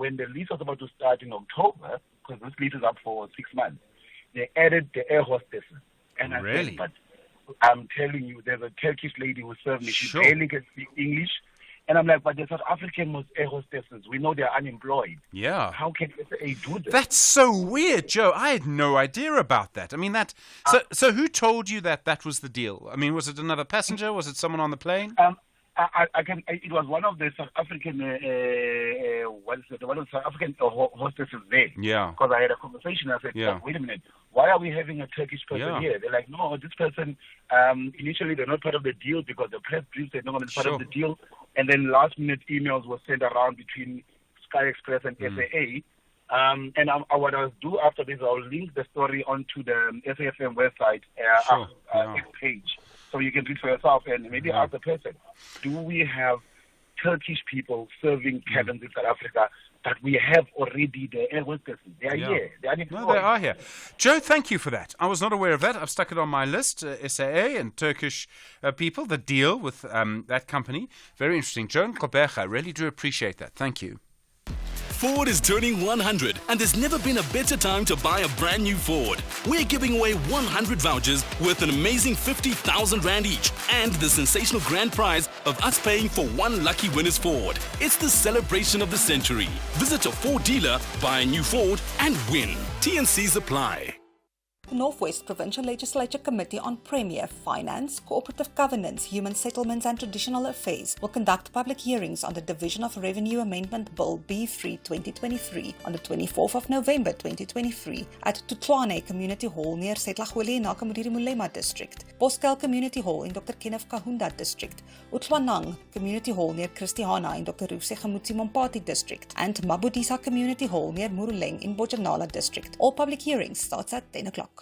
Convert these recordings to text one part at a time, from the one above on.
when the lease was about to start in October, because this lease is up for 6 months, they added the air hostesses. And I Really? said, but I'm telling you, there's a Turkish lady who served me. She Sure. barely can speak English. And I'm like, but the South African air hostesses, we know they're unemployed. Yeah. How can SAA do this? That's so weird, Joe. I had no idea about that. I mean, so who told you that was the deal? I mean, was it another passenger? Was it someone on the plane? It was one of the South African, one of the South African hostesses there. Yeah. Because I had a conversation. I said, Yeah. wait a minute, why are we having a Turkish person Yeah. here? They're like, no, this person, initially they're not part of the deal because the press brief said no one is part of the deal. And then last minute emails were sent around between Sky Express and SAA. What I'll do after this, I'll link the story onto the SAfm website page. So you can read for yourself and maybe ask the person, do we have Turkish people serving cabins in South Africa that we have already the air hostesses? They are here. They are No, they are here. Joe, thank you for that. I was not aware of that. I've stuck it on my list, SAA and Turkish people that deal with that company. Very interesting. Joe Nkobecha, I really do appreciate that. Thank you. Ford is turning 100, and there's never been a better time to buy a brand new Ford. We're giving away 100 vouchers worth an amazing 50,000 Rand each, and the sensational grand prize of us paying for one lucky winner's Ford. It's the celebration of the century. Visit a Ford dealer, buy a new Ford, and win. T&Cs apply. The Northwest Provincial Legislature Committee on Premier, Finance, Cooperative Governance, Human Settlements and Traditional Affairs will conduct public hearings on the Division of Revenue Amendment Bill B3 2023 on the 24th of November 2023 at Tutlane Community Hall near Setlagoli in Nakamuriri Mulema District, Boskel Community Hall in Dr. Kenneth Kahunda District, Utlwanang Community Hall near Christiana in Dr. Rufse Gamutsi Mompati District, and Mabudisa Community Hall near Muruleng in Bojanala District. All public hearings starts at 10 o'clock.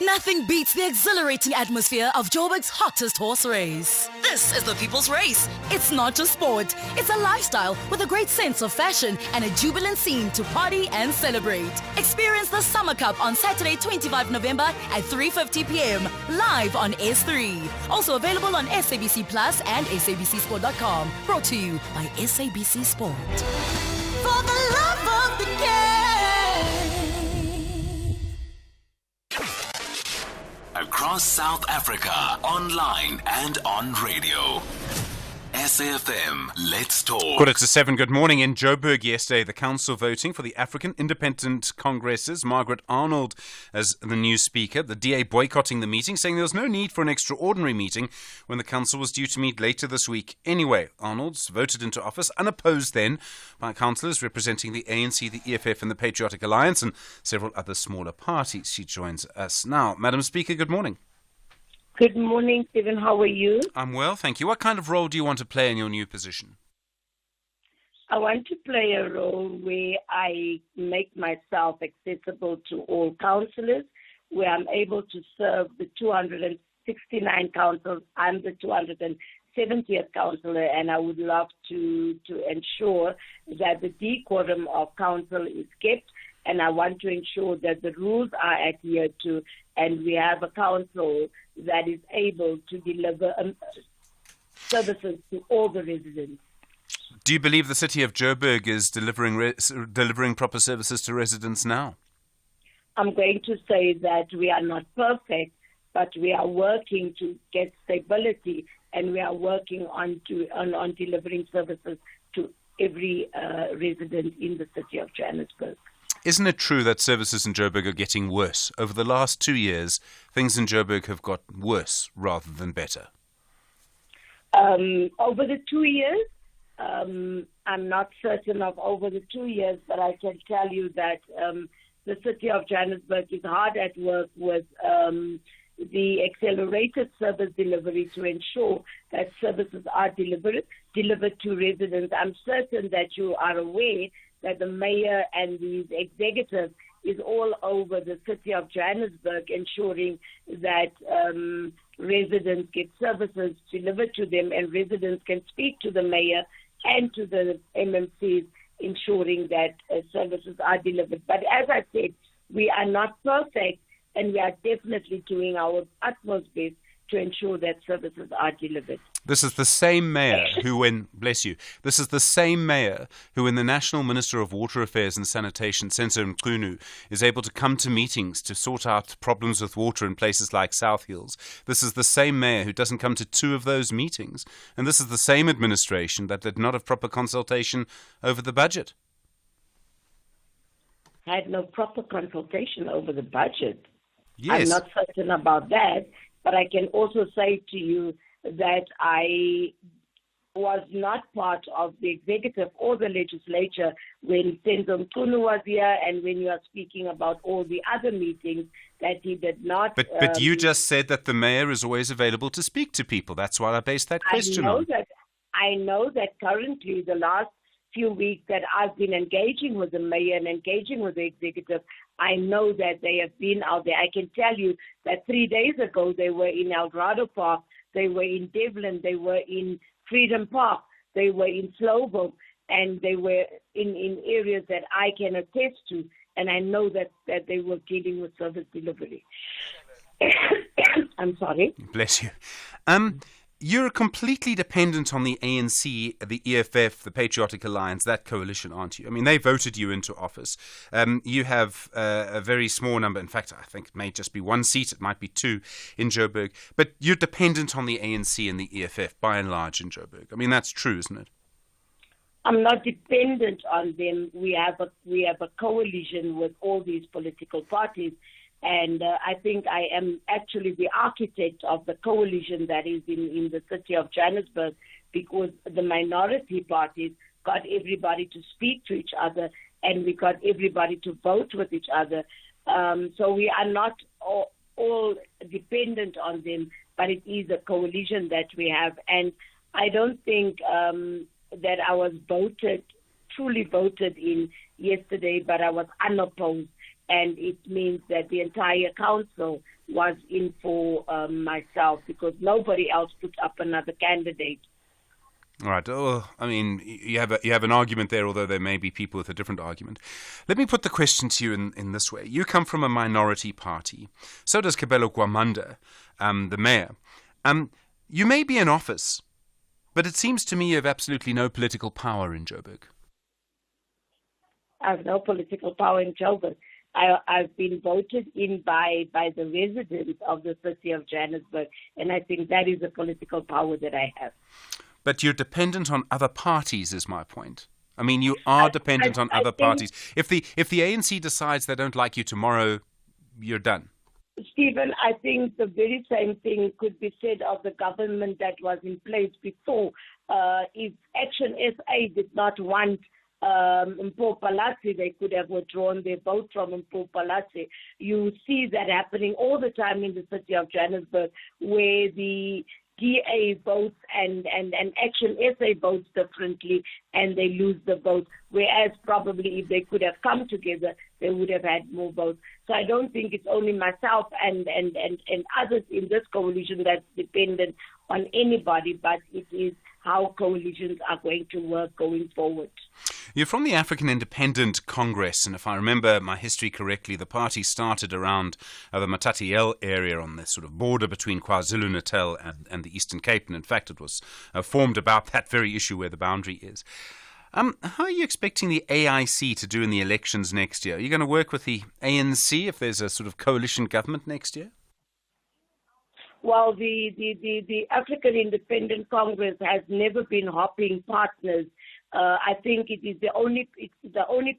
Nothing beats the exhilarating atmosphere of Joburg's hottest horse race. This is the People's Race. It's not just sport, it's a lifestyle with a great sense of fashion and a jubilant scene to party and celebrate. Experience the Summer Cup on Saturday, 25 November at 3:50 p.m. live on S3. Also available on SABC Plus and SABCSport.com. Brought to you by SABC Sport. For the love of the game. Across South Africa, online and on radio. SAfm, let's talk. 6:45. Good morning. In Joburg yesterday, the council voting for the African Independent Congress's Margaret Arnold as the new speaker. The DA boycotting the meeting, saying there was no need for an extraordinary meeting when the council was due to meet later this week. Anyway, Arnold's voted into office unopposed then by councillors representing the ANC, the EFF and the Patriotic Alliance and several other smaller parties. She joins us now. Madam Speaker, good morning. Good morning, Stephen. How are you? I'm well, thank you. What kind of role do you want to play in your new position? I want to play a role where I make myself accessible to all councillors, where I'm able to serve the 269 councils. I'm the 270th councillor, and I would love to ensure that the decorum of council is kept, and I want to ensure that the rules are adhered to, and we have a council that is able to deliver services to all the residents. Do you believe the city of Joburg is delivering proper services to residents now? I'm going to say that we are not perfect, but we are working to get stability, and we are working on delivering services to every resident in the city of Johannesburg. Isn't it true that services in Joburg are getting worse? Over the last 2 years, things in Joburg have got worse rather than better. Over the 2 years, I'm not certain of over the 2 years, but I can tell you that the city of Johannesburg is hard at work with the accelerated service delivery to ensure that services are delivered to residents. I'm certain that you are aware that the mayor and the executive is all over the city of Johannesburg ensuring that residents get services delivered to them, and residents can speak to the mayor and to the MMCs ensuring that services are delivered. But as I said, we are not perfect, and we are definitely doing our utmost best to ensure that services are delivered. This is the same mayor who, when the National Minister of Water Affairs and Sanitation, Senzo Mchunu, is able to come to meetings to sort out problems with water in places like South Hills. This is the same mayor who doesn't come to 2 of those meetings. And this is the same administration that did not have proper consultation over the budget. Had no proper consultation over the budget. Yes. I'm not certain about that, but I can also say to you that I was not part of the executive or the legislature when Senzo Mchunu was here, and when you are speaking about all the other meetings that he did not. But you just said that the mayor is always available to speak to people. That's why I based that question on. I know that currently the last few weeks that I've been engaging with the mayor and engaging with the executive, I know that they have been out there. I can tell you that 3 days ago they were in Eldorado Park, they were in Devlin, they were in Freedom Park, they were in Slowville, and they were in areas that I can attest to, and I know that they were dealing with service delivery. I'm sorry. Bless you. You're completely dependent on the ANC, the EFF, the Patriotic Alliance, that coalition, aren't you? I mean, they voted you into office. You have a very small number. In fact, I think it may just be 1 seat. It might be 2 in Joburg. But you're dependent on the ANC and the EFF, by and large, in Joburg. I mean, that's true, isn't it? I'm not dependent on them. We have a coalition with all these political parties. And I think I am actually the architect of the coalition that is in the city of Johannesburg, because the minority parties got everybody to speak to each other, and we got everybody to vote with each other. So we are not all dependent on them, but it is a coalition that we have. And I don't think that I was truly voted in yesterday, but I was unopposed. And it means that the entire council was in for myself, because nobody else put up another candidate. All right. Oh, I mean, you have an argument there, although there may be people with a different argument. Let me put the question to you in this way. You come from a minority party. So does Kabelo Gwamanda, the mayor. You may be in office, but it seems to me you have absolutely no political power in Joburg. I have no political power in Joburg. I've been voted in by the residents of the city of Johannesburg, and I think that is the political power that I have. But you're dependent on other parties, is my point. I mean, you are dependent on other parties. If the ANC decides they don't like you tomorrow, you're done. Stephen, I think the very same thing could be said of the government that was in place before. If Action SA did not want Mpopalasi, they could have withdrawn their vote from Mpopalasi. You see that happening all the time in the city of Johannesburg, where the DA votes and Action SA votes differently, and they lose the vote, whereas probably if they could have come together, they would have had more votes. So I don't think it's only myself and others in this coalition that's dependent on anybody, but it is how coalitions are going to work going forward. You're from the African Independent Congress, and if I remember my history correctly, the party started around the Matatiele area on the sort of border between KwaZulu-Natal and the Eastern Cape, and in fact it was formed about that very issue where the boundary is. How are you expecting the AIC to do in the elections next year? Are you going to work with the ANC if there's a sort of coalition government next year? Well, the African Independent Congress has never been hopping partners. I think it's the only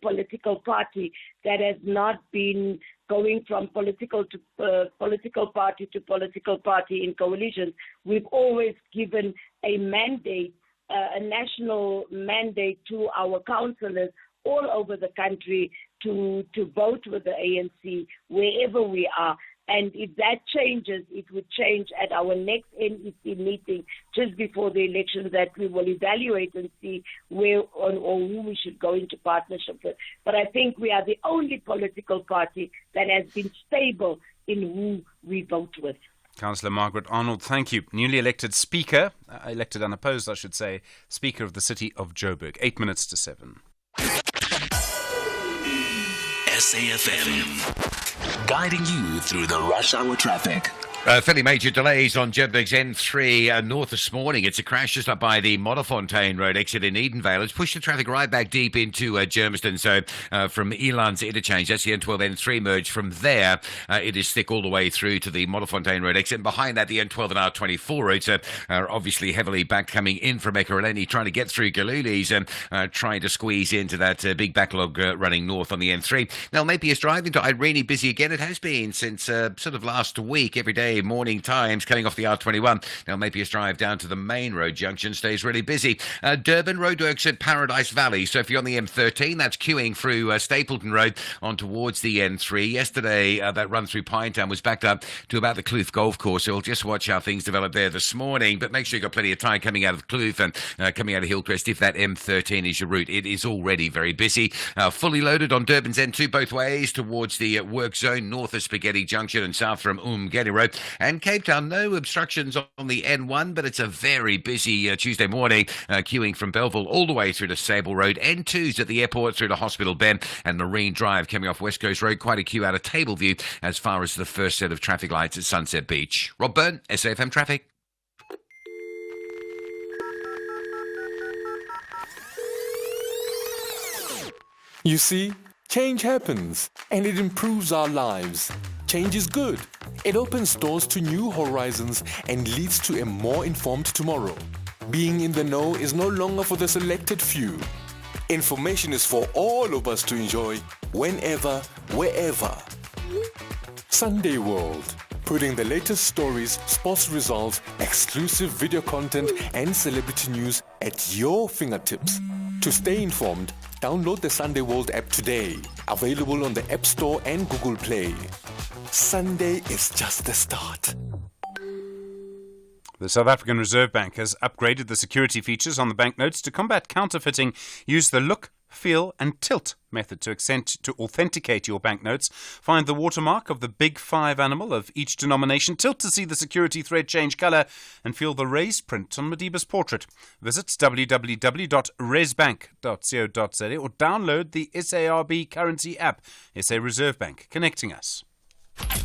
political party that has not been going from political party to political party in coalitions. We've always given a mandate, a national mandate to our councillors all over the country to vote with the ANC wherever we are. And if that changes, it would change at our next NEC meeting just before the election, that we will evaluate and see where or who we should go into partnership with. But I think we are the only political party that has been stable in who we vote with. Councillor Margaret Arnold, thank you. Newly elected Speaker, elected unopposed, I should say, Speaker of the City of Joburg. 8 minutes to 7. SAfm, guiding you through the rush hour traffic. Fairly major delays on Joburg's N3 north this morning. It's a crash just up by the Modderfontein Road exit in Edenvale. It's pushed the traffic right back deep into Germiston. So from Elands interchange, that's the N12, N3 merge. From there, it is thick all the way through to the Modderfontein Road exit. And behind that, the N12 and R24 roads are obviously heavily back coming in from Ekurhuleni, trying to get through Galuli's and trying to squeeze into that big backlog running north on the N3. Now, maybe it's driving to Irene busy again. It has been since sort of last week, every day. Morning times coming off the R21. Now maybe a drive down to the main road junction stays really busy. Durban roadworks at Paradise Valley. So if you're on the M13, that's queuing through Stapleton Road on towards the N3. Yesterday, that run through Pinetown was backed up to about the Kloof Golf Course. So we'll just watch how things develop there this morning. But make sure you've got plenty of time coming out of Kloof and coming out of Hillcrest. If that M13 is your route, it is already very busy. Fully loaded on Durban's N2 both ways towards the work zone north of Spaghetti Junction and south from Umgeni Road. And Cape Town, no obstructions on the N1, but it's a very busy Tuesday morning, queuing from Belleville all the way through to Sable Road. N2's at the airport through to Hospital Bend and Marine Drive coming off West Coast Road. Quite a queue out of Tableview as far as the first set of traffic lights at Sunset Beach. Rob Byrne, SAfm Traffic. You see, change happens and it improves our lives. Change is good. It opens doors to new horizons and leads to a more informed tomorrow. Being in the know is no longer for the selected few. Information is for all of us to enjoy, whenever, wherever. Sunday World, putting the latest stories, sports results, exclusive video content and celebrity news at your fingertips. To stay informed, download the Sunday World app today. Available on the App Store and Google Play. Sunday is just the start. The South African Reserve Bank has upgraded the security features on the banknotes to combat counterfeiting. Use the look, feel and tilt method to authenticate your banknotes. Find the watermark of the big 5 animal of each denomination. Tilt to see the security thread change colour and feel the raised print on Madiba's portrait. Visit www.resbank.co.za or download the SARB currency app. SA Reserve Bank, connecting us.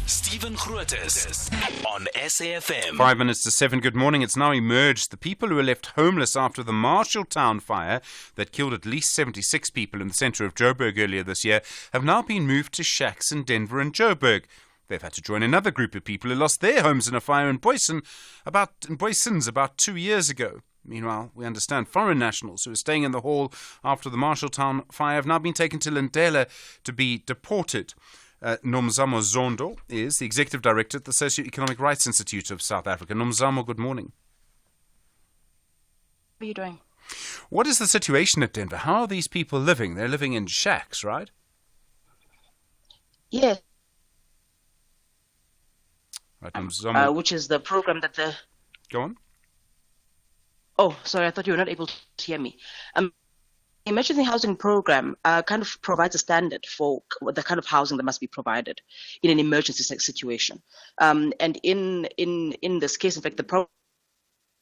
Stephen Grootes on SAfm. 5 minutes to 7. Good morning. It's now emerged the people who were left homeless after the Marshalltown fire that killed at least 76 people in the centre of Joburg earlier this year have now been moved to shacks in Denver and Joburg. They've had to join another group of people who lost their homes in a fire in Boysons about 2 years ago. Meanwhile, we understand foreign nationals who were staying in the hall after the Marshalltown fire have now been taken to Lindela to be deported. Nomzamo Zondo is the Executive Director at the Socio-Economic Rights Institute of South Africa. Nomzamo, good morning. How are you doing? What is the situation at Denver? How are these people living? They're living in shacks, right? Yes. Right, Nomzamo. Which is the program that the... Go on. Oh, sorry, I thought you were not able to hear me. Emergency housing program kind of provides a standard for the kind of housing that must be provided in an emergency situation. And in this case, in fact, the program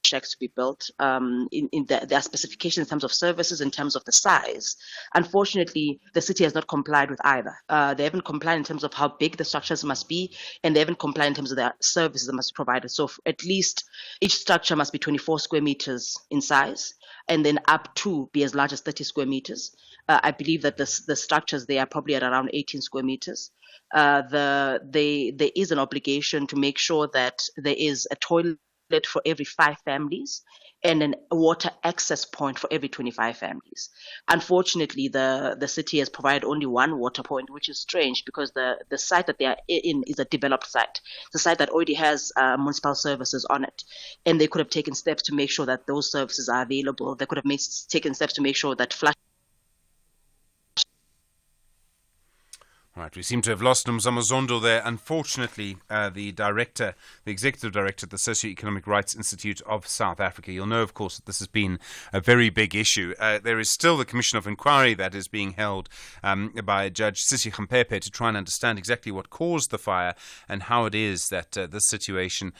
shacks to be built in their specifications in terms of services, in terms of the size. Unfortunately, the city has not complied with either. They haven't complied in terms of how big the structures must be, and they haven't complied in terms of the services that must be provided. So at least each structure must be 24 square meters in size, and then up to be as large as 30 square meters. I believe that the structures, they are probably at around 18 square meters. There is an obligation to make sure that there is a toilet for every 5 families and a water access point for every 25 families. Unfortunately, the city has provided only one water point, which is strange because the site that they are in is a developed site. It's a site that already has municipal services on it. And they could have taken steps to make sure that those services are available. They could have taken steps to make sure that flush. Right, we seem to have lost Nomzamo Zondo there. Unfortunately, the executive director at the Socio-Economic Rights Institute of South Africa. You'll know, of course, that this has been a very big issue. There is still the Commission of Inquiry that is being held by Judge Sisi Khampepe to try and understand exactly what caused the fire and how it is that this situation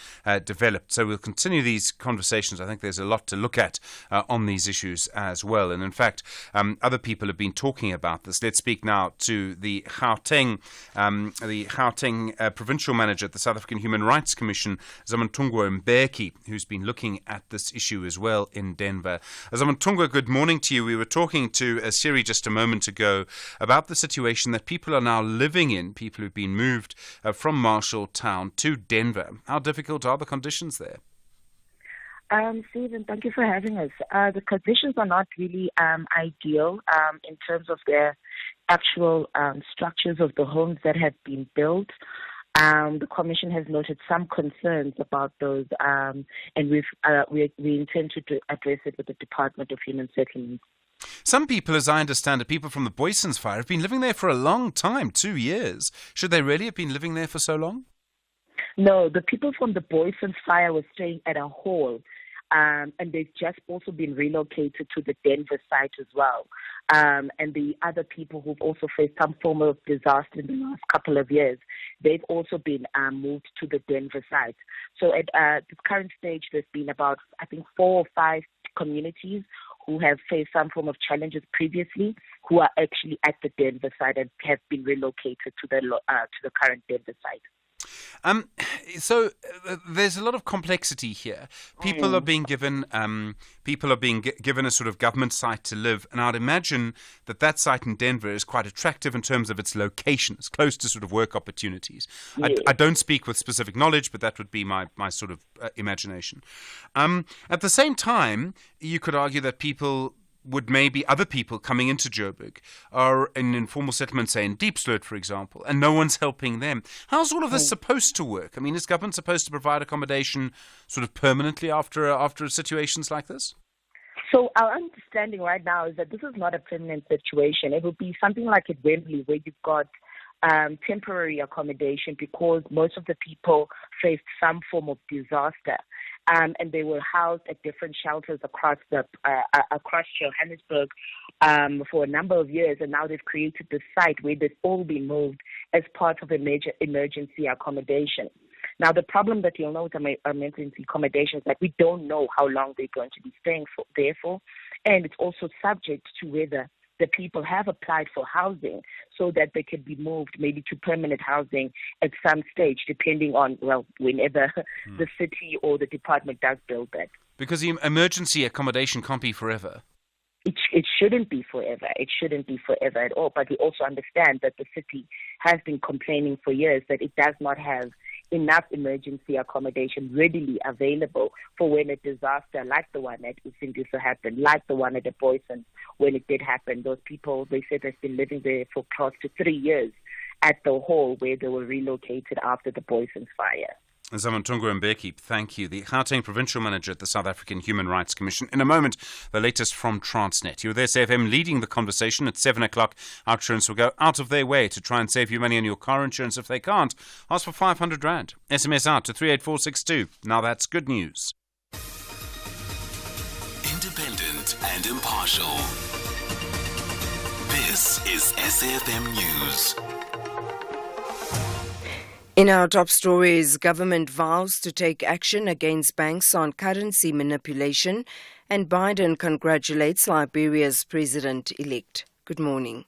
developed. So we'll continue these conversations. I think there's a lot to look at on these issues as well. And in fact, other people have been talking about this. Let's speak now to the Gauteng Gauteng. The Gauteng provincial manager at the South African Human Rights Commission, Zamantungwa Mbeki, who's been looking at this issue as well in Denver. Zamantungwa, good morning to you. We were talking to Siri just a moment ago about the situation that people are now living in, people who've been moved from Marshalltown to Denver. How difficult are the conditions there? Stephen, thank you for having us. The conditions are not really ideal in terms of the actual structures of the homes that have been built. The Commission has noted some concerns about those, and we intend to address it with the Department of Human Settlements. Some people, as I understand it, people from the Boysons fire, have been living there for a long time, 2 years. Should they really have been living there for so long? No, the people from the Boysons fire were staying at a hall, and they've just also been relocated to the Denver site as well. And the other people who've also faced some form of disaster in the last couple of years, they've also been moved to the Denver site. So at this current stage, there's been about, I think, 4 or 5 communities who have faced some form of challenges previously, who are actually at the Denver site and have been relocated to the current Denver site. So there's a lot of complexity here. People are being given given a sort of government site to live, and I'd imagine that site in Denver is quite attractive in terms of its location. It's close to sort of work opportunities. Yes. I don't speak with specific knowledge, but that would be my sort of imagination. At the same time, you could argue that other people coming into Joburg are in informal settlements, say in Diepsloot, for example, and no one's helping them. How's all of this supposed to work? I mean, is government supposed to provide accommodation sort of permanently after situations like this? So our understanding right now is that this is not a permanent situation. It will be something like at Wembley, where you've got temporary accommodation because most of the people faced some form of disaster. And they were housed at different shelters across Johannesburg for a number of years, and now they've created this site where they've all been moved as part of a major emergency accommodation. Now, the problem that you'll know with emergency accommodation is that we don't know how long they're going to be staying there for, and it's also subject to whether the people have applied for housing so that they can be moved maybe to permanent housing at some stage, depending on, whenever the city or the department does build that. Because the emergency accommodation can't be forever. It shouldn't be forever. It shouldn't be forever at all. But we also understand that the city has been complaining for years that it does not have enough emergency accommodation readily available for when a disaster like the one at Usindiso happened, like the one at the Boysons when it did happen. Those people, they said they've been living there for close to 3 years at the hall where they were relocated after the Boysons fire. Zamantungwa Mbeki, thank you. The Gauteng provincial manager at the South African Human Rights Commission. In a moment, the latest from Transnet. You're there, SAfm, leading the conversation at 7 o'clock. Our insurance will go out of their way to try and save you money on your car insurance. If they can't, ask for 500 Rand. SMS out to 38462. Now that's good news. Independent and impartial. This is SAfm News. In our top stories, government vows to take action against banks on currency manipulation, and Biden congratulates Liberia's president-elect. Good morning.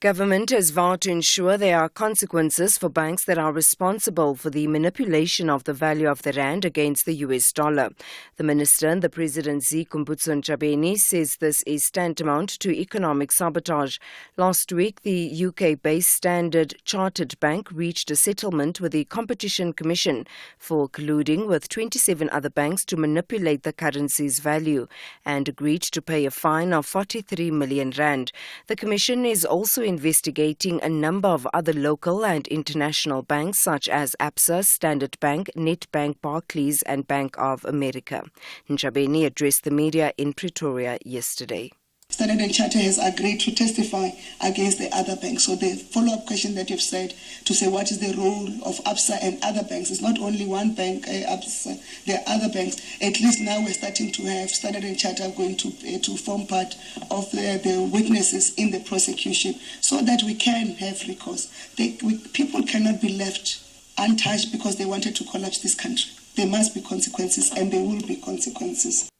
Government has vowed to ensure there are consequences for banks that are responsible for the manipulation of the value of the rand against the US dollar. The minister in the presidency, Kumbutso Ntshabeni, says this is tantamount to economic sabotage. Last week, the UK-based Standard Chartered Bank reached a settlement with the Competition Commission for colluding with 27 other banks to manipulate the currency's value and agreed to pay a fine of 43 million rand. The commission is also investigating a number of other local and international banks such as Absa, Standard Bank, Nedbank, Barclays and Bank of America. Ntshabeni addressed the media in Pretoria yesterday. Standard & Chartered has agreed to testify against the other banks. So the follow-up question that you've said to say what is the role of Absa and other banks, it's not only one bank, Absa, there are other banks. At least now we're starting to have Standard & Chartered going to form part of the witnesses in the prosecution so that we can have recourse. People cannot be left untouched because they wanted to collapse this country. There must be consequences and there will be consequences.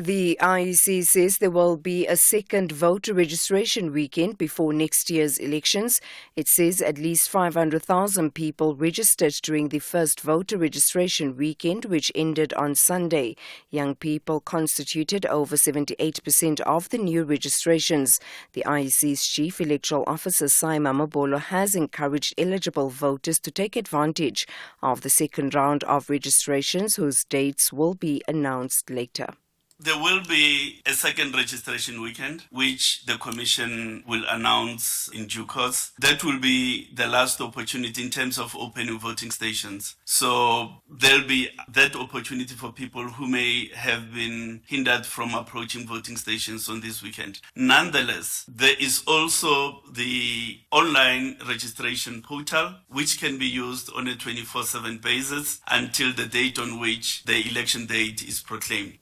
The IEC says there will be a second voter registration weekend before next year's elections. It says at least 500,000 people registered during the first voter registration weekend, which ended on Sunday. Young people constituted over 78% of the new registrations. The IEC's Chief Electoral Officer, Saima Mabolo, has encouraged eligible voters to take advantage of the second round of registrations, whose dates will be announced later. There will be a second registration weekend, which the Commission will announce in due course. That will be the last opportunity in terms of opening voting stations. So there'll be that opportunity for people who may have been hindered from approaching voting stations on this weekend. Nonetheless, there is also the online registration portal, which can be used on a 24/7 basis until the date on which the election date is proclaimed.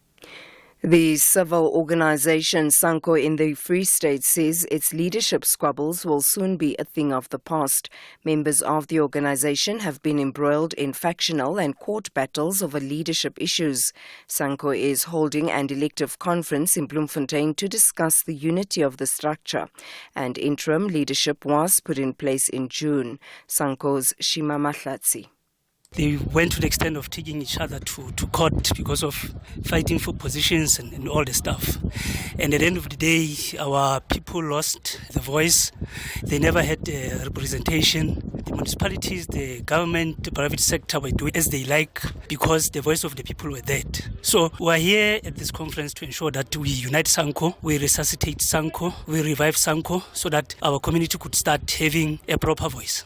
The civil organization Sanco in the Free State says its leadership squabbles will soon be a thing of the past. Members of the organization have been embroiled in factional and court battles over leadership issues. Sanco is holding an elective conference in Bloemfontein to discuss the unity of the structure, and interim leadership was put in place in June. Sanco's Shima Mahlatsi. They went to the extent of taking each other to court because of fighting for positions and all the stuff. And at the end of the day, our people lost the voice. They never had representation. The municipalities, the government, the private sector were doing as they like because the voice of the people were dead. So we're here at this conference to ensure that we unite Sanco, we resuscitate Sanco, we revive Sanco so that our community could start having a proper voice.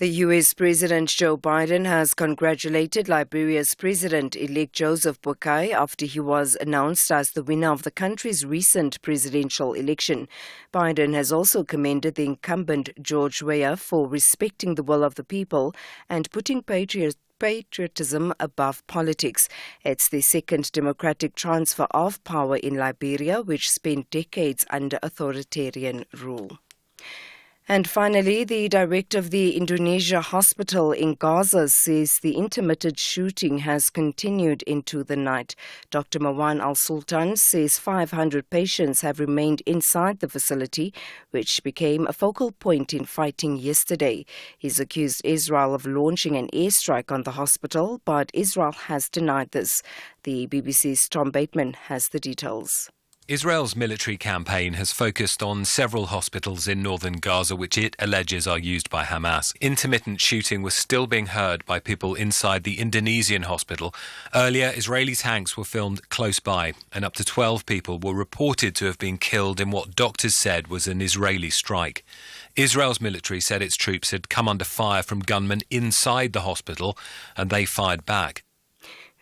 The U.S. President Joe Biden has congratulated Liberia's President-elect Joseph Boakai after he was announced as the winner of the country's recent presidential election. Biden has also commended the incumbent George Weah for respecting the will of the people and putting patriotism above politics. It's the second democratic transfer of power in Liberia, which spent decades under authoritarian rule. And finally, the director of the Indonesia hospital in Gaza says the intermittent shooting has continued into the night. Dr. Marwan Al-Sultan says 500 patients have remained inside the facility, which became a focal point in fighting yesterday. He's accused Israel of launching an airstrike on the hospital, but Israel has denied this. The BBC's Tom Bateman has the details. Israel's military campaign has focused on several hospitals in northern Gaza which it alleges are used by Hamas. Intermittent shooting was still being heard by people inside the Indonesian hospital. Earlier, Israeli tanks were filmed close by, and up to 12 people were reported to have been killed in what doctors said was an Israeli strike. Israel's military said its troops had come under fire from gunmen inside the hospital, and they fired back.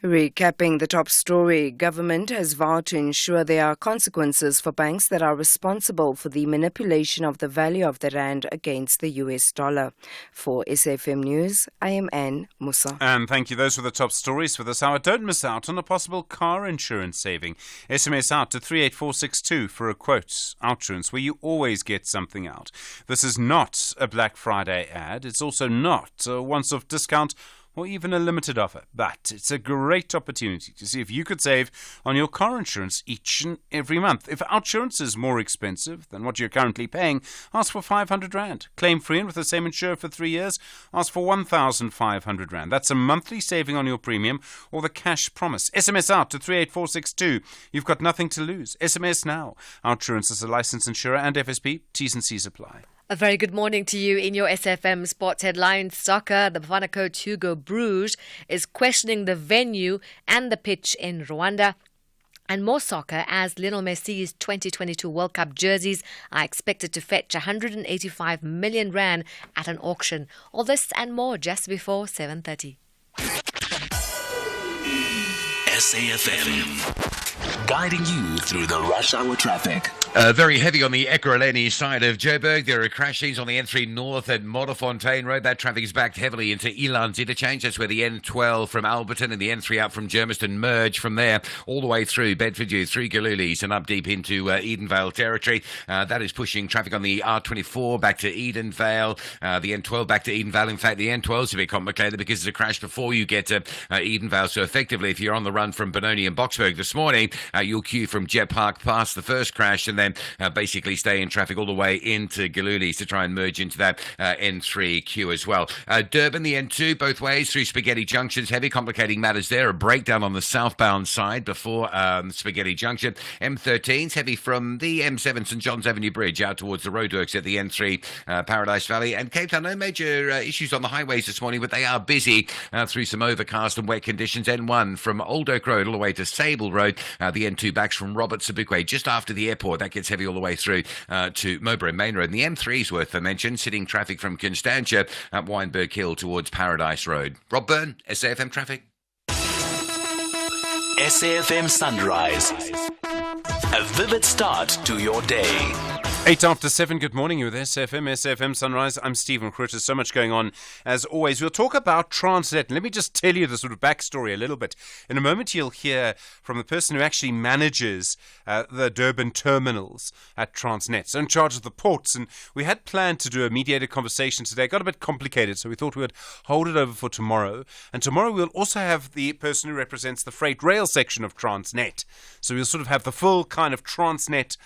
Recapping the top story, government has vowed to ensure there are consequences for banks that are responsible for the manipulation of the value of the rand against the US dollar. For SAfm News, I am Anne Musa. And thank you. Those were the top stories for this hour. Don't miss out on a possible car insurance saving. SMS out to 38462 for a quote. Outsurance, where you always get something out. This is not a Black Friday ad. It's also not a once-off discount or even a limited offer. But it's a great opportunity to see if you could save on your car insurance each and every month. If Outsurance is more expensive than what you're currently paying, ask for 500 Rand. Claim free and with the same insurer for 3 years, ask for 1,500 Rand. That's a monthly saving on your premium or the cash promise. SMS out to 38462. You've got nothing to lose. SMS now. Outsurance is a licensed insurer and FSP. T's and C's apply. A very good morning to you. In your SAfm sports headlines, soccer, the Bafana coach Hugo Bruges is questioning the venue and the pitch in Rwanda. And more soccer, as Lionel Messi's 2022 World Cup jerseys are expected to fetch 185 million Rand at an auction. All this and more just before 7:30. SAfm, guiding you through the rush hour traffic. Very heavy on the Ekurhuleni side of Joburg. There are crashings on the N3 North at Modderfontein Road. That traffic is backed heavily into Eland's interchange. That's where the N12 from Alberton and the N3 out from Germiston merge from there all the way through Bedfordview, through Gululis and up deep into Edenvale territory. That is pushing traffic on the R24 back to Edenvale, the N12 back to Edenvale. In fact, the N12 is a bit complicated because it's a crash before you get to Edenvale. So effectively, if you're on the run from Benoni and Boksburg this morning, you'll queue from Jet Park past the first crash and then basically stay in traffic all the way into Gululis to try and merge into that N3 queue as well. Durban, the N2, both ways through Spaghetti Junction's heavy, complicating matters there. A breakdown on the southbound side before Spaghetti Junction. M13's heavy from the M7 St John's Avenue Bridge out towards the roadworks at the N3 Paradise Valley. And Cape Town, no major issues on the highways this morning, but they are busy through some overcast and wet conditions. N1 from Old Oak Road all the way to Sable Road. The N2 backs from Robert Sobukwe just after the airport. That gets heavy all the way through to Mowbray Main Road. And the M3 is worth a mention, sitting traffic from Constantia up Weinberg Hill towards Paradise Road. Rob Byrne, SAfm Traffic. SAfm Sunrise. A vivid start to your day. 8 after 7, good morning. You're with SAfm Sunrise. I'm Stephen Critter. So much going on as always. We'll talk about Transnet. Let me just tell you the sort of backstory a little bit. In a moment, you'll hear from the person who actually manages the Durban terminals at Transnet, so in charge of the ports. And we had planned to do a mediated conversation today. It got a bit complicated, so we thought we would hold it over for tomorrow. And tomorrow we'll also have the person who represents the freight rail section of Transnet. So we'll sort of have the full kind of Transnet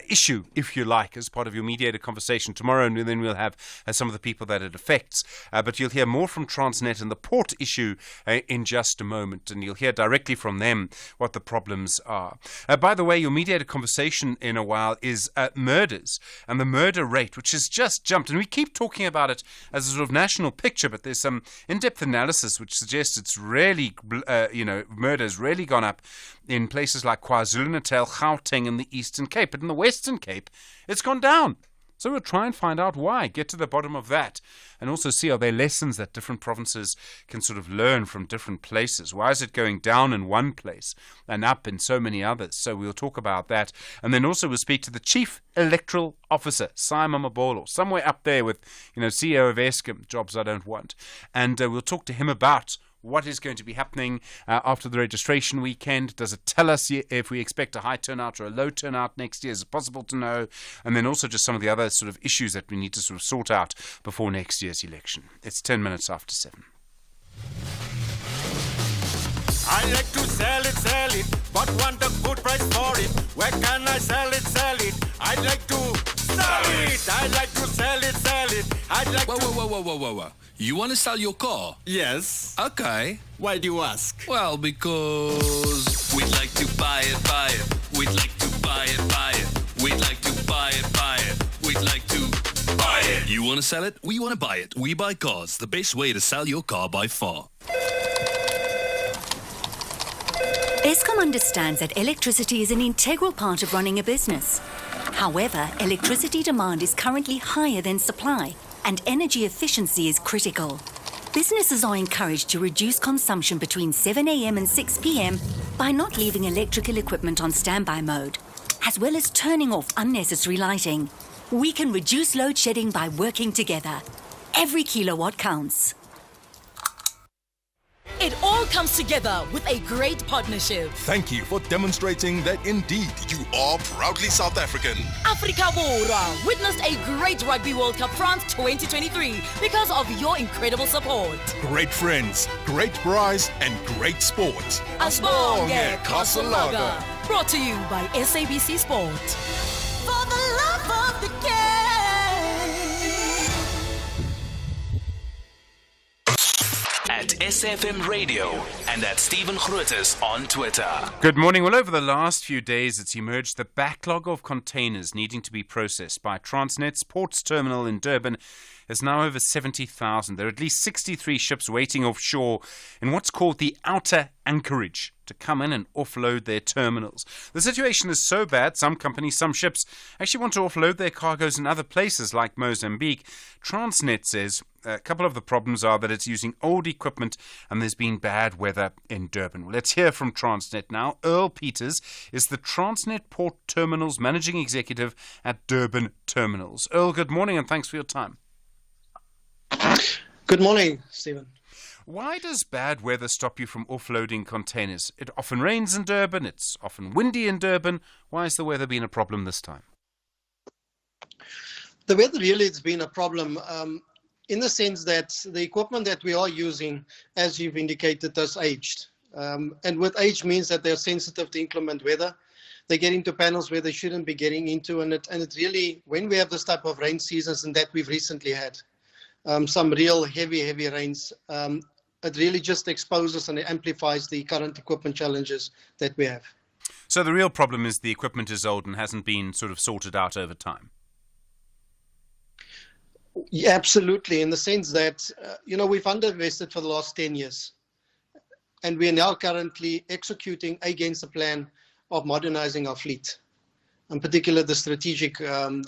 issue, if you like, as part of your mediated conversation tomorrow, and then we'll have some of the people that it affects. But you'll hear more from Transnet and the port issue in just a moment, and you'll hear directly from them what the problems are. By the way, your mediated conversation in a while is murders and the murder rate, which has just jumped. And we keep talking about it as a sort of national picture, but there's some in-depth analysis which suggests it's really, murder's really gone up in places like KwaZulu-Natal, Gauteng and the Eastern Cape. But in the Western Cape, it's gone down. So we'll try and find out why, get to the bottom of that, and also see are there lessons that different provinces can sort of learn from different places. Why is it going down in one place and up in so many others? So we'll talk about that. And then also we'll speak to the Chief Electoral Officer, Simon Mabolo, somewhere up there with, CEO of Eskom, jobs I don't want. And we'll talk to him about what is going to be happening after the registration weekend. Does it tell us if we expect a high turnout or a low turnout next year? Is it possible to know? And then also just some of the other sort of issues that we need to sort of sort out before next year's election. It's 10 minutes after 7. I like to sell it, but want a good price for it. Where can I sell it? I'd like to sell it. I'd like to sell it. I'd like Whoa. You want to sell your car? Yes. Okay. Why do you ask? Well, because we'd like to buy it. We'd like to buy it. We'd like to buy it. We'd like to buy it. You want to sell it? We want to buy it. We buy cars. The best way to sell your car by far. Eskom understands that electricity is an integral part of running a business. However, electricity demand is currently higher than supply, and energy efficiency is critical. Businesses are encouraged to reduce consumption between 7 a.m. and 6 p.m. by not leaving electrical equipment on standby mode, as well as turning off unnecessary lighting. We can reduce load shedding by working together. Every kilowatt counts. It all comes together with a great partnership. Thank you for demonstrating that indeed you are proudly South African. Africa Bora witnessed a great Rugby World Cup France 2023 because of your incredible support. Great friends, great prize, and great sport. Asibonge Casalaga. Brought to you by SABC Sport. For the love of the game. At SAfm Radio and at Stephen Grootes on Twitter. Good morning. Well, over the last few days, it's emerged the backlog of containers needing to be processed by Transnet's ports terminal in Durban is now over 70,000. There are at least 63 ships waiting offshore in what's called the outer anchorage to come in and offload their terminals. The situation is so bad, some companies, some ships actually want to offload their cargoes in other places like Mozambique. Transnet says a couple of the problems are that it's using old equipment and there's been bad weather in Durban. Well, let's hear from Transnet now. Earl Peters is the Transnet Port Terminals Managing Executive at Durban Terminals. Earl, good morning and thanks for your time. Good morning, Stephen. Why does bad weather stop you from offloading containers? It often rains in Durban, it's often windy in Durban. Why has the weather been a problem this time? The weather really has been a problem in the sense that the equipment that we are using, as you've indicated, has aged. And with age means that they're sensitive to inclement weather. They get into panels where they shouldn't be getting into, and it really, when we have this type of rain seasons, and that we've recently had, some real heavy rains, it really just exposes and amplifies the current equipment challenges that we have. So the real problem is the equipment is old and hasn't been sort of sorted out over time? Yeah, absolutely, in the sense that, we've underinvested for the last 10 years. And we are now currently executing against a plan of modernizing our fleet, in particular the strategic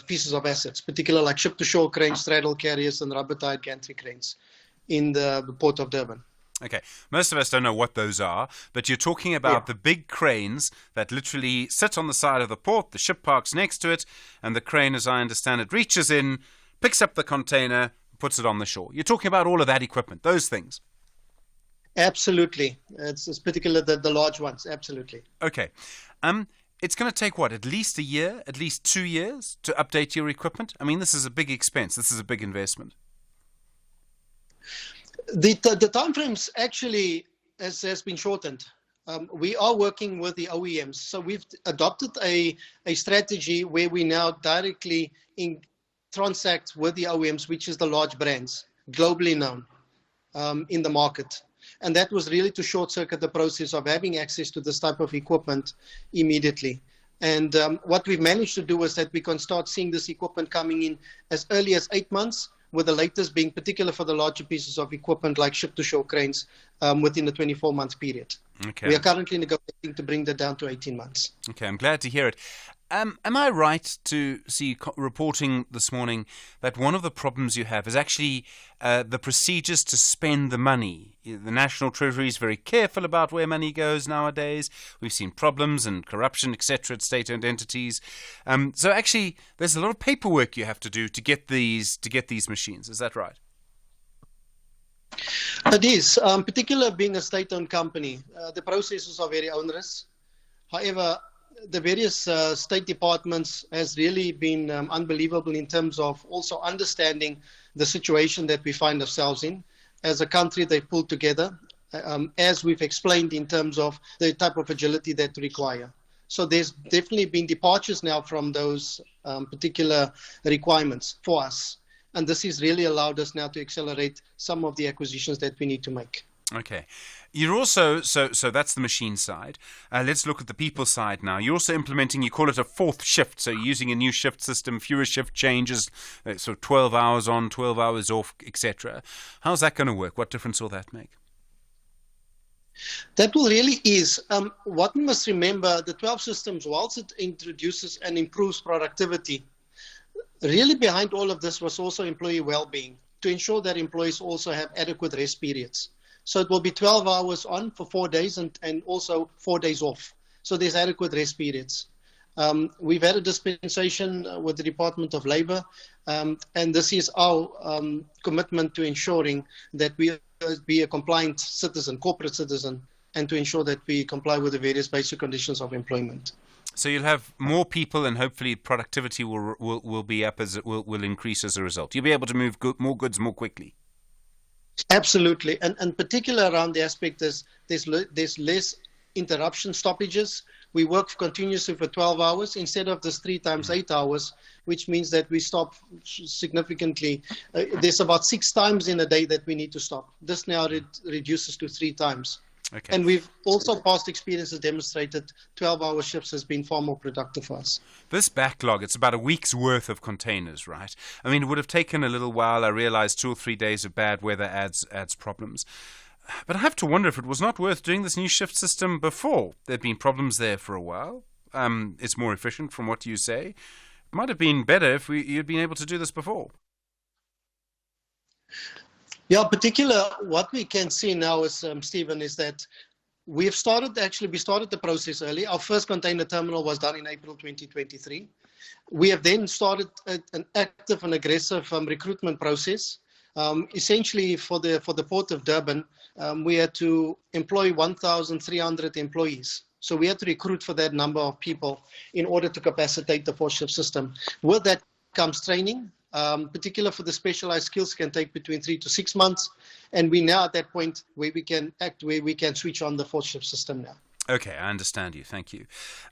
pieces of assets, particularly like ship-to-shore cranes, straddle carriers, and rubber-tied gantry cranes in the Port of Durban. Okay, most of us don't know what those are, but you're talking about the big cranes that literally sit on the side of the port, the ship parks next to it, and the crane, as I understand it, reaches in, picks up the container, puts it on the shore. You're talking about all of that equipment, those things? Absolutely. It's particularly the large ones, absolutely. Okay. It's going to take, what, at least a year, at least 2 years to update your equipment? I mean, this is a big expense. This is a big investment. The time frames actually has been shortened. We are working with the OEMs. So we've adopted a strategy where we now directly transact with the OEMs, which is the large brands, globally known in the market. And that was really to short-circuit the process of having access to this type of equipment immediately. And what we've managed to do is that we can start seeing this equipment coming in as early as 8 months, with the latest being particular for the larger pieces of equipment like ship-to-shore cranes within the 24-month period. Okay. We are currently negotiating to bring that down to 18 months. Okay, I'm glad to hear it. Am I right to see reporting this morning that one of the problems you have is actually the procedures to spend the money? The National Treasury is very careful about where money goes nowadays. We've seen problems and corruption, etc., at state-owned entities. So actually, there's a lot of paperwork you have to do to get these machines. Is that right? It is, particularly being a state-owned company. The processes are very onerous. However, the various state departments has really been unbelievable in terms of also understanding the situation that we find ourselves in. As a country, they pulled together, as we've explained, in terms of the type of agility that we require. So there's definitely been departures now from those particular requirements for us. And this has really allowed us now to accelerate some of the acquisitions that we need to make. Okay. You're also, so that's the machine side. Let's look at the people side now. You're also implementing, you call it a fourth shift. So you're using a new shift system, fewer shift changes, so 12 hours on, 12 hours off, etc. How's that going to work? What difference will that make? That will really is. What we must remember, the 12 systems, whilst it introduces and improves productivity, really behind all of this was also employee well-being, to ensure that employees also have adequate rest periods. So it will be 12 hours on for 4 days and also 4 days off. So there's adequate rest periods. We've had a dispensation with the Department of Labour, and this is our commitment to ensuring that we be a compliant citizen, corporate citizen, and to ensure that we comply with the various basic conditions of employment. So you'll have more people, and hopefully productivity will be up as it will increase as a result. You'll be able to move more goods more quickly. Absolutely, and particularly around the aspect is there's less interruption stoppages. We work continuously for 12 hours instead of this 3 times 8 hours, which means that we stop significantly. There's about 6 times in a day that we need to stop. This now reduces to 3 times. Okay. And we've also, past experiences demonstrated 12-hour shifts has been far more productive for us. This backlog, it's about a week's worth of containers, right? I mean, it would have taken a little while. I realize 2 or 3 days of bad weather adds problems. But I have to wonder if it was not worth doing this new shift system before. There'd been problems there for a while. It's more efficient from what you say. It might have been better if you'd been able to do this before. Yeah, particular what we can see now is, Stephen, is that we started the process early. Our first container terminal was done in April 2023. We have then started an active and aggressive recruitment process. Essentially, for the Port of Durban, we had to employ 1,300 employees. So we had to recruit for that number of people in order to capacitate the 4-ship system. With that comes training. Particular for the specialized skills can take between 3 to 6 months, and we now at that point where we can switch on the 4-ship system now. Okay, I understand you. Thank you.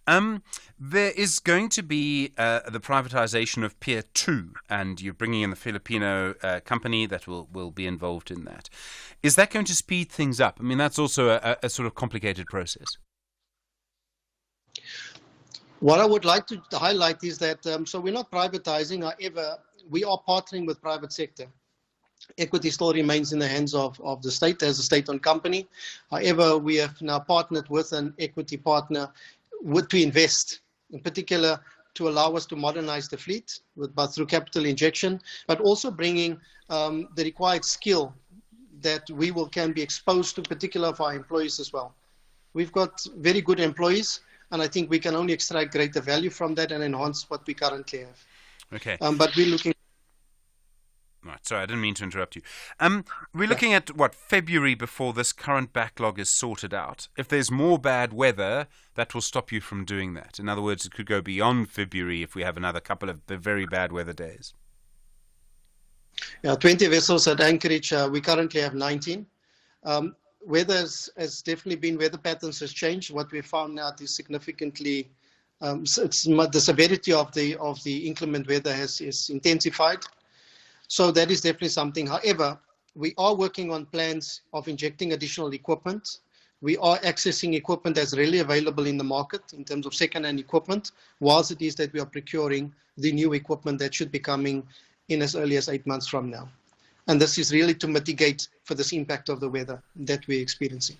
There is going to be the privatization of Pier 2, and you're bringing in the Filipino company that will be involved in that. Is that going to speed things up? I mean, that's also a sort of complicated process. What I would like to highlight is that, so we're not privatizing, however, we are partnering with private sector. Equity still remains in the hands of the state as a state-owned company. However, we have now partnered with an equity partner to invest, in particular, to allow us to modernize the fleet through capital injection, but also bringing the required skill that can be exposed to, particular of our employees as well. We've got very good employees, and I think we can only extract greater value from that and enhance what we currently have. Okay. But we're looking... Right, sorry, I didn't mean to interrupt you. We're looking at, February before this current backlog is sorted out. If there's more bad weather, that will stop you from doing that. In other words, it could go beyond February if we have another couple of very bad weather days. Yeah, 20 vessels at anchorage. We currently have 19. Weather has definitely been, weather patterns has changed. What we found now is significantly, the severity of the inclement weather is intensified. So that is definitely something. However, we are working on plans of injecting additional equipment. We are accessing equipment that's readily available in the market in terms of second-hand equipment, whilst it is that we are procuring the new equipment that should be coming in as early as 8 months from now. And this is really to mitigate for this impact of the weather that we're experiencing.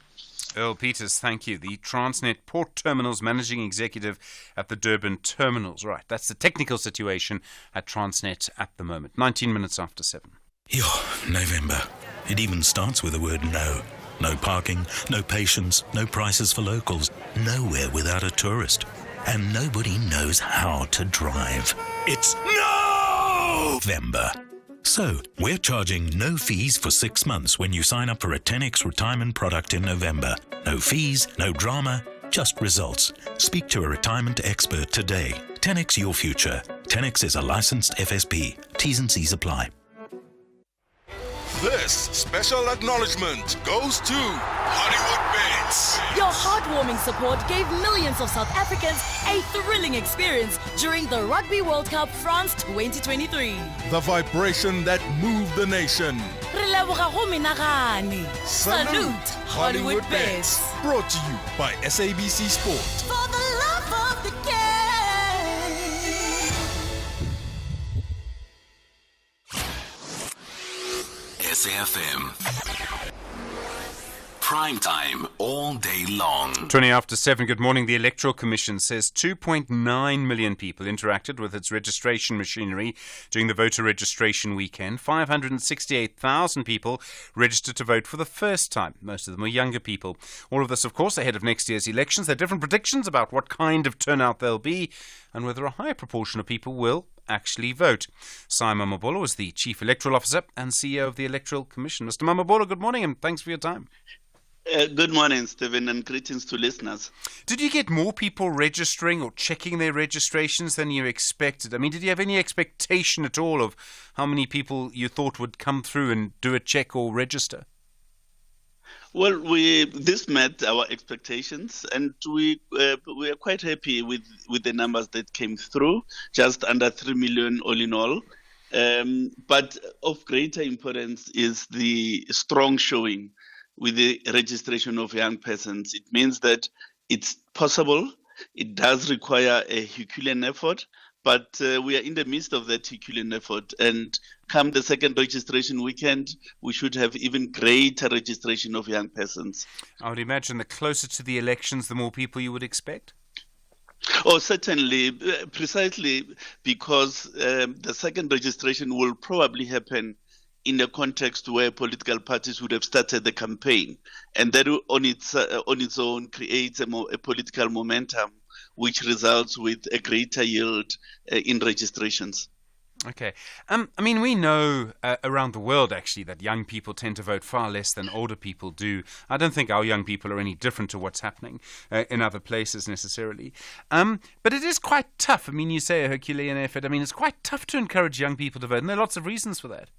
Earl Peters, thank you. The Transnet Port Terminals Managing Executive at the Durban Terminals. Right, that's the technical situation at Transnet at the moment. 19 minutes after 7. November. It even starts with the word no. No parking, no patience, no prices for locals, nowhere without a tourist. And nobody knows how to drive. It's November. So, we're charging no fees for 6 months when you sign up for a 10x retirement product in November. No fees, no drama, just results. Speak to a retirement expert today. 10x your future. 10x is a licensed FSP. T's and C's apply. This special acknowledgement goes to Hollywood Bets. Your heartwarming support gave millions of South Africans a thrilling experience during the Rugby World Cup France 2023. The vibration that moved the nation. Salute Hollywood Bets. Brought to you by SABC Sport. For the love of the game. SAfm. Prime time all day long. 20 after 7, good morning. The Electoral Commission says 2.9 million people interacted with its registration machinery during the voter registration weekend. 568,000 people registered to vote for the first time. Most of them were younger people. All of this, of course, ahead of next year's elections. There are different predictions about what kind of turnout there'll be and whether a high proportion of people will actually vote. Simon Mamabolo is the Chief Electoral Officer and CEO of the Electoral Commission. Mr. Mamabolo, good morning and thanks for your time. Good morning, Stephen, and greetings to listeners. Did you get more people registering or checking their registrations than you expected? I mean, did you have any expectation at all of how many people you thought would come through and do a check or register? Well, this met our expectations, and we are quite happy with the numbers that came through, just under 3 million all in all. But of greater importance is the strong showing with the registration of young persons. It means that it's possible. It does require a Herculean effort, but we are in the midst of that Herculean effort. And come the second registration weekend, we should have even greater registration of young persons. I would imagine the closer to the elections, the more people you would expect? Oh, certainly, precisely because the second registration will probably happen in a context where political parties would have started the campaign, and that on its own creates a political momentum, which results with a greater yield in registrations. Okay. I mean, we know around the world, actually, that young people tend to vote far less than older people do. I don't think our young people are any different to what's happening in other places necessarily. But it is quite tough. I mean, you say a Herculean effort. I mean, it's quite tough to encourage young people to vote, and there are lots of reasons for that.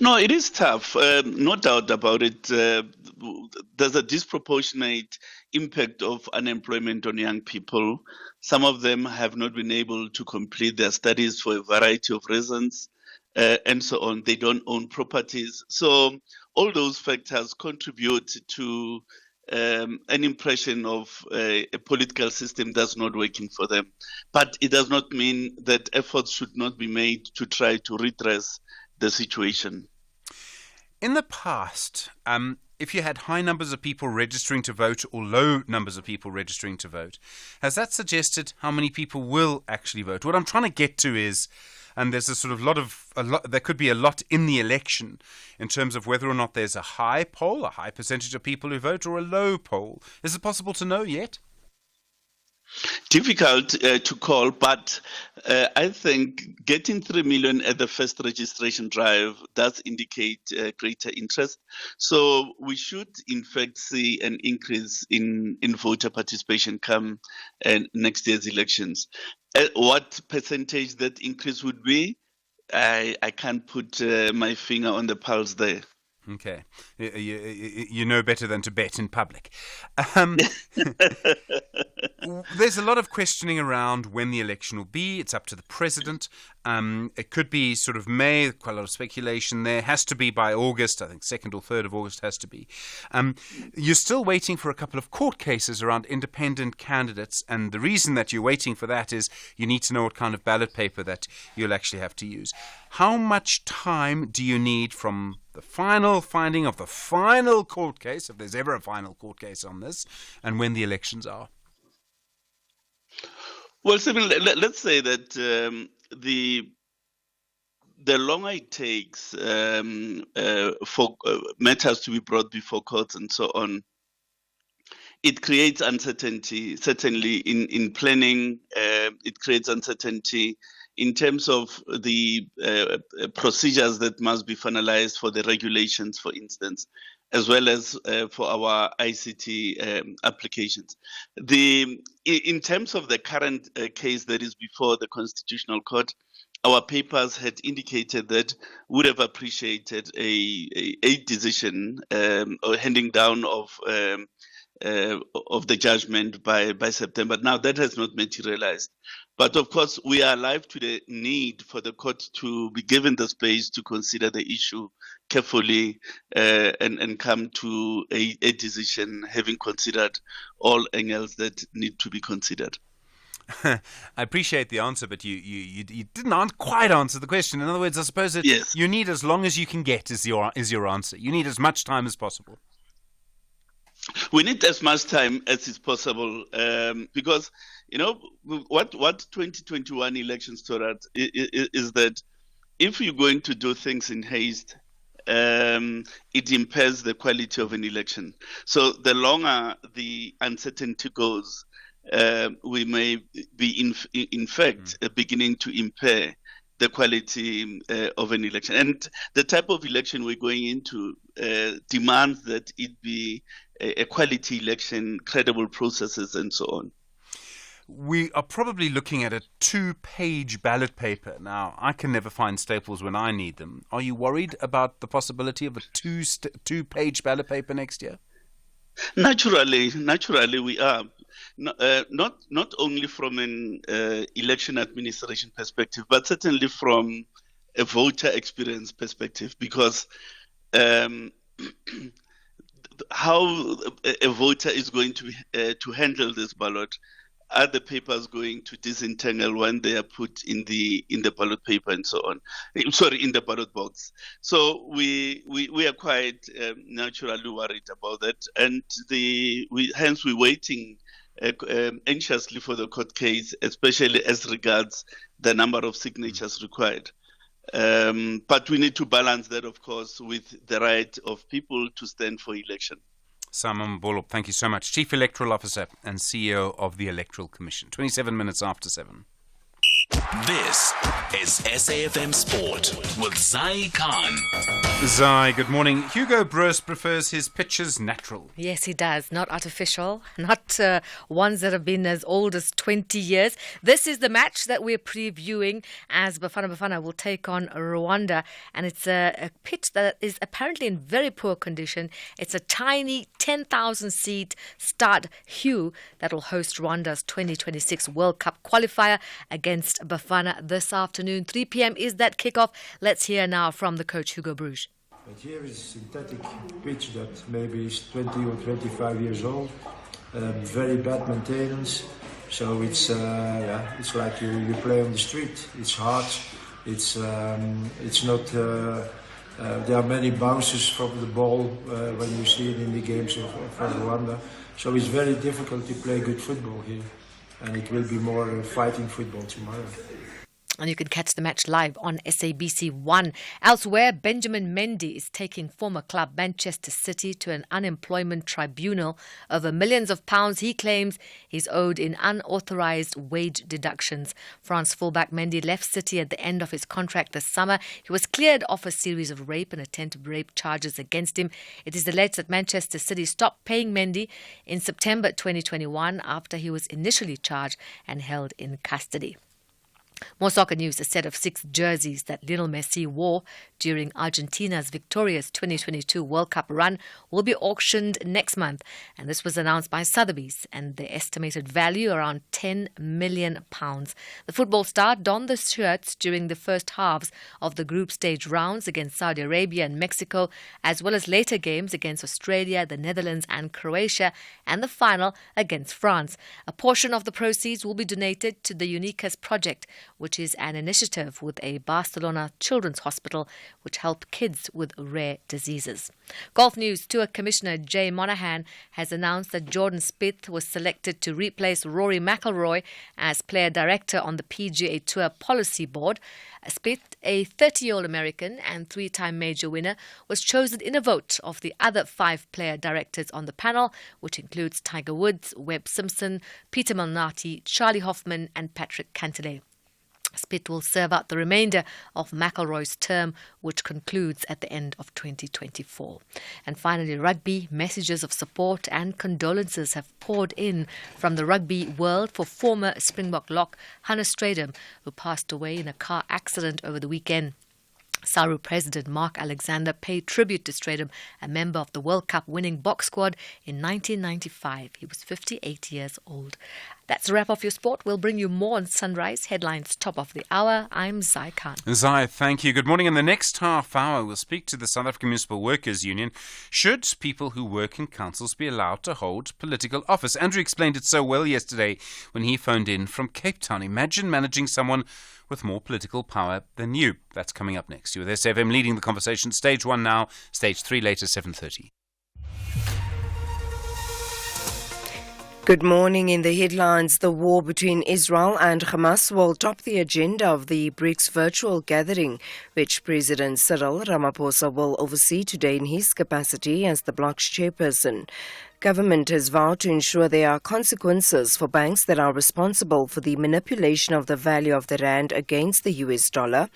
No, it is tough. No doubt about it. There's a disproportionate impact of unemployment on young people. Some of them have not been able to complete their studies for a variety of reasons, and so on. They don't own properties. So all those factors contribute to an impression of a political system that's not working for them. But it does not mean that efforts should not be made to try to redress the situation. In the past, if you had high numbers of people registering to vote or low numbers of people registering to vote, has that suggested how many people will actually vote? What I'm trying to get to is, and there's a sort of there could be a lot in the election in terms of whether or not there's a high poll, a high percentage of people who vote, or a low poll. Is it possible to know yet? Difficult to call, but I think getting 3 million at the first registration drive does indicate greater interest. So we should, in fact, see an increase in voter participation come next year's elections. What percentage that increase would be, I can't put my finger on the pulse there. Okay. You know better than to bet in public. There's a lot of questioning around when the election will be. It's up to the president. It could be sort of May, quite a lot of speculation there. Has to be by August, I think 2nd or 3rd of August has to be. You're still waiting for a couple of court cases around independent candidates, and the reason that you're waiting for that is you need to know what kind of ballot paper that you'll actually have to use. How much time do you need from the final finding of the final court case, if there's ever a final court case on this, and when the elections are? Well, Stephen, let's say that the longer it takes for matters to be brought before courts and so on, it creates uncertainty, certainly in planning. It creates uncertainty in terms of the procedures that must be finalized for the regulations, for instance, as well as for our ICT applications. In terms of the current case that is before the Constitutional Court, our papers had indicated that would have appreciated a decision or handing down of the judgment by September. Now that has not materialized. But of course, we are alive to the need for the court to be given the space to consider the issue carefully and come to a decision, having considered all angles that need to be considered. I appreciate the answer, but you didn't quite answer the question. In other words, I suppose that yes. You need as long as you can get is your answer. You need as much time as possible. We need as much time as is possible because, you know, what 2021 elections taught us is that if you're going to do things in haste, it impairs the quality of an election. So the longer the uncertainty goes, we may be in fact beginning to impair the quality of an election. And the type of election we're going into demands that it be a quality election, credible processes, and so on. We are probably looking at a 2-page ballot paper. Now, I can never find staples when I need them. Are you worried about the possibility of a 2-page ballot paper next year? Naturally, we are. Not only from an election administration perspective, but certainly from a voter experience perspective, because how a voter is going to handle this ballot, are the papers going to disentangle when they are put in the ballot paper and so on? Sorry, in the ballot box. So we are quite naturally worried about that, and hence we're waiting anxiously for the court case, especially as regards the number of signatures required. But we need to balance that, of course, with the right of people to stand for election. Simon Mbolo, thank you so much. Chief Electoral Officer and CEO of the Electoral Commission. 27 minutes after 7. This is SAfm Sport with Zai Khan. Zai, good morning. Hugo Broos prefers his pitches natural. Yes, he does. Not artificial, not ones that have been as old as 20 years. This is the match that we're previewing as Bafana will take on Rwanda. And it's a pitch that is apparently in very poor condition. It's a tiny 10,000-seat Stade Hue that will host Rwanda's 2026 World Cup qualifier against Bafana this afternoon. 3 p.m. is that kickoff. Let's hear now from the coach, Hugo Broos. But here is a synthetic pitch that maybe is 20 or 25 years old. Very bad maintenance. So it's like you play on the street. It's hard. It's not. There are many bounces from the ball when you see it in the games of Rwanda. So it's very difficult to play good football here. And it will be more fighting football tomorrow. And you can catch the match live on SABC 1. Elsewhere, Benjamin Mendy is taking former club Manchester City to an unemployment tribunal over millions of pounds he claims he's owed in unauthorised wage deductions. France fullback Mendy left City at the end of his contract this summer. He was cleared of a series of rape and attempted rape charges against him. It is alleged that Manchester City stopped paying Mendy in September 2021 after he was initially charged and held in custody. More soccer news. A set of 6 jerseys that Lionel Messi wore during Argentina's victorious 2022 World Cup run will be auctioned next month. And this was announced by Sotheby's, and the estimated value around £10 million. The football star donned the shirts during the first halves of the group stage rounds against Saudi Arabia and Mexico, as well as later games against Australia, the Netherlands and Croatia, and the final against France. A portion of the proceeds will be donated to the Unicus Project, which is an initiative with a Barcelona children's hospital which help kids with rare diseases. Golf news. Tour Commissioner Jay Monahan has announced that Jordan Spieth was selected to replace Rory McIlroy as player director on the PGA Tour Policy Board. Spieth, a 30-year-old American and 3-time major winner, was chosen in a vote of the other 5 player directors on the panel, which includes Tiger Woods, Webb Simpson, Peter Malnati, Charlie Hoffman and Patrick Cantlay. Spieth will serve out the remainder of McIlroy's term, which concludes at the end of 2024. And finally, rugby. Messages of support and condolences have poured in from the rugby world for former Springbok lock Hannes Strydom, who passed away in a car accident over the weekend. SARU President Mark Alexander paid tribute to Strydom, a member of the World Cup winning box squad in 1995. He was 58 years old. That's a wrap of your sport. We'll bring you more on Sunrise. Headlines top of the hour. I'm Zai Khan. Zai, thank you. Good morning. In the next half hour, we'll speak to the South African Municipal Workers Union. Should people who work in councils be allowed to hold political office? Andrew explained it so well yesterday when he phoned in from Cape Town. Imagine managing someone with more political power than you. That's coming up next. You're with SAfm leading the conversation. Stage 1 now, Stage 3 later, 7:30. Good morning. In the headlines, the war between Israel and Hamas will top the agenda of the BRICS virtual gathering, which President Cyril Ramaphosa will oversee today in his capacity as the bloc's chairperson. Government has vowed to ensure there are consequences for banks that are responsible for the manipulation of the value of the rand against the US dollar.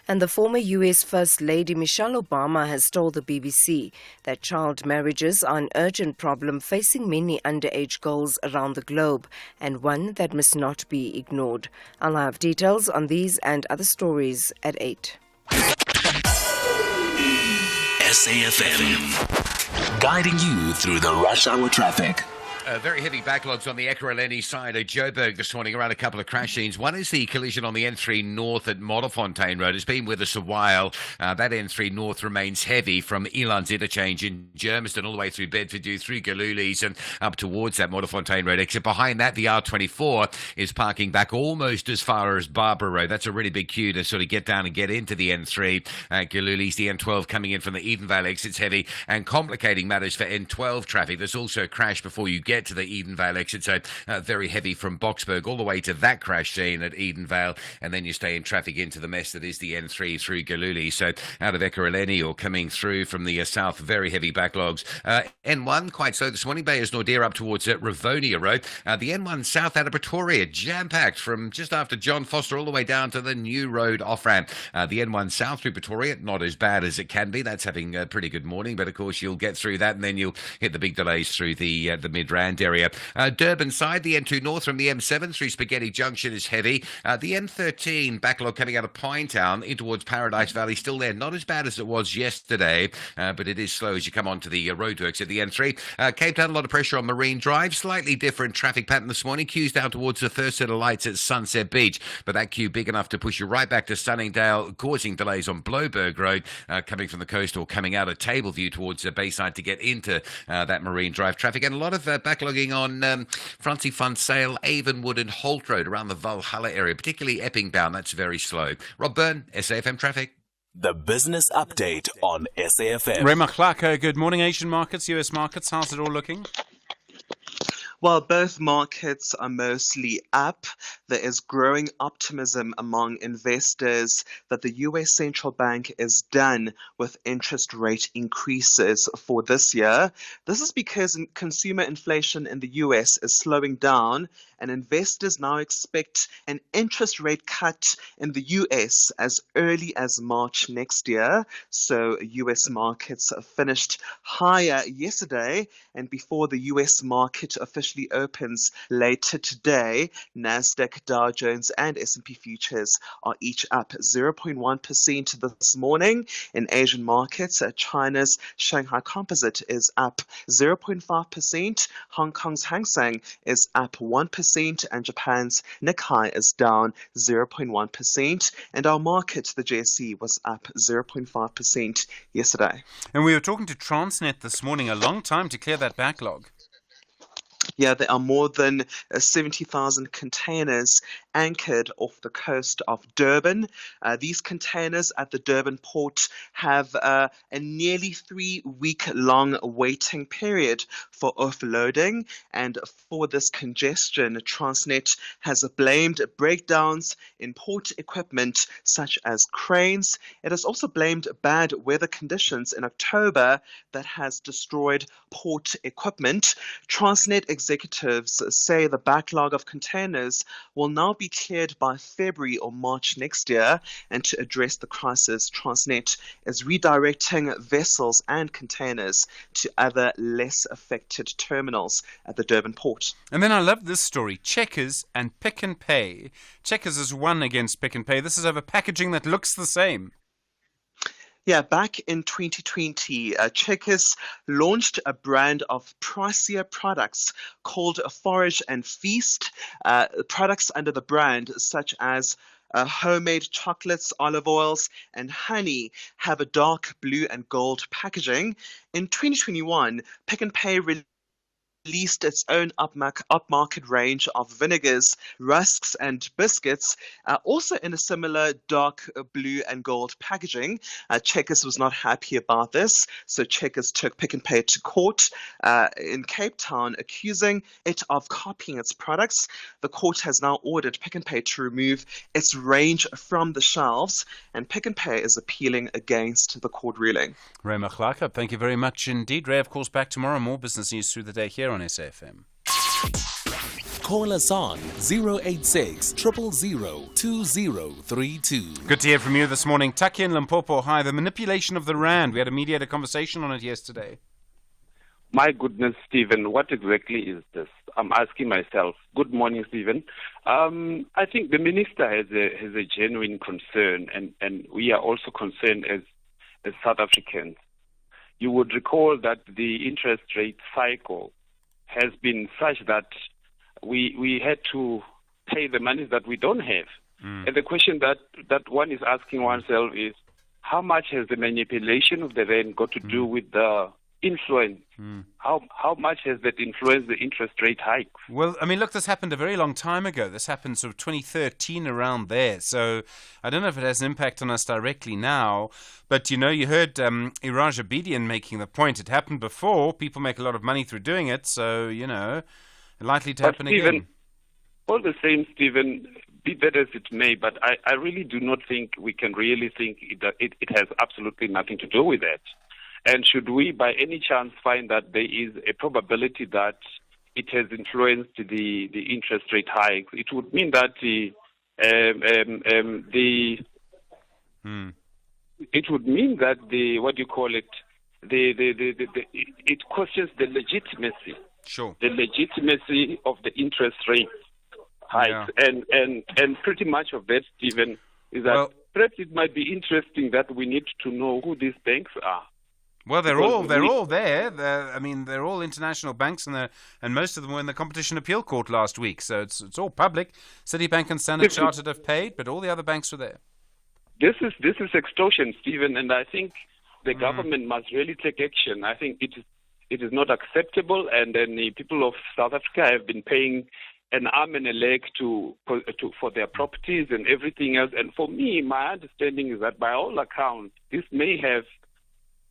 And the former US First Lady Michelle Obama has told the BBC that child marriages are an urgent problem facing many underage girls around the globe, and one that must not be ignored. I'll have details on these and other stories at 8. SAfm. Guiding you through the rush hour traffic. Very heavy backlogs on the Ekurhuleni side of Joburg this morning around a couple of crash scenes. One is the collision on the N3 North at Modderfontein Road. It's been with us a while. That N3 North remains heavy from Eland's interchange in Germiston all the way through Bedford, through Galulis and up towards that Modderfontein Road exit. Behind that, the R24 is parking back almost as far as Barbara Road. That's a really big queue to sort of get down and get into the N3. Galulis, the N12 coming in from the Edenvale exit's heavy and complicating matters for N12 traffic. There's also a crash before you get get to the Edenvale exit. So very heavy from Boxburg all the way to that crash scene at Edenvale, and then you stay in traffic into the mess that is the N3 through Galuli. So out of Ekurhuleni or coming through from the south, very heavy backlogs. N1 quite slow this morning. Bayers Nordia up towards Rivonia Road. The N1 south out of Pretoria, jam-packed from just after John Foster all the way down to the New Road off-ramp. The N1 south through Pretoria, not as bad as it can be. That's having a pretty good morning, but of course you'll get through that and then you'll hit the big delays through the Midrand area. Durban side, the N2 north from the M7 through Spaghetti Junction is heavy. The N13 backlog coming out of Pinetown in towards Paradise Valley, still there. Not as bad as it was yesterday, but it is slow as you come onto the roadworks at the N3. Cape Town, a lot of pressure on Marine Drive. Slightly different traffic pattern this morning. Queues down towards the first set of lights at Sunset Beach, but that queue big enough to push you right back to Sunningdale, causing delays on Bloberg Road, coming from the coast or coming out of Tableview towards Bayside to get into that Marine Drive traffic. And a lot of backlogging on Francie Van Sale, Avonwood and Holt Road around the Valhalla area, particularly Epping bound. That's very slow. Rob Byrne, SAfm Traffic. The business update on SAfm. Ray Machlaka, good morning. Asian markets, US markets, how's it all looking? While both markets are mostly up, there is growing optimism among investors that the US Central Bank is done with interest rate increases for this year. This is because consumer inflation in the US is slowing down, and investors now expect an interest rate cut in the US as early as March next year. So US markets finished higher yesterday, and before the US market officially opens later today, Nasdaq, Dow Jones and S&P futures are each up 0.1% this morning. In Asian markets, China's Shanghai Composite is up 0.5%, Hong Kong's Hang Seng is up 1%, and Japan's Nikkei is down 0.1%, and our market, the JSE, was up 0.5% yesterday. And we were talking to Transnet this morning, a long time to clear that backlog. Yeah, there are more than 70,000 containers anchored off the coast of Durban. These containers at the Durban port have a nearly 3-week-long waiting period for offloading. And for this congestion, Transnet has blamed breakdowns in port equipment such as cranes. It has also blamed bad weather conditions in October that has destroyed port equipment. Transnet executives say the backlog of containers will now be cleared by February or March next year, and to address the crisis, Transnet is redirecting vessels and containers to other less affected terminals at the Durban port. And then I love this story, Checkers and Pick n Pay. Checkers has won against Pick n Pay. This is over packaging that looks the same. Yeah, back in 2020, Checkers launched a brand of pricier products called Forage and Feast. Products under the brand, such as homemade chocolates, olive oils, and honey, have a dark blue and gold packaging. In 2021, Pick n Pay released its own upmarket range of vinegars, rusks, and biscuits, also in a similar dark blue and gold packaging. Checkers was not happy about this, so Checkers took Pick n Pay to court in Cape Town, accusing it of copying its products. The court has now ordered Pick n Pay to remove its range from the shelves, and Pick n Pay is appealing against the court ruling. Ray Machlaka, thank you very much indeed. Ray, of course, back tomorrow. More business news through the day here on SAfm. Call us on 086 000 2032. Good to hear from you this morning. Taki in Limpopo, hi. The manipulation of the rand. We had a mediator conversation on it yesterday. My goodness, Stephen, what exactly is this? I'm asking myself. Good morning, Stephen. I think the minister has a genuine concern, and we are also concerned as South Africans. You would recall that the interest rate cycle has been such that we had to pay the money that we don't have. And the question that one is asking oneself is, how much has the manipulation of the rand got to do with the influence? How much has that influenced the interest rate hikes? Well, I mean, look, this happened a very long time ago. This happened sort of 2013, around there. So I don't know if it has an impact on us directly now. But, you heard Iraj Abedian making the point. It happened before. People make a lot of money through doing it. So, likely to happen again. All the same, Stephen, be that as it may, but I really do not think we can really think that it has absolutely nothing to do with that. And should we, by any chance, find that there is a probability that it has influenced the interest rate hikes, it would mean that it would mean that it questions the legitimacy. Sure. The legitimacy of the interest rate hikes, and pretty much of that, Stephen, is that perhaps it might be interesting that we need to know who these banks are. Well, they're all there. They're all international banks, and most of them were in the Competition Appeal Court last week. So it's all public. Citibank and Standard Chartered have paid, but all the other banks were there. This is extortion, Stephen, and I think the government must really take action. I think it is not acceptable, and then the people of South Africa have been paying an arm and a leg for their properties and everything else. And for me, my understanding is that by all accounts, this may have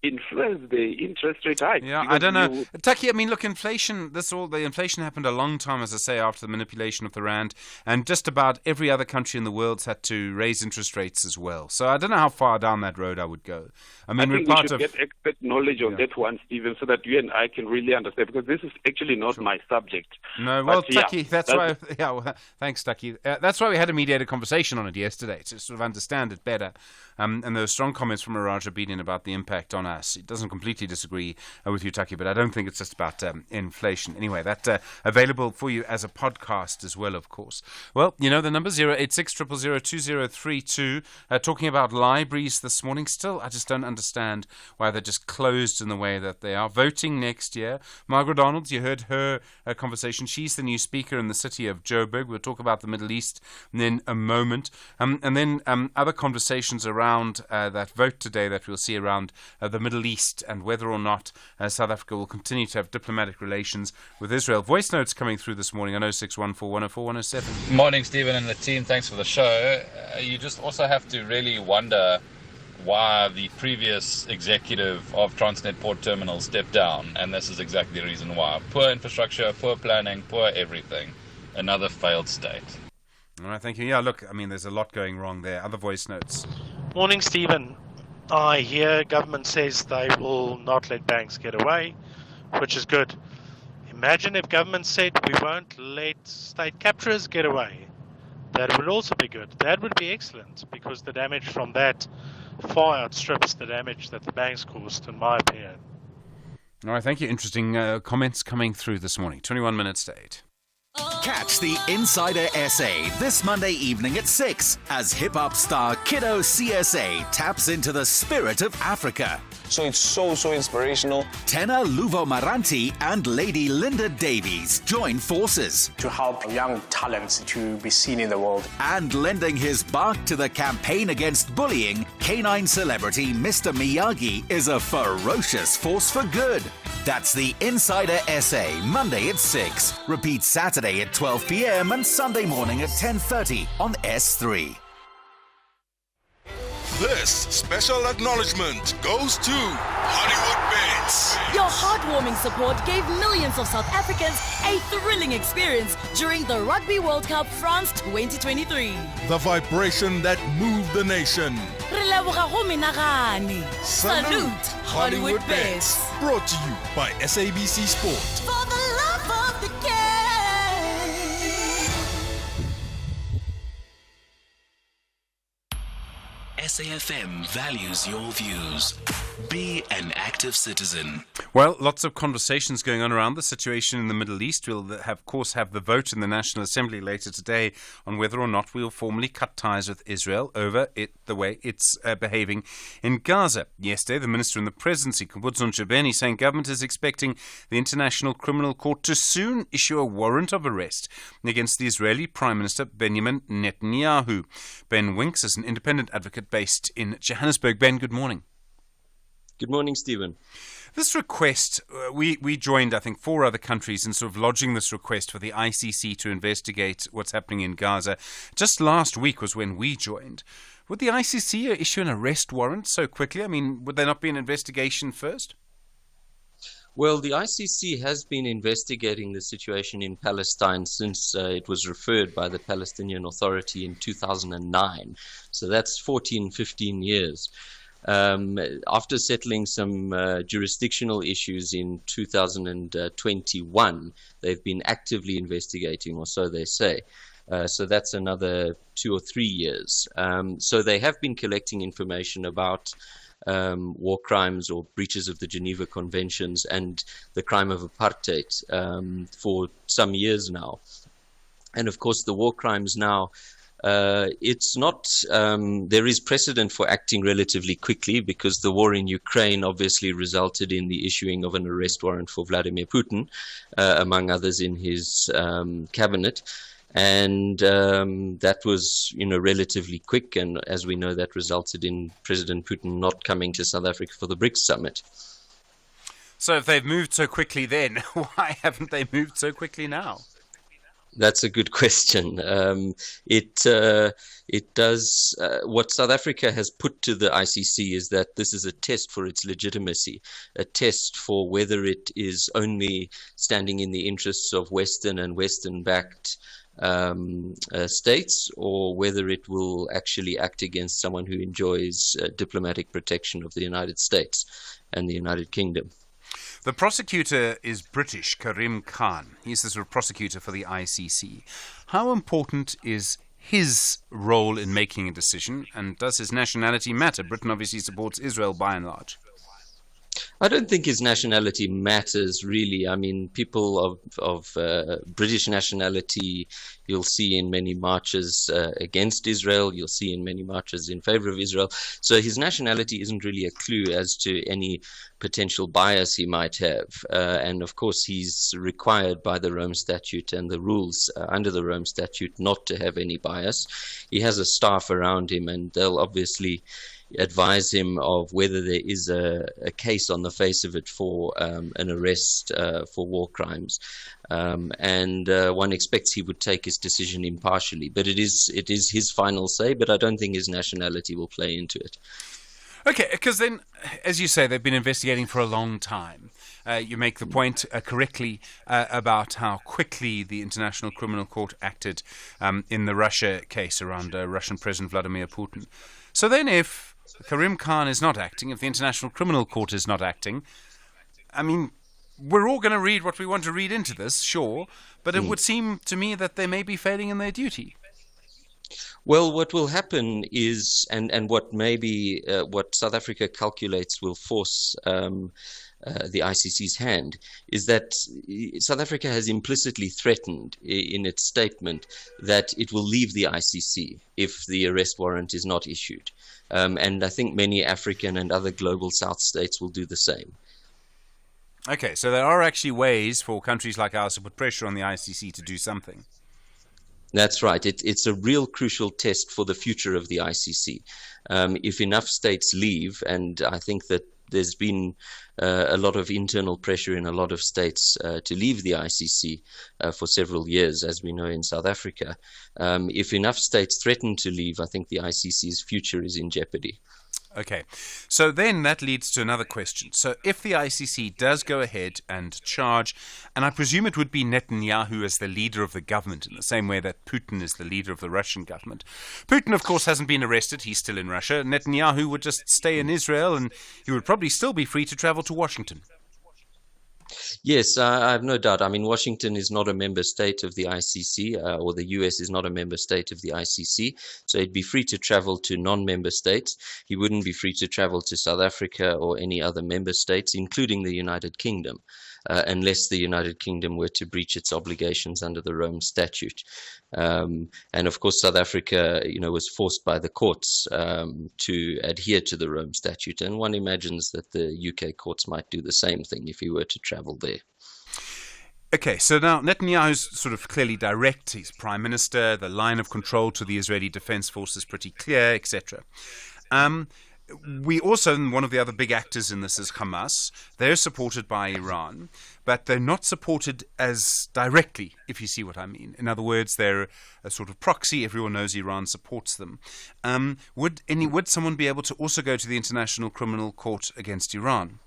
influence the interest rate hike. Yeah, I don't know. Taki, look, inflation, the inflation happened a long time, as I say, after the manipulation of the rand, and just about every other country in the world's had to raise interest rates as well. So I don't know how far down that road I would go. I think we should get expert knowledge on that one, Stephen, so that you and I can really understand, because this is actually not my subject. No, well, Taki, that's why... Yeah, well, thanks, Taki. That's why we had a mediated conversation on it yesterday, to sort of understand it better. And there were strong comments from Iraj Abedian about the impact on us. It doesn't completely disagree with you, Taki, but I don't think it's just about inflation. Anyway, that's available for you as a podcast as well, of course. Well, the number 086 000 2032. Talking about libraries this morning. Still, I just don't understand why they're just closed in the way that they are. Voting next year. Margaret Arnold, you heard her conversation. She's the new speaker in the city of Joburg. We'll talk about the Middle East in a moment. And then other conversations around that vote today that we'll see around the Middle East and whether or not South Africa will continue to have diplomatic relations with Israel. Voice notes coming through this morning on 0614 104 107. Morning, Stephen and the team. Thanks for the show. You just also have to really wonder why the previous executive of Transnet Port Terminal stepped down, and this is exactly the reason why. Poor infrastructure, poor planning, poor everything. Another failed state. All right, thank you. Yeah, look, there's a lot going wrong there. Other voice notes. Morning, Stephen. I hear government says they will not let banks get away, which is good. Imagine if government said we won't let state capturers get away. That would also be good. That would be excellent, because the damage from that far outstrips the damage that the banks caused, in my opinion. All right, thank you. Interesting comments coming through this morning. 21 minutes to 8. Catch the Insider SA this Monday evening at 6 as hip-hop star Kiddo CSA taps into the spirit of Africa. So it's so inspirational. Tenor Luvo Maranti and Lady Linda Davies join forces to help young talents to be seen in the world. And lending his bark to the campaign against bullying, canine celebrity Mr. Miyagi is a ferocious force for good. That's the Insider SA, Monday at 6. Repeat Saturday at 12 p.m. and Sunday morning at 10:30 on S3. This special acknowledgement goes to Hollywood Bets. Your heartwarming support gave millions of South Africans a thrilling experience during the Rugby World Cup France 2023. The vibration that moved the nation. Salute Hollywood Bets. Brought to you by SABC Sport. For the love of the game. SAfm values your views. Be an active citizen. Well, lots of conversations going on around the situation in the Middle East. We'll, of course, have the vote in the National Assembly later today on whether or not we'll formally cut ties with Israel over the way it's behaving in Gaza. Yesterday, the Minister in the Presidency, Kubudzon Jabeni, saying government is expecting the International Criminal Court to soon issue a warrant of arrest against the Israeli Prime Minister Benjamin Netanyahu. Ben Winks is an independent advocate based in Johannesburg. Ben, good morning. Good morning, Stephen. This request, we joined, I think, 4 other countries in sort of lodging this request for the ICC to investigate what's happening in Gaza. Just last week was when we joined. Would the ICC issue an arrest warrant so quickly? I mean, would there not be an investigation first? Well, the ICC has been investigating the situation in Palestine since it was referred by the Palestinian Authority in 2009. So that's 15 years. After settling some jurisdictional issues in 2021, they've been actively investigating, or so they say. So that's another 2 or 3 years. So they have been collecting information about war crimes or breaches of the Geneva Conventions and the crime of apartheid for some years now. And of course, the war crimes now, it's not, there is precedent for acting relatively quickly because the war in Ukraine obviously resulted in the issuing of an arrest warrant for Vladimir Putin, among others in his cabinet. And that was, relatively quick. And as we know, that resulted in President Putin not coming to South Africa for the BRICS summit. So if they've moved so quickly then, why haven't they moved so quickly now? That's a good question. It does what South Africa has put to the ICC is that this is a test for its legitimacy, a test for whether it is only standing in the interests of Western and Western-backed states, or whether it will actually act against someone who enjoys diplomatic protection of the United States and the United Kingdom. The prosecutor is British, Karim Khan. He's the sort of prosecutor for the ICC. How important is his role in making a decision, and does his nationality matter? Britain obviously supports Israel by and large. I don't think his nationality matters, really. I mean, people of British nationality you'll see in many marches against Israel. You'll see in many marches in favor of Israel. So his nationality isn't really a clue as to any potential bias he might have. And of course, he's required by the Rome Statute and the rules under the Rome Statute not to have any bias. He has a staff around him, and they'll obviously advise him of whether there is a case on the face of it for an arrest for war crimes. And one expects he would take his decision impartially. But it is his final say, but I don't think his nationality will play into it. Okay, because then, as you say, they've been investigating for a long time. You make the point correctly about how quickly the International Criminal Court acted in the Russia case around Russian President Vladimir Putin. So then if Karim Khan is not acting, if the International Criminal Court is not acting, I mean, we're all going to read what we want to read into this, sure, but it would seem to me that they may be failing in their duty. Well, what will happen is, and what maybe what South Africa calculates will force the ICC's hand, is that South Africa has implicitly threatened in its statement that it will leave the ICC if the arrest warrant is not issued. And I think many African and other global South states will do the same. Okay, so there are actually ways for countries like ours to put pressure on the ICC to do something. That's right. It's a real crucial test for the future of the ICC. If enough states leave, and I think that there's been a lot of internal pressure in a lot of states to leave the ICC for several years, as we know in South Africa. If enough states threaten to leave, I think the ICC's future is in jeopardy. Okay, so then that leads to another question. So if the ICC does go ahead and charge, and I presume it would be Netanyahu as the leader of the government in the same way that Putin is the leader of the Russian government. Putin, of course, hasn't been arrested. He's still in Russia. Netanyahu would just stay in Israel, and he would probably still be free to travel to Washington. Yes, I have no doubt. I mean, Washington is not a member state of the ICC, or the US is not a member state of the ICC, so he'd be free to travel to non-member states. He wouldn't be free to travel to South Africa or any other member states, including the United Kingdom, unless the United Kingdom were to breach its obligations under the Rome Statute. And of course, South Africa, was forced by the courts to adhere to the Rome Statute, and one imagines that the UK courts might do the same thing if he were to travel there. Okay, so now Netanyahu's sort of clearly direct. He's prime minister. The line of control to the Israeli Defense Force is pretty clear, etc. we also, one of the other big actors in this is Hamas. They're supported by Iran, but they're not supported as directly, if you see what I mean. In other words, they're a sort of proxy. Everyone knows Iran supports them. Would someone be able to also go to the International Criminal Court against Iran?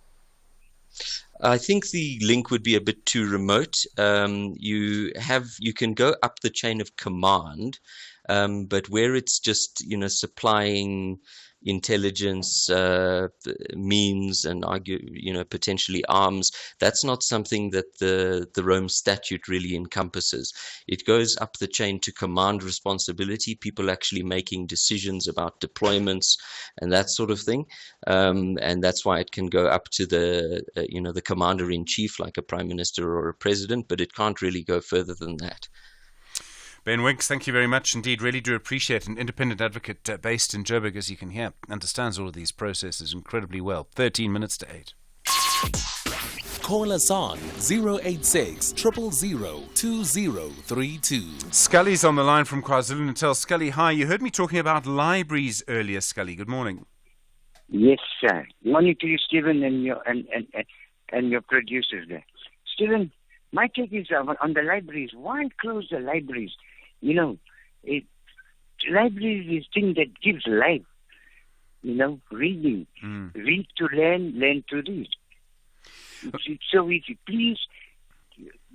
I think the link would be a bit too remote. You can go up the chain of command, but where it's just supplying intelligence, means, and potentially arms, that's not something that the Rome Statute really encompasses. It goes up the chain to command responsibility, people actually making decisions about deployments and that sort of thing, and that's why it can go up to the commander-in-chief, like a prime minister or a president, but it can't really go further than that. Ben Winks, thank you very much indeed. Really do appreciate an independent advocate based in Joburg, as you can hear, understands all of these processes incredibly well. 13 minutes to 8. Call us on 086 000 2032. Scully's on the line from KwaZulu-Natal. Scully, hi. You heard me talking about libraries earlier, Scully. Good morning. Yes, sir. Morning to you, Stephen, and your producers there. Stephen, my take is on the libraries. Why close the libraries? Libraries is thing that gives life. Reading. Read to learn to read. It's so easy. Please,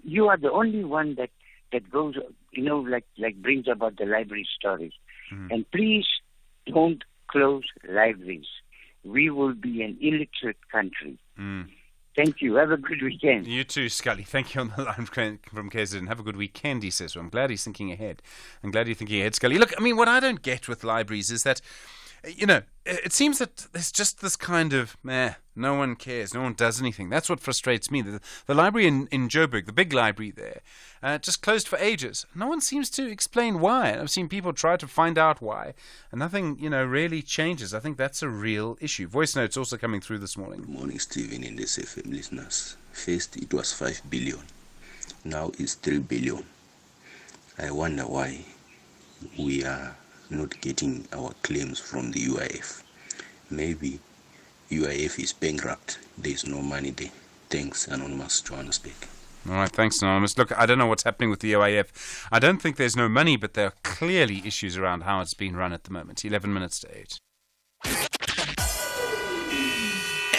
you are the only one that goes, like brings about the library stories. And please don't close libraries. We will be an illiterate country. Thank you. Have a good weekend. You too, Scully. Thank you on the line from KZN. Have a good weekend, he says. So I'm glad he's thinking ahead. I'm glad you're thinking ahead, Scully. Look, I mean, what I don't get with libraries is that, it seems that there's just this kind of, no one cares, no one does anything. That's what frustrates me. The library in Joburg, the big library there, just closed for ages. No one seems to explain why. I've seen people try to find out why, and nothing, really changes. I think that's a real issue. Voice notes also coming through this morning. Good morning, Stephen and SAfm listeners. First, it was 5 billion. Now it's 3 billion. I wonder why we are not getting our claims from the UIF. Maybe UIF is bankrupt. There's no money there. Thanks, Anonymous, Johannesburg. All right, thanks, Anonymous. Look, I don't know what's happening with the UIF. I don't think there's no money, but there are clearly issues around how it's being run at the moment. 11 minutes to 8.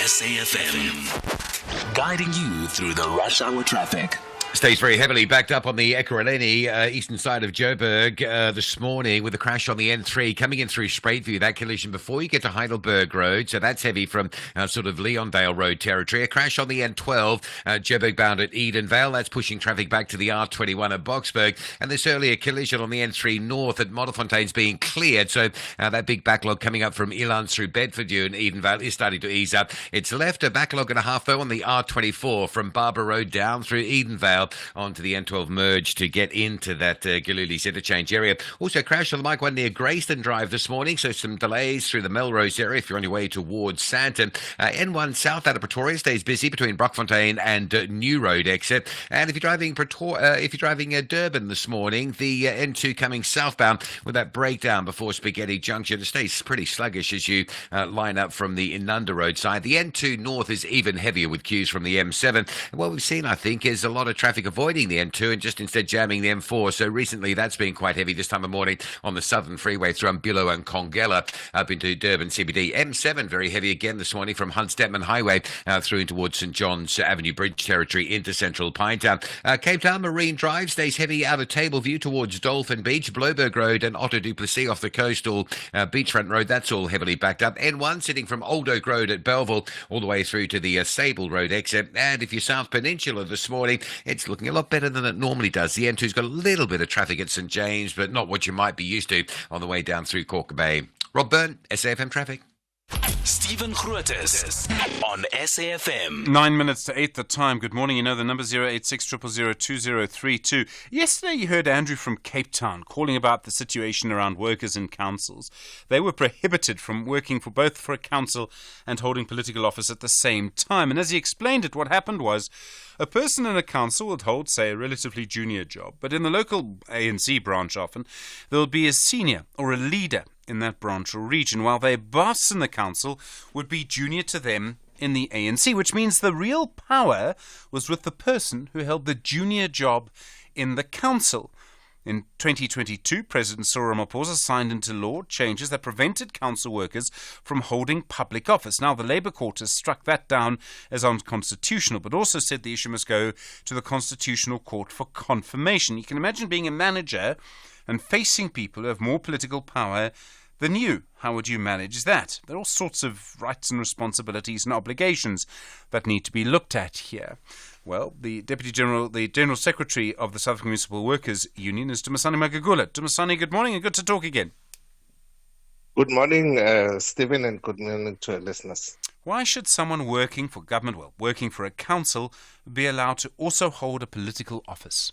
SAfm, guiding you through the rush hour traffic. Stays very heavily backed up on the Ekurhuleni eastern side of Joburg this morning with a crash on the N3 coming in through Spruitview. That collision before you get to Heidelberg Road, so that's heavy from sort of Leondale Road territory. A crash on the N12, Joburg bound at Edenvale. That's pushing traffic back to the R21 at Boksburg. And this earlier collision on the N3 north at Modderfontein's being cleared. So that big backlog coming up from Elands through Bedfordview and Edenvale is starting to ease up. It's left a backlog and a half though on the R24 from Barbara Road down through Edenvale onto the N12 merge to get into that Gululi's interchange area. Also crashed on the Mike 1 near Grayston Drive this morning, so some delays through the Melrose area if you're on your way towards Sandton. N1 south out of Pretoria stays busy between Brockfontein and New Road exit. And if you're driving Durban this morning, the N2 coming southbound with that breakdown before Spaghetti Junction, it stays pretty sluggish as you line up from the Inunda Road side. The N2 north is even heavier with queues from the M7. And what we've seen, I think, is a lot of traffic avoiding the N2 and just instead jamming the M4. So recently that's been quite heavy this time of morning on the southern freeway through Umbulo and Kongela up into Durban CBD. M7 very heavy again this morning from Hunt-Stepman Highway through in towards St John's Avenue Bridge territory into central Pinetown. Cape Town Marine Drive stays heavy out of Tableview towards Dolphin Beach. Bloberg Road and Otto du Plessis off the coastal beachfront road, that's all heavily backed up. N1 sitting from Old Oak Road at Belleville all the way through to the Sable Road exit. And if you're South Peninsula this morning, it's looking a lot better than it normally does. The N2's got a little bit of traffic at St James, but not what you might be used to on the way down through Corker Bay. Rob Byrne, SAfm Traffic. Stephen Grootes on SAfm. 9 minutes to 8 the time. Good morning. You know the number 086 000 2032. Yesterday you heard Andrew from Cape Town calling about the situation around workers in councils. They were prohibited from working for a council and holding political office at the same time. And as he explained it, what happened was a person in a council would hold, say, a relatively junior job. But in the local ANC branch often, there will be a senior or a leader. in that branch or region, while their boss in the council would be junior to them in the ANC, which means the real power was with the person who held the junior job in the council. In 2022, President Cyril Ramaphosa signed into law changes that prevented council workers from holding public office. Now, the Labour Court has struck that down as unconstitutional, but also said the issue must go to the Constitutional Court for confirmation. You can imagine being a manager and facing people who have more political power than you. How would you manage that? There are all sorts of rights and responsibilities and obligations that need to be looked at here. Well, the General Secretary of the South African Municipal Workers Union is Dumisani Magagula. Dumisani, good morning and good to talk again. Good morning, Stephen, and good morning to our listeners. Why should someone working for government, working for a council, be allowed to also hold a political office?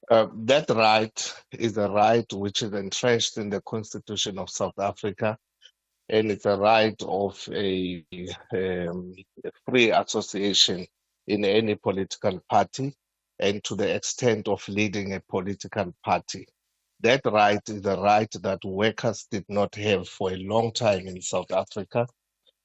That right is a right which is entrenched in the Constitution of South Africa, and it's a right of a free association in any political party, and to the extent of leading a political party. That right is a right that workers did not have for a long time in South Africa,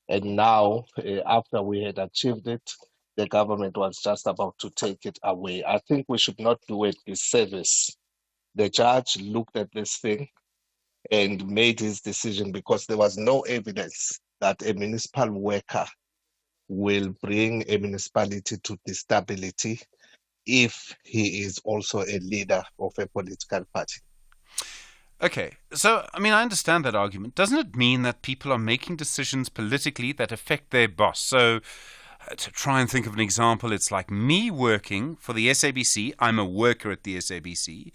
and now, after we had achieved it, the government was just about to take it away. I think we should not do a disservice. The judge looked at this thing and made his decision because there was no evidence that a municipal worker will bring a municipality to instability if he is also a leader of a political party. Okay, so, I understand that argument. Doesn't it mean that people are making decisions politically that affect their boss? So, to try and think of an example, it's like me working for the SABC. I'm a worker at the SABC.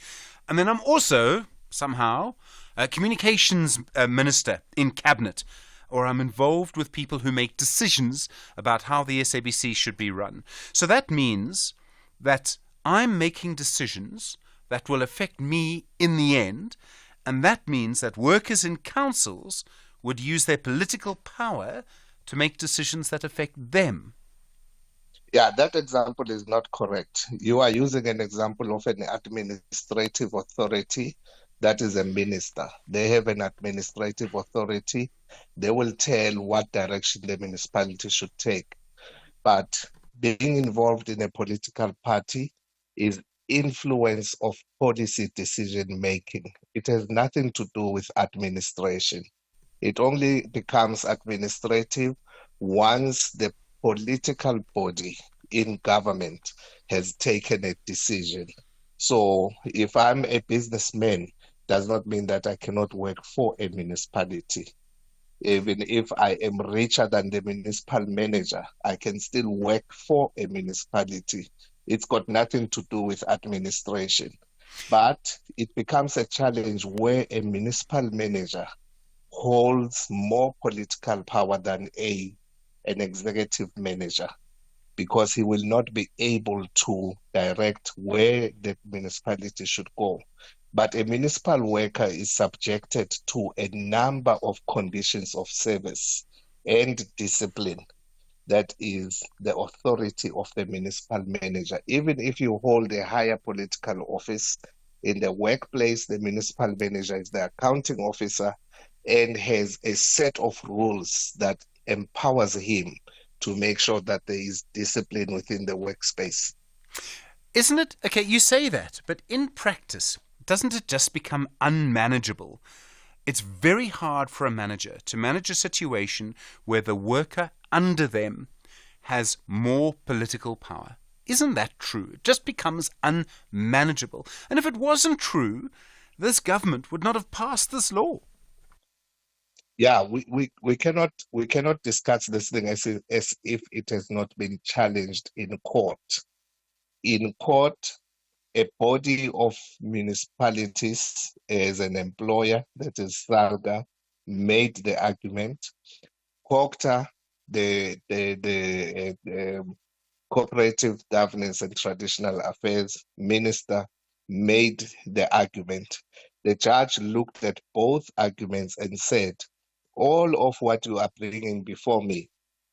And then I'm also, somehow, a communications minister in cabinet. Or I'm involved with people who make decisions about how the SABC should be run. So that means that I'm making decisions that will affect me in the end. And that means that workers in councils would use their political power to make decisions that affect them. Yeah, that example is not correct. You are using an example of an administrative authority that is a minister. They have an administrative authority. They will tell what direction the municipality should take. But being involved in a political party is influence of policy decision making. It has nothing to do with administration. It only becomes administrative once the political body in government has taken a decision. So if I'm a businessman, does not mean that I cannot work for a municipality. Even if I am richer than the municipal manager, I can still work for a municipality. It's got nothing to do with administration. But it becomes a challenge where a municipal manager holds more political power than an executive manager, because he will not be able to direct where the municipality should go. But a municipal worker is subjected to a number of conditions of service and discipline. That is the authority of the municipal manager. Even if you hold a higher political office in the workplace, the municipal manager is the accounting officer and has a set of rules that empowers him to make sure that there is discipline within the workspace. Isn't it? Okay, you say that, but in practice, doesn't it just become unmanageable? It's very hard for a manager to manage a situation where the worker under them has more political power. Isn't that true? It just becomes unmanageable. And if it wasn't true, this government would not have passed this law. Yeah, we cannot discuss this thing as if it has not been challenged in court. In court, a body of municipalities as an employer, that is SALGA, made the argument. COGTA, the Cooperative Governance and Traditional Affairs Minister, made the argument. The judge looked at both arguments and said, all of what you are bringing before me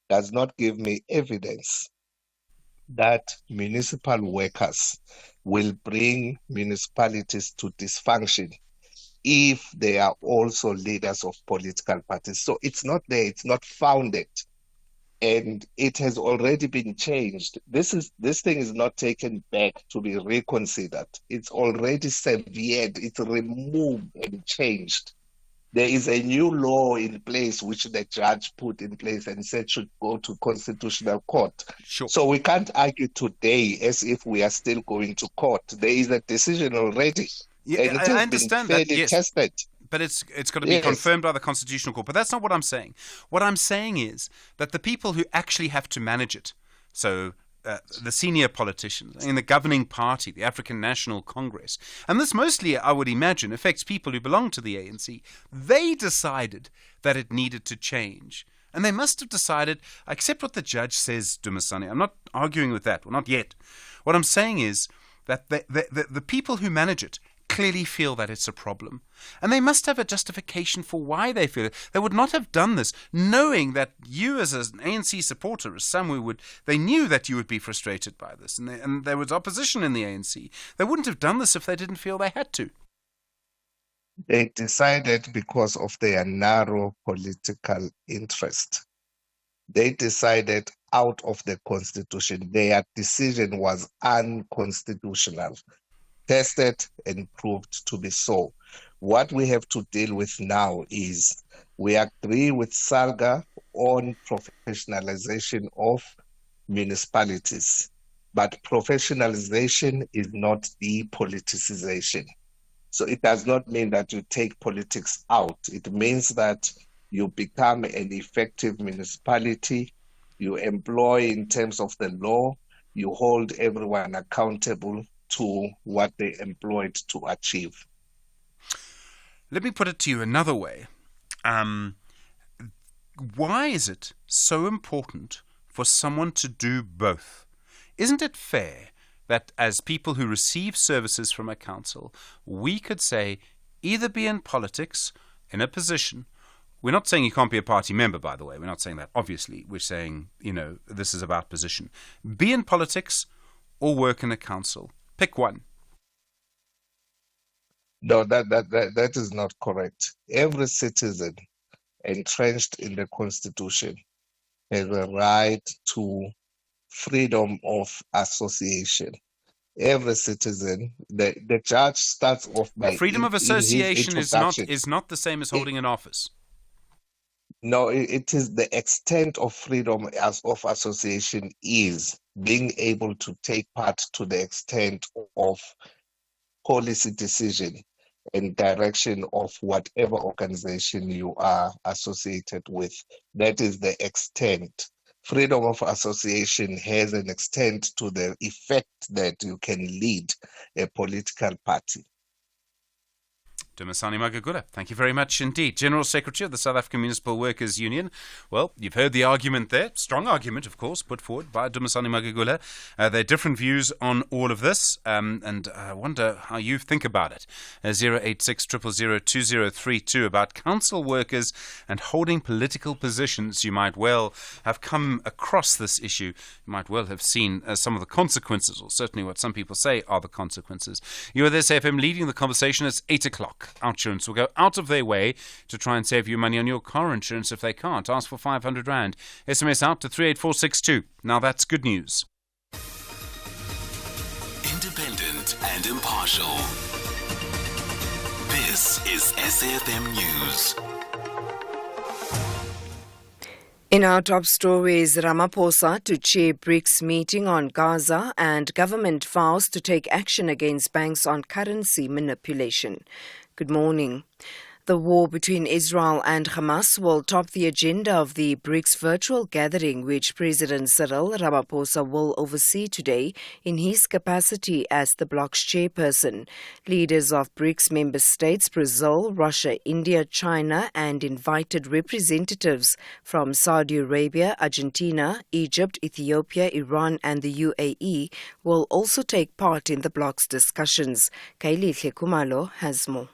does not give me evidence that municipal workers will bring municipalities to dysfunction if they are also leaders of political parties. So it's not there, it's not founded. And it has already been changed. This thing is not taken back to be reconsidered. It's already severed, it's removed and changed. There is a new law in place which the judge put in place and said should go to Constitutional Court. Sure. So we can't argue today as if we are still going to court. There is a decision already. Yeah, and it I has understand been that, fairly yes. tested. But it's got to be confirmed by the Constitutional Court. But that's not what I'm saying. What I'm saying is that the people who actually have to manage it, so the senior politicians in the governing party, the African National Congress, and this mostly, I would imagine, affects people who belong to the ANC, they decided that it needed to change. And they must have decided, I accept what the judge says, Dumisani. I'm not arguing with that. Well, not yet. What I'm saying is that the people who manage it clearly feel that it's a problem. And they must have a justification for why they feel it. They would not have done this knowing that you as an ANC supporter, as some who would, they knew that you would be frustrated by this. And there was opposition in the ANC. They wouldn't have done this if they didn't feel they had to. They decided because of their narrow political interest. They decided out of the Constitution. Their decision was unconstitutional, tested and proved to be so. What we have to deal with now is we agree with SALGA on professionalization of municipalities, but professionalization is not depoliticization. So it does not mean that you take politics out. It means that you become an effective municipality, you employ in terms of the law, you hold everyone accountable to what they employed to achieve. Let me put it to you another way. Why is it so important for someone to do both? Isn't it fair that as people who receive services from a council, we could say either be in politics, in a position. We're not saying you can't be a party member, by the way. We're not saying that, obviously. We're saying, this is about position. Be in politics or work in a council. Pick one. No, that is not correct. Every citizen entrenched in the Constitution has a right to freedom of association. Every citizen, the judge starts off by freedom of association is not the same as holding an office. No, it is the extent of freedom of association is being able to take part to the extent of policy decision and direction of whatever organization you are associated with. That is the extent. Freedom of association has an extent to the effect that you can lead a political party. Dumisani Magagula, thank you very much indeed. General Secretary of the South African Municipal Workers Union. Well, you've heard the argument there. Strong argument, of course, put forward by Dumisani Magagula. There are different views on all of this, and I wonder how you think about it. 086 000 2032 about council workers and holding political positions. You might well have come across this issue. You might well have seen some of the consequences, or certainly what some people say are the consequences. You are there, SAfm, leading the conversation. It's 8 o'clock. Insurance will go out of their way to try and save you money on your car insurance if they can't. Ask for 500 Rand. SMS out to 38462. Now that's good news. Independent and impartial. This is SAfm News. In our top stories, Ramaphosa to chair BRICS meeting on Gaza and government vows to take action against banks on currency manipulation. Good morning. The war between Israel and Hamas will top the agenda of the BRICS virtual gathering, which President Cyril Ramaphosa will oversee today in his capacity as the bloc's chairperson. Leaders of BRICS member states, Brazil, Russia, India, China, and invited representatives from Saudi Arabia, Argentina, Egypt, Ethiopia, Iran, and the UAE will also take part in the bloc's discussions. Kaili Kumalo has more.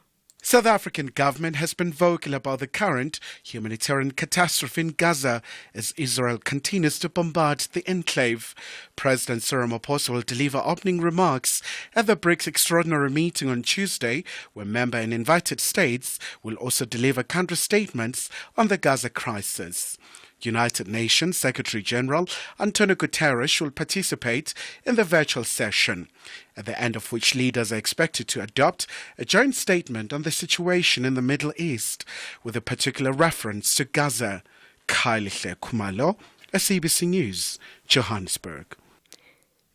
South African government has been vocal about the current humanitarian catastrophe in Gaza as Israel continues to bombard the enclave. President Cyril Ramaphosa will deliver opening remarks at the BRICS extraordinary meeting on Tuesday, where member and invited states will also deliver country statements on the Gaza crisis. United Nations Secretary-General Antonio Guterres will participate in the virtual session, at the end of which leaders are expected to adopt a joint statement on the situation in the Middle East, with a particular reference to Gaza. Khaihle Khumalo, SABC News, Johannesburg.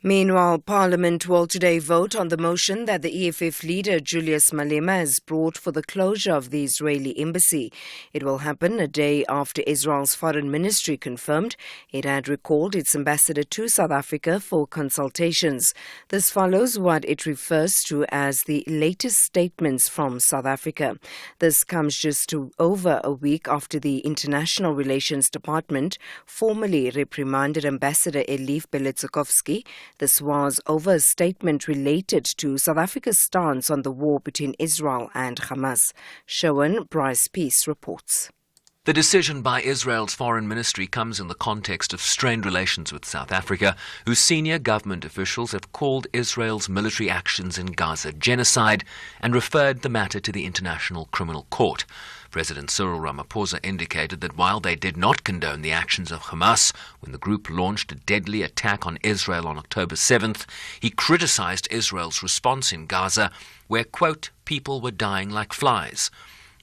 Meanwhile, Parliament will today vote on the motion that the EFF leader Julius Malema has brought for the closure of the Israeli embassy. It will happen a day after Israel's foreign ministry confirmed it had recalled its ambassador to South Africa for consultations. This follows what it refers to as the latest statements from South Africa. This comes just over a week after the International Relations Department formally reprimanded Ambassador Elif Beletsukovsky. This was over a statement related to South Africa's stance on the war between Israel and Hamas. Showan Bryce Peace reports. The decision by Israel's foreign ministry comes in the context of strained relations with South Africa, whose senior government officials have called Israel's military actions in Gaza genocide and referred the matter to the International Criminal Court. President Cyril Ramaphosa indicated that while they did not condone the actions of Hamas when the group launched a deadly attack on Israel on October 7th, he criticized Israel's response in Gaza, where, quote, people were dying like flies.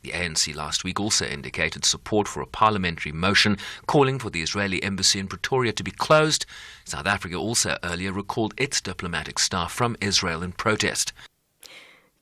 The ANC last week also indicated support for a parliamentary motion calling for the Israeli embassy in Pretoria to be closed. South Africa also earlier recalled its diplomatic staff from Israel in protest.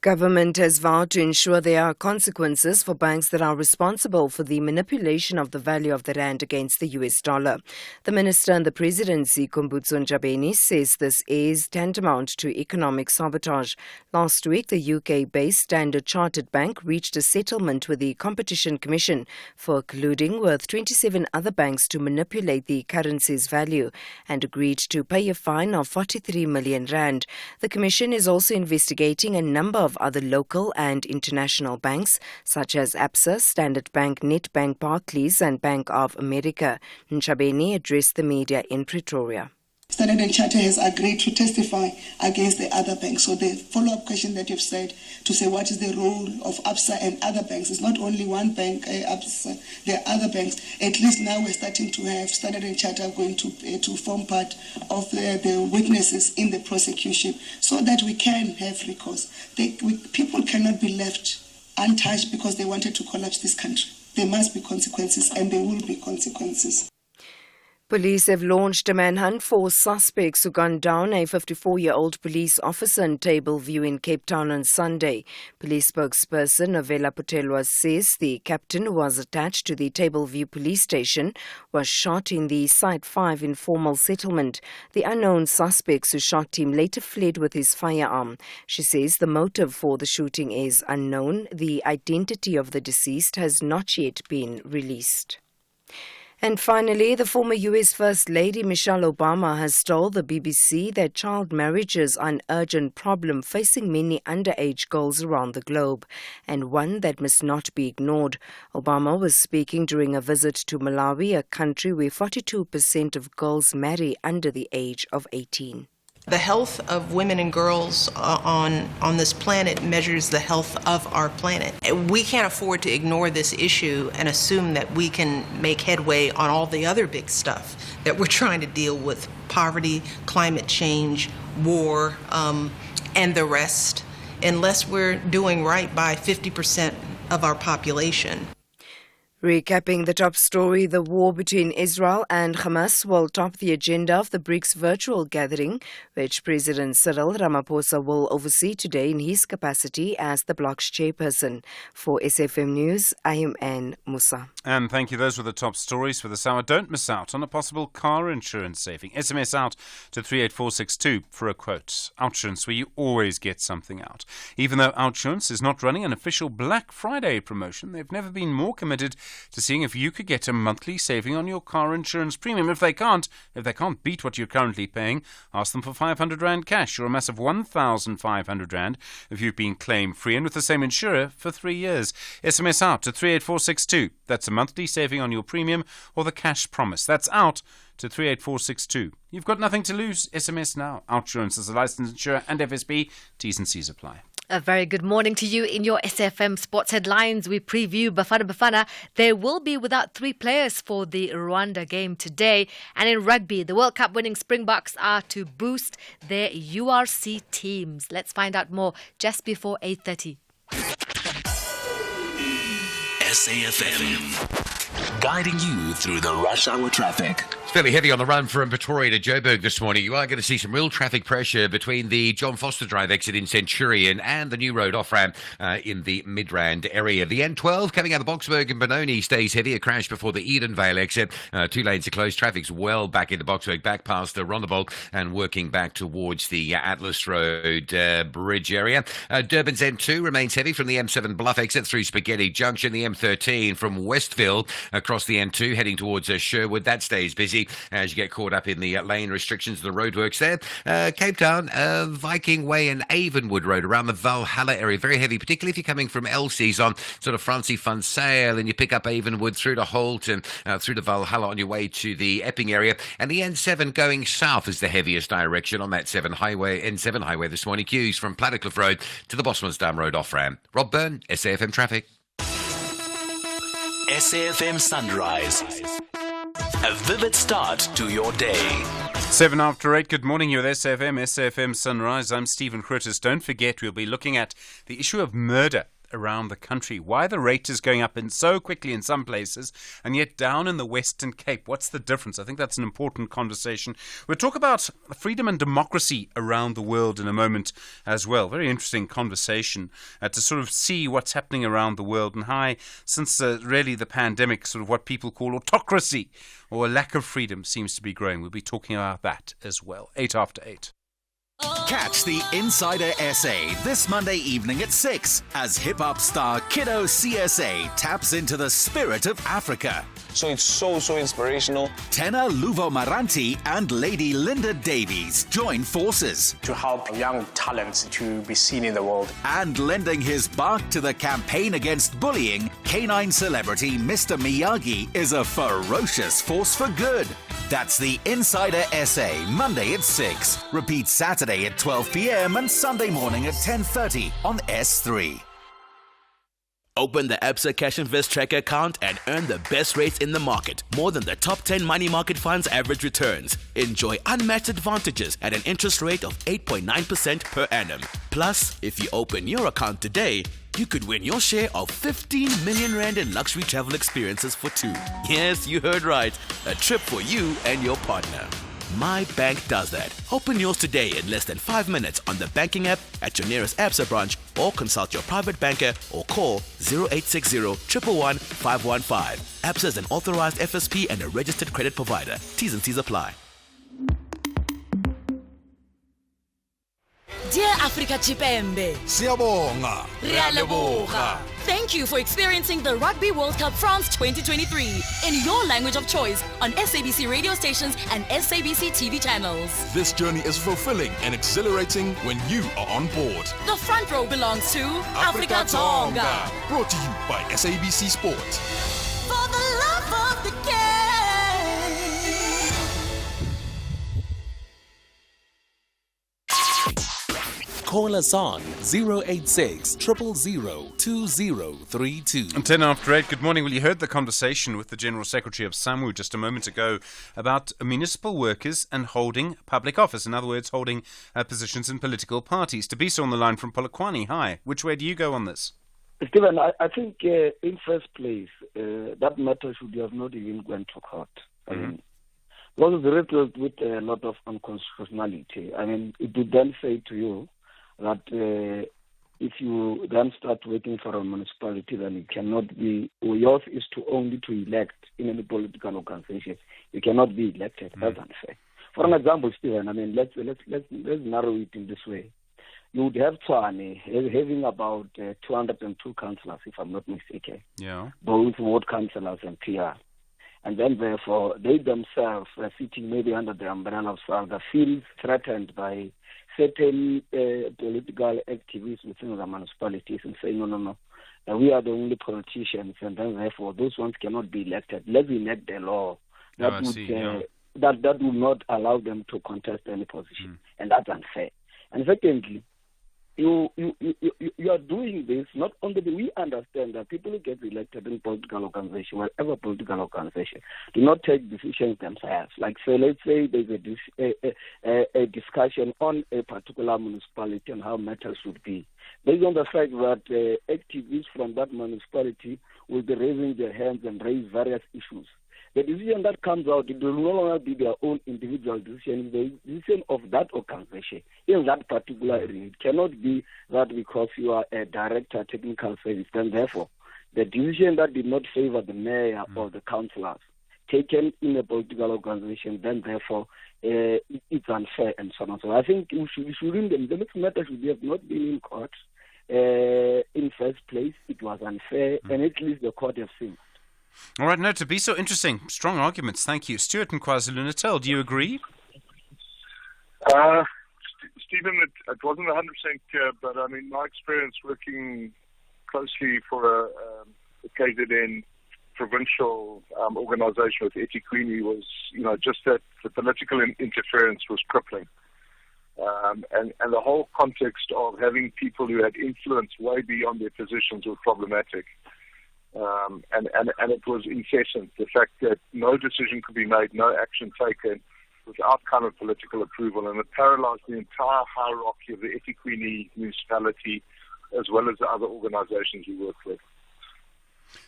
Government has vowed to ensure there are consequences for banks that are responsible for the manipulation of the value of the rand against the US dollar. The Minister in the Presidency, Kumbutso Ntshabeni, says this is tantamount to economic sabotage. Last week, the UK-based Standard Chartered Bank reached a settlement with the Competition Commission for colluding with 27 other banks to manipulate the currency's value and agreed to pay a fine of 43 million rand. The Commission is also investigating a number of other local and international banks such as ABSA, Standard Bank, Nedbank, Barclays and Bank of America. Ntshabeni addressed the media in Pretoria. Standard & Chartered has agreed to testify against the other banks. So the follow-up question that you've said to say what is the role of ABSA and other banks, it's not only one bank, ABSA, there are other banks. At least now we're starting to have Standard & Chartered going to form part of the witnesses in the prosecution so that we can have recourse. People cannot be left untouched because they wanted to collapse this country. There must be consequences and there will be consequences. Police have launched a manhunt for suspects who gunned down a 54-year-old police officer in Tableview in Cape Town on Sunday. Police spokesperson Novella Putelwa says the captain, who was attached to the Tableview police station, was shot in the Site 5 informal settlement. The unknown suspects who shot him later fled with his firearm. She says the motive for the shooting is unknown. The identity of the deceased has not yet been released. And finally, the former US First Lady Michelle Obama has told the BBC that child marriages are an urgent problem facing many underage girls around the globe, and one that must not be ignored. Obama was speaking during a visit to Malawi, a country where 42% of girls marry under the age of 18. The health of women and girls on this planet measures the health of our planet. We can't afford to ignore this issue and assume that we can make headway on all the other big stuff that we're trying to deal with: poverty, climate change, war, and the rest, unless we're doing right by 50% of our population. Recapping the top story, the war between Israel and Hamas will top the agenda of the BRICS virtual gathering, which President Cyril Ramaphosa will oversee today in his capacity as the bloc's chairperson. For SAfm News, I am Anne Musa. And thank you. Those were the top stories for this hour. Don't miss out on a possible car insurance saving. SMS out to 38462 for a quote. Outsurance, where you always get something out. Even though Outsurance is not running an official Black Friday promotion, they've never been more committed to seeing if you could get a monthly saving on your car insurance premium. If they can't beat what you're currently paying, ask them for 500 Rand cash or a massive 1,500 Rand if you've been claim-free and with the same insurer for 3 years. SMS out to 38462. That's a monthly saving on your premium or the cash promise. That's out to 38462. You've got nothing to lose. SMS now. Outsurance is a licensed insurer and FSB. T's and C's apply. A very good morning to you. In your SAfm Sports Headlines, we preview Bafana. They will be without 3 players for the Rwanda game today. And in rugby, the World Cup winning Springboks are to boost their URC teams. Let's find out more just before 8:30. SAfm, guiding you through the rush hour traffic. It's fairly heavy on the run from Pretoria to Joburg this morning. You are going to see some real traffic pressure between the John Foster Drive exit in Centurion and the New Road off-ramp in the Midrand area. The N12 coming out of Boksburg and Benoni stays heavy. A crash before the Edenvale exit. 2 lanes are closed. Traffic's well back into Boksburg, back past the Rondebolt and working back towards the Atlas Road bridge area. Durban's N2 remains heavy from the M7 Bluff exit through Spaghetti Junction. The M13 from Westville across the N2 heading towards Sherwood. That stays busy as you get caught up in the lane restrictions, the roadworks there. Cape Town, Viking Way and Avonwood Road around the Valhalla area. Very heavy, particularly if you're coming from Elsie's on sort of Francie Van Sale and you pick up Avonwood through to Holt and through to Valhalla on your way to the Epping area. And the N7 going south is the heaviest direction on that N7 highway this morning. Queues from Plattercliff Road to the Bosmansdam Road off-ramp. Rob Byrne, SAfm Traffic. SAfm Sunrise. A vivid start to your day. 7 after 8. Good morning. You're with SAfm Sunrise. I'm Stephen Curtis. Don't forget, we'll be looking at the issue of murder around the country. Why the rate is going up so quickly in some places and yet down in the Western Cape. What's the difference? I think that's an important conversation. We'll talk about freedom and democracy around the world in a moment as well. Very interesting conversation to sort of see what's happening around the world and how, since really the pandemic, sort of what people call autocracy or a lack of freedom seems to be growing. We'll be talking about that as well. 8 after 8. Catch the Insider SA this Monday evening at 6 as hip-hop star Kiddo CSA taps into the spirit of Africa. So it's so inspirational. Tenor Luvo Maranti and Lady Linda Davies join forces to help young talents to be seen in the world. And lending his bark to the campaign against bullying, K9 celebrity Mr. Miyagi is a ferocious force for good. That's the Insider SA, Monday at 6. Repeat Saturday at 12 p.m. and Sunday morning at 10:30 on S3. Open the Absa Cash Invest Tracker account and earn the best rates in the market. More than the top 10 money market funds' average returns. Enjoy unmatched advantages at an interest rate of 8.9% per annum. Plus, if you open your account today, you could win your share of 15 million Rand in luxury travel experiences for 2. Yes, you heard right. A trip for you and your partner. My bank does that. Open yours today in less than 5 minutes on the banking app at your nearest Absa branch or consult your private banker or call 0860 111 515. Absa is an authorized FSP and a registered credit provider. T's and C's apply. Dear Africa Chipembe, Siyabonga. Rialeboga. Thank you for experiencing the Rugby World Cup France 2023 in your language of choice on SABC radio stations and SABC TV channels. This journey is fulfilling and exhilarating when you are on board. The front row belongs to Africa Tonga. Brought to you by SABC Sport. For the love of the game. Call us on 086 000 2032. 10 after 8. Good morning. Well, you heard the conversation with the General Secretary of SAMWU just a moment ago about municipal workers and holding public office. In other words, holding positions in political parties. Tabiso on the line from Polokwane. Hi. Which way do you go on this? Stephen, I think in first place, that matter should have not even gone to court. Mm-hmm. Because it's riddled with a lot of unconstitutionality. I mean, it would then say to you that if you then start working for a municipality, then it cannot be, yours is to only to elect in any political organization. You cannot be elected. That's unfair. For an example, Stephen, I mean, let's narrow it in this way. you would have Tshwane having about 202 councillors, if I'm not mistaken. Yeah. Both ward councillors and PR. And then therefore, they themselves are sitting maybe under the umbrella of SALGA, feel threatened by certain political activists within the municipalities and saying, no, we are the only politicians, and then therefore those ones cannot be elected. Let's elect the law that that will not allow them to contest any position, and that's unfair. And secondly, you are doing this not only we understand that people who get elected in political organization, whatever political organization, do not take decisions themselves. Like, say, let's say there's a discussion on a particular municipality and how matters should be. Based on the fact that activists from that municipality will be raising their hands and raise various issues. The decision that comes out, it will no longer be their own individual decision. The decision of that organization in that particular area. It cannot be that because you are a director of technical service, then therefore the decision that did not favor the mayor or the councillors taken in a political organization, then therefore it's unfair and so on. So I think the next matter should have not been in court in first place. It was unfair, and at least the court have seen. All right, no, to be so interesting. Strong arguments. Thank you. Stuart in KwaZulu-Natal, do you agree? Stephen, it wasn't 100% clear, but I mean, my experience working closely for a KZN provincial organisation with eThekwini was, just that the political interference was crippling. And the whole context of having people who had influence way beyond their positions was problematic. And it was incessant. The fact that no decision could be made, no action taken without kind of political approval, and it paralyzed the entire hierarchy of the eThekwini municipality as well as the other organizations we work with.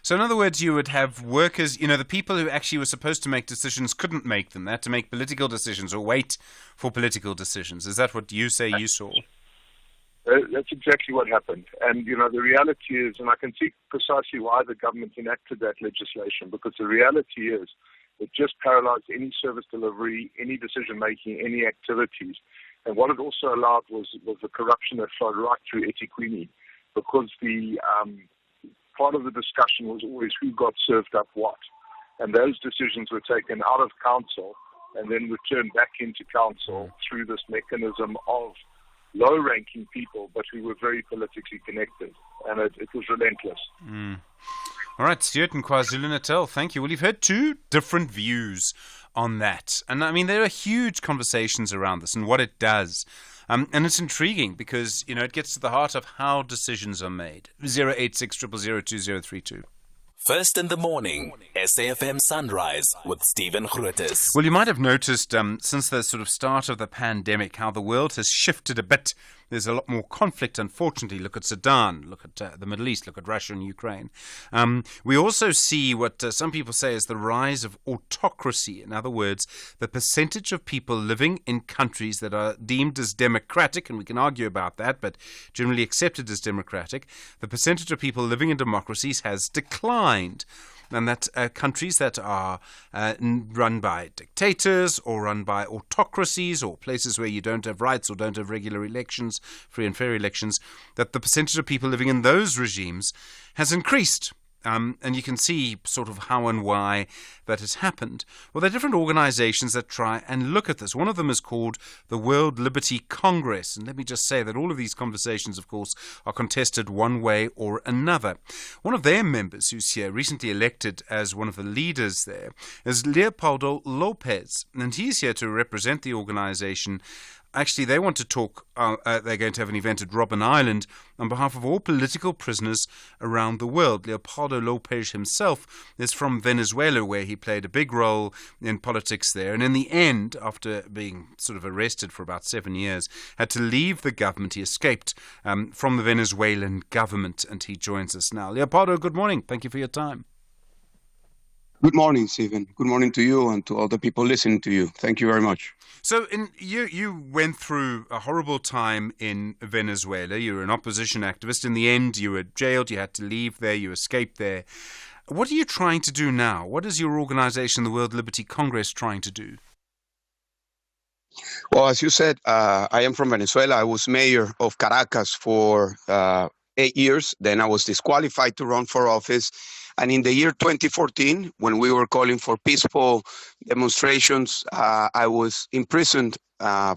So in other words, you would have workers, the people who actually were supposed to make decisions couldn't make them. They had to make political decisions or wait for political decisions. Is that what you say you saw? That's exactly what happened. And, the reality is, and I can see precisely why the government enacted that legislation, because the reality is it just paralyzed any service delivery, any decision-making, any activities. And what it also allowed was the corruption that flowed right through eThekwini, because the part of the discussion was always who got served up what. And those decisions were taken out of council and then returned back into council through this mechanism of low-ranking people, but who were very politically connected, and it was relentless. All right, Stuart in KwaZulu-Natal, thank you. Well, you've heard two different views on that, and I mean, there are huge conversations around this and what it does, and it's intriguing because, it gets to the heart of how decisions are made. 086 000 2032. First in the morning, SAfm Sunrise with Stephen Grootes. Well, you might have noticed since the sort of start of the pandemic how the world has shifted a bit. There's a lot more conflict, unfortunately. Look at Sudan, look at the Middle East, look at Russia and Ukraine. We also see what some people say is the rise of autocracy. In other words, the percentage of people living in countries that are deemed as democratic, and we can argue about that, but generally accepted as democratic, the percentage of people living in democracies has declined. And that countries that are run by dictators or run by autocracies or places where you don't have rights or don't have regular elections, free and fair elections, that the percentage of people living in those regimes has increased. And you can see sort of how and why that has happened. Well, there are different organizations that try and look at this. One of them is called the World Liberty Congress. And let me just say that all of these conversations, of course, are contested one way or another. One of their members, who's here, recently elected as one of the leaders there, is Leopoldo Lopez. And he's here to represent the organization. Actually, they want to talk, they're going to have an event at Robben Island on behalf of all political prisoners around the world. Leopoldo Lopez himself is from Venezuela, where he played a big role in politics there. And in the end, after being sort of arrested for about 7 years, had to leave the government. He escaped from the Venezuelan government, and he joins us now. Leopoldo, good morning. Thank you for your time. Good morning, Stephen. Good morning to you and to all the people listening to you. Thank you very much. So you went through a horrible time in Venezuela. You were an opposition activist. In the end, you were jailed. You had to leave there. You escaped there. What are you trying to do now? What is your organization, the World Liberty Congress, trying to do? Well, as you said, I am from Venezuela. I was mayor of Caracas for 8 years. Then I was disqualified to run for office. And in the year 2014, when we were calling for peaceful demonstrations, I was imprisoned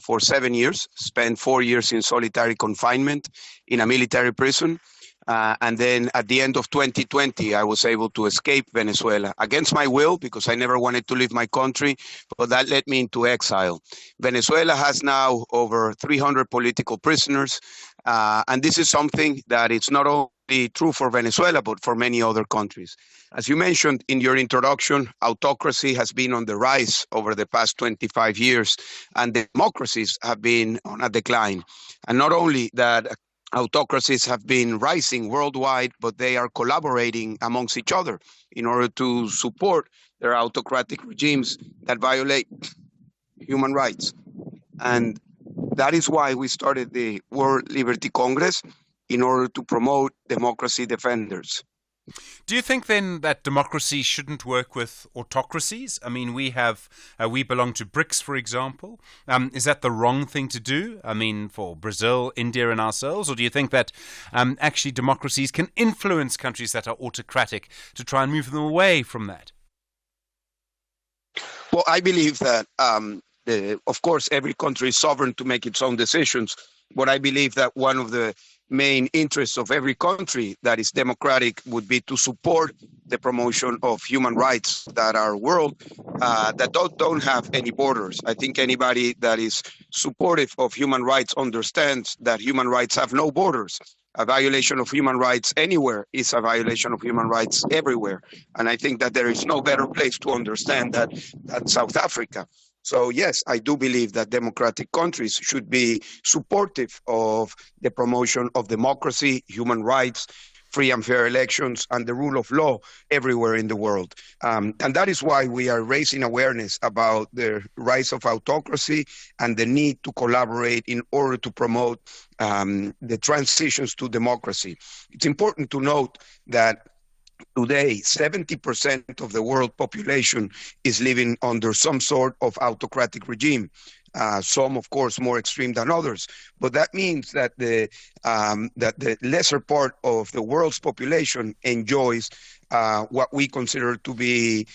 for 7 years, spent 4 years in solitary confinement in a military prison. And then at the end of 2020, I was able to escape Venezuela against my will because I never wanted to leave my country, but that led me into exile. Venezuela has now over 300 political prisoners, and this is something that it's not only true for Venezuela, but for many other countries. As you mentioned in your introduction, autocracy has been on the rise over the past 25 years, and democracies have been on a decline. And not only that, autocracies have been rising worldwide, but they are collaborating amongst each other in order to support their autocratic regimes that violate human rights. And that is why we started the World Liberty Congress, in order to promote democracy defenders. Do you think then that democracy shouldn't work with autocracies? I mean, we belong to BRICS, for example. Is that the wrong thing to do? I mean, for Brazil, India, and ourselves? Or do you think that actually democracies can influence countries that are autocratic to try and move them away from that? Well, I believe that, of course, every country is sovereign to make its own decisions. But I believe that one of the main interests of every country that is democratic would be to support the promotion of human rights that our world that don't have any borders. I think anybody that is supportive of human rights understands that human rights have no borders. A violation of human rights anywhere is a violation of human rights everywhere. And I think that there is no better place to understand that than South Africa. So yes, I do believe that democratic countries should be supportive of the promotion of democracy, human rights, free and fair elections, and the rule of law everywhere in the world. And that is why we are raising awareness about the rise of autocracy and the need to collaborate in order to promote the transitions to democracy. It's important to note that today, 70% of the world population is living under some sort of autocratic regime. Some, of course, more extreme than others. But that means that the lesser part of the world's population enjoys what we consider to be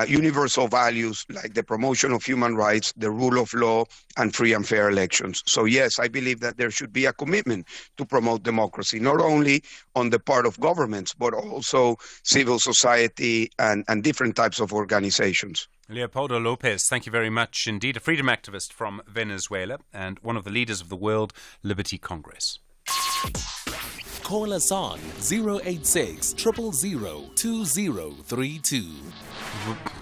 universal values like the promotion of human rights, the rule of law, and free and fair elections. So yes, I believe that there should be a commitment to promote democracy, not only on the part of governments, but also civil society and different types of organizations. Leopoldo Lopez, thank you very much indeed. A freedom activist from Venezuela and one of the leaders of the World Liberty Congress. Call us on 086 000 2032.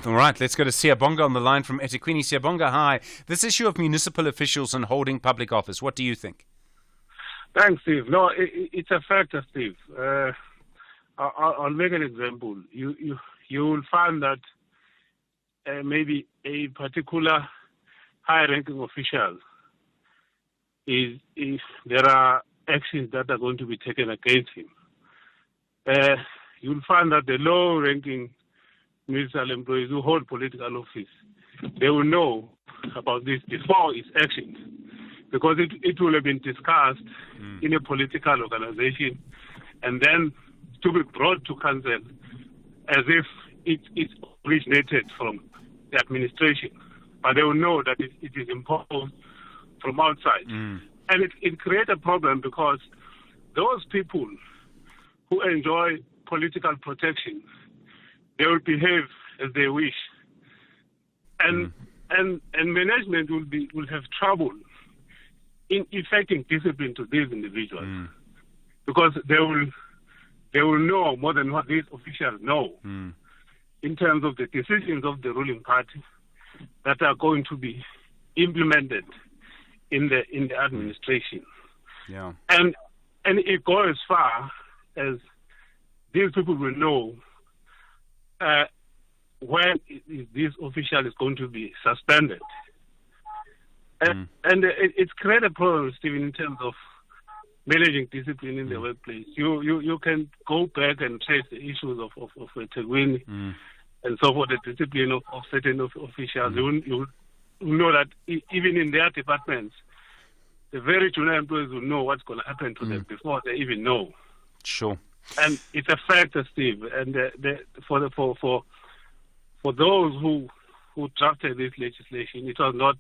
All right, let's go to Siyabonga on the line from eThekwini. Siyabonga, hi. This issue of municipal officials and holding public office, what do you think? Thanks, Steve. No, it's a factor, Steve. I'll make an example. You will find that maybe a particular high-ranking official is there are actions that are going to be taken against him. You'll find that the low-ranking municipal employees who hold political office, they will know about this before its actions, because it will have been discussed in a political organization and then to be brought to council as if it originated from the administration. But they will know that it is imposed from outside. And it creates a problem because those people who enjoy political protection, they will behave as they wish. And management will have trouble in effecting discipline to these individuals because they will know more than what these officials know in terms of the decisions of the ruling party that are going to be implemented in the administration. Yeah. And it goes as far as these people will know when this official is going to be suspended. And it's created a problem, Stephen, in terms of managing discipline in the workplace. You can go back and trace the issues of eThekwini and so forth, the discipline of certain officials. know that even in their departments, the very junior employees will know what's going to happen to them before they even know. Sure. And it's a factor, Steve. And for those who drafted this legislation, it was not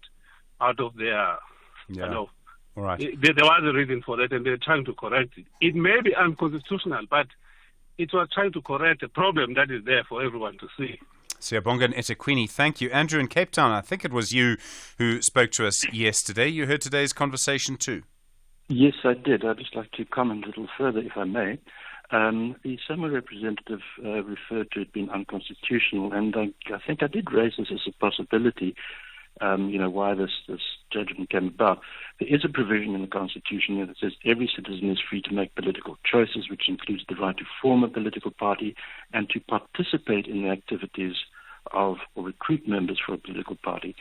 out of their, All right. There was a reason for that, and they're trying to correct it. It may be unconstitutional, but it was trying to correct a problem that is there for everyone to see. Siyabonga and eThekwini, thank you. Andrew in Cape Town, I think it was you who spoke to us yesterday. You heard today's conversation too. Yes, I did. I'd just like to comment a little further, if I may. The SAMA representative referred to it being unconstitutional, and I think I did raise this as a possibility, why this judgment came about. There is a provision in the Constitution that says every citizen is free to make political choices, which includes the right to form a political party and to participate in the activities of or recruit members for a political party.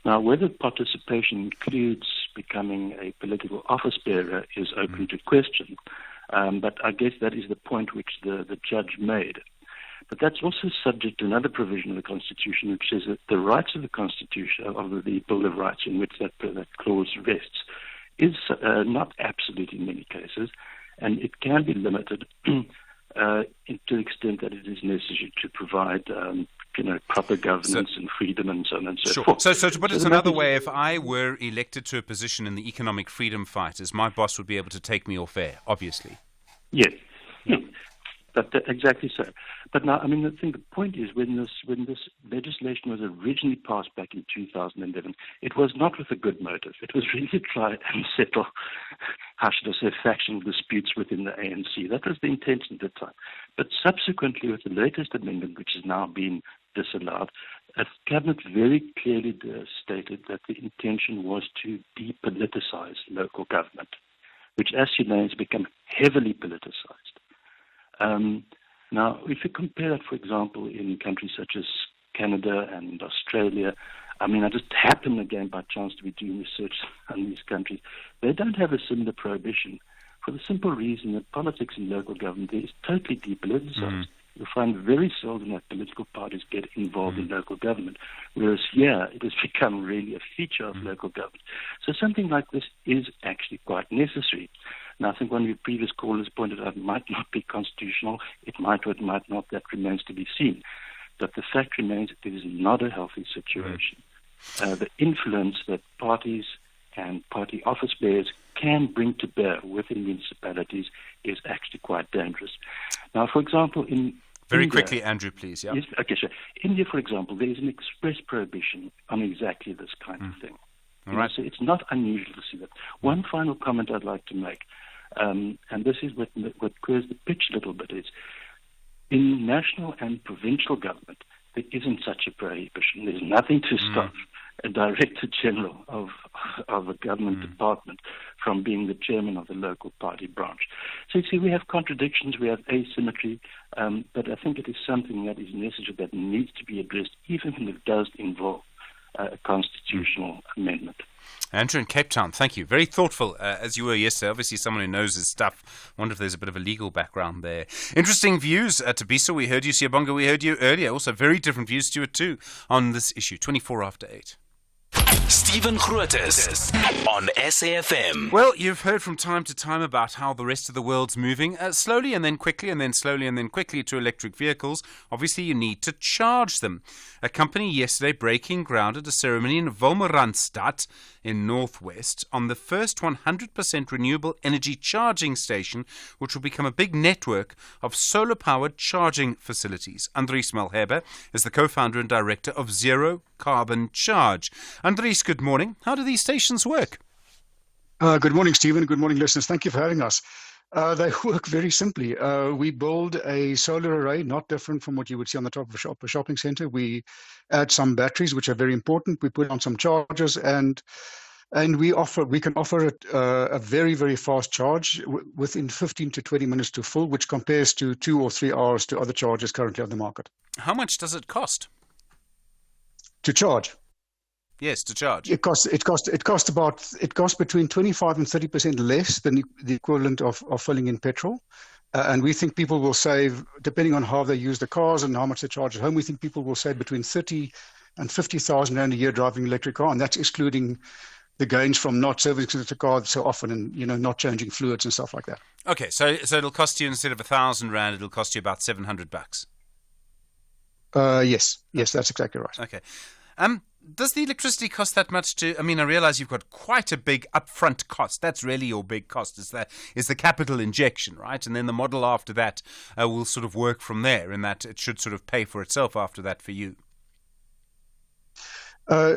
Now, whether participation includes becoming a political office bearer is open to question, but I guess that is the point which the judge made. But that's also subject to another provision of the Constitution, which says that the rights of the Constitution, of the Bill of Rights, in which that clause rests, is not absolute in many cases, and it can be limited to the extent that it is necessary to provide, proper governance and freedom and so on and so forth. So to put it another way, if I were elected to a position in the economic freedom fighters, my boss would be able to take me off air, obviously. Yes. But exactly so. But now, the point is, when this legislation was originally passed back in 2011, it was not with a good motive. It was really to try and settle, how should I say, factional disputes within the ANC. That was the intention at the time. But subsequently, with the latest amendment, which has now been disallowed, the cabinet very clearly stated that the intention was to depoliticize local government, which, as you know, has become heavily politicized. Now, if you compare that, for example, in countries such as Canada and Australia, I just happened again by chance to be doing research on these countries. They don't have a similar prohibition for the simple reason that politics in local government is totally depoliticized. You'll find very seldom that political parties get involved in local government, whereas here it has become really a feature of local government. So something like this is actually quite necessary. Now, I think one of your previous callers pointed out it might not be constitutional, it might or it might not, that remains to be seen. But the fact remains that it is not a healthy situation. The influence that parties and party office bearers can bring to bear within municipalities is actually quite dangerous. Now, for example, in Very India, quickly, Andrew, please. Yeah. Yes, okay, sure. India, for example, there is an express prohibition on exactly this kind of thing. All right. So it's not unusual to see that. One final comment I'd like to make, and this is what clears the pitch a little bit, is in national and provincial government, there isn't such a prohibition. There's nothing to stop a Director General of a government department from being the chairman of the local party branch. So you see, we have contradictions, we have asymmetry, but I think it is something that is necessary, that needs to be addressed, even if it does involve a constitutional amendment. Andrew in Cape Town, thank you. Very thoughtful, as you were yesterday. Obviously someone who knows his stuff. Wonder if there's a bit of a legal background there. Interesting views. Tabisa, we heard you. Siyabonga, we heard you earlier. Also very different views, Stuart, too, on this issue. 24 after 8. Stephen Grootes on SAfm. Well, you've heard from time to time about how the rest of the world's moving slowly and then quickly and then slowly and then quickly to electric vehicles. Obviously, you need to charge them. A company yesterday breaking ground at a ceremony in Wolmaranstad in Northwest on the first 100% renewable energy charging station, which will become a big network of solar-powered charging facilities. Andries Malherbe is the co-founder and director of Zero Carbon Charge. Andries, good morning. How do these stations work? Good morning, Stephen. Good morning, listeners. Thank you for having us. They work very simply. We build a solar array, not different from what you would see on the top of a shopping center. We add some batteries, which are very important. We put on some chargers, and we can offer a very, very fast charge within 15 to 20 minutes to full, which compares to 2 or 3 hours to other chargers currently on the market. How much does it cost? To charge? Yes, to charge. It costs between 25 and 30% less than the equivalent of filling in petrol. And we think people will save, depending on how they use the cars and how much they charge at home, we think people will save between 30 and 50,000 rand a year driving an electric car, and that's excluding the gains from not servicing the car so often and, not changing fluids and stuff like that. Okay, so it'll cost you, instead of 1,000 rand, it'll cost you about $700. Yes, that's exactly right. Okay. Does the electricity cost that much I realize you've got quite a big upfront cost. That's really your big cost, is the capital injection, right? And then the model after that will sort of work from there, in that it should sort of pay for itself after that for you.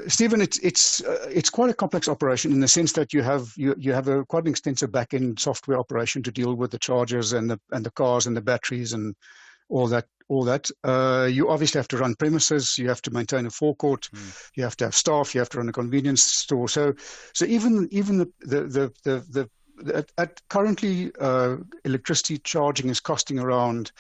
Stephen, it's quite a complex operation in the sense that you have a quite an extensive back-end software operation to deal with the chargers and the cars and the batteries and all that. You obviously have to run premises. You have to maintain a forecourt. You have to have staff. You have to run a convenience store. So even currently electricity charging is costing around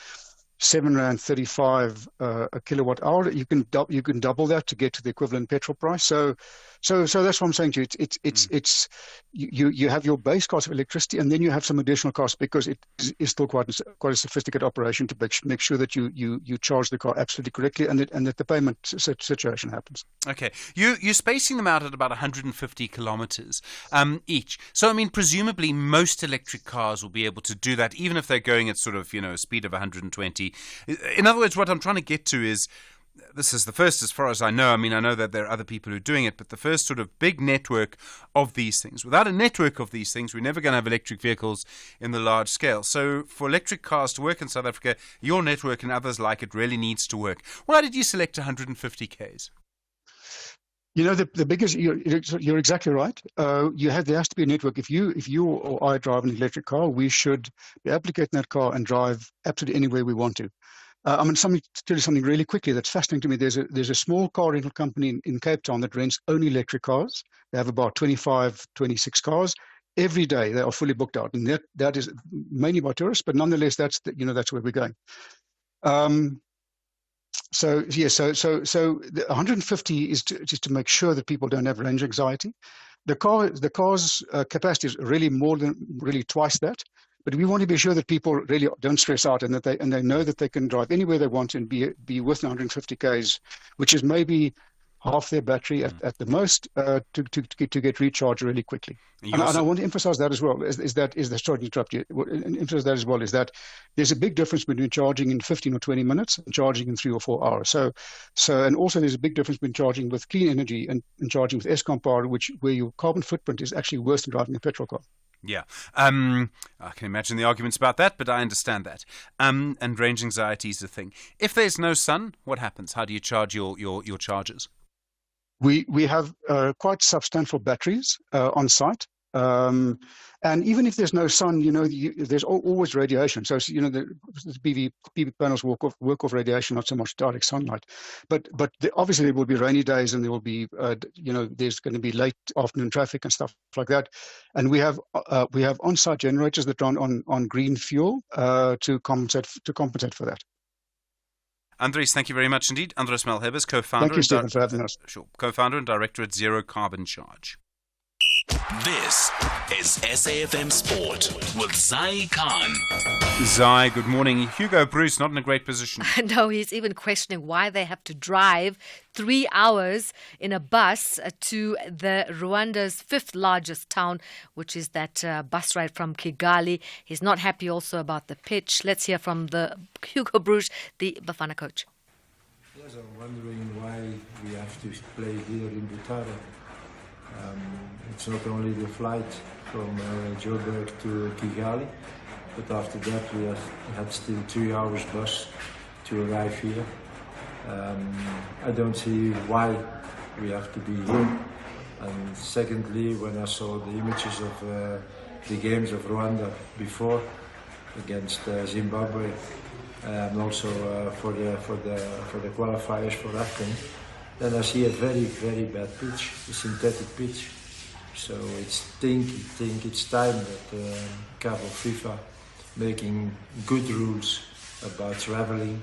$7.35 a kilowatt hour. You can double that to get to the equivalent petrol price. So that's what I'm saying to you. You have your base cost of electricity, and then you have some additional costs because it is still quite a sophisticated operation to make sure that you charge the car absolutely correctly and that the payment situation happens. Okay, you're spacing them out at about 150 kilometers each. So presumably most electric cars will be able to do that, even if they're going at sort of a speed of 120. In other words, what I'm trying to get to is, this is the first, as far as I know. I know that there are other people who are doing it, but the first sort of big network of these things. Without a network of these things, we're never going to have electric vehicles in the large scale. So for electric cars to work in South Africa, your network and others like it really needs to work. Why did you select 150 Ks? The biggest, you're exactly right. There has to be a network. If you or I drive an electric car, we should be able to get in that car and drive absolutely anywhere we want to. Tell you something really quickly that's fascinating to me. There's a small car rental company in Cape Town that rents only electric cars. They have about 25, 26 cars. Every day they are fully booked out, and that is mainly by tourists, but nonetheless, that's where we're going. So the 150 is just to make sure that people don't have range anxiety. The car's capacity is really twice that. But we want to be sure that people really don't stress out and that they know that they can drive anywhere they want and be within 150 k's, which is maybe half their battery at the most, to get recharged really quickly. And I want to emphasize that as well. Sorry to interrupt you. Emphasize that as well is that there's a big difference between charging in 15 or 20 minutes and charging in 3 or 4 hours. So and also there's a big difference between charging with clean energy and charging with Eskom power, where your carbon footprint is actually worse than driving a petrol car. Yeah, I can imagine the arguments about that, but I understand that. And range anxiety is a thing. If there's no sun, what happens? How do you charge your chargers? We have quite substantial batteries on site. And even if there's no sun, there's always radiation. So, the PV panels work off radiation, not so much direct sunlight. But obviously there will be rainy days, and there will be, there's going to be late afternoon traffic and stuff like that. And we have on-site generators that run on green fuel to compensate for that. Andries, thank you very much indeed. Andries Malherbers, co-founder. Thank you, Stephen, for having us. Sure, co-founder and director at Zero Carbon Charge. This is SAfm Sport with Zai Khan. Zai, good morning. Hugo Bruce not in a great position. No, he's even questioning why they have to drive 3 hours in a bus to Rwanda's 5th largest town, which is that bus ride from Kigali. He's not happy also about the pitch. Let's hear from the Hugo Bruce, the Bafana coach. Yes, I'm wondering why we have to play here in Butare. It's not only the flight from Joburg to Kigali, but after that we had still 3 hours bus to arrive here. I don't see why we have to be here. And secondly, when I saw the images of the games of Rwanda before against Zimbabwe, and also for the qualifiers for AFCON, then I see a very, very bad pitch, a synthetic pitch. So I think it's time that CAF or FIFA making good rules about traveling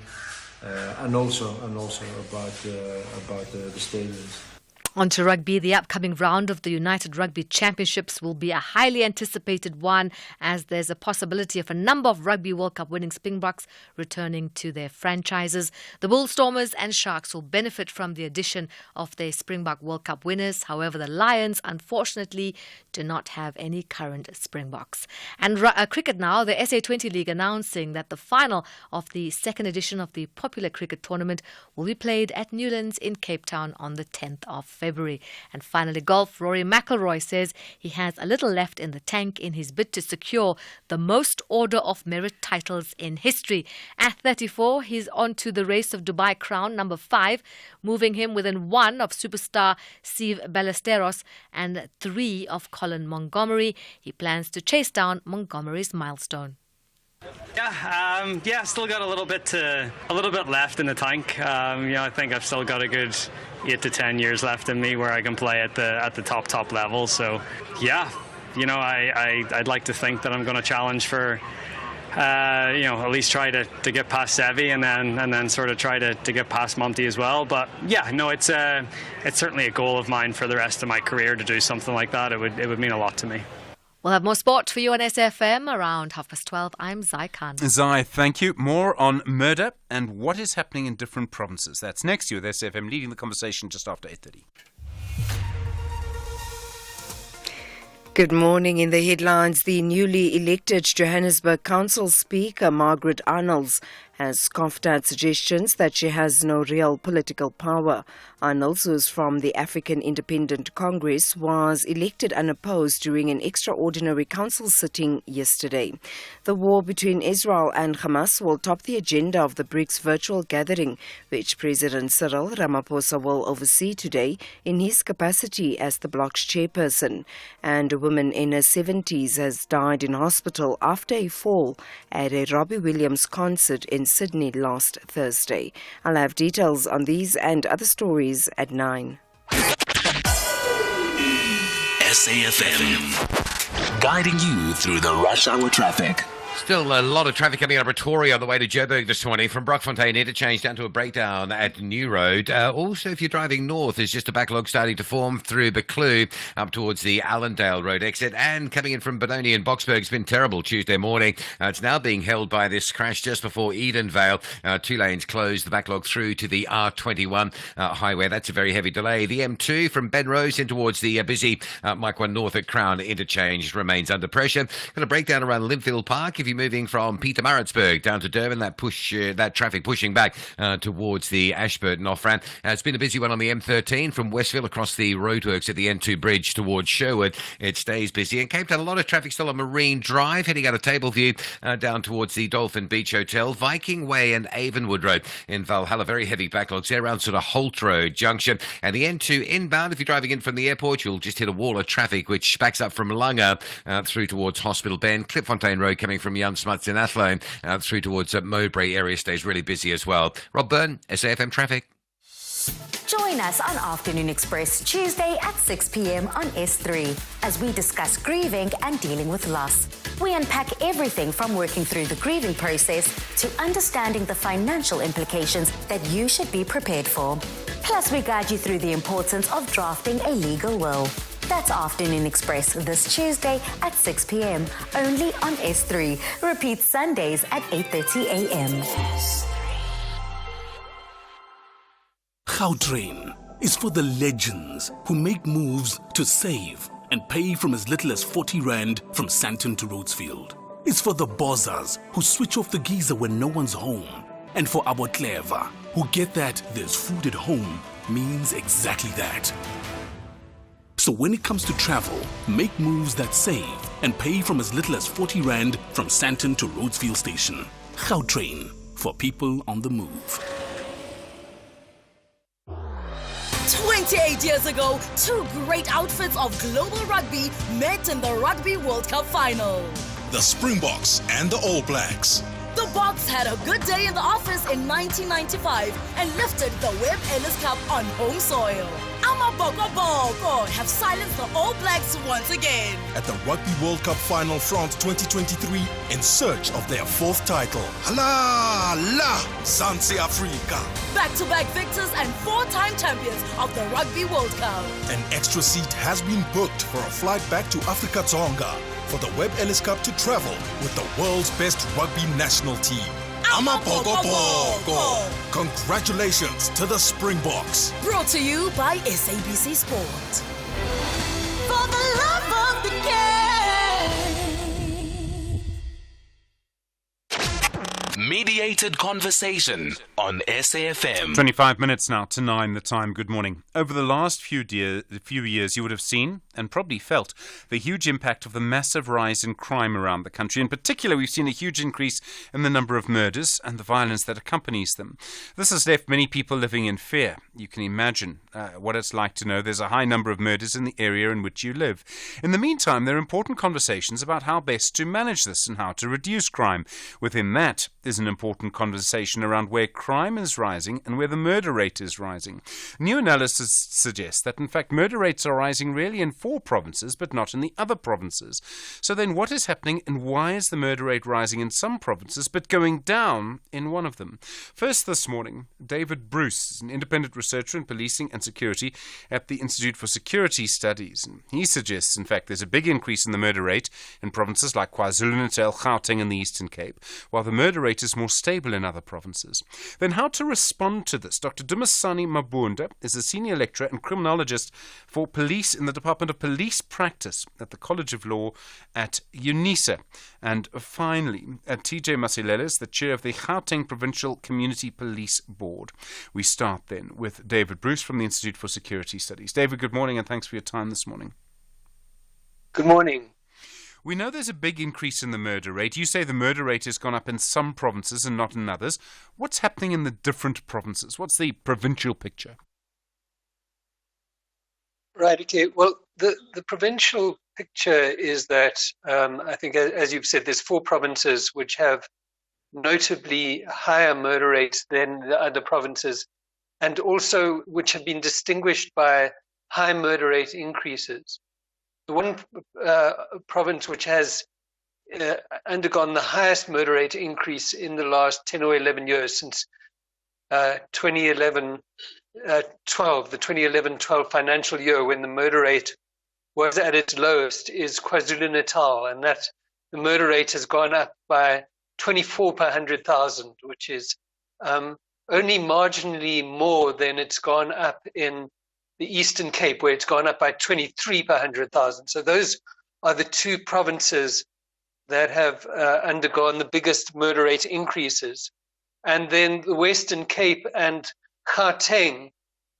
and also about the stadiums. On to rugby. The upcoming round of the United Rugby Championships will be a highly anticipated one, as there's a possibility of a number of Rugby World Cup winning Springboks returning to their franchises. The Bullstormers and Sharks will benefit from the addition of their Springbok World Cup winners. However, the Lions, unfortunately, do not have any current Springboks. And cricket now, the SA20 League announcing that the final of the second edition of the popular cricket tournament will be played at Newlands in Cape Town on the 10th of February. And finally, golf. Rory McIlroy says he has a little left in the tank in his bid to secure the most Order of Merit titles in history. At 34, he's on to the Race of Dubai Crown number 5, moving him within 1 of superstar Steve Ballesteros and 3 of Colin Montgomery. He plans to chase down Montgomery's milestone. Still got a little bit left in the tank. I think I've still got a good 8 to 10 years left in me where I can play at the top level. So, I'd like to think that I'm going to challenge for, at least try to get past Sevi and then sort of try to get past Monty as well. But it's certainly a goal of mine for the rest of my career to do something like that. It would mean a lot to me. We'll have more sport for you on SAfm around 12:30. I'm Zai Khan. Zai, thank you. More on murder and what is happening in different provinces. That's next year with SAfm leading the conversation just after 8:30. Good morning. In the headlines, the newly elected Johannesburg Council Speaker, Margaret Arnolds, has scoffed at suggestions that she has no real political power. Arnolds, who is from the African Independent Congress, was elected unopposed during an extraordinary council sitting yesterday. The war between Israel and Hamas will top the agenda of the BRICS virtual gathering, which President Cyril Ramaphosa will oversee today in his capacity as the bloc's chairperson. And a woman in her 70s has died in hospital after a fall at a Robbie Williams concert in Sydney last Thursday. I'll have details on these and other stories at 9. SAfm, guiding you through the rush hour traffic. Still a lot of traffic coming out of Pretoria on the way to Joburg this morning from Brockfontein interchange down to a breakdown at New Road. Also, if you're driving north, there's just a backlog starting to form through Buccleuch up towards the Allendale Road exit, and coming in from Benoni and Boksburg. It's been terrible Tuesday morning. It's now being held by this crash just before Edenvale. 2 lanes closed, the backlog through to the R21 highway. That's a very heavy delay. The M2 from Ben-Rose in towards the busy Mike 1 North at Crown interchange remains under pressure. Got a breakdown around Linfield Park. If you're moving from Pietermaritzburg down to Durban, that traffic pushing back towards the Ashburton off-ramp. It's been a busy one on the M13 from Westville across the roadworks at the N2 bridge towards Sherwood. It stays busy. In Cape Town, a lot of traffic still on Marine Drive, heading out of Tableview down towards the Dolphin Beach Hotel, Viking Way and Avonwood Road. In Valhalla, very heavy backlogs there around sort of Holt Road Junction. And the N2 inbound, if you're driving in from the airport, you'll just hit a wall of traffic which backs up from Langa through towards Hospital Bend. Klipfontein Road coming from Jan Smuts in Athlone through towards Mowbray area stays really busy as well. Rob Byrne, SAfm Traffic. Join us on Afternoon Express Tuesday at 6 p.m. on S3 as we discuss grieving and dealing with loss. We unpack everything from working through the grieving process to understanding the financial implications that you should be prepared for. Plus, we guide you through the importance of drafting a legal will. That's Afternoon Express this Tuesday at 6 p.m. only on S3. Repeat Sundays at 8:30 a.m. Gautrain is for the legends who make moves to save and pay from as little as 40 Rand from Sandton to Rhodesfield. It's for the bozzers who switch off the geyser when no one's home. And for our clever who get that there's food at home means exactly that. So when it comes to travel, make moves that save and pay from as little as 40 Rand from Sandton to Rhodesfield Station. Gautrain, for people on the move. 28 years ago, 2 great outfits of global rugby met in the Rugby World Cup final. The Springboks and the All Blacks. The Box had a good day in the office in 1995 and lifted the Webb Ellis Cup on home soil. Amabokoboko have silenced the All Blacks once again. At the Rugby World Cup Final France 2023 in search of their fourth title. Hala la Zanzi Afrika. Back-to-back victors and four-time champions of the Rugby World Cup. An extra seat has been booked for a flight back to Africa Tonga for the Webb Ellis Cup to travel with the world's best rugby national team. Amabokoboko. Congratulations to the Springboks. Brought to you by SABC Sport. For the love of the game. Mediated conversation on SAfm. 25 minutes now to 9 the time. Good morning. Over the last few years, you would have seen and probably felt the huge impact of the massive rise in crime around the country. In particular, we've seen a huge increase in the number of murders and the violence that accompanies them. This has left many people living in fear. You can imagine what it's like to know there's a high number of murders in the area in which you live. In the meantime, there are important conversations about how best to manage this and how to reduce crime. Within that is an important conversation around where crime is rising and where the murder rate is rising. New analysis suggests that, in fact, murder rates are rising really in 4 provinces, but not in the other provinces. So then what is happening, and why is the murder rate rising in some provinces but going down in one of them? First this morning, David Bruce is an independent researcher in policing and security at the Institute for Security Studies. And he suggests, in fact, there's a big increase in the murder rate in provinces like KwaZulu-Natal, Gauteng and the Eastern Cape, while the murder rate is more stable in other provinces. Then how to respond to this? Dr. Dumisani Mabunda is a senior lecturer and criminologist for police in the Department of Police Practice at the College of Law at UNISA. And finally, TJ Masilela is the chair of the Gauteng Provincial Community Police Board. We start then with David Bruce from the Institute for Security Studies. David, good morning and thanks for your time this morning. Good morning. We know there's a big increase in the murder rate. You say the murder rate has gone up in some provinces and not in others. What's happening in the different provinces? What's the provincial picture? Right, okay. Well, the provincial picture is that I think, as you've said, there's 4 provinces which have notably higher murder rates than the other provinces, and also which have been distinguished by high murder rate increases. The one province which has undergone the highest murder rate increase in the last 10 or 11 years, since 2011-12, the 2011-12 financial year, when the murder rate was at its lowest, is KwaZulu-Natal, and that the murder rate has gone up by 24 per 100,000, which is only marginally more than it's gone up in the Eastern Cape, where it's gone up by 23 per 100,000. So those are the 2 provinces that have undergone the biggest murder rate increases. And then the Western Cape and Gauteng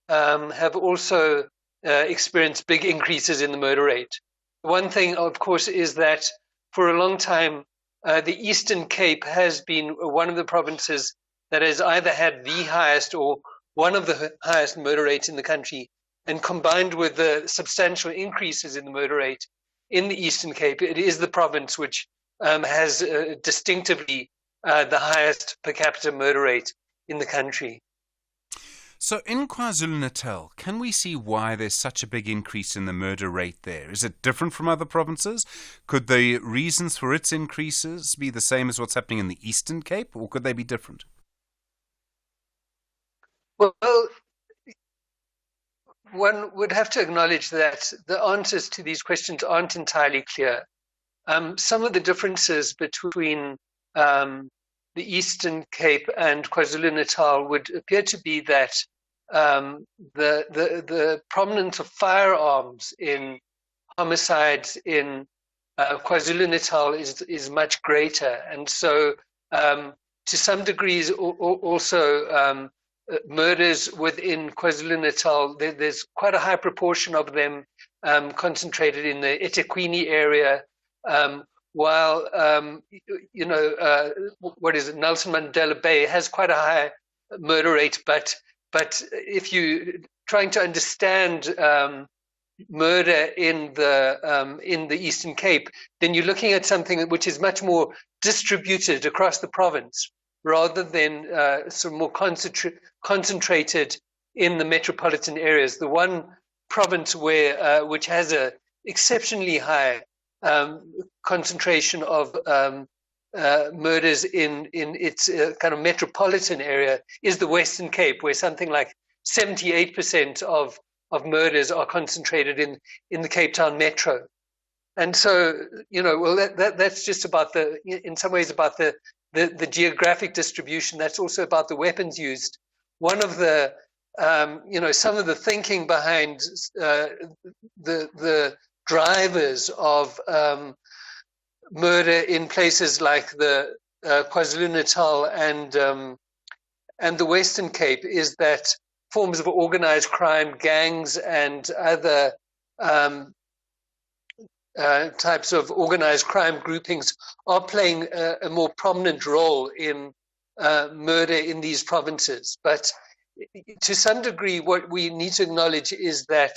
have also experienced big increases in the murder rate. One thing, of course, is that for a long time, the Eastern Cape has been one of the provinces that has either had the highest or one of the highest murder rates in the country. And combined with the substantial increases in the murder rate in the Eastern Cape, it is the province which has distinctively the highest per capita murder rate in the country. So in KwaZulu-Natal, can we see why there's such a big increase in the murder rate there? Is it different from other provinces? Could the reasons for its increases be the same as what's happening in the Eastern Cape, or could they be different? Well, one would have to acknowledge that the answers to these questions aren't entirely clear. Some of the differences between the Eastern Cape and KwaZulu-Natal would appear to be that the prominence of firearms in homicides in KwaZulu-Natal is much greater, and so to some degrees also murders within KwaZulu-Natal, there's quite a high proportion of them concentrated in the eThekwini area, while what is it, Nelson Mandela Bay has quite a high murder rate. But if you trying to understand murder in the Eastern Cape, then you're looking at something which is much more distributed across the province rather than sort of more concentrated in the metropolitan areas. The one province which has a exceptionally high concentration of murders in its kind of metropolitan area is the Western Cape, where something like 78% of murders are concentrated in the Cape Town metro. And so, well, that's just about in some ways about the geographic distribution. That's also about the weapons used. One of the, some of the thinking behind the drivers of murder in places like the KwaZulu-Natal and the Western Cape is that forms of organized crime, gangs, and other types of organized crime groupings are playing a more prominent role in murder in these provinces. But to some degree, what we need to acknowledge is that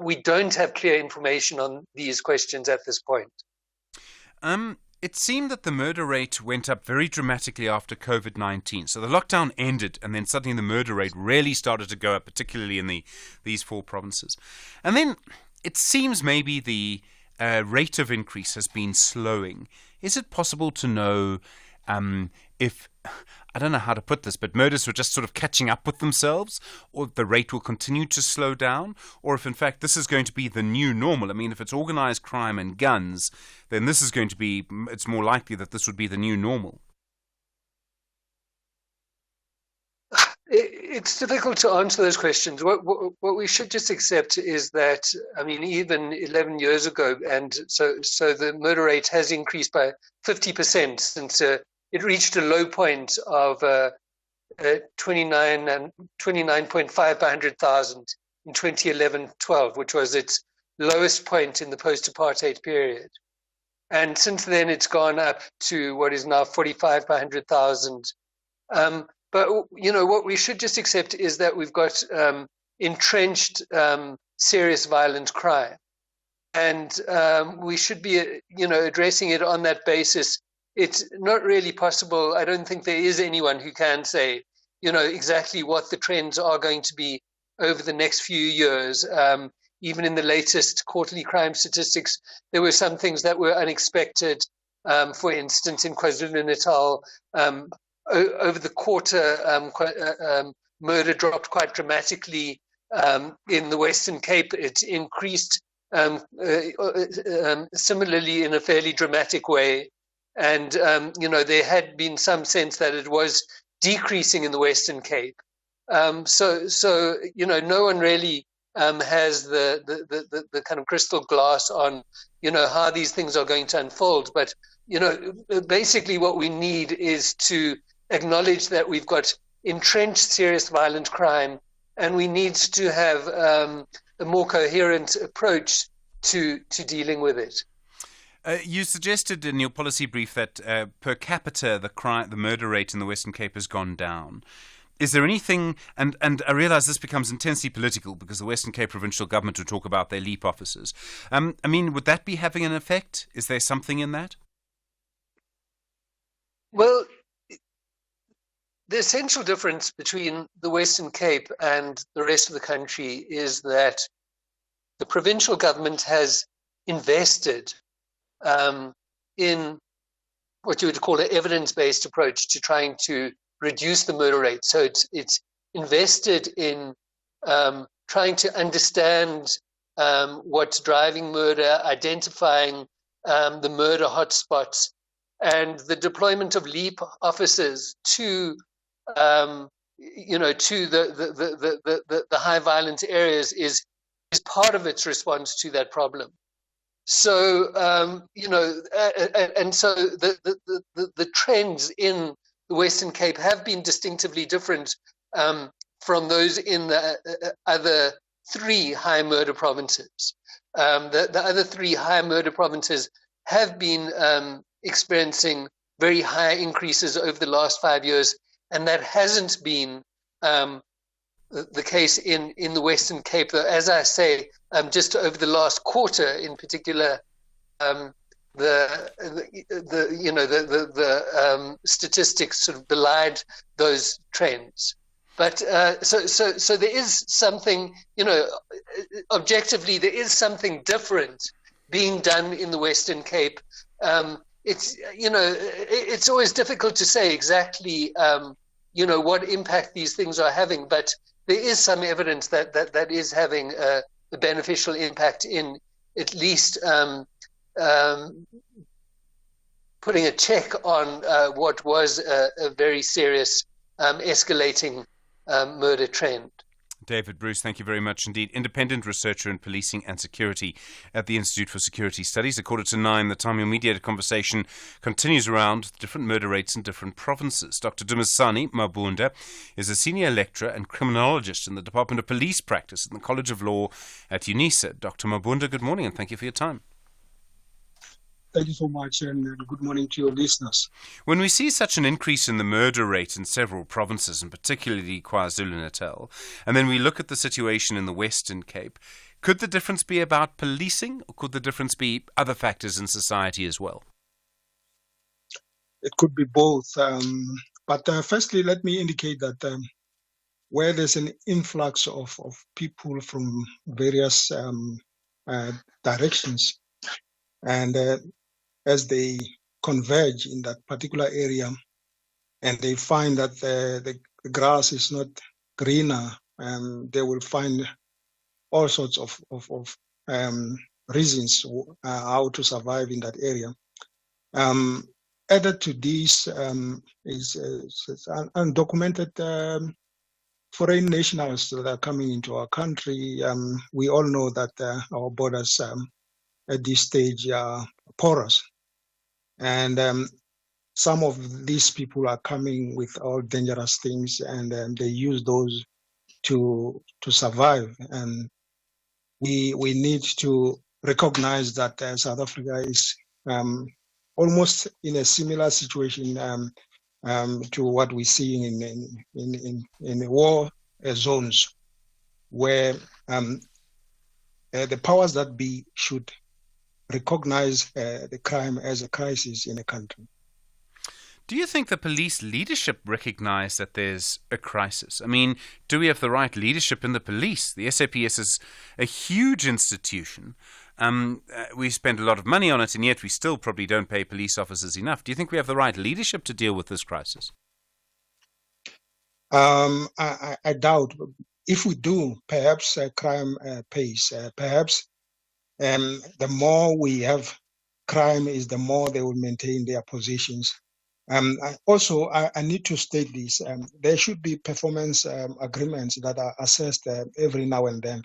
we don't have clear information on these questions at this point. It seemed that the murder rate went up very dramatically after COVID-19. So the lockdown ended, and then suddenly the murder rate really started to go up, particularly in these 4 provinces. And then it seems maybe the rate of increase has been slowing. Is it possible to know if, I don't know how to put this, but murders were just sort of catching up with themselves, or the rate will continue to slow down, or if in fact this is going to be the new normal? I mean, if it's organized crime and guns, then this is going to be, it's more likely that this would be the new normal. It's difficult to answer those questions. What we should just accept is that, I mean, even 11 years ago, and so the murder rate has increased by 50% since it reached a low point of 29.5 per 100,000 in 2011-12, which was its lowest point in the post-apartheid period. And since then, it's gone up to what is now 45 per 100,000. But, what we should just accept is that we've got entrenched serious violent crime. And we should be, addressing it on that basis. It's not really possible. I don't think there is anyone who can say, exactly what the trends are going to be over the next few years. Even in the latest quarterly crime statistics, there were some things that were unexpected. For instance, in KwaZulu-Natal, over the quarter, murder dropped quite dramatically. In the Western Cape, it increased similarly in a fairly dramatic way. And, there had been some sense that it was decreasing in the Western Cape. So no one really has the kind of crystal glass on, how these things are going to unfold. But, basically what we need is to acknowledge that we've got entrenched serious violent crime, and we need to have a more coherent approach to dealing with it. You suggested in your policy brief that per capita the murder rate in the Western Cape has gone down. Is there anything, and I realise this becomes intensely political because the Western Cape provincial government would talk about their LEAP officers. Would that be having an effect? Is there something in that? Well, the essential difference between the Western Cape and the rest of the country is that the provincial government has invested in what you would call an evidence-based approach to trying to reduce the murder rate. So it's invested in trying to understand what's driving murder, identifying the murder hotspots, and the deployment of LEAP officers to the high violence areas is part of its response to that problem. So and so the trends in the Western Cape have been distinctively different from those in the other 3 high murder provinces. The other 3 high murder provinces have been experiencing very high increases over the last 5 years, and that hasn't been the case in the Western Cape. Though, as I say, just over the last quarter, in particular, the statistics sort of belied those trends. But so there is something, objectively, there is something different being done in the Western Cape. It's always difficult to say exactly, what impact these things are having, but there is some evidence that is having a beneficial impact in at least putting a check on what was a very serious escalating murder trend. David Bruce, thank you very much indeed. Independent researcher in policing and security at the Institute for Security Studies. 8:45, the time your mediated conversation continues around different murder rates in different provinces. Dr. Dumisani Mabunda is a senior lecturer and criminologist in the Department of Police Practice in the College of Law at UNISA. Dr. Mabunda, good morning and thank you for your time. Thank you so much, and good morning to your listeners. When we see such an increase in the murder rate in several provinces, and particularly KwaZulu-Natal, and then we look at the situation in the Western Cape, could the difference be about policing, or could the difference be other factors in society as well? It could be both. But firstly, let me indicate that where there's an influx of people from various directions, and as they converge in that particular area and they find that the grass is not greener, they will find all sorts of reasons how to survive in that area. Added to this is undocumented foreign nationals that are coming into our country. We all know that our borders at this stage are porous. And some of these people are coming with all dangerous things, and they use those to survive. And we need to recognize that South Africa is almost in a similar situation to what we see in war zones, where the powers that be should recognize the crime as a crisis in a country. Do you think the police leadership recognize that there's a crisis? I mean, do we have the right leadership in the police? The SAPS is a huge institution. We spend a lot of money on it, and yet we still probably don't pay police officers enough. Do you think we have the right leadership to deal with this crisis? I doubt. If we do, perhaps crime pays. Perhaps the more we have crime is the more they will maintain their positions. I need to state this. There should be performance agreements that are assessed every now and then.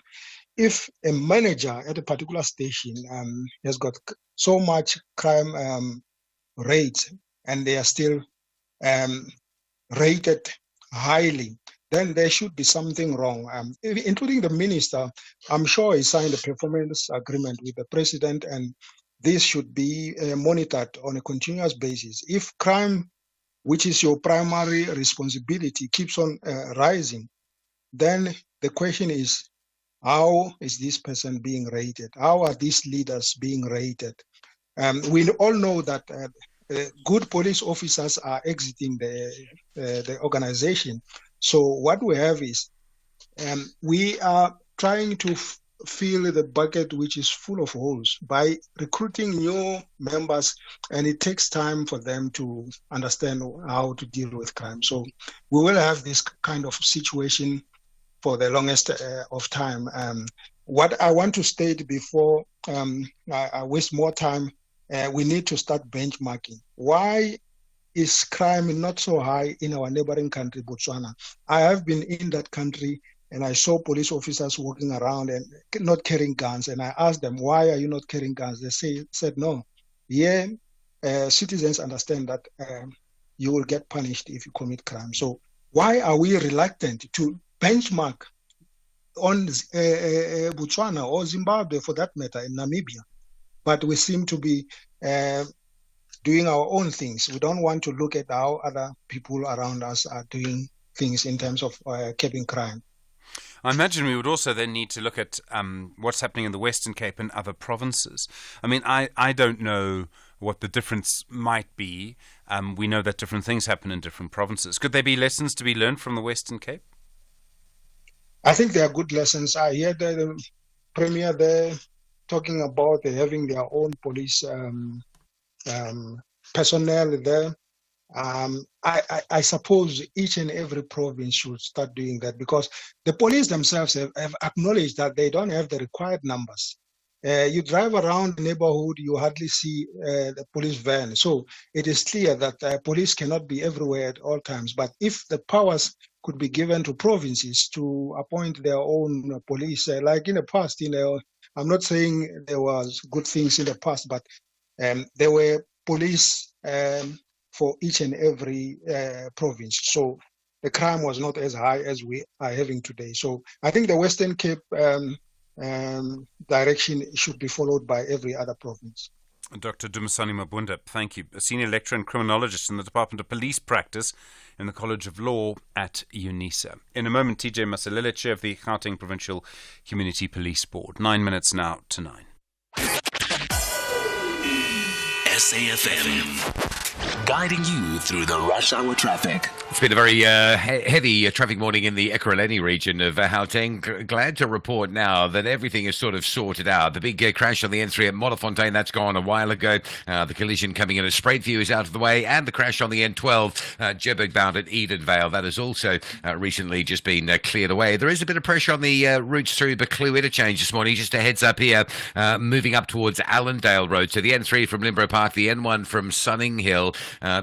If a manager at a particular station has got so much crime rate and they are still rated highly, then there should be something wrong, including the minister. I'm sure he signed a performance agreement with the president, and this should be monitored on a continuous basis. If crime, which is your primary responsibility, keeps on rising, then the question is, how is this person being rated? How are these leaders being rated? We all know that good police officers are exiting the organization. So what we have is we are trying to fill the bucket which is full of holes by recruiting new members, and it takes time for them to understand how to deal with crime. So we will have this kind of situation for the longest of time. What I want to state before I waste more time, we need to start benchmarking. Why is crime not so high in our neighboring country, Botswana? I have been in that country and I saw police officers walking around and not carrying guns. And I asked them, why are you not carrying guns? They said, no. Yeah, citizens understand that you will get punished if you commit crime. So why are we reluctant to benchmark on Botswana or Zimbabwe, for that matter, in Namibia? But we seem to be doing our own things. We don't want to look at how other people around us are doing things in terms of keeping crime. I imagine we would also then need to look at what's happening in the Western Cape and other provinces. I mean, I don't know what the difference might be. We know that different things happen in different provinces. Could there be lessons to be learned from the Western Cape? I think there are good lessons. I hear the Premier there talking about having their own police personnel there. I suppose each and every province should start doing that, because the police themselves have acknowledged that they don't have the required numbers. You drive around the neighborhood, you hardly see the police van. So it is clear that police cannot be everywhere at all times. But if the powers could be given to provinces to appoint their own police, like in the past, I'm not saying there was good things in the past, but there were police for each and every province. So the crime was not as high as we are having today. So I think the Western Cape direction should be followed by every other province. Dr. Dumisani Mabunda, thank you. A senior lecturer and criminologist in the Department of Police Practice in the College of Law at UNISA. In a moment, TJ Masalele, chair of the Gauteng Provincial Community Police Board. 9 minutes now to 9. SAfm, guiding you through the rush hour traffic. It's been a very heavy traffic morning in the Ekurhuleni region of Gauteng. Glad to report now that everything is sort of sorted out. The big crash on the N3 at Modderfontein, that's gone a while ago. The collision coming in at Spruitview is out of the way. And the crash on the N12, Joburg bound at Edenvale, that has also recently just been cleared away. There is a bit of pressure on the routes through Buccleuch interchange this morning. Just a heads up here, moving up towards Allendale Road. So the N3 from Limborough Park, the N1 from Sunninghill,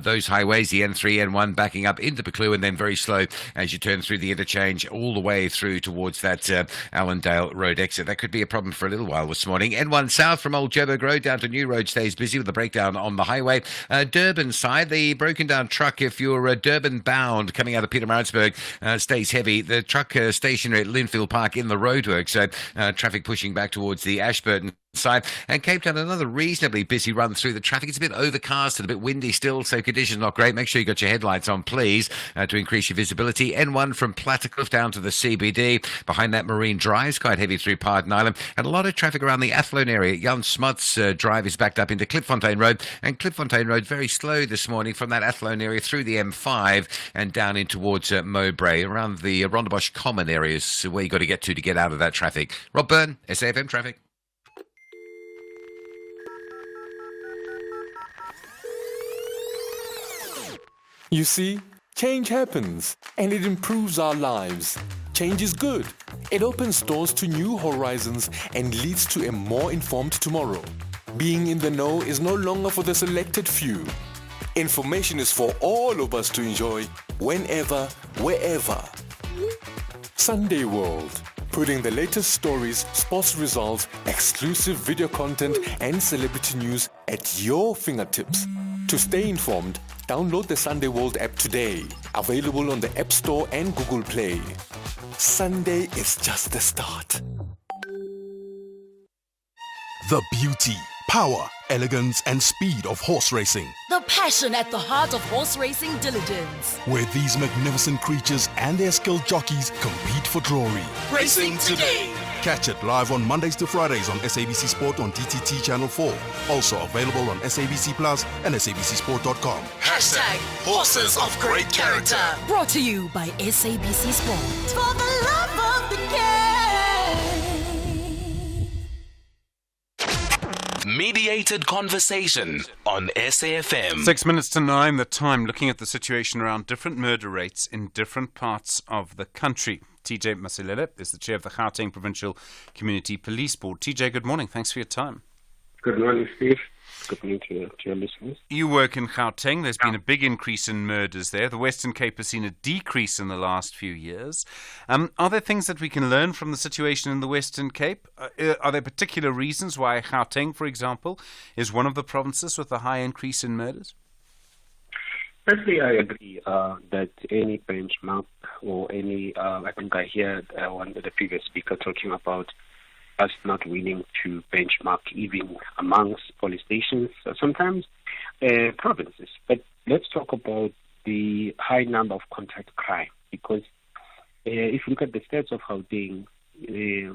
those highways, the N3, N1 backing up into Buccleuch, and then very slow as you turn through the interchange all the way through towards that Allendale Road exit. That could be a problem for a little while this morning. N1 south from Old Joburg Road down to New Road stays busy with the breakdown on the highway. Durban side, the broken down truck, if you're Durban bound coming out of Pietermaritzburg, stays heavy. The truck stationary at Linfield Park in the roadwork, so traffic pushing back towards the Ashburton side. And Cape Town, another reasonably busy run through the traffic. It's a bit overcast and a bit windy still, so conditions not great. Make sure you got your headlights on, please, to increase your visibility. N1 from Plattekloof down to the CBD. Behind that, Marine Drive is quite heavy through Pardon Island. And a lot of traffic around the Athlone area. Jan Smuts Drive is backed up into Klipfontein Road. And Klipfontein Road very slow this morning from that Athlone area through the M5 and down in towards Mowbray, around the Rondebosch Common areas where you got to get out of that traffic. Rob Byrne, SAfm Traffic. You see, change happens, and it improves our lives. Change is good. It opens doors to new horizons and leads to a more informed tomorrow. Being in the know is no longer for the selected few. Information is for all of us to enjoy, whenever, wherever. Sunday World, putting the latest stories, sports results, exclusive video content, and celebrity news at your fingertips. To stay informed, download the Sunday World app today. Available on the App Store and Google Play. Sunday is just the start. The beauty, power, elegance and speed of horse racing. The passion at the heart of horse racing diligence. Where these magnificent creatures and their skilled jockeys compete for glory. Racing today. Catch it live on Mondays to Fridays on SABC Sport on DTT Channel 4. Also available on SABC Plus and SABCSport.com. #Horses of Great Character. Brought to you by SABC Sport. For the love of the game. Mediated conversation on SAfm. 6 minutes to 9, the time, looking at the situation around different murder rates in different parts of the country. TJ Masalele is the chair of the Gauteng Provincial Community Police Board. TJ, good morning. Thanks for your time. Good morning, Steve. Good morning to your listeners. You work in Gauteng. There's been a big increase in murders there. The Western Cape has seen a decrease in the last few years. Are there things that we can learn from the situation in the Western Cape? Are there particular reasons why Gauteng, for example, is one of the provinces with a high increase in murders? Firstly, I agree that any benchmark or any, I think I heard one of the previous speaker talking about us not willing to benchmark even amongst police stations, sometimes provinces. But let's talk about the high number of contact crime, because if you look at the stats of Gauteng,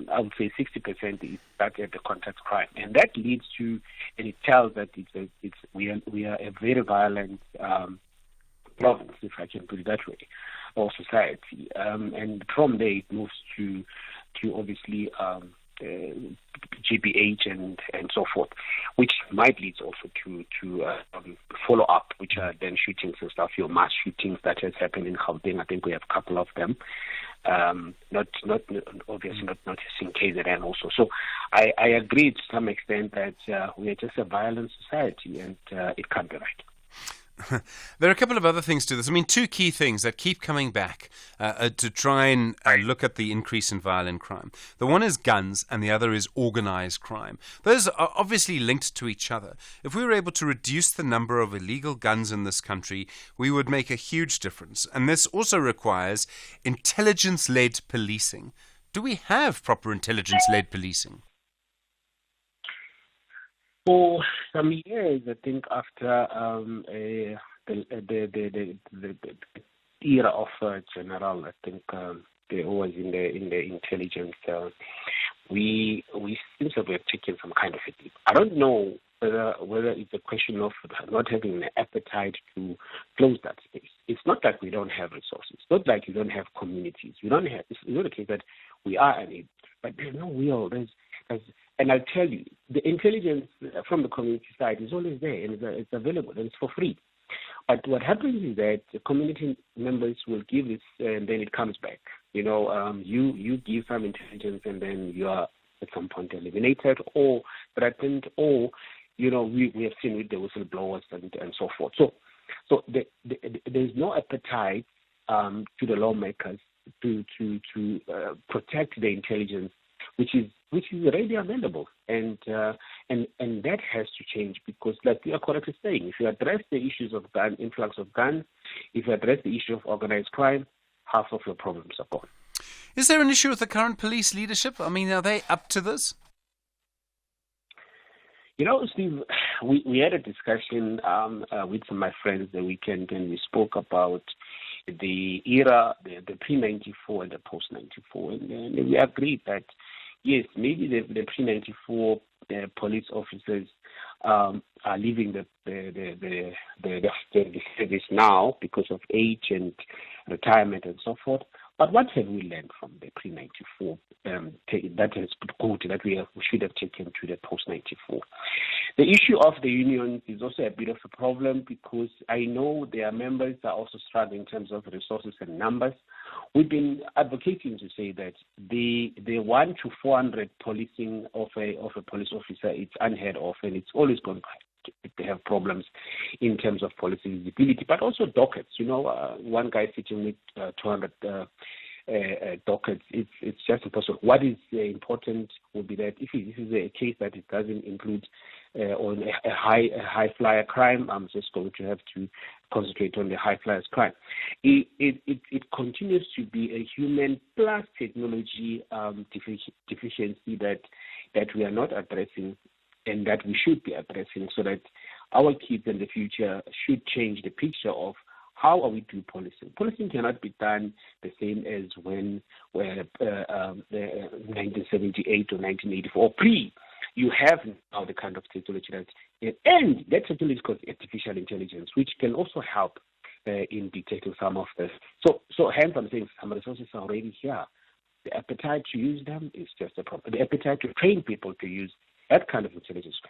I would say 60% is that at the contact crime, and that leads to, and it tells that we are a very violent province, if I can put it that way, or society, and from there it moves to obviously GBH and so forth, which might lead also to follow up, which are then shootings and stuff, your mass shootings that has happened in Gauteng. I think we have a couple of them. Not obviously not in KZN also. So I agree to some extent that we are just a violent society, and it can't be right. There are a couple of other things to this. I mean, two key things that keep coming back to try and look at the increase in violent crime. The one is guns and the other is organized crime. Those are obviously linked to each other. If we were able to reduce the number of illegal guns in this country, we would make a huge difference. And this also requires intelligence-led policing. Do we have proper intelligence-led policing? For some years, I think after the era of general, I think they always in the intelligence. We seem to have taken some kind of a dip. I don't know whether it's a question of not having an appetite to close that space. It's not like we don't have resources. It's not like we don't have communities. We don't have. It's not the case that we are unable, but there's no will. And I'll tell you, the intelligence from the community side is always there, and it's available, and it's for free. But what happens is that the community members will give this, and then it comes back. You give some intelligence, and then you are at some point eliminated or threatened, or we have seen with the whistleblowers and so forth. So there's no appetite to the lawmakers to protect the intelligence, which is already available, and that has to change, because, like you are correctly saying, if you address the issues of influx of guns, if you address the issue of organized crime, half of your problems are gone. Is there an issue with the current police leadership? I mean, are they up to this? Steve, we had a discussion with some of my friends the weekend, and we spoke about the era, the pre-94 and the post-94, and we agreed that yes, maybe the pre-94 police officers are leaving the service now because of age and retirement and so forth. But what have we learned from the pre-94 that has good that we should have taken to the post-94? The issue of the unions is also a bit of a problem, because I know their members are also struggling in terms of resources and numbers. We've been advocating to say that the 1 to 400 policing of a police officer, it's unheard of, and it's always going to have problems in terms of policy visibility, but also dockets. One guy sitting with 200 dockets, it's just impossible. What is important would be that if this is a case that it doesn't include on a high flyer crime, I'm just going to have to concentrate on the high flyers crime. It continues to be a human plus technology deficiency that we are not addressing, and that we should be addressing, so that our kids in the future should change the picture of how are we doing policing. Policing cannot be done the same as when the 1978 or 1984 pre. You have now the kind of technology and that technology is called artificial intelligence, which can also help in detecting some of this. So hence I'm saying some resources are already here. The appetite to use them is just a problem. The appetite to train people to use that kind of intelligence.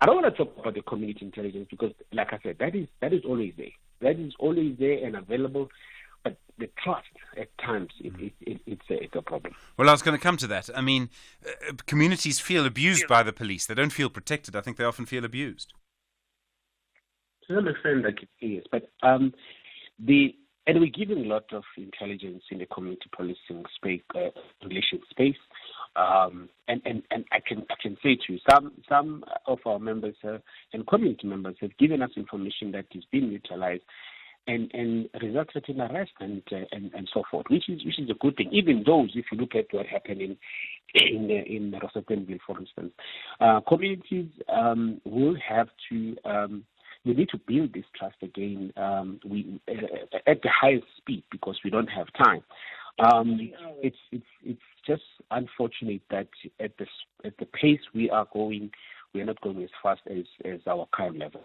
I don't want to talk about the community intelligence, because, like I said, that is always there. That is always there and available. But the trust, at times, it's a problem. Well, I was going to come to that. I mean, communities feel abused by the police. They don't feel protected. I think they often feel abused. To some extent, like it is. But and we're giving a lot of intelligence in the community policing space, relation space. And I can say to you, some of our members and community members have given us information that is being utilized and resulted in arrest and so forth, which is a good thing. Even those, if you look at what happened in Rosettenville, for instance, communities will have to. We need to build this trust again at the highest speed, because we don't have time. It's just unfortunate that at the pace we are going, we are not going as fast as our current levels.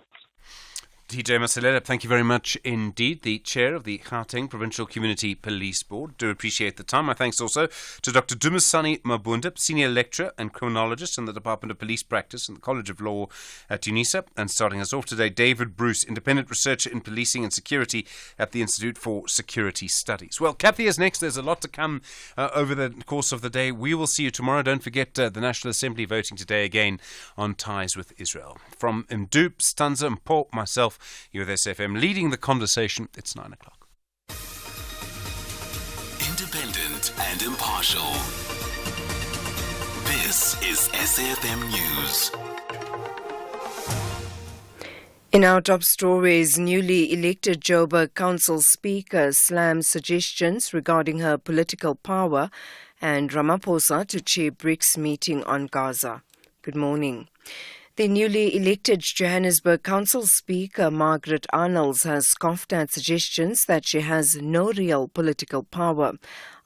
TJ Masalela, thank you very much indeed, the chair of the Gauteng Provincial Community Police Board. Do appreciate the time. My thanks also to Dr. Dumisani Mabunda, senior lecturer and criminologist in the Department of Police Practice in the College of Law at UNISA. And starting us off today, David Bruce, independent researcher in policing and security at the Institute for Security Studies. Well, Kathy is next. There's a lot to come over the course of the day. We will see you tomorrow. Don't forget the National Assembly voting today again on ties with Israel. From Mdu, Stanza and Paul, myself, you're with SAfm leading the conversation. It's 9 o'clock. Independent and impartial. This is SAfm News. In our top stories, newly elected Joburg Council Speaker slams suggestions regarding her political power, and Ramaphosa to chair BRICS meeting on Gaza. Good morning. The newly elected Johannesburg Council Speaker, Margaret Arnolds, has scoffed at suggestions that she has no real political power.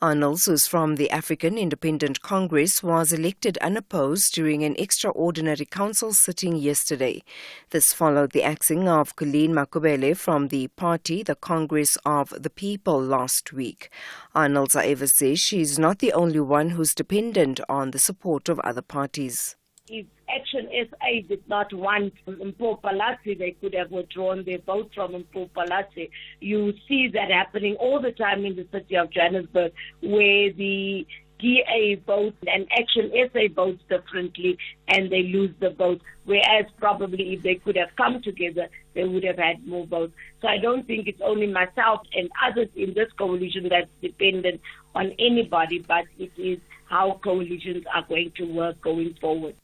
Arnolds, who's from the African Independent Congress, was elected unopposed during an extraordinary council sitting yesterday. This followed the axing of Colleen Makubele from the party, the Congress of the People, last week. Arnolds, however, says she's not the only one who's dependent on the support of other parties. If Action SA did not want Mpo Palazzi, they could have withdrawn their vote from Mpo Palazzi. You see that happening all the time in the city of Johannesburg, where the DA votes and Action SA votes differently and they lose the vote, whereas probably if they could have come together, they would have had more votes. So I don't think it's only myself and others in this coalition that's dependent on anybody, but it is how coalitions are going to work going forward.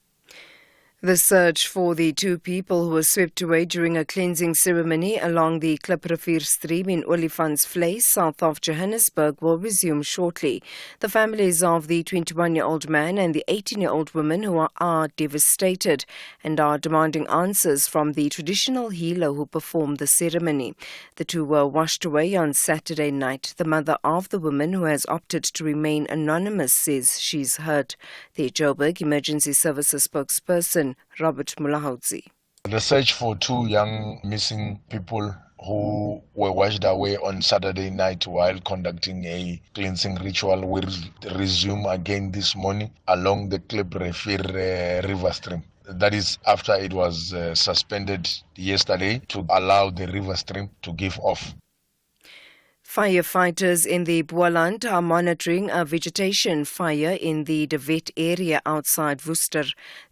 The search for the two people who were swept away during a cleansing ceremony along the Kliprivier stream in Olifantsvlei, south of Johannesburg, will resume shortly. The families of the 21-year-old man and the 18-year-old woman who are devastated and are demanding answers from the traditional healer who performed the ceremony. The two were washed away on Saturday night. The mother of the woman, who has opted to remain anonymous, says she's hurt. The Joburg Emergency Services spokesperson, Robert Mulahodzi. The search for two young missing people who were washed away on Saturday night while conducting a cleansing ritual will resume again this morning along the Kliprivier river stream. That is after it was suspended yesterday to allow the river stream to give off. Firefighters in the Boland are monitoring a vegetation fire in the De Wet area outside Worcester.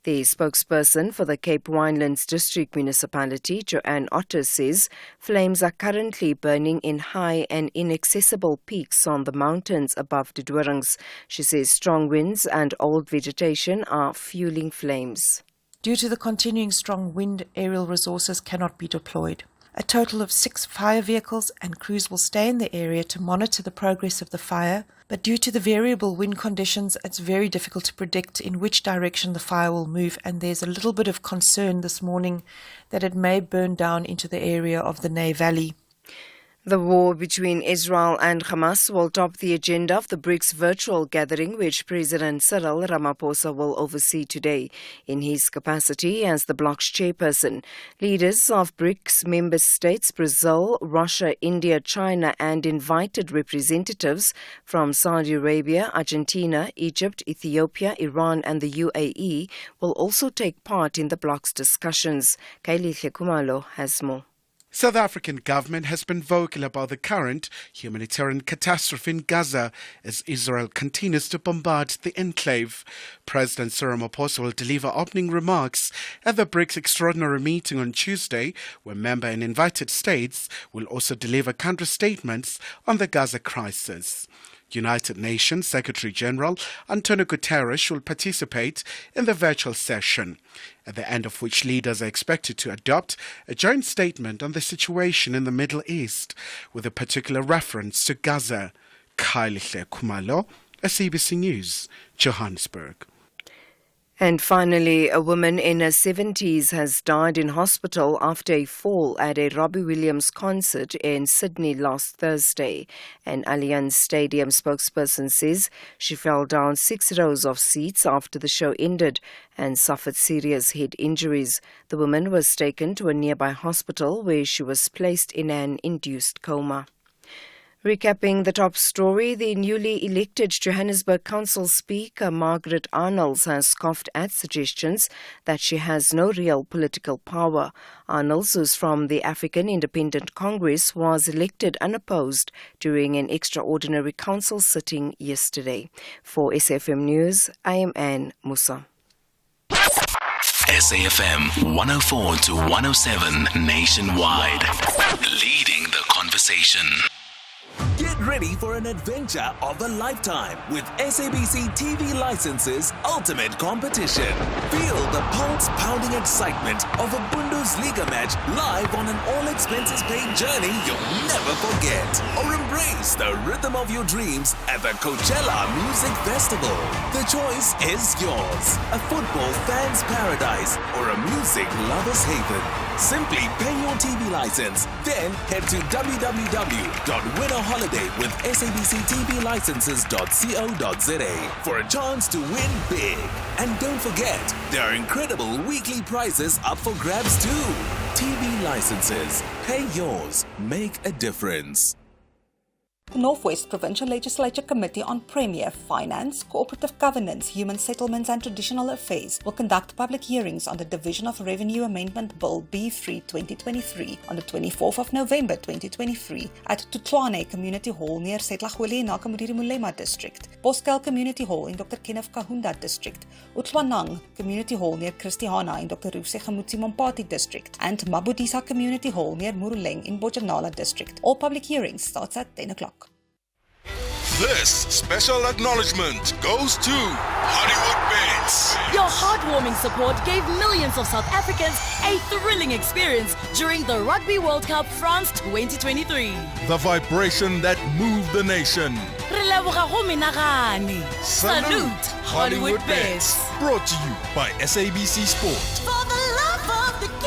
The spokesperson for the Cape Winelands District Municipality, Joanne Otter, says flames are currently burning in high and inaccessible peaks on the mountains above the Dorings. She says strong winds and old vegetation are fueling flames. Due to the continuing strong wind, aerial resources cannot be deployed. A total of 6 fire vehicles and crews will stay in the area to monitor the progress of the fire, but due to the variable wind conditions, it's very difficult to predict in which direction the fire will move, and there's a little bit of concern this morning that it may burn down into the area of the Nay Valley. The war between Israel and Hamas will top the agenda of the BRICS virtual gathering, which President Cyril Ramaphosa will oversee today in his capacity as the bloc's chairperson. Leaders of BRICS member states, Brazil, Russia, India, China, and invited representatives from Saudi Arabia, Argentina, Egypt, Ethiopia, Iran, and the UAE will also take part in the bloc's discussions. Kaili Kumalo has more. South African government has been vocal about the current humanitarian catastrophe in Gaza as Israel continues to bombard the enclave. President Cyril Ramaphosa will deliver opening remarks at the BRICS extraordinary meeting on Tuesday, where member and invited states will also deliver counter statements on the Gaza crisis. United Nations Secretary-General Antonio Guterres will participate in the virtual session, at the end of which leaders are expected to adopt a joint statement on the situation in the Middle East, with a particular reference to Gaza. Kailihle Kumalo, SABC News, Johannesburg. And finally, a woman in her 70s has died in hospital after a fall at a Robbie Williams concert in Sydney last Thursday. An Allianz Stadium spokesperson says she fell down 6 rows of seats after the show ended and suffered serious head injuries. The woman was taken to a nearby hospital where she was placed in an induced coma. Recapping the top story, the newly elected Johannesburg Council Speaker Margaret Arnolds has scoffed at suggestions that she has no real political power. Arnolds, who's from the African Independent Congress, was elected unopposed during an extraordinary council sitting yesterday. For SAfm News, I am Anne Musa. SAfm 104 to 107 nationwide. Leading the conversation. Get ready for an adventure of a lifetime with SABC TV Licenses Ultimate Competition. Feel the pulse-pounding excitement of a Bundesliga match live on an all-expenses-paid journey you'll never forget. Or embrace the rhythm of your dreams at the Coachella Music Festival. The choice is yours. A football fan's paradise or a music lover's haven. Simply pay your TV license, then head to www.winnerholidaywithsabctvlicenses.co.za for a chance to win big. And don't forget, there are incredible weekly prizes up for grabs too. TV licenses. Pay yours. Make a difference. The Northwest Provincial Legislature Committee on Premier, Finance, Cooperative Governance, Human Settlements and Traditional Affairs will conduct public hearings on the Division of Revenue Amendment Bill B3-2023 on the 24th of November 2023 at Tutwane Community Hall near Setlagoli in Nakamuriri Mulema District, Boskel Community Hall in Dr. Kenneth Kahunda District, Utlanang Community Hall near Christiana in Dr. Rufse Gamutsi Mompati District, and Mabudisa Community Hall near Muruleng in Bojanala District. All public hearings starts at 10 o'clock. This special acknowledgement goes to Hollywood Bets. Your heartwarming support gave millions of South Africans a thrilling experience during the Rugby World Cup France 2023. The vibration that moved the nation. Salute Hollywood Bets. Brought to you by SABC Sport. For the love of the game.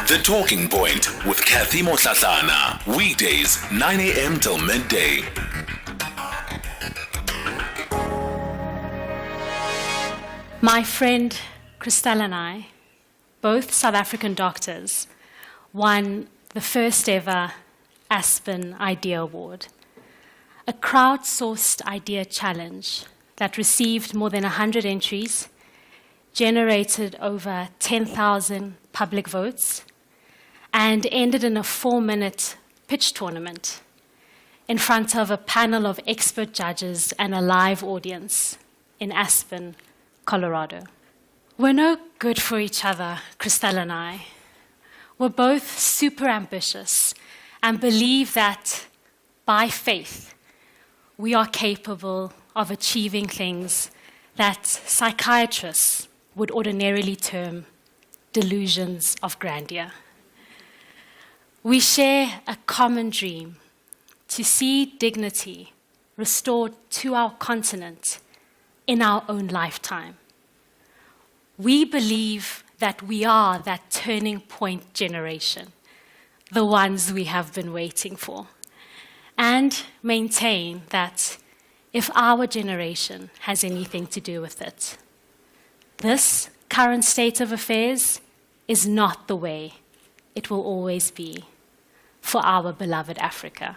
The Talking Point with Kathy Motlatlana. Weekdays, 9 a.m. till midday. My friend Christelle and I, both South African doctors, won the first ever Aspen Idea Award, a crowdsourced idea challenge that received more than 100 entries, generated over 10,000 public votes, and ended in a 4-minute pitch tournament in front of a panel of expert judges and a live audience in Aspen, Colorado. We're no good for each other, Christelle and I. We're both super ambitious and believe that by faith we are capable of achieving things that psychiatrists would ordinarily term delusions of grandeur. We share a common dream to see dignity restored to our continent in our own lifetime. We believe that we are that turning point generation, the ones we have been waiting for, and maintain that if our generation has anything to do with it, this current state of affairs is not the way it will always be for our beloved Africa.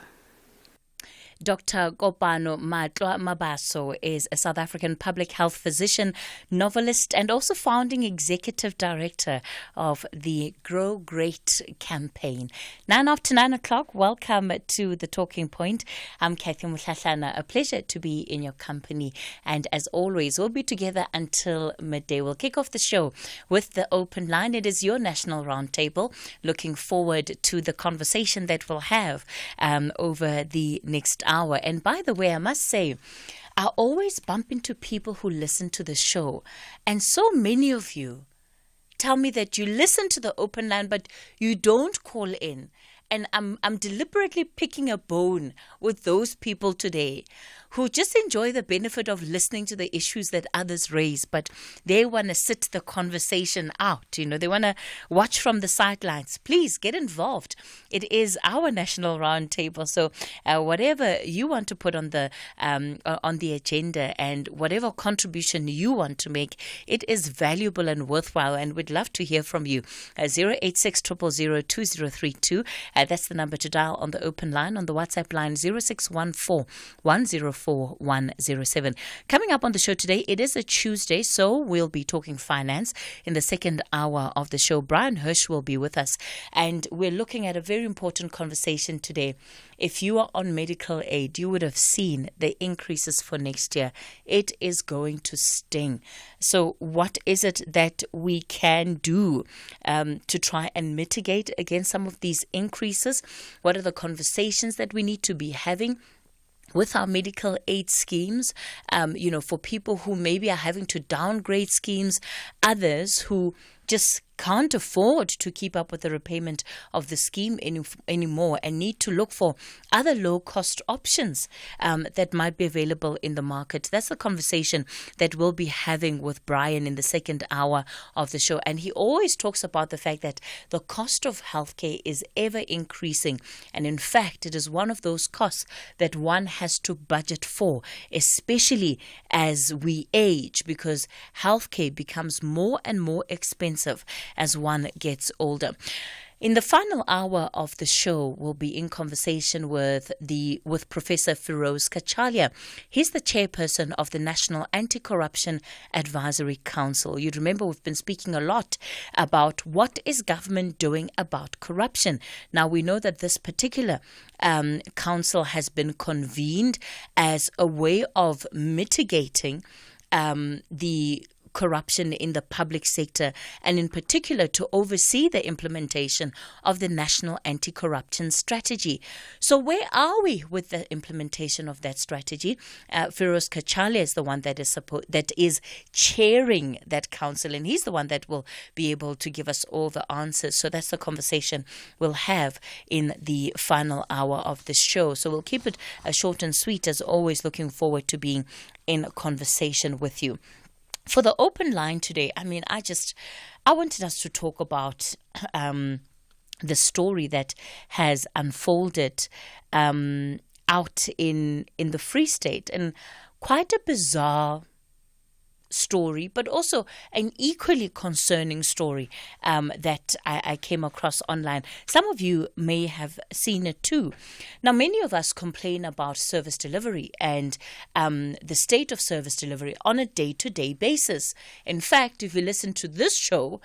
Dr. Kopano Matlwa Mabaso is a South African public health physician, novelist, and also founding executive director of the Grow Great campaign. 9 after 9 o'clock, welcome to The Talking Point. I'm Kathy Motlatlana. A pleasure to be in your company. And as always, we'll be together until midday. We'll kick off the show with the open line. It is your National Roundtable. Looking forward to the conversation that we'll have over the next hour. And by the way, I must say, I always bump into people who listen to the show, and so many of you tell me that you listen to the open line, but you don't call in. And I'm deliberately picking a bone with those people today who just enjoy the benefit of listening to the issues that others raise, but they want to sit the conversation out. They want to watch from the sidelines. Please get involved. It is our national roundtable. So whatever you want to put on the agenda and whatever contribution you want to make, it is valuable and worthwhile. And we'd love to hear from you. 086 000 2032. That's the number to dial on the open line. On the WhatsApp line, 0614 104 107. Coming up on the show today, it is a Tuesday, so we'll be talking finance in the second hour of the show. Brian Hirsch will be with us, and we're looking at a very important conversation today. If you are on medical aid, you would have seen the increases for next year. It is going to sting. So what is it that we can do to try and mitigate against some of these increases? What are the conversations that we need to be having with our medical aid schemes, for people who maybe are having to downgrade schemes, others who just can't afford to keep up with the repayment of the scheme anymore and need to look for other low-cost options that might be available in the market. That's the conversation that we'll be having with Brian in the second hour of the show. And he always talks about the fact that the cost of healthcare is ever increasing. And in fact, it is one of those costs that one has to budget for, especially as we age, because healthcare becomes more and more expensive as one gets older. In the final hour of the show, we'll be in conversation with Professor Feroz Kachalia. He's the chairperson of the National Anti-Corruption Advisory Council. You'd remember we've been speaking a lot about what is government doing about corruption. Now, we know that this particular council has been convened as a way of mitigating the corruption in the public sector, and in particular to oversee the implementation of the National Anti-Corruption Strategy. So where are we with the implementation of that strategy? Feroz Kachalia is the one that is chairing that council, and he's the one that will be able to give us all the answers. So that's the conversation we'll have in the final hour of the show. So we'll keep it short and sweet, as always, looking forward to being in a conversation with you. For the open line today, I wanted us to talk about the story that has unfolded out in the Free State, and quite a bizarre story, but also an equally concerning story that I came across online. Some of you may have seen it too. Now, many of us complain about service delivery and the state of service delivery on a day-to-day basis. In fact, if you listen to this show,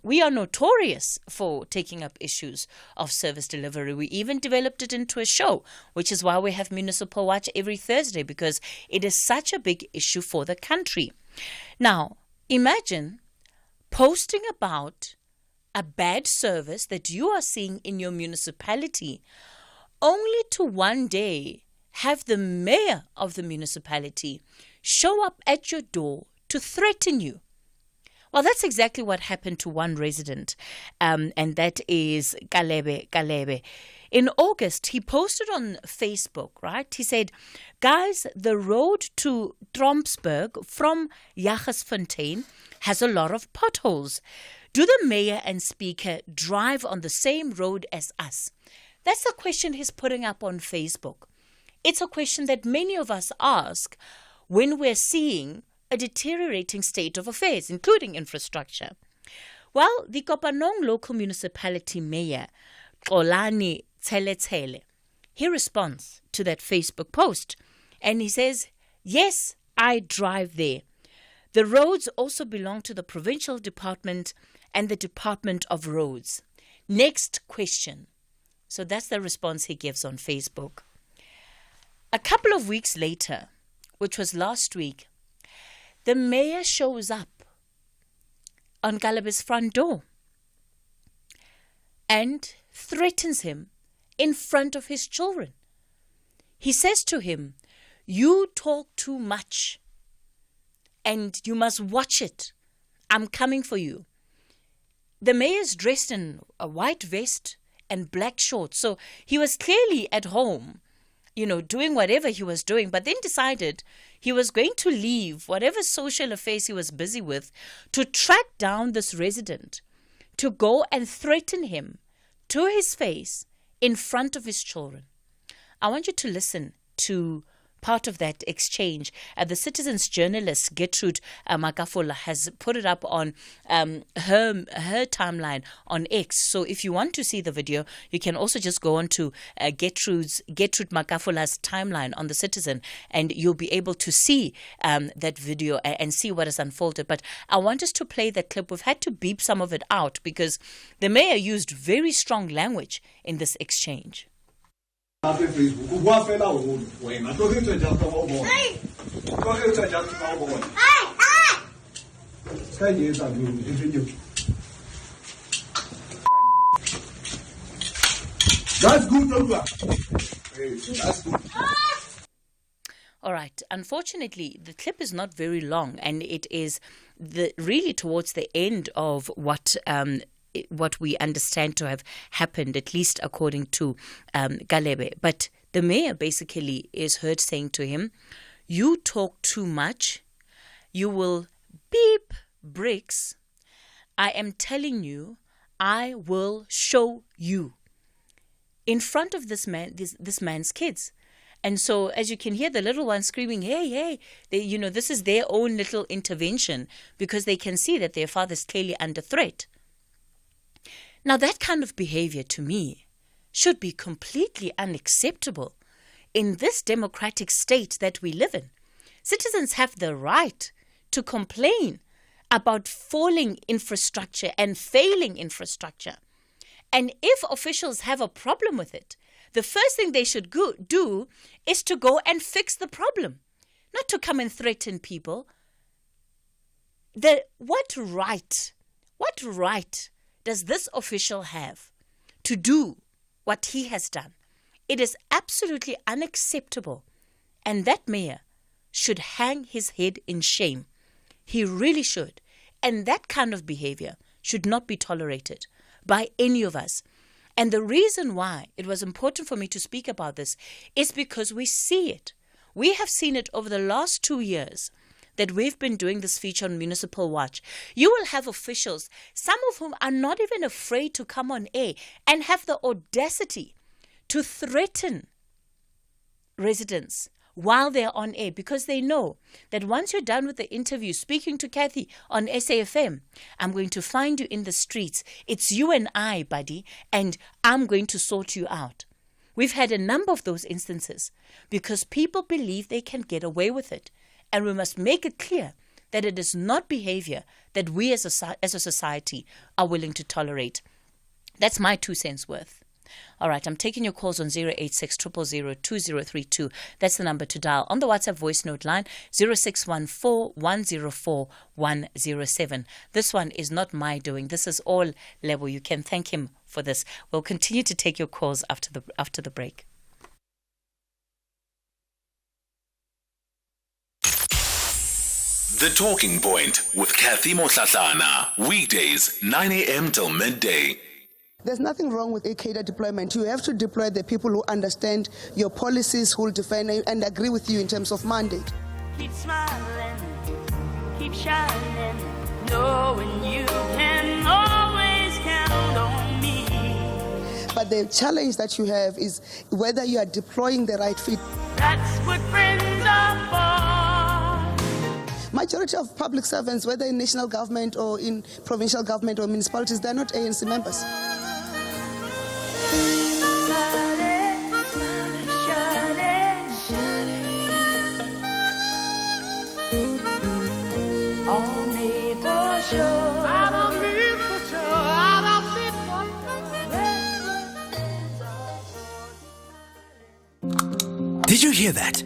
we are notorious for taking up issues of service delivery. We even developed it into a show, which is why we have Municipal Watch every Thursday, because it is such a big issue for the country. Now, imagine posting about a bad service that you are seeing in your municipality, only to one day have the mayor of the municipality show up at your door to threaten you. Well, that's exactly what happened to one resident, and that is Kalebe. In August, he posted on Facebook, right? He said, guys, the road to Trompsburg from Jagersfontein has a lot of potholes. Do the mayor and speaker drive on the same road as us? That's a question he's putting up on Facebook. It's a question that many of us ask when we're seeing a deteriorating state of affairs, including infrastructure. Well, the Kopanong local municipality mayor, Xolani Tseletele, he responds to that Facebook post, and he says, yes, I drive there. The roads also belong to the Provincial Department and the Department of Roads. Next question. So that's the response he gives on Facebook. A couple of weeks later, which was last week, the mayor shows up on Kalebe's front door and threatens him in front of his children. He says to him, you talk too much and you must watch it. I'm coming for you. the mayor's dressed in a white vest and black shorts. So he was clearly at home, doing whatever he was doing, but then decided he was going to leave whatever social affairs he was busy with to track down this resident, to go and threaten him to his face in front of his children. I want you to listen to part of that exchange. The Citizen's journalist Gertrude Makafola has put it up on her timeline on X. So if you want to see the video, you can also just go on to Gertrude Makafola's timeline on the Citizen, and you'll be able to see that video and see what has unfolded. But I want us to play that clip. We've had to beep some of it out because the mayor used very strong language in this exchange. That's good, that's good. All right. Unfortunately, the clip is not very long, and it is really towards the end of what we understand to have happened, at least according to Galebe. But the mayor basically is heard saying to him, "You talk too much. You will beep bricks. I am telling you, I will show you." In front of this man's kids. And so, as you can hear, the little one screaming, "Hey, hey!" This is their own little intervention because they can see that their father is clearly under threat. Now, that kind of behavior, to me, should be completely unacceptable in this democratic state that we live in. Citizens have the right to complain about falling infrastructure and failing infrastructure. And if officials have a problem with it, the first thing they should do is to go and fix the problem, not to come and threaten people. What right does this official have to do what he has done? It is absolutely unacceptable, and that mayor should hang his head in shame. He really should. And that kind of behavior should not be tolerated by any of us. And the reason why it was important for me to speak about this is because we see it. We have seen it over the last 2 years that we've been doing this feature on Municipal Watch. You will have officials, some of whom are not even afraid to come on air and have the audacity to threaten residents while they're on air, because they know that once you're done with the interview, speaking to Kathy on SAfm, I'm going to find you in the streets. It's you and I, buddy, and I'm going to sort you out. We've had a number of those instances because people believe they can get away with it. And we must make it clear that it is not behavior that we as a society are willing to tolerate. That's my 2 cents worth. All right, I'm taking your calls on 086 000 2032. That's the number to dial. On the WhatsApp voice note line, 0614 104 107. This one is not my doing. This is all Lebo. You can thank him for this. We'll continue to take your calls after the break. The Talking Point with Kathy Motlatlana. Weekdays, 9 a.m. till midday. There's nothing wrong with a cadre deployment. You have to deploy the people who understand your policies, who will defend and agree with you in terms of mandate. Keep smiling, keep shining, knowing you can always count on me. But the challenge that you have is whether you are deploying the right fit. That's what friends are for. Majority of public servants, whether in national government or in provincial government or municipalities, they're not ANC members. Did you hear that?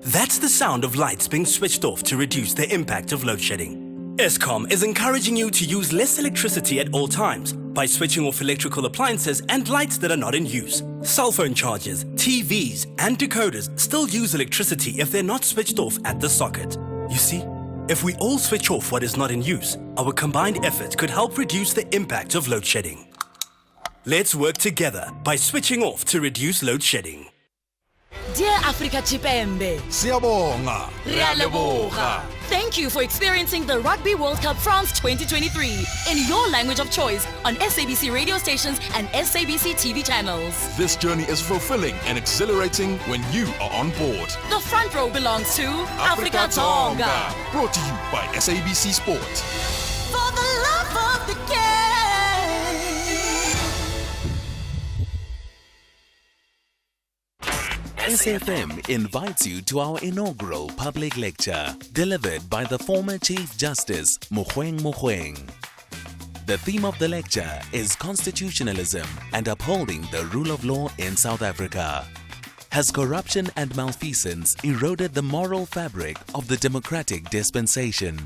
That's the sound of lights being switched off to reduce the impact of load shedding. SAfm is encouraging you to use less electricity at all times by switching off electrical appliances and lights that are not in use. Cell phone chargers, TVs, and decoders still use electricity if they're not switched off at the socket. You see, If we all switch off what is not in use, our combined effort could help reduce the impact of load shedding. Let's work together by switching off to reduce load shedding. Dear Africa Chipembe, Siyabonga. Re a leboga. Thank you for experiencing the Rugby World Cup France 2023 in your language of choice on SABC radio stations and SABC TV channels. This journey is fulfilling and exhilarating when you are on board. The front row belongs to Africa Tonga. Brought to you by SABC Sport. For the love of the game. SAfm invites you to our inaugural public lecture, delivered by the former Chief Justice Mogoeng Mogoeng. The theme of the lecture is constitutionalism and upholding the rule of law in South Africa. Has corruption and malfeasance eroded the moral fabric of the democratic dispensation?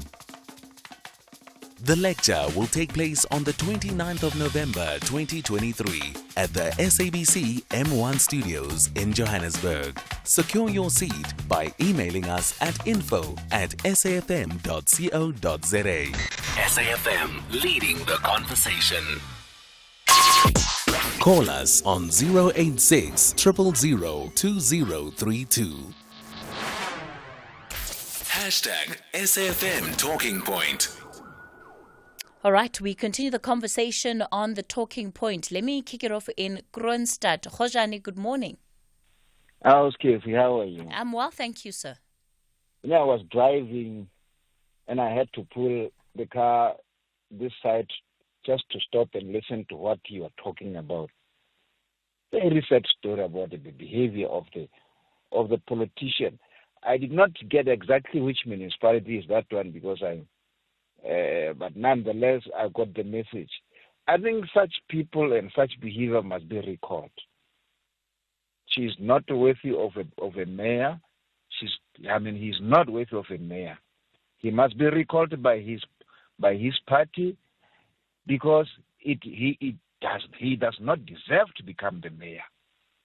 The lecture will take place on the 29th of November 2023 at the SABC M1 Studios in Johannesburg. Secure your seat by emailing us at info@safm.co.za. SAfm, leading the conversation. Call us on 086 000 2032. #SAfm Talking Point. All right, we continue the conversation on the talking point. Let me kick it off in Kroonstad. Khojani, good morning. How's Kathy? How are you? I'm well, thank you, sir. I was driving and I had to pull the car this side just to stop and listen to what you are talking about. Very sad story about the behavior of the politician. I did not get exactly which municipality is that one because but nonetheless, I got the message. I think such people and such behavior must be recalled. She's not worthy of a mayor. He's not worthy of a mayor. He must be recalled by his party because he does not deserve to become the mayor.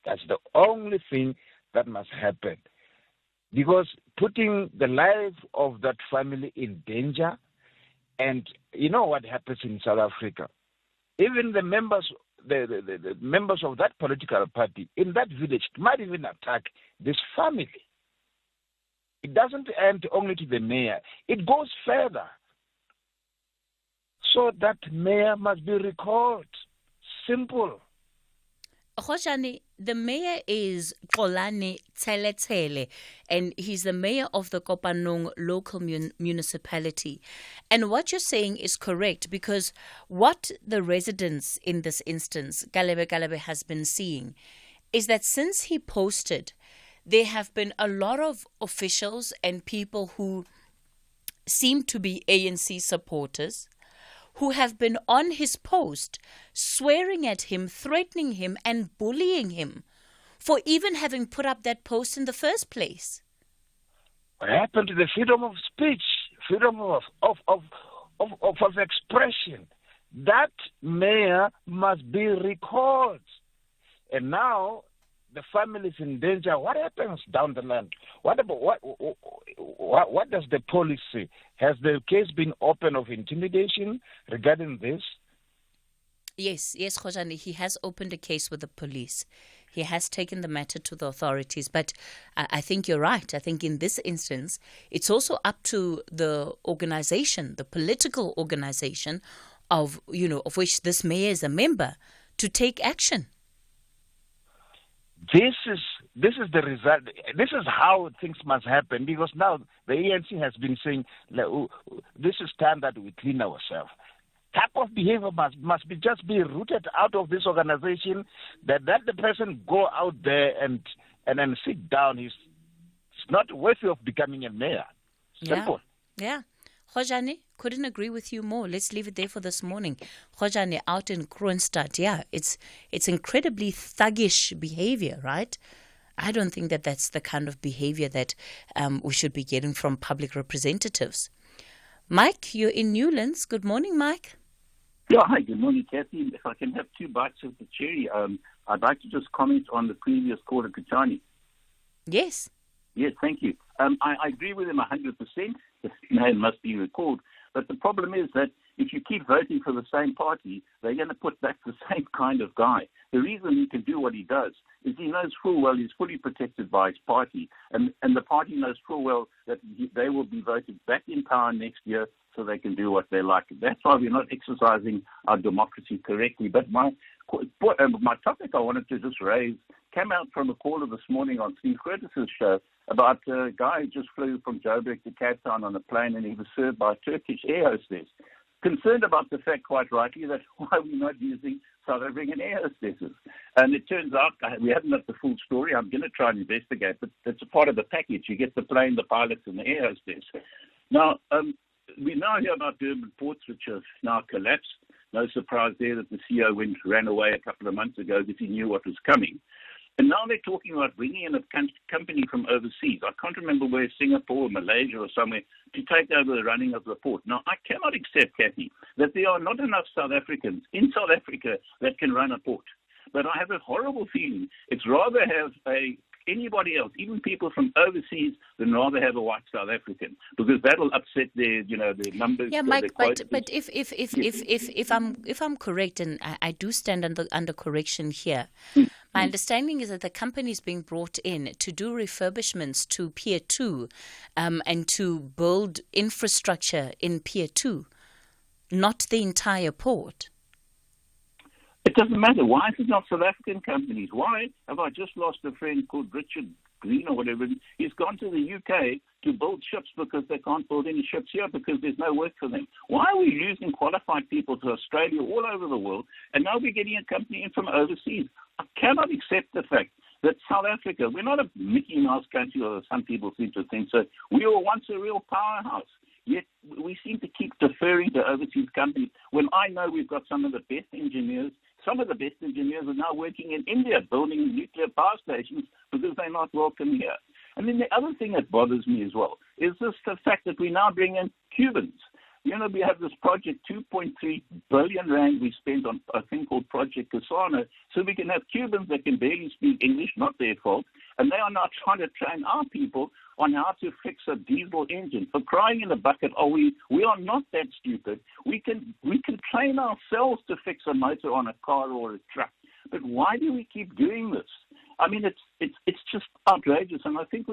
That's the only thing that must happen. Because putting the life of that family in danger. And you know what happens in South Africa? Even the members of that political party in that village might even attack this family. It doesn't end only to the mayor. It goes further. So that mayor must be recalled. Simple. Khojani, the mayor is Xolani Tseletele, and he's the mayor of the Kopanong local municipality. And what you're saying is correct, because what the residents in this instance, Galebe has been seeing, is that since he posted, there have been a lot of officials and people who seem to be ANC supporters, who have been on his post, swearing at him, threatening him, and bullying him for even having put up that post in the first place. What happened to the freedom of speech, freedom of expression? That mayor must be recalled. And now the family is in danger. What happens down the line? What does the police say? Has the case been open of intimidation regarding this? Yes, Khojani, he has opened a case with the police. He has taken the matter to the authorities. But I think you're right. I think in this instance, it's also up to the organization, the political organization of which this mayor is a member, to take action. This is the result. This is how things must happen, because now the ANC has been saying, this is time that we clean ourselves. Type of behavior must just be rooted out of this organization, that the person go out there and then sit down. He's not worthy of becoming a mayor. Simple. Yeah. Khojani, couldn't agree with you more. Let's leave it there for this morning. Khojani out in Kroonstad. Yeah, it's incredibly thuggish behavior, right? I don't think that that's the kind of behavior that we should be getting from public representatives. Mike, you're in Newlands. Good morning, Mike. Yeah, hi, good morning, Kathy. If I can have two bites of the cherry, I'd like to just comment on the previous caller, Kuchani. Yes. Yes, thank you. I agree with him 100%. the name must be recalled. But the problem is that if you keep voting for the same party, they're going to put back the same kind of guy. The reason he can do what he does is he knows full well he's fully protected by his party, and the party knows full well that they will be voted back in power next year so they can do what they like. That's why we're not exercising our democracy correctly. But my topic I wanted to just raise came out from a caller this morning on Steve Curtis's show about a guy who just flew from Joburg to Cape Town on a plane, and he was served by a Turkish air hostess. Concerned about the fact, quite rightly, that why are we not using South African air hostesses? And it turns out, we haven't got the full story. I'm going to try and investigate, but it's a part of the package. You get the plane, the pilots, and the air hostess. Now, we now hear about Durban ports, which have now collapsed. No surprise there that the CEO ran away a couple of months ago because he knew what was coming. And now they're talking about bringing in a company from overseas. I can't remember where, Singapore or Malaysia or somewhere, to take over the running of the port. Now, I cannot accept, Kathy, that there are not enough South Africans in South Africa that can run a port. But I have a horrible feeling it's rather have anybody else, even people from overseas, than rather have a white South African, because that'll upset their numbers. Yeah, Mike, but if I'm correct, and I do stand under correction here, my understanding is that the company is being brought in to do refurbishments to Pier 2 and to build infrastructure in Pier 2, not the entire port. It doesn't matter. Why is it not South African companies? Why have I just lost a friend called Richard Green or whatever? He's gone to the UK to build ships because they can't build any ships here because there's no work for them. Why are we losing qualified people to Australia all over the world, and now we're getting a company in from overseas? I cannot accept the fact that South Africa, we're not a Mickey Mouse country, or some people seem to think so. We were once a real powerhouse. Yet we seem to keep deferring to overseas companies when I know we've got some of the best engineers. Some of the best engineers are now working in India, building nuclear power stations because they're not welcome here. And then the other thing that bothers me as well is the fact that we now bring in Cubans. You know, we have this project, 2.3 billion rand we spent on a thing called Project Casano, so we can have Cubans that can barely speak English, not their fault, and they are now trying to train our people on how to fix a diesel engine. For crying in the bucket, we are not that stupid. We can train ourselves to fix a motor on a car or a truck. But why do we keep doing this? I mean, it's just outrageous, and I think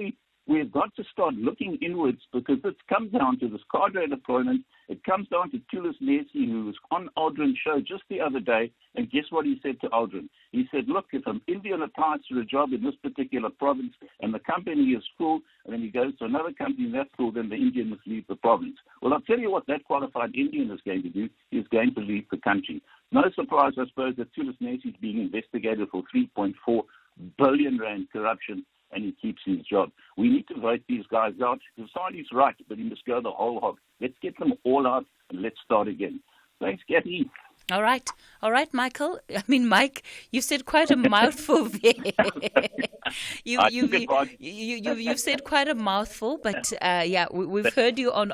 we've got to start looking inwards, because it comes down to this cadre deployment. It comes down to Tulis Nesi, who was on Aldrin's show just the other day, and guess what he said to Aldrin? He said, look, if an Indian applies for a job in this particular province and the company is full, and then he goes to another company that's full, then the Indian must leave the province. Well, I'll tell you what that qualified Indian is going to do. He's going to leave the country. No surprise, I suppose, that Tulis Nesi is being investigated for 3.4 billion rand corruption, and he keeps his job. We need to vote these guys out. Society's right, but he must go the whole hog. Let's get them all out and let's start again. Thanks, Kathy. All right, Michael. I mean, Mike, you said quite a mouthful there. You've said quite a mouthful, but we've heard you on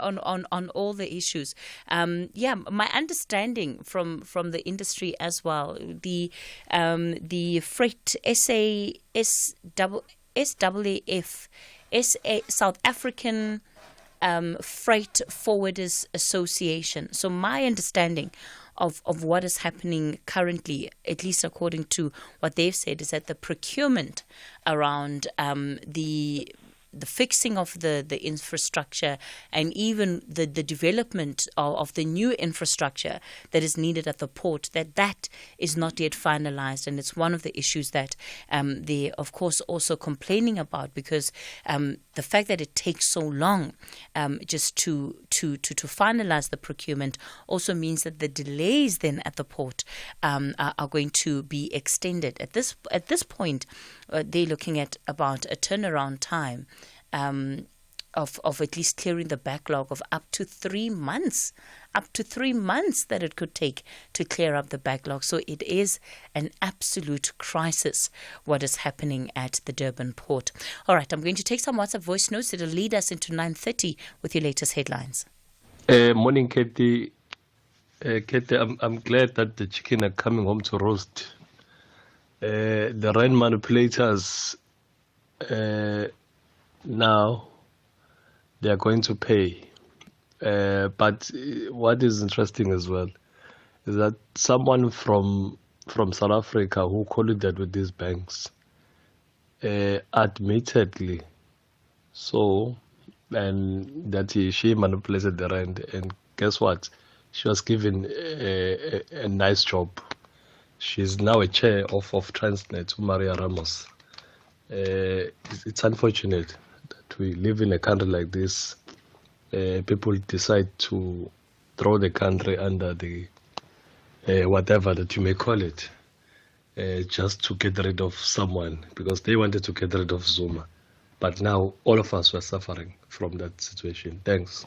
all the issues. My understanding from the industry as well, the freight SAFm, South African Freight Forwarders Association. So my understanding of what is happening currently, at least according to what they've said, is that the procurement around the fixing of the infrastructure and even the development of the new infrastructure that is needed at the port, that is not yet finalized. And it's one of the issues that they're, of course, also complaining about, because the fact that it takes so long just to finalize the procurement also means that the delays then at the port are going to be extended. At this point, they're looking at about a turnaround time of at least clearing the backlog of up to 3 months. Up to 3 months that it could take to clear up the backlog. So it is an absolute crisis what is happening at the Durban port. All right, I'm going to take some WhatsApp voice notes that will lead us into 9:30 with your latest headlines. Morning, Katie. Katie, I'm glad that the chicken are coming home to roast. The rand manipulators now, they are going to pay, But what is interesting as well is that someone from South Africa who colluded with these banks, admittedly, and that she manipulated the rand, and guess what? She was given a nice job. She's now a chair of Transnet, Maria Ramos. It's unfortunate that we live in a country like this. People decide to throw the country under the whatever that you may call it, just to get rid of someone, because they wanted to get rid of Zuma. But now all of us were suffering from that situation. Thanks.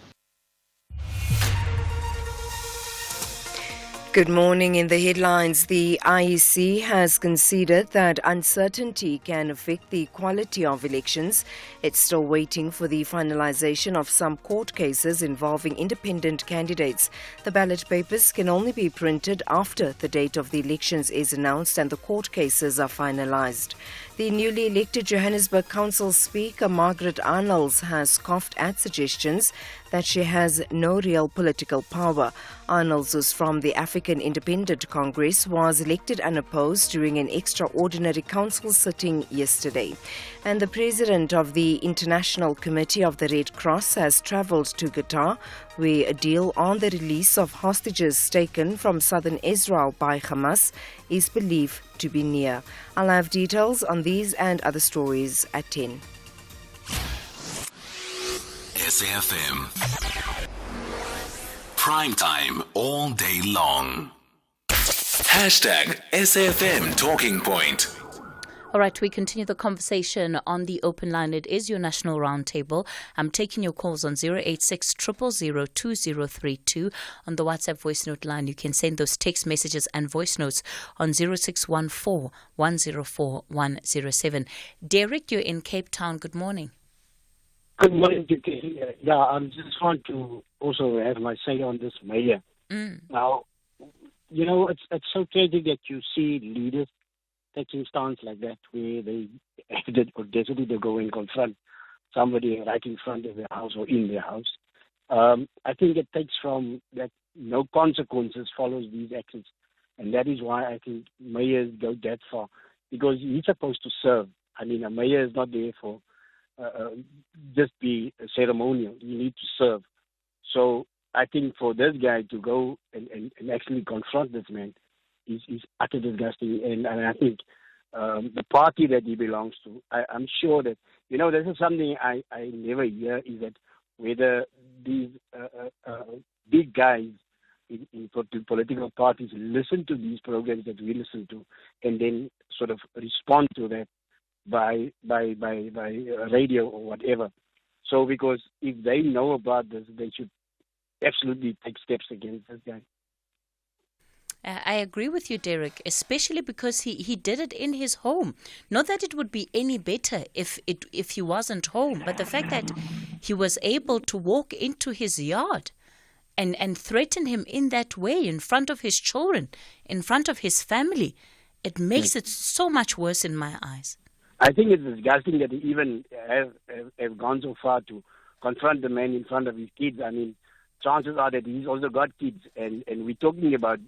Good morning. In the headlines, the IEC has conceded that uncertainty can affect the quality of elections. It's still waiting for the finalization of some court cases involving independent candidates. The ballot papers can only be printed after the date of the elections is announced and the court cases are finalized. The newly elected Johannesburg Council Speaker, Margaret Arnolds, has scoffed at suggestions that she has no real political power. Arnolds, who's from the African Independent Congress, was elected unopposed during an extraordinary council sitting yesterday. And the president of the International Committee of the Red Cross has travelled to Qatar, where a deal on the release of hostages taken from southern Israel by Hamas is believed to be near. I'll have details on these and other stories at 10. SAfm. Prime time all day long. Hashtag SAfm Talking Point. All right, we continue the conversation on the open line. It is your National Roundtable. I'm taking your calls on 086 000 2032. On the WhatsApp voice note line, you can send those text messages and voice notes on 0614 104 107. Derek, you're in Cape Town. Good morning. Good morning, DK. Yeah, I just want to also have my say on this mayor. Now, you know, it's so tragic that you see leaders taking stance like that, where they have the audacity to go and confront somebody right in front of their house or in their house. I think it takes from that no consequences follows these actions. And that is why I think mayors go that far, because he's supposed to serve. I mean, a mayor is not there for just be ceremonial. You need to serve. So I think for this guy to go and actually confront this man is utterly disgusting. And I think the party that he belongs to, I'm sure that, you know, this is something I never hear, is that whether these big guys in political parties listen to these programs that we listen to and then sort of respond to that by radio or whatever. So because if they know about this, they should absolutely take steps against this guy. I agree with you, Derek, especially because he did it in his home. Not that it would be any better if he wasn't home, but the fact that he was able to walk into his yard and threaten him in that way, in front of his children, in front of his family, it makes it so much worse in my eyes. I think it's disgusting that he even have gone so far to confront the man in front of his kids. I mean, chances are that he's also got kids, and we're talking about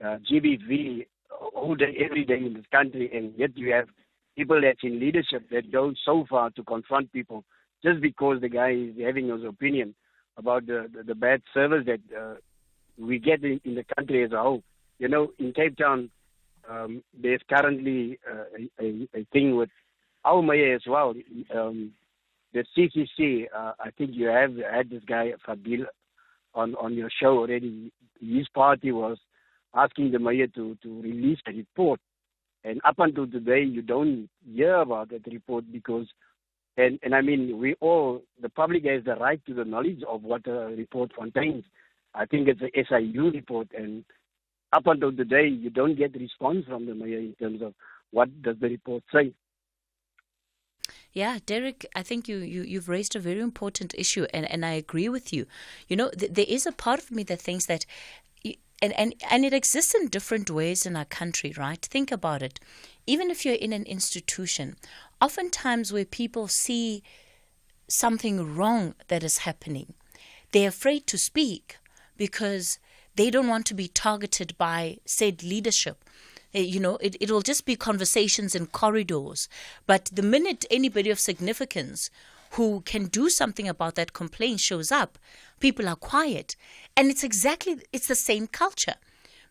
GBV all day, every day in this country, and yet you have people that's in leadership that go so far to confront people just because the guy is having his opinion about the bad service that we get in the country as a whole. You know, in Cape Town, there's currently a thing with our mayor as well. The CCC, I think you have had this guy, Fadil, on your show already. His party was asking the mayor to release a report. And up until today, you don't hear about that report because, and I mean, we all, the public has the right to the knowledge of what the report contains. I think it's a SIU report, and up until today, you don't get response from the mayor in terms of what does the report say. Yeah, Derek, I think you've raised a very important issue, and I agree with you. You know, there is a part of me that thinks that, and it exists in different ways in our country, right? Think about it. Even if you're in an institution, oftentimes where people see something wrong that is happening, they're afraid to speak because they don't want to be targeted by said leadership. It'll just be conversations in corridors. But the minute anybody of significance who can do something about that complaint shows up, people are quiet. And it's the same culture.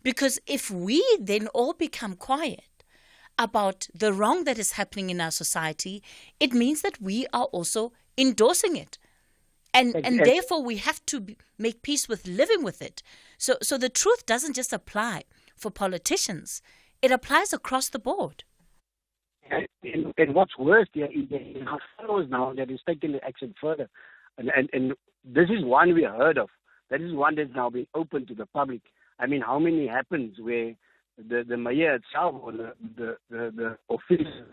Because if we then all become quiet about the wrong that is happening in our society, it means that we are also endorsing it. And therefore we have to make peace with living with it. So the truth doesn't just apply for politicians. It applies across the board. And what's worse, there are fellows now that is taking the action further. And this is one we heard of. That is one that's now been open to the public. I mean, how many happens where the mayor itself or the official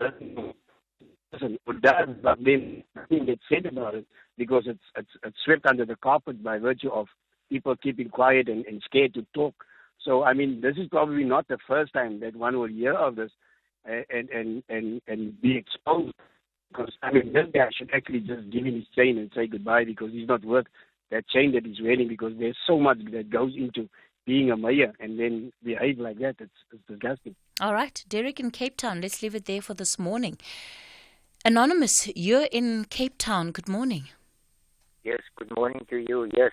person who does, but then nothing gets said about it because it's swept under the carpet by virtue of people keeping quiet and scared to talk. So, I mean, this is probably not the first time that one will hear of this and be exposed. Because, I mean, this guy should actually just give him his chain and say goodbye because he's not worth that chain that he's wearing, because there's so much that goes into being a mayor and then behave like that. It's disgusting. All right, Derek in Cape Town, let's leave it there for this morning. Anonymous, you're in Cape Town. Good morning. Yes, good morning to you. Yes,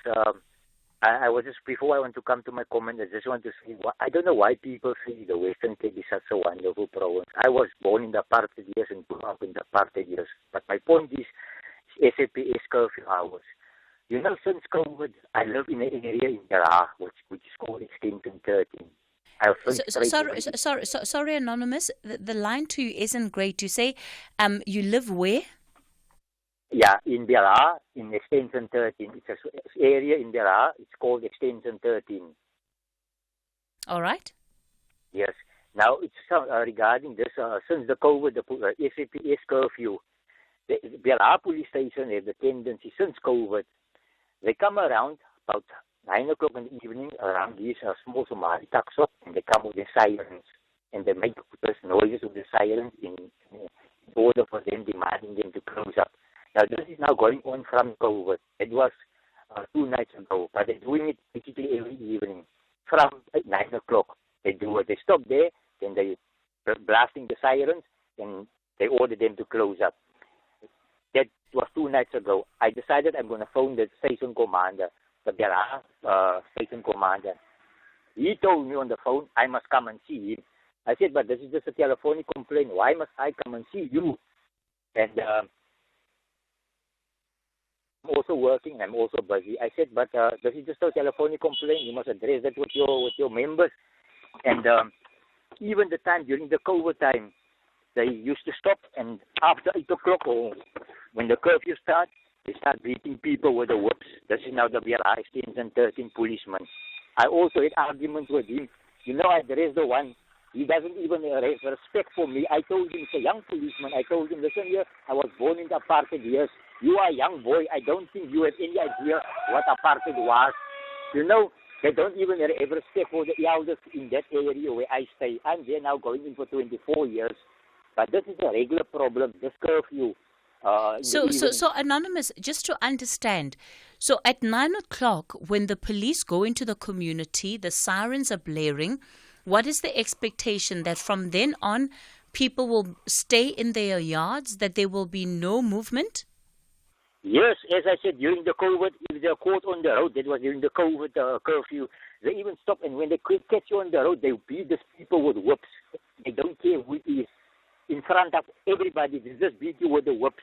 I was just, before I want to come to my comment, I just want to say, I don't know why people say the Western Cape is such a wonderful province. I was born in the apartheid years and grew up in the apartheid years. But my point is SAPS curfew hours. You know, since COVID, I live in an area in Dara, which is called Extension 13. Sorry, Anonymous. The line to you isn't great. You say you live where? Yeah, in Dara, in Extension 13. It's an area in Dara. It's called Extension 13. All right. Yes. Now, it's regarding this, since the COVID, the SAPS curfew, the Dara police station has the tendency, since COVID, they come around about 9 o'clock in the evening around these small Somali taxis, and they come with the sirens, and they make those noises with the sirens in order for them, demanding them to close up. Now, this is now going on from COVID. It was 2 nights ago, but they're doing it basically every evening from 9 o'clock. They do it. They stop there, then they blasting the sirens, and they order them to close up. That was 2 nights ago. I decided I'm going to phone the station commander, the Dara station commander. He told me on the phone, I must come and see him. I said, but this is just a telephonic complaint. Why must I come and see you? And I'm also working. I'm also busy. I said, but this is just a telephonic complaint. You must address that with your members. And even the time during the COVID time, they used to stop, and after 8 o'clock, or when the curfew starts, they start beating people with the whips. This is now the BRI Extension 13 policeman. I also had arguments with him. You know, I addressed the one. He doesn't even have respect for me. I told him, it's a young policeman. I told him, listen here, I was born in the apartheid years. You are a young boy. I don't think you have any idea what apartheid was. You know, they don't even have respect for the elders in that area where I stay. I'm there now going in for 24 years. But this is a regular problem, this curfew. So Anonymous, just to understand, so at 9 o'clock, when the police go into the community, the sirens are blaring, what is the expectation that from then on, people will stay in their yards, that there will be no movement? Yes, as I said, during the COVID, if they're caught on the road, that was during the COVID curfew, they even stop, and when they catch you on the road, they beat these people with whips. They don't care who it is. In front of everybody, they just beat you with the whips.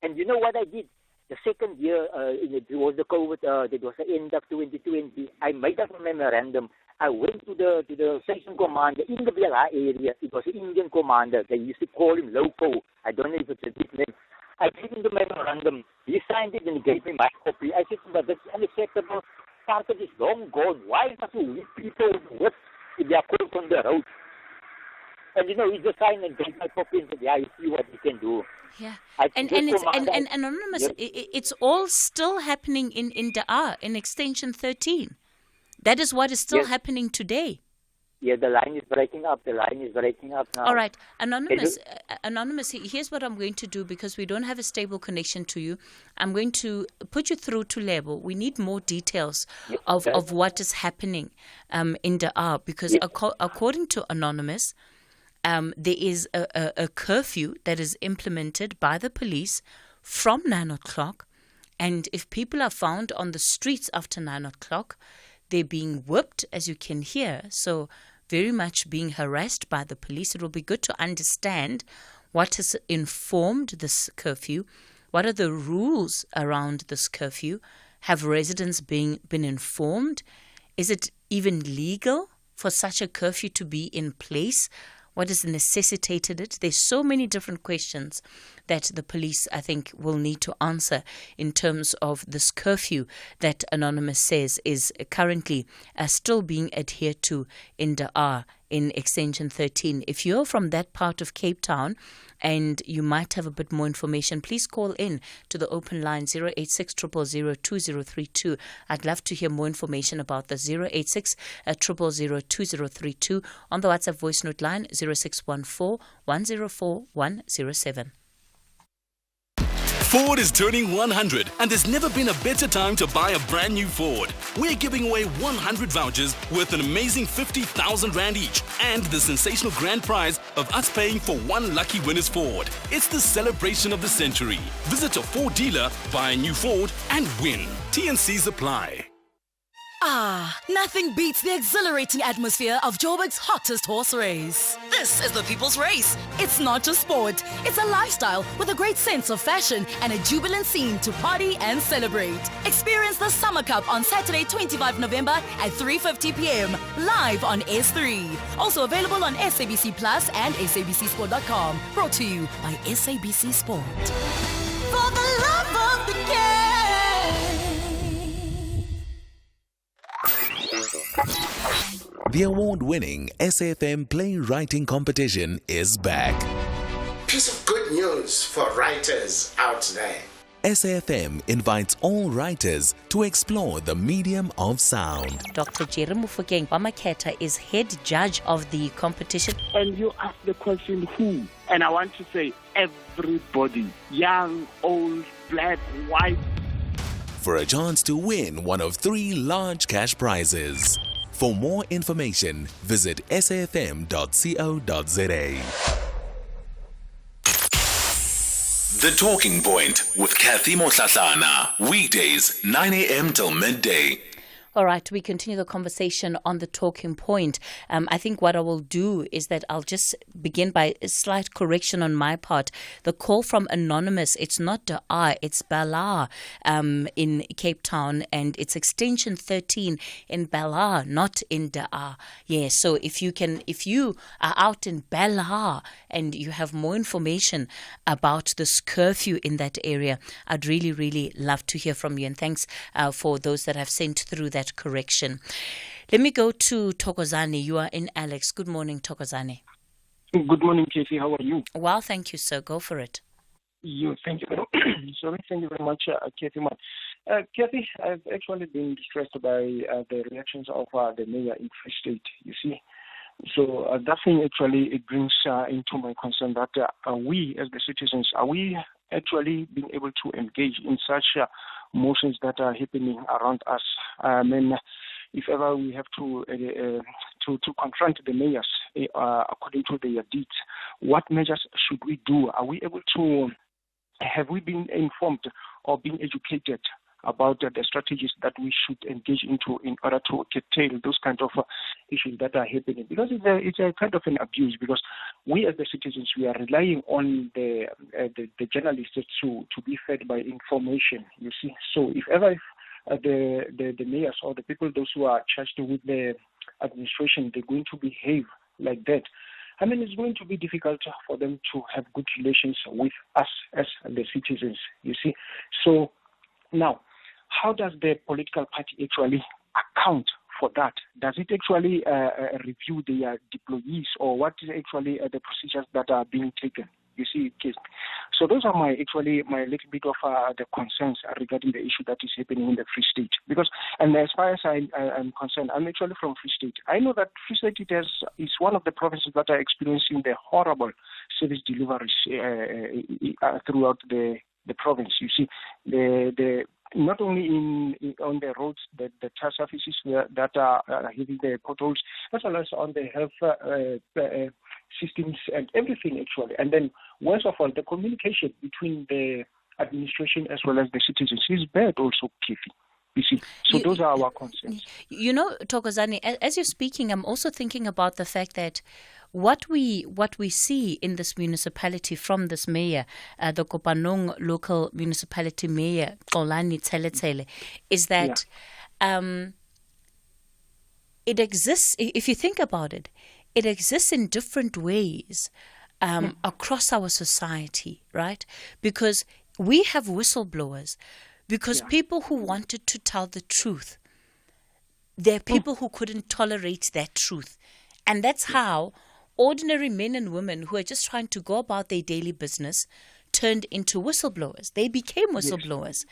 And you know what I did? The second year, it was the COVID, it was the end of 2020, I made up a memorandum. I went to the station commander in the BLA area. It was an Indian commander. They used to call him Loco. I don't know if it's a nickname. I gave him the memorandum. He signed it and he gave me my copy. I said, but that's unacceptable. Apartheid is long gone. Why must you whip people with whips if they are caught on the road? And you know, he just signed and gave my copy and said, yeah, you see what you can do. Yeah. And Anonymous, yes. It's all still happening in Da'ar, in Extension 13. That is what is still happening today. Yeah, the line is breaking up. now. All right. Anonymous, here's what I'm going to do because we don't have a stable connection to you. I'm going to put you through to Lebo. We need more details of what is happening in Da'ar because according to Anonymous, there is a curfew that is implemented by the police from 9 o'clock. And if people are found on the streets after 9 o'clock, they're being whipped, as you can hear. So very much being harassed by the police. It will be good to understand what has informed this curfew. What are the rules around this curfew? Have residents been informed? Is it even legal for such a curfew to be in place? What has necessitated it? There's so many different questions that the police, I think, will need to answer in terms of this curfew that Anonymous says is currently still being adhered to in Da'ar in Extension 13. If you're from that part of Cape Town and you might have a bit more information, please call in to the open line 086 000 2032. I'd love to hear more information about the 086 000 2032 on the WhatsApp voice note line 0614 104 107. Ford is turning 100 and there's never been a better time to buy a brand new Ford. We're giving away 100 vouchers worth an amazing 50,000 Rand each and the sensational grand prize of us paying for one lucky winner's Ford. It's the celebration of the century. Visit a Ford dealer, buy a new Ford and win. T&Cs apply. Nothing beats the exhilarating atmosphere of Joburg's hottest horse race. This is the People's Race. It's not just sport, it's a lifestyle with a great sense of fashion and a jubilant scene to party and celebrate. Experience the Summer Cup on Saturday, 25 November at 3:50 p.m. live on S3. Also available on SABC Plus and SABCSport.com. Brought to you by SABC Sport. For the love of the game. The award-winning SAfm playwriting competition is back. Piece of good news for writers out there. SAfm invites all writers to explore the medium of sound. Dr. Jerry Mufokeng Wamaketa is head judge of the competition. And you ask the question, who? And I want to say everybody, young, old, black, white. For a chance to win one of 3 large cash prizes. For more information, visit safm.co.za. The Talking Point with Kathy Motlatlana. Weekdays, 9 a.m. till midday. All right, we continue the conversation on the talking point. I think what I will do is that I'll just begin by a slight correction on my part. The call from Anonymous, it's not Da'ar, it's Belar in Cape Town, and it's Extension 13 in Belar, not in Da'ar. Yeah, so if you are out in Belar and you have more information about this curfew in that area, I'd really, really love to hear from you. And thanks for those that have sent through that correction. Let me go to Thokozani. You are in Alex. Good morning, Thokozani. Good morning, Kathy. How are you? Well, thank you, sir. Go for it. Thank you very much, Kathy. Kathy, I've actually been distressed by the reactions of the mayor in Free State, you see. So that thing actually it brings into my concern that we as the citizens, are we actually being able to engage in such motions that are happening around us? If ever we have to confront the mayors according to their deeds, what measures should we do? Are we able to? Have we been informed or been educated about the strategies that we should engage into in order to curtail those kind of issues that are happening? Because it's a kind of an abuse, because we as the citizens, we are relying on the journalists to be fed by information, you see. So if ever the mayors or the people, those who are charged with the administration, they're going to behave like that, I mean, it's going to be difficult for them to have good relations with us as the citizens, you see. So now, how does the political party actually account for that? Does it actually review their deployees, or what is actually the procedures that are being taken? You see, so those are my little bit of the concerns regarding the issue that is happening in the Free State. Because, and as far as I'm concerned, I'm actually from Free State. I know that Free State is one of the provinces that are experiencing the horrible service deliveries throughout the province. You see, the not only on the roads, the tar surfaces that are hitting the potholes, as well as on the health systems and everything actually. And then, worst of all, the communication between the administration as well as the citizens is bad also, Kifi. You see, so those are our concerns. You know, Thokozani, as you're speaking, I'm also thinking about the fact that what we see in this municipality from this mayor, the Kopanong local municipality mayor, Xolani Tseletele, is that it exists, if you think about it, it exists in different ways across our society, right? Because we have whistleblowers, because people who wanted to tell the truth, there are people who couldn't tolerate that truth. And that's how ordinary men and women who are just trying to go about their daily business turned into whistleblowers. They became whistleblowers.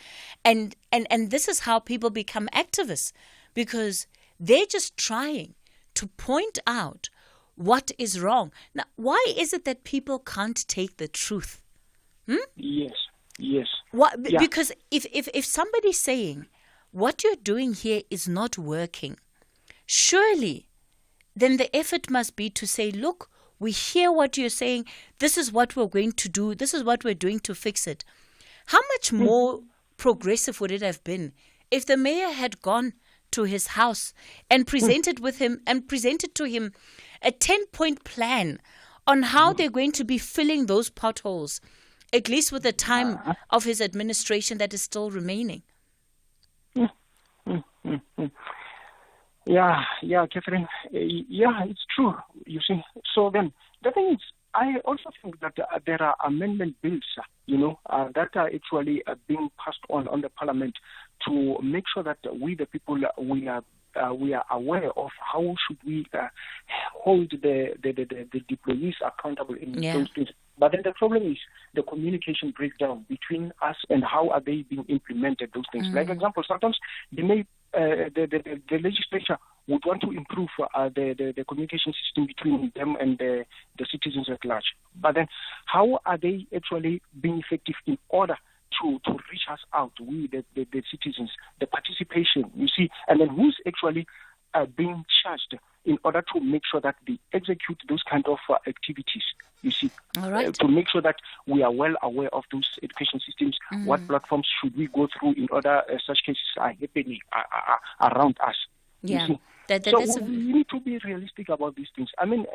And this is how people become activists, because they're just trying to point out what is wrong. Now, why is it that people can't take the truth? Yes. Because if somebody's saying what you're doing here is not working, surely then the effort must be to say, look, we hear what you're saying. This is what we're going to do. This is what we're doing to fix it. How much more progressive would it have been if the mayor had gone to his house and presented to him a 10-point plan on how they're going to be filling those potholes, at least with the time of his administration that is still remaining? Yeah, Catherine. Yeah, it's true. You see, so then the thing is, I also think that there are amendment bills, that are actually being passed on the parliament to make sure that we, the people, we are aware of how should we hold the deployees accountable in those things. But then the problem is the communication breakdown between us and how are they being implemented, those things. Like example, sometimes they may the legislature would want to improve the communication system between them and the citizens at large. But then how are they actually being effective in order to reach us out, we, the citizens, the participation, you see, and then who's actually being charged in order to make sure that they execute those kind of activities, you see, to make sure that we are well aware of those education systems, what platforms should we go through in order such cases are happening around us. Yeah. You see? We need to be realistic about these things. I mean,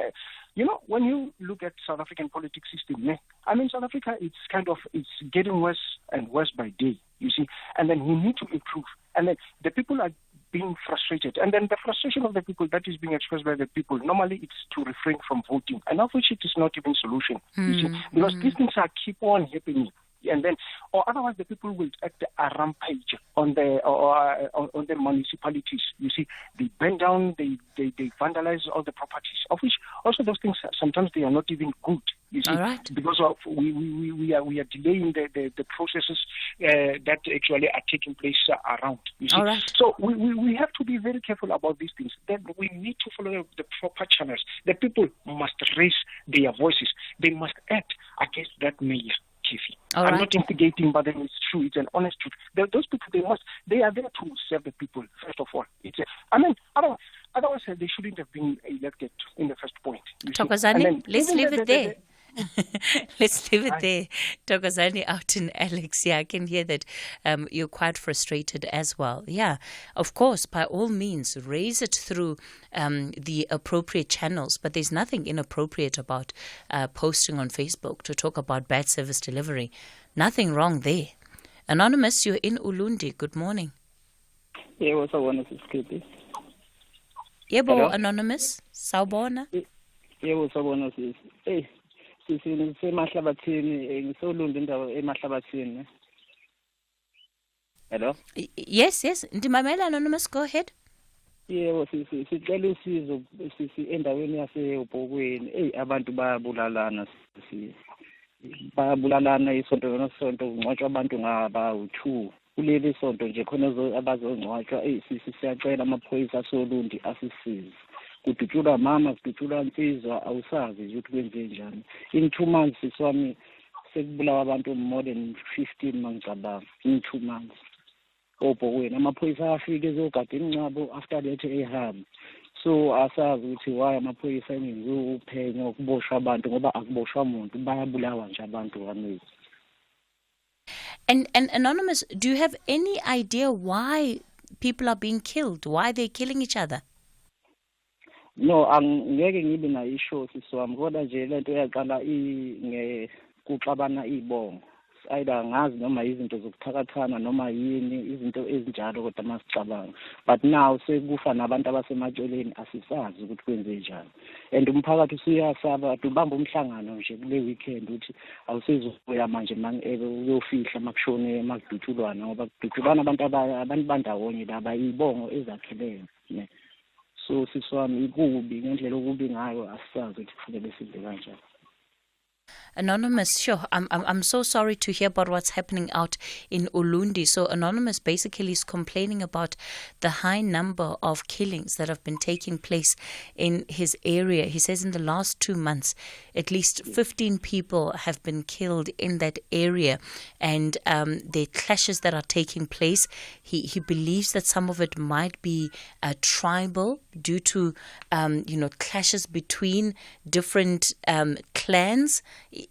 when you look at South African politics system, South Africa, it's getting worse and worse by day, you see, and then we need to improve. And then the people are being frustrated. And then the frustration of the people that is being expressed by the people, normally it's to refrain from voting. And of which it is not even solution, you see, because these things keep on happening. And then, or otherwise, the people will act a rampage on the municipalities. You see, they burn down, they vandalize all the properties. Of which also those things sometimes they are not even good. You see, because of we are delaying the processes that actually are taking place around. You see, so we have to be very careful about these things. Then we need to follow the proper channels. The people must raise their voices. They must act against that mayor. I'm not instigating, but then it's true. It's an honest truth. Those people, they are there to serve the people, first of all. Otherwise they shouldn't have been elected in the first point. Thokozani, let's leave it there. Let's leave it there. Thokozani out in Alex. Yeah, I can hear that you're quite frustrated as well. Yeah, of course, by all means, raise it through the appropriate channels, but there's nothing inappropriate about posting on Facebook to talk about bad service delivery. Nothing wrong there. Anonymous, you're in Ulundi. Good morning. Yeah, what's up, Skippy? Yebo, Anonymous. Sawubona. Yeah, what's up, Hey. Sisemahlabathini ngisolundi indawo emahlabathini. Hello? Yes. Ndimamela, Anonymous, go ahead. Yebo sicela usizo sisi endaweni yase uBhokweni. Abantu bayabulalana sisi. bayabulalana isonto nesonto kungcwatshwa abantu ngaba-2 kuleli sonto nje khona abazongcwatshwa siyacela amaphoyisa asolundu asisize kudutshulwa mama kudutshulwa nsizwa awusazi nje ukuthi kwenze njani in 2 months siswami sekubulawa abantu more than 15 mangicabanga in 2 months obhokweni amaphoyisa afike ezogada imncabo after that ehamba so asazi ukuthi why amaphoyisa engenzi uphenyo ukuboshwa abantu ngoba akuboshwa umuntu bayabulawa nje abantu kamezi. And Anonymous, do you have any idea why people are being killed? Why they're killing each other? No, angeke ngibe na isho siswami kodwa nje lento yaqala kuxabana ibongo. Either ngazi noma izinto zokuthakathana noma yini izinto ezinjalo kodwa masicabanga. But now sekufa nabantu abasematsheleni asisazi ukuthi kwenze njani. And umphakathi usuyasaba ubamba umhlangano nje kule weekend ukuthi awusezoya manje uyofihla makushone makudutshulwana ngoba kudutshulwana abantu bandawonye laba ibongo ezakhelene. So siswami ikubi ngendlela okubi ngayo asisazi ukuthi kufanele size kanjani. Anonymous, sure. I'm so sorry to hear about what's happening out in Ulundi. So Anonymous basically is complaining about the high number of killings that have been taking place in his area. He says in the last 2 months, at least 15 people have been killed in that area, and the clashes that are taking place. He believes that some of it might be tribal due to clashes between different clans.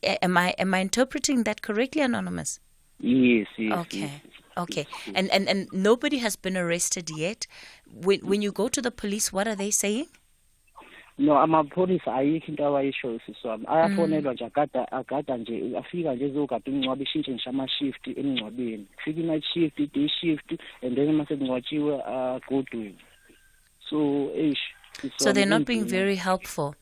Am I interpreting that correctly, Anonymous? Yes. Okay. And nobody has been arrested yet. When you go to the police, what are they saying? No, amapholisa ayikho into abayisho siswami ayafonelwa nje agada nje afika nje ezogada umncwabe ishintshe nje ama-shift emngcwabeni fika i-night shift i-day shift and then mase kungcwatshiwe agodweni so they're not being very helpful.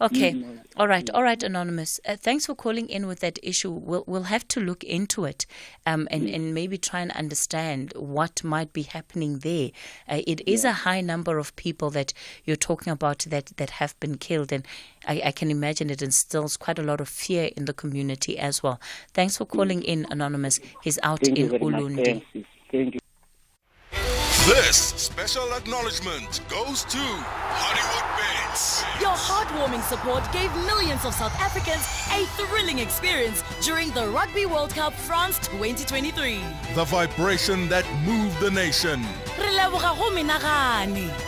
Okay. All right, Anonymous. Thanks for calling in with that issue. We'll have to look into it and maybe try and understand what might be happening there. It is a high number of people that you're talking about that have been killed, and I can imagine it instills quite a lot of fear in the community as well. Thanks for calling in, Anonymous. He's out in Ulundi. Thank you. This special acknowledgement goes to Hollywood Bets. Your heartwarming support gave millions of South Africans a thrilling experience during the Rugby World Cup France 2023. The vibration that moved the nation.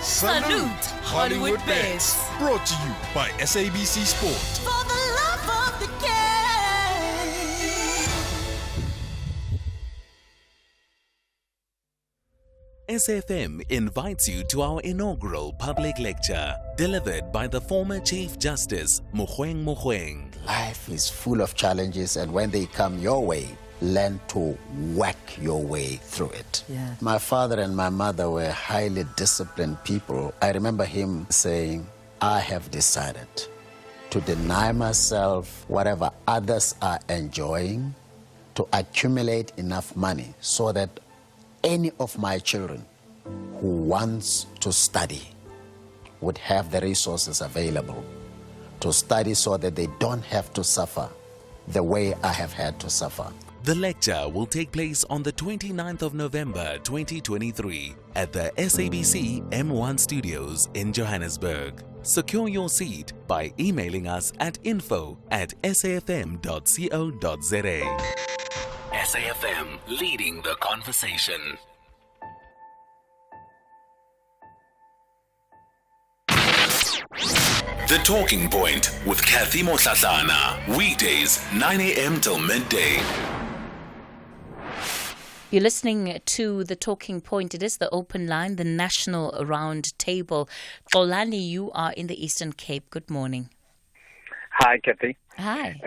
Salute Hollywood Bets. Brought to you by SABC Sport. For the love of the game. SAfm invites you to our inaugural public lecture, delivered by the former Chief Justice, Mogoeng. Life is full of challenges, and when they come your way, learn to work your way through it. Yeah. My father and my mother were highly disciplined people. I remember him saying, I have decided to deny myself whatever others are enjoying, to accumulate enough money so that any of my children who wants to study would have the resources available to study so that they don't have to suffer the way I have had to suffer. The lecture will take place on the 29th of November 2023 at the SABC M1 Studios in Johannesburg. Secure your seat by emailing us at info@safm.co.za. SAfm, leading the conversation. The Talking Point with Kathy Motlatlana. Weekdays, 9 a.m. till midday. You're listening to The Talking Point. It is the open line, the national round table. Xolani, you are in the Eastern Cape. Good morning. Hi, Kathy. Hi.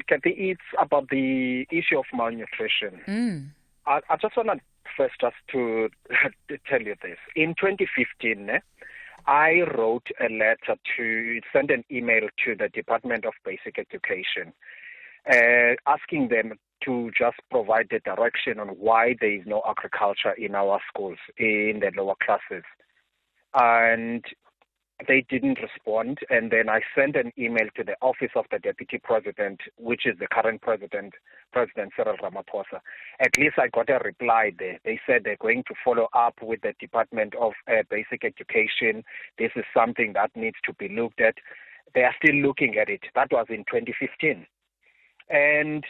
Kathy, it's about the issue of malnutrition. I just want to first to tell you this. In 2015, I wrote a letter sent an email to the Department of Basic Education, asking them to just provide the direction on why there is no agriculture in our schools, in the lower classes. And They didn't respond, and then I sent an email to the office of the Deputy President, which is the current President Cyril Ramaphosa. At least I got a reply there. They said they're going to follow up with the Department of Basic Education. This is something that needs to be looked at. They are still looking at it. That was in 2015. And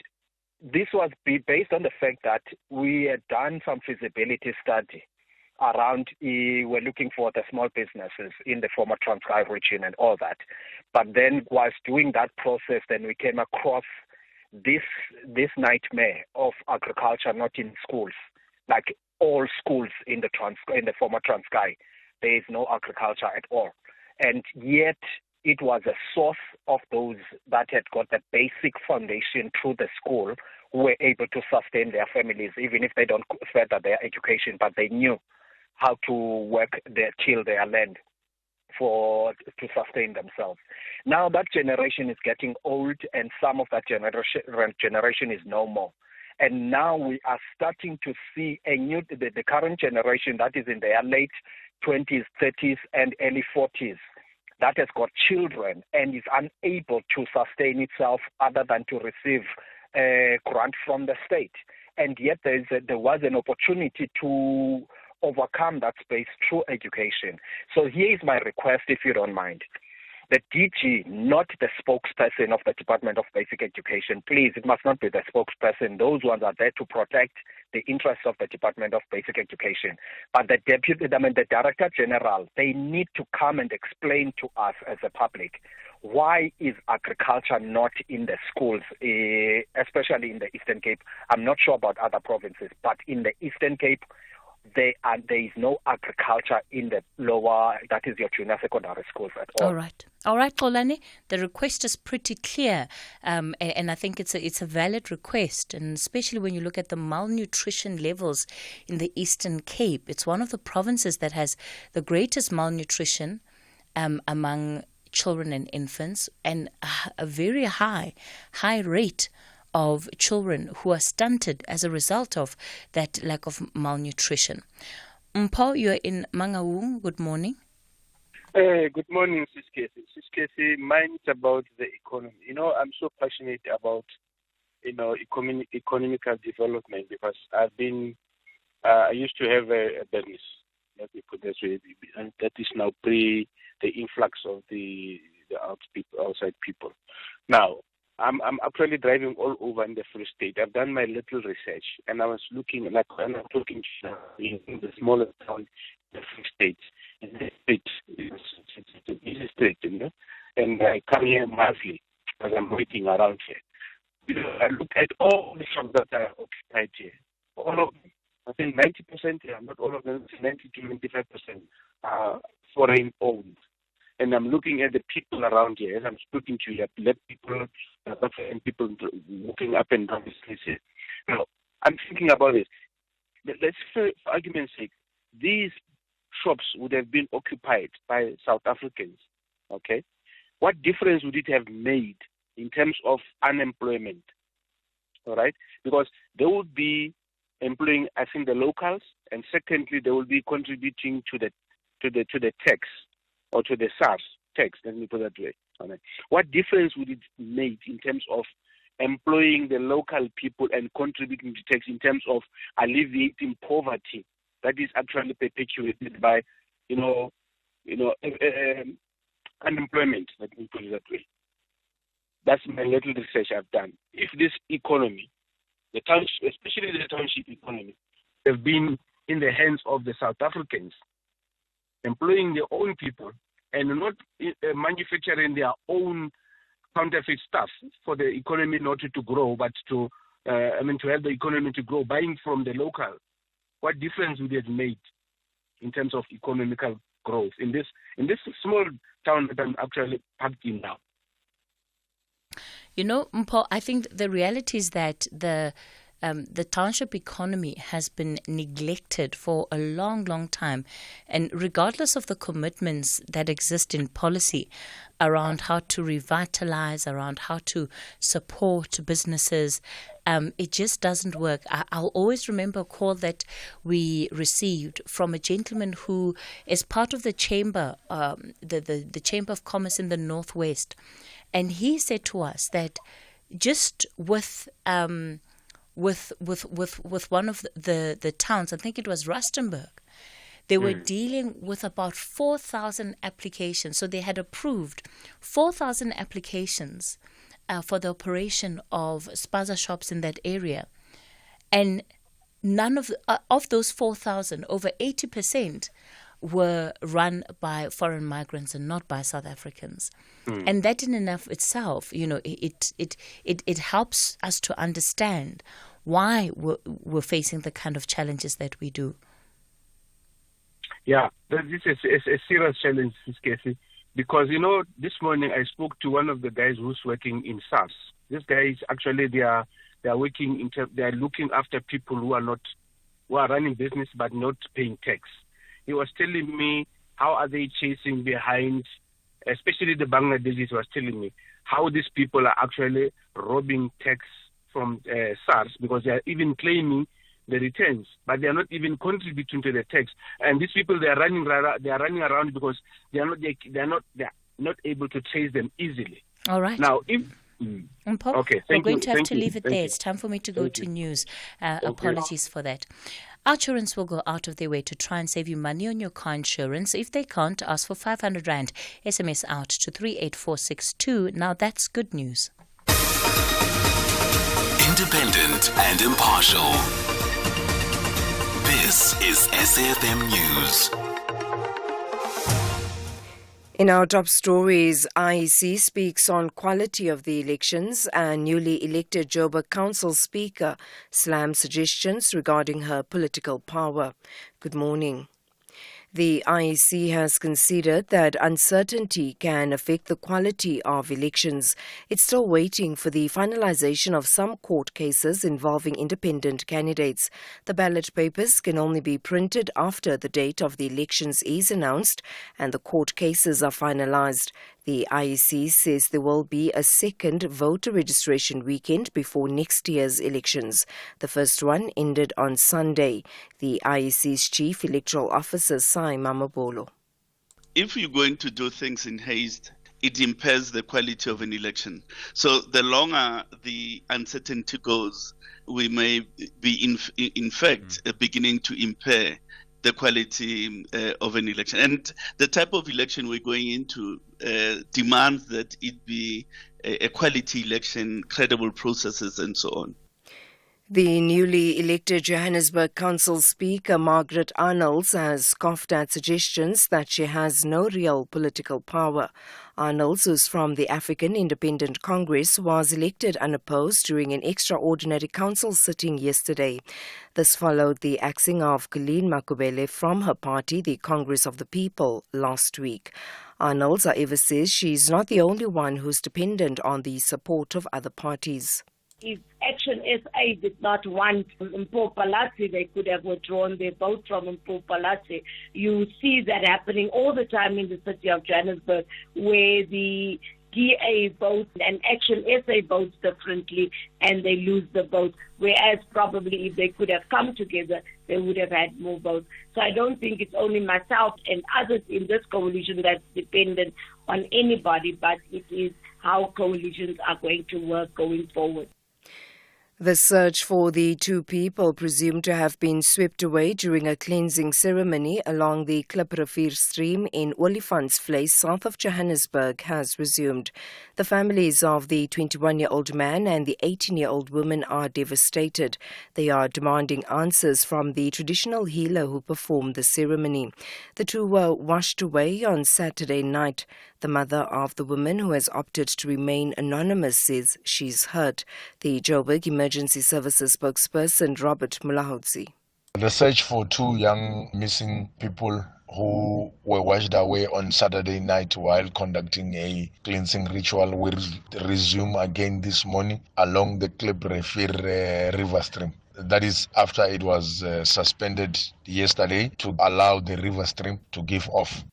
this was based on the fact that we had done some feasibility study around, we're looking for the small businesses in the former Transkei region and all that. But then whilst doing that process, then we came across this nightmare of agriculture not in schools. Like all schools in the former Transkei, there is no agriculture at all. And yet it was a source of those that had got the basic foundation through the school who were able to sustain their families, even if they don't further their education, but they knew how to work till their land to sustain themselves. Now that generation is getting old, and some of that generation is no more. And now we are starting to see the current generation that is in their late 20s, 30s, and early 40s that has got children and is unable to sustain itself other than to receive a grant from the state. And yet there was an opportunity to overcome that space through education. So here is my request, if you don't mind. The DG, not the spokesperson of the Department of Basic Education. Please, it must not be the spokesperson. Those ones are there to protect the interests of the Department of Basic Education. But the Director General, they need to come and explain to us as a public, why is agriculture not in the schools, especially in the Eastern Cape? I'm not sure about other provinces, but in the Eastern Cape, there is no agriculture in the lower, that is your junior secondary schools at all. All right, Xolani, the request is pretty clear, and I think it's a valid request, and especially when you look at the malnutrition levels in the Eastern Cape. It's one of the provinces that has the greatest malnutrition among children and infants, and a very high rate of children who are stunted as a result of that lack of malnutrition. Mpho, you're in Mangaung. Good morning. Good morning, Sis Casey. Mine is about the economy. I'm so passionate about, economical development because I used to have a business, let me put this way, and that is now pre the influx of the outside people. Now, I'm actually driving all over in the Free State. I've done my little research, and I was looking, when I'm talking in the smallest town in the Free State. In the street, it's a busy street, and I come here monthly because I'm waiting around here. I look at all the shops that are occupied here. All of them. I think 90%, not all of them, 90 to 95% are foreign owned. And I'm looking at the people around here. As I'm speaking to you, black people, and people walking up and down the streets here. Now, I'm thinking about this. Let's, for argument's sake, these shops would have been occupied by South Africans, okay? What difference would it have made in terms of unemployment, all right? Because they would be employing, I think, the locals, and secondly, they will be contributing to the tax, or to the SARS tax, let me put it that way. All right. What difference would it make in terms of employing the local people and contributing to tax in terms of alleviating poverty that is actually perpetuated by, unemployment, let me put it that way. That's my little research I've done. If this economy, the township, especially the township economy, have been in the hands of the South Africans, employing their own people and not manufacturing their own counterfeit stuff for the economy not to grow, but to help the economy to grow, buying from the local. What difference would it have made in terms of economical growth in this small town that I'm actually packed in now? Mpho, I think the reality is that the township economy has been neglected for a long, long time. And regardless of the commitments that exist in policy around how to revitalize, around how to support businesses, it just doesn't work. I'll always remember a call that we received from a gentleman who is part of the chamber, the Chamber of Commerce in the Northwest. And he said to us that just with one of the towns, I think it was Rustenburg, they were dealing with about 4,000 applications. So they had approved 4,000 applications for the operation of spaza shops in that area. And none of those 4,000, over 80%, were run by foreign migrants and not by South Africans. And that in and of itself, it helps us to understand why we're facing the kind of challenges that we do. Yeah, this is a serious challenge, Casey, because, this morning I spoke to one of the guys who's working in SARS. These guys, actually, they are working, they are looking after people who are running business but not paying tax. He was telling me how are they chasing behind, especially the Bangladeshis was telling me how these people are actually robbing tax from SARS, because they are even claiming the returns, but they are not even contributing to the tax. And these people, they are running around because they are not able to trace them easily. All right. Now, if okay, we're going to have to leave it there. It's time for me to go to news. Apologies for that. Our insurance will go out of their way to try and save you money on your car insurance. If they can't, ask for 500 Rand. SMS out to 38462. Now that's good news. Independent and impartial. This is SAfm News. In our top stories, IEC speaks on quality of the elections and newly elected Joburg Council Speaker slams suggestions regarding her political power. Good morning. The IEC has considered that uncertainty can affect the quality of elections. It's still waiting for the finalization of some court cases involving independent candidates. The ballot papers can only be printed after the date of the elections is announced and the court cases are finalized. The IEC says there will be a second voter registration weekend before next year's elections. The first one ended on Sunday. The IEC's Chief Electoral Officer, Sai Mamabolo. If you're going to do things in haste, it impairs the quality of an election. So the longer the uncertainty goes, we may be in fact beginning to impair the quality of an election. And the type of election we're going into demands that it be a quality election, credible processes and so on. The newly elected Johannesburg Council Speaker, Margaret Arnolds, has scoffed at suggestions that she has no real political power. Arnolds, who's from the African Independent Congress, was elected unopposed during an extraordinary council sitting yesterday. This followed the axing of Colleen Makubele from her party, the Congress of the People, last week. Arnolds, however, says she's not the only one who's dependent on the support of other parties. If Action SA did not want Mpopalati, they could have withdrawn their vote from Mpopalati. You see that happening all the time in the city of Johannesburg, where the DA votes and Action SA votes differently and they lose the vote, whereas probably if they could have come together, they would have had more votes. So I don't think it's only myself and others in this coalition that's dependent on anybody, but it is how coalitions are going to work going forward. The search for the two people presumed to have been swept away during a cleansing ceremony along the Kliprivier stream in Olifantsvlei, south of Johannesburg, has resumed. The families of the 21-year-old man and the 18-year-old woman are devastated. They are demanding answers from the traditional healer who performed the ceremony. The two were washed away on Saturday night. The mother of the woman, who has opted to remain anonymous, says she's hurt. The Joburg Emergency Services spokesperson, Robert Mulahodzi. The search for two young missing people who were washed away on Saturday night while conducting a cleansing ritual will resume again this morning along the Klip-Refir river stream. That is after it was suspended yesterday to allow the river stream to give off.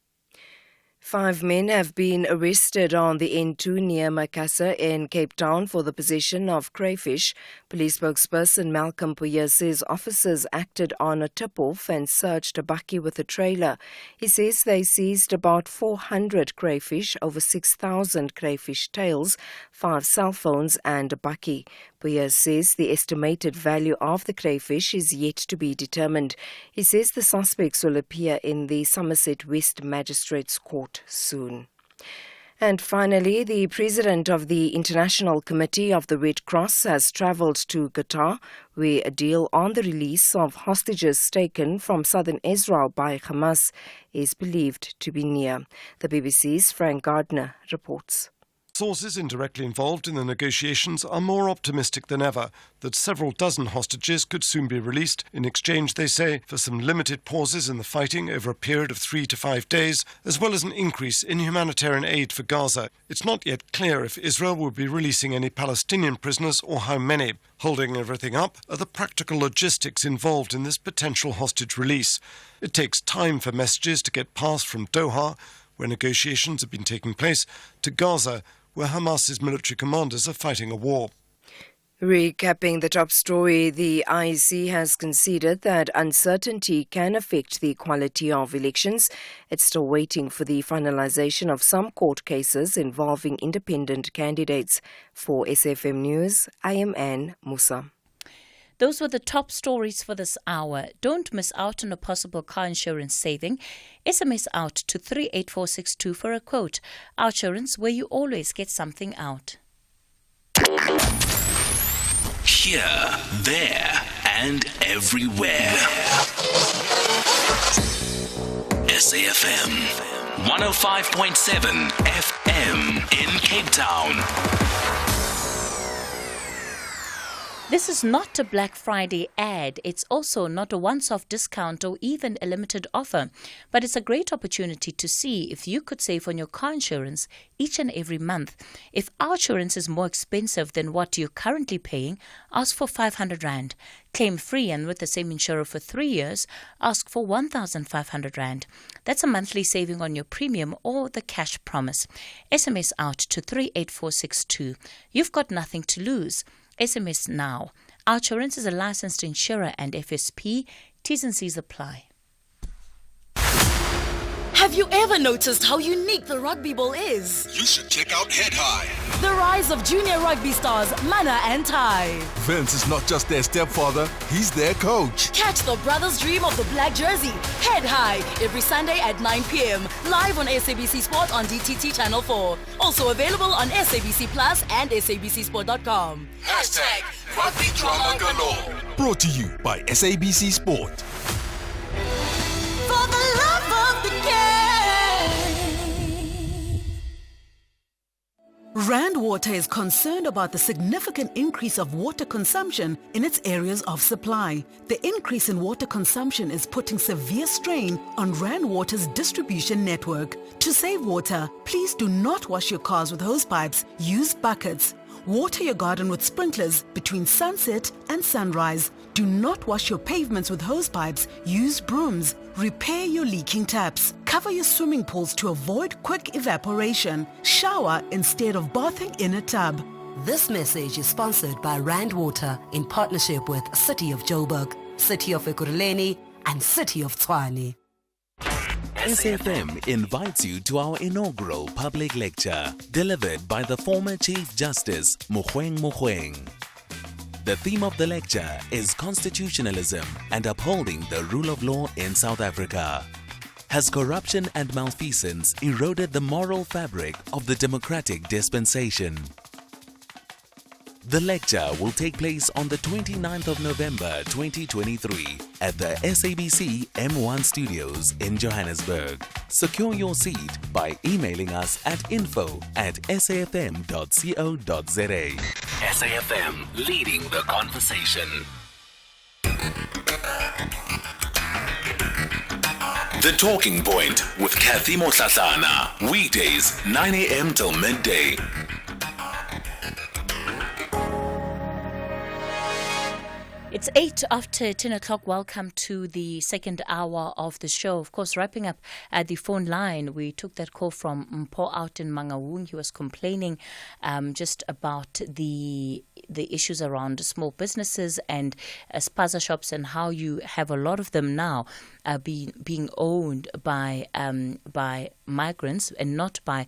5 men have been arrested on the N2 near Makassar in Cape Town for the possession of crayfish. Police spokesperson Malcolm Puya says officers acted on a tip-off and searched a bakkie with a trailer. He says they seized about 400 crayfish, over 6,000 crayfish tails, 5 cell phones and a bakkie. Puya says the estimated value of the crayfish is yet to be determined. He says the suspects will appear in the Somerset West Magistrates Court soon. And finally, the president of the International Committee of the Red Cross has travelled to Qatar, where a deal on the release of hostages taken from southern Israel by Hamas is believed to be near. The BBC's Frank Gardner reports. Sources indirectly involved in the negotiations are more optimistic than ever that several dozen hostages could soon be released in exchange, they say, for some limited pauses in the fighting over a period of 3 to 5 days, as well as an increase in humanitarian aid for Gaza. It's not yet clear if Israel will be releasing any Palestinian prisoners or how many. Holding everything up are the practical logistics involved in this potential hostage release. It takes time for messages to get passed from Doha, where negotiations have been taking place, to Gaza, where Hamas's military commanders are fighting a war. Recapping the top story, the IEC has conceded that uncertainty can affect the quality of elections. It's still waiting for the finalization of some court cases involving independent candidates. For SAfm News, I am Anne Musa. Those were the top stories for this hour. Don't miss out on a possible car insurance saving. SMS out to 38462 for a quote. Our insurance, where you always get something out. Here, there, and everywhere. SAfm 105.7 FM in Cape Town. This is not a Black Friday ad. It's also not a once-off discount or even a limited offer. But it's a great opportunity to see if you could save on your car insurance each and every month. If our insurance is more expensive than what you're currently paying, ask for 500 Rand. Claim free and with the same insurer for 3 years, ask for 1,500 Rand. That's a monthly saving on your premium or the cash promise. SMS out to 38462. You've got nothing to lose. SMS now. Our insurance is a licensed insurer and FSP. T's and C's apply. Have you ever noticed how unique the rugby ball is? You should check out Head High. The rise of junior rugby stars Mana and Tai. Vince is not just their stepfather, he's their coach. Catch the brothers' dream of the black jersey, Head High, every Sunday at 9 p.m. Live on SABC Sport on DTT Channel 4. Also available on SABC Plus and SABCSport.com. # Rugby Drama Galore. Brought to you by SABC Sport. For the love of the game. Rand Water is concerned about the significant increase of water consumption in its areas of supply. The increase in water consumption is putting severe strain on Rand Water's distribution network. To save water, please do not wash your cars with hose pipes. Use buckets. Water your garden with sprinklers between sunset and sunrise. Do not wash your pavements with hose pipes. Use brooms. Repair your leaking taps. Cover your swimming pools to avoid quick evaporation. Shower instead of bathing in a tub. This message is sponsored by Rand Water in partnership with City of Joburg, City of Ekurhuleni, and City of Tshwane. SAfm invites you to our inaugural public lecture, delivered by the former Chief Justice Mogoeng. The theme of the lecture is constitutionalism and upholding the rule of law in South Africa. Has corruption and malfeasance eroded the moral fabric of the democratic dispensation? The lecture will take place on the 29th of November 2023 at the SABC M1 Studios in Johannesburg. Secure your seat by emailing us at info@safm.co.za. SAfm, leading the conversation. The Talking Point with Kathy Motlatlana. Weekdays, 9 a.m. till midday. It's 8 after 10 o'clock. Welcome to the second hour of the show. Of course, wrapping up at the phone line, we took that call from Mpo out in Mangaung. He was complaining just about the issues around small businesses and spaza shops and how you have a lot of them now being owned by migrants and not by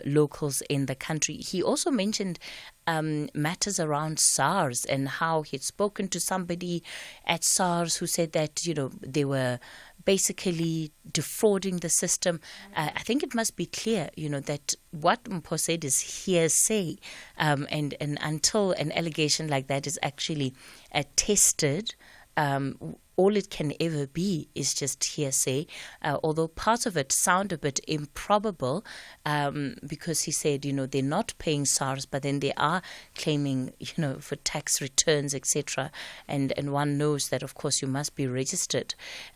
locals in the country. He also mentioned matters around SARS and how he'd spoken to somebody at SARS who said that, they were basically defrauding the system. I think it must be clear, that what Mpo said is hearsay. And until an allegation like that is actually tested, all it can ever be is just hearsay, although parts of it sound a bit improbable because he said, they're not paying SARS, but then they are claiming, for tax returns, etc. And one knows that, of course, you must be registered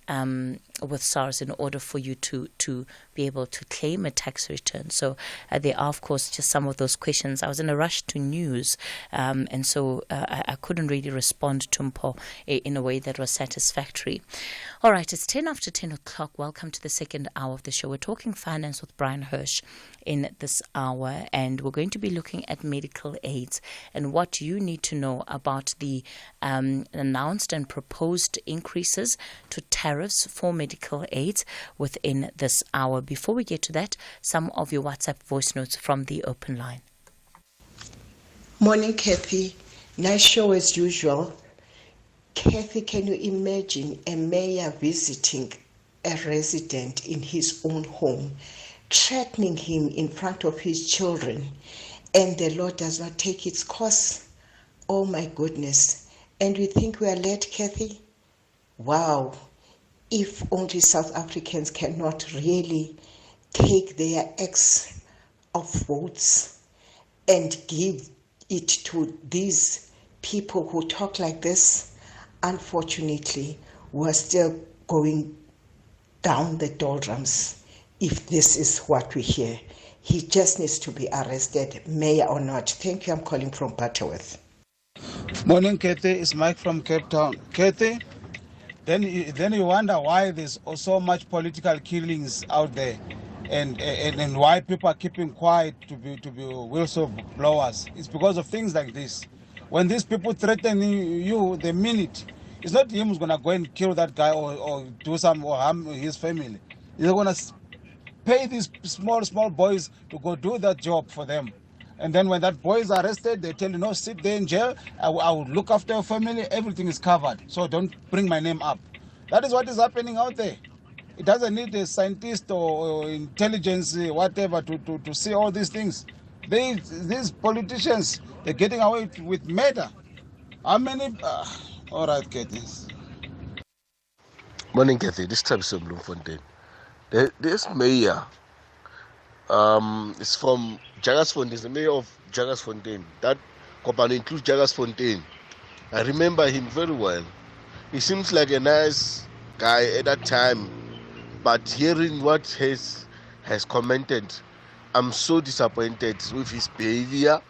with SARS in order for you to be able to claim a tax return. So there are, of course, just some of those questions. I was in a rush to news, and so I couldn't really respond to Mpo in a way that was satisfactory. All right, it's 10 after 10 o'clock. Welcome to the second hour of the show. We're talking finance with Brian Hirsch in this hour, and we're going to be looking at medical aids and what you need to know about the announced and proposed increases to tariffs for medical aids within this hour. Before we get to that, some of your WhatsApp voice notes from the open line. Morning, Kathy. Nice show as usual. Kathy, can you imagine a mayor visiting a resident in his own home, threatening him in front of his children, and the law does not take its course? Oh my goodness. And we think we are late, Kathy? Wow. If only South Africans cannot really take their X of votes and give it to these people who talk like this. Unfortunately, we're still going down the doldrums if this is what we hear. He just needs to be arrested, mayor or not. Thank you. I'm calling from Butterworth. Morning, Kathy. It's Mike from Cape Town. Kathy, then you wonder why there's so much political killings out there and why people are keeping quiet to be whistleblowers. It's because of things like this. When these people threaten you, they mean it. It's not him who's going to go and kill that guy or do some or harm his family. They're going to pay these small boys to go do that job for them. And then when that boy is arrested, they tell you, no, sit there in jail. I will look after your family. Everything is covered. So don't bring my name up. That is what is happening out there. It doesn't need a scientist or intelligence, whatever, to see all these things. These politicians, they're getting away with murder. How many? All right, Kathy. Morning, Kathy. This time is Bloemfontein. This mayor is from Jagersfontein, the mayor of Jagersfontein. That company includes Jagersfontein. I remember him very well. He seems like a nice guy at that time, but hearing what has commented, I'm so disappointed with his behavior.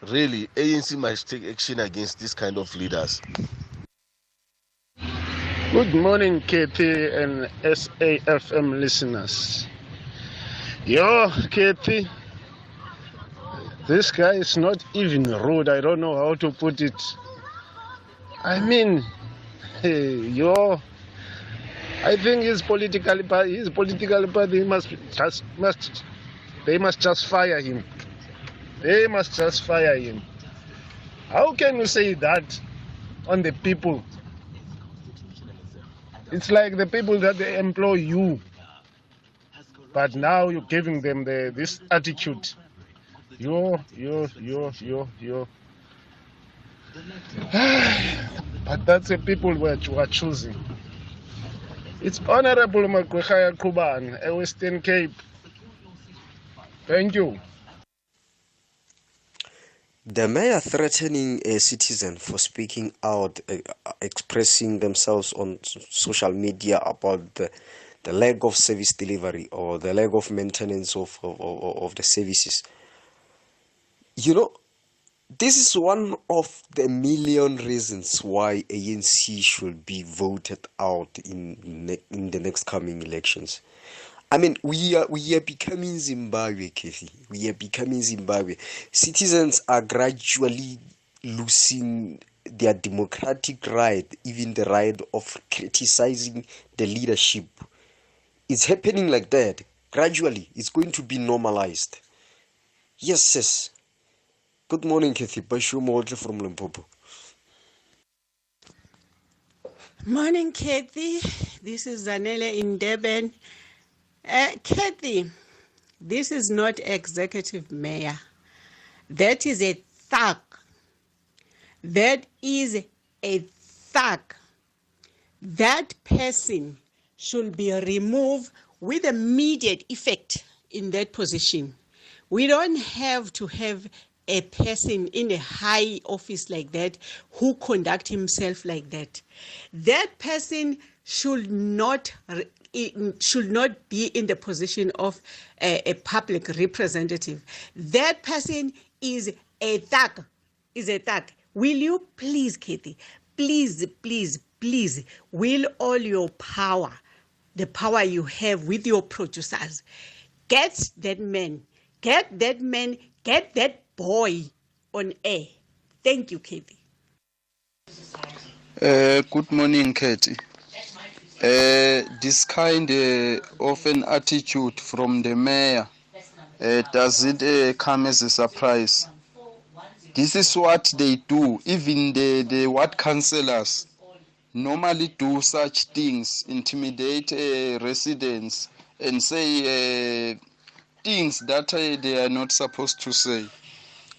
Really, ANC must take action against this kind of leaders. Good morning, Kathy and SAfm listeners. Kathy, this guy is not even rude. I don't know how to put it. I mean, I think his political party they must just fire him. They must just fire him. How can you say that on the people? It's like the people that they employ you, but now you're giving them this attitude. But that's the people who are choosing. It's Honorable Makwechaya Kuban, a Western Cape. Thank you. The mayor threatening a citizen for speaking out, expressing themselves on social media about the lack of service delivery or the lack of maintenance of the services. You know, this is one of the million reasons why ANC should be voted out in the next coming elections. I mean, we are becoming Zimbabwe, Kathy. We are becoming Zimbabwe. Citizens are gradually losing their democratic right, even the right of criticizing the leadership. It's happening like that. Gradually, it's going to be normalized. Yes, yes. Good morning, Kathy. Bashu Motle from Limpopo. Morning, Kathy. This is Zanele in Durban. Kathy, this is not executive mayor. That is a thug. That is a thug. That person should be removed with immediate effect in that position. We don't have to have a person in a high office like that who conduct himself like that. That person should not be in the position of a public representative. That person is a thug. Will you please, Kathy, please, will all your power, the power you have with your producers, get that boy on air. Thank you, Kathy. Good morning, Katie. This kind of an attitude from the mayor, does it come as a surprise? This is what they do. Even the ward councillors normally do such things, intimidate residents and say things that they are not supposed to say.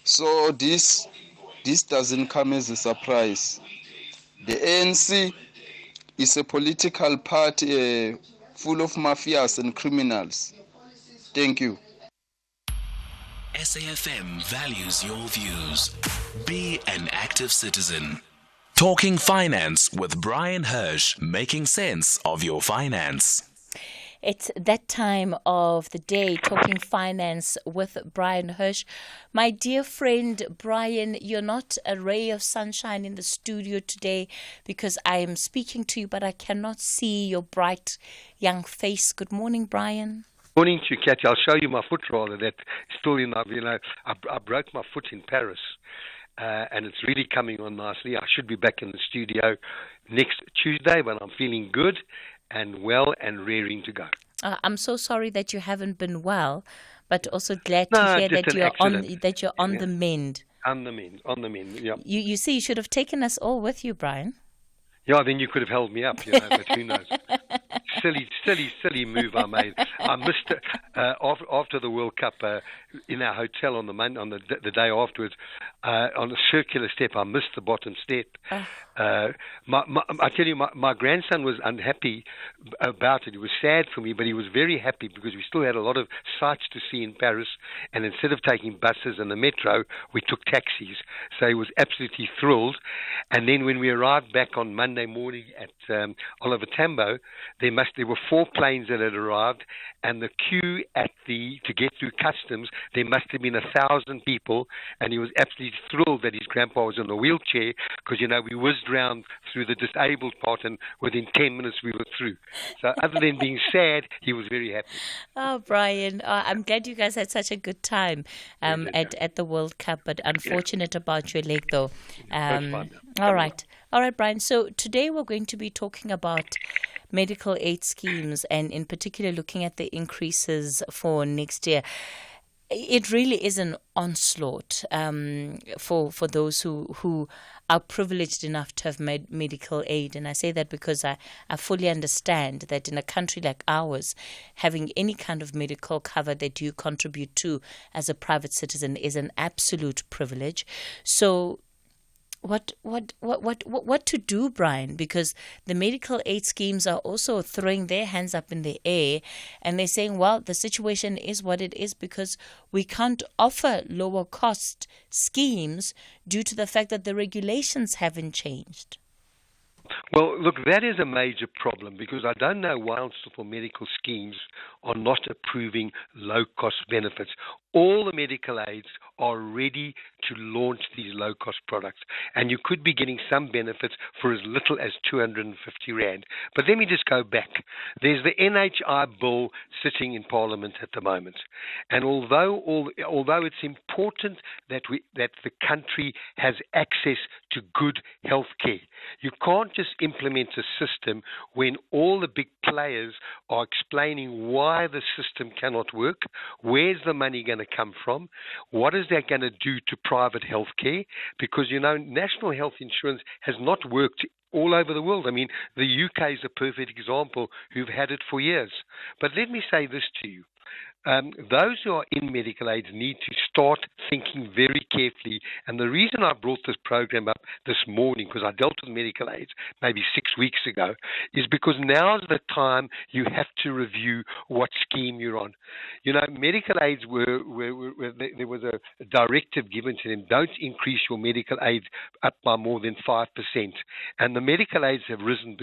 So this doesn't come as a surprise. The ANC is a political party full of mafias and criminals. Thank you. SAfm values your views. Be an active citizen. Talking Finance with Brian Hirsch, making sense of your finance. It's that time of the day, Talking Finance with Brian Hirsch. My dear friend Brian, you're not a ray of sunshine in the studio today because I am speaking to you, but I cannot see your bright young face. Good morning, Brian. Morning to you, Kathy. I'll show you my foot rather. That's still in, I broke my foot in Paris. And it's really coming on nicely. I should be back in the studio next Tuesday, but I'm feeling good and well and raring to go. I'm so sorry that you haven't been well, but also glad to hear that you're on the mend. On the mend, yeah. You see, you should have taken us all with you, Brian. Yeah, then you could have held me up, but who knows? Silly move I made. I missed it after the World Cup in our hotel on the day afterwards. On a circular step, I missed the bottom step. I tell you, my grandson was unhappy about it. He was sad for me, but he was very happy because we still had a lot of sights to see in Paris. And instead of taking buses and the metro, we took taxis. So he was absolutely thrilled. And then when we arrived back on Monday morning at Oliver Tambo, there were 4 planes that had arrived, and the queue to get through customs, there must have been 1,000 people, and he was absolutely thrilled that his grandpa was in a wheelchair because, we whizzed round through the disabled part, and within 10 minutes we were through. So other than being sad, he was very happy. Oh, Brian, I'm glad you guys had such a good time at the World Cup, but unfortunate about your leg, though. All right, Brian. So today we're going to be talking about medical aid schemes and in particular looking at the increases for next year. It really is an onslaught for those who are privileged enough to have medical aid. And I say that because I fully understand that in a country like ours, having any kind of medical cover that you contribute to as a private citizen is an absolute privilege. So what to do, Brian? Because the medical aid schemes are also throwing their hands up in the air and they're saying, well, the situation is what it is because we can't offer lower cost schemes due to the fact that the regulations haven't changed. Well, look, that is a major problem because I don't know why for medical schemes are not approving low-cost benefits. All the medical aids are ready to launch these low-cost products, and you could be getting some benefits for as little as 250 Rand. But let me just go back. There's the NHI bill sitting in Parliament at the moment, and although it's important that the country has access to good health care, you can't just implement a system when all the big players are explaining why the system cannot work, where's the money going to come from, what is that going to do to private health care, because, national health insurance has not worked all over the world. I mean, the UK is a perfect example who've had it for years. But let me say this to you. Those who are in medical aids need to start thinking very carefully. And the reason I brought this program up this morning, because I dealt with medical aids maybe 6 weeks ago, is because now's the time you have to review what scheme you're on. Medical aids there was a directive given to them, don't increase your medical aids up by more than 5%. And the medical aids have risen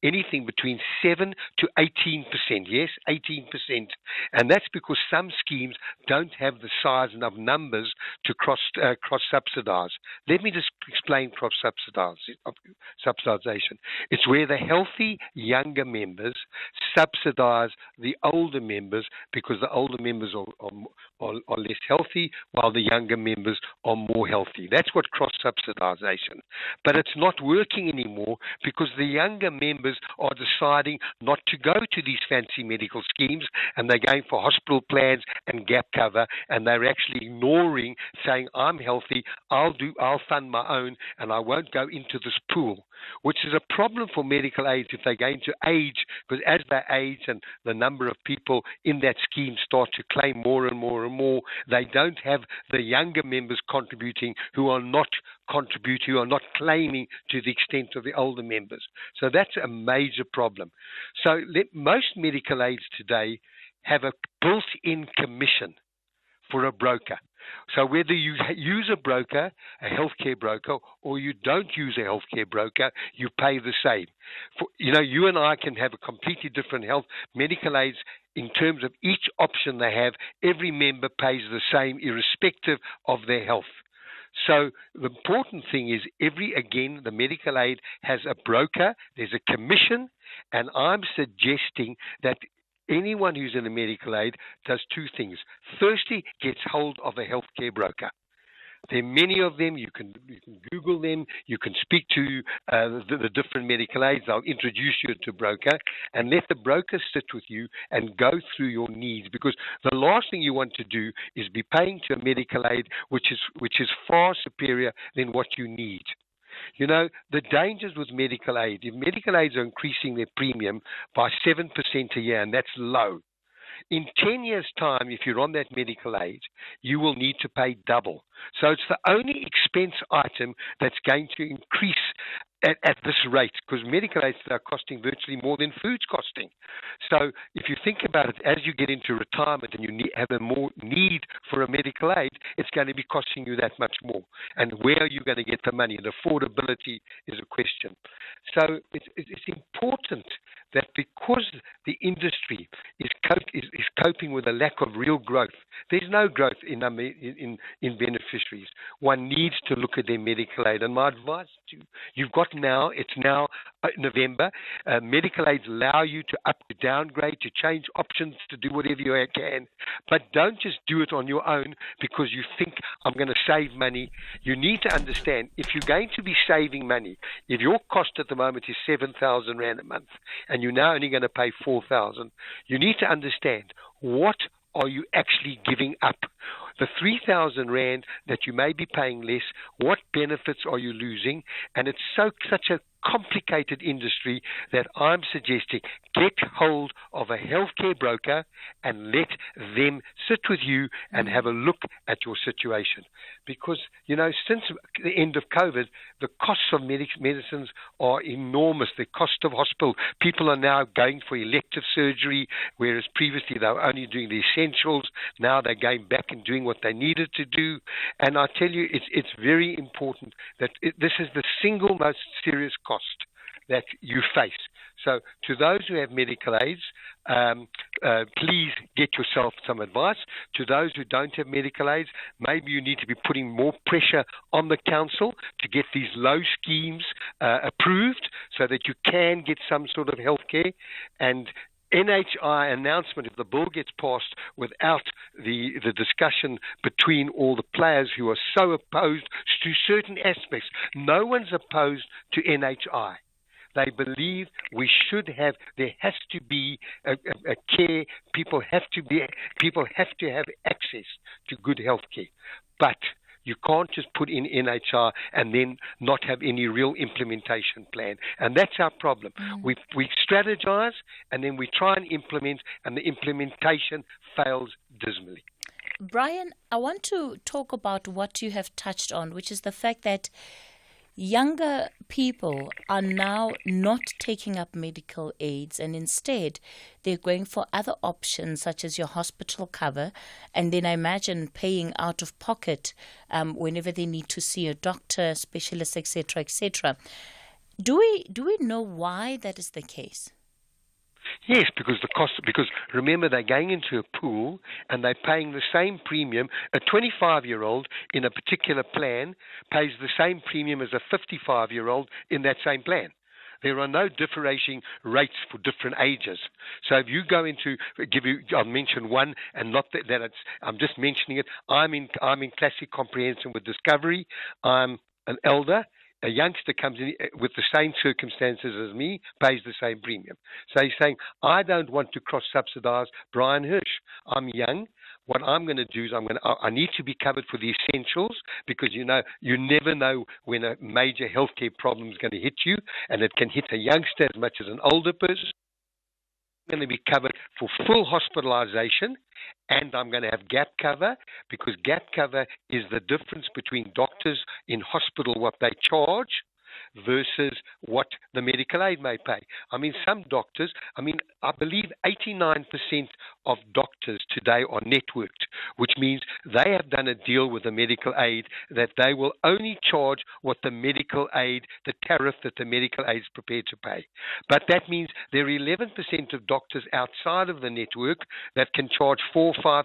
anything between 7 to 18%. Yes, 18%. And that's because some schemes don't have the size enough numbers to cross-subsidize. Let me just explain cross-subsidization. It's where the healthy younger members subsidize the older members because the older members are less healthy while the younger members are more healthy. That's what cross-subsidization. But it's not working anymore because the younger members are deciding not to go to these fancy medical schemes, and they're going for hospital plans and gap cover, and they're actually ignoring saying, I'm healthy, I'll fund my own, and I won't go into this pool, which is a problem for medical aids if they're going to age, because as they age and the number of people in that scheme start to claim more and more and more, they don't have the younger members contributing who are not claiming to the extent of the older members. So that's a major problem. So most medical aids today have a built-in commission for a broker. So whether you use a broker, a healthcare broker, or you don't use a healthcare broker, you pay the same. You and I can have a completely different health. Medical aids, in terms of each option they have, every member pays the same irrespective of their health. So the important thing is the medical aid has a broker, there's a commission, and I'm suggesting that anyone who's in a medical aid does two things. Firstly, gets hold of a healthcare broker. There are many of them. You can Google them. You can speak to the different medical aids. They'll introduce you to a broker and let the broker sit with you and go through your needs, because the last thing you want to do is be paying to a medical aid which is far superior than what you need. The dangers with medical aid, if medical aids are increasing their premium by 7% a year, and that's low, in 10 years' time, if you're on that medical aid, you will need to pay double. So it's the only expense item that's going to increase at this rate, because medical aids are costing virtually more than food's costing. So if you think about it, as you get into retirement and you have a more need for a medical aid, it's going to be costing you that much more. And where are you going to get the money? And affordability is a question. So it's important that because the industry is coping with a lack of real growth, there's no growth in beneficiaries. One needs to look at their medical aid. And my advice to you, it's now November. Medical aids allow you to downgrade, to change options, to do whatever you can. But don't just do it on your own because you think I'm going to save money. You need to understand, if you're going to be saving money, if your cost at the moment is 7,000 Rand a month and you're now only going to pay 4,000, you need to understand, what are you actually giving up? The 3,000 Rand that you may be paying less, what benefits are you losing? And it's such a complicated industry that I'm suggesting get hold of a healthcare broker and let them sit with you and have a look at your situation. Because, since the end of COVID, the costs of medicines are enormous. The cost of hospital, people are now going for elective surgery, whereas previously they were only doing the essentials. Now they're going back and doing what they needed to do. And I tell you, it's very important that this is the single most serious cost that you face. So to those who have medical aids, please get yourself some advice. To those who don't have medical aids, maybe you need to be putting more pressure on the council to get these low schemes approved so that you can get some sort of health care. And NHI announcement, if the bill gets passed without the discussion between all the players who are so opposed to certain aspects, no one's opposed to NHI. They believe we should have. There has to be a care. People have to have access to good health care, but you can't just put in NHR and then not have any real implementation plan. And that's our problem. We strategize and then we try and implement, and the implementation fails dismally. Brian, I want to talk about what you have touched on, which is the fact that younger people are now not taking up medical aids, and instead they're going for other options such as your hospital cover, and then I imagine paying out of pocket whenever they need to see a doctor, specialist, etc., etc. Do we know why that is the case? Yes, because remember, they're going into a pool and they're paying the same premium. A 25-year-old in a particular plan pays the same premium as a 55-year-old in that same plan. There are no differentiating rates for different ages. So if you go into, I'll mention one, and not that it's, I'm just mentioning it. I'm in classic comprehensive with Discovery. I'm an elder. A youngster comes in with the same circumstances as me, pays the same premium. So he's saying, I don't want to cross-subsidize Brian Hirsch. I'm young. What I'm going to do is I need to be covered for the essentials, because you never know when a major healthcare problem is going to hit you, and it can hit a youngster as much as an older person. I'm going to be covered for full hospitalization, and I'm going to have gap cover, because gap cover is the difference between doctors in hospital, what they charge, versus what the medical aid may pay. I mean, some doctors, I believe 89% of doctors today are networked, which means they have done a deal with the medical aid that they will only charge what the medical aid, the tariff that the medical aid is prepared to pay. But that means there are 11% of doctors outside of the network that can charge 400%, 500%,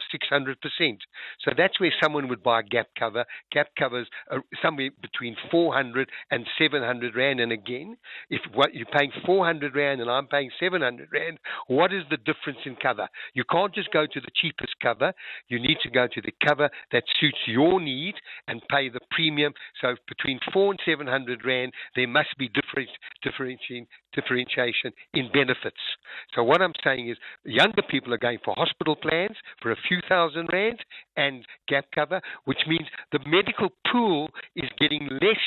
600%. So that's where someone would buy gap cover. Gap covers are somewhere between 400 and 700 Rand. And again, if what you're paying 400 Rand and I'm paying 700 Rand, what is the difference in cover? You can't just go to the cheapest cover. You need to go to the cover that suits your need and pay the premium. So between 400 and 700 Rand, there must be differentiation in benefits. So what I'm saying is younger people are going for hospital plans for a few thousand Rand and gap cover, which means the medical pool is getting less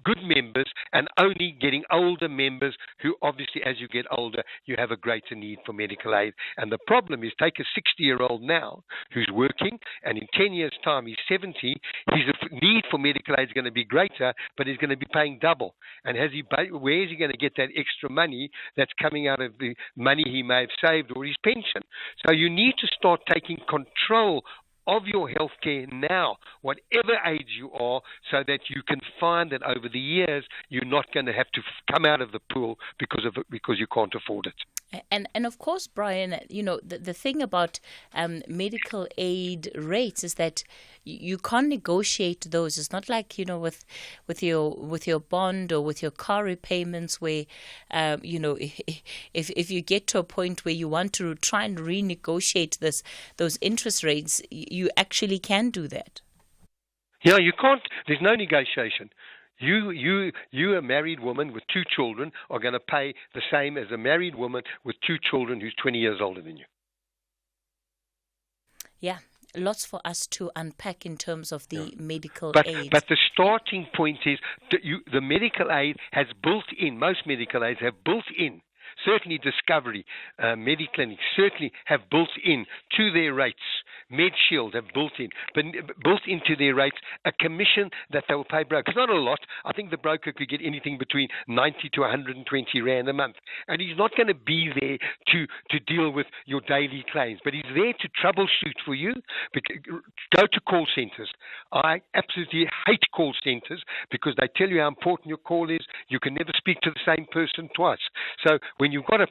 good members and only getting older members who obviously, as you get older, you have a greater need for medical aid. And the problem is, take a 60-year-old now who's working, and in 10 years' time he's 70, his need for medical aid is going to be greater, but he's going to be paying double. And where is he going to get that extra money that's coming out of the money he may have saved or his pension? So you need to start taking control of your healthcare now, whatever age you are, so that you can find that over the years you're not going to have to come out of the pool because you can't afford it. And of course, Brian, the thing about medical aid rates is that you can't negotiate those. It's not like with your bond or with your car repayments, where if you get to a point where you want to try and renegotiate those interest rates, you actually can do that. Yeah, you can't. There's no negotiation. You, a married woman with 2 children, are going to pay the same as a married woman with 2 children who's 20 years older than you. Yeah, lots for us to unpack in terms of the medical aid. But the starting point is that the medical aid has built in, most medical aids have built in, certainly Discovery, Mediclinics certainly have built in to their rates MedShield have built into their rates a commission that they will pay brokers. Not a lot. I think the broker could get anything between 90 to 120 Rand a month. And he's not going to be there to deal with your daily claims, but he's there to troubleshoot for you. Go to call centers. I absolutely hate call centers because they tell you how important your call is. You can never speak to the same person twice. So when you've got a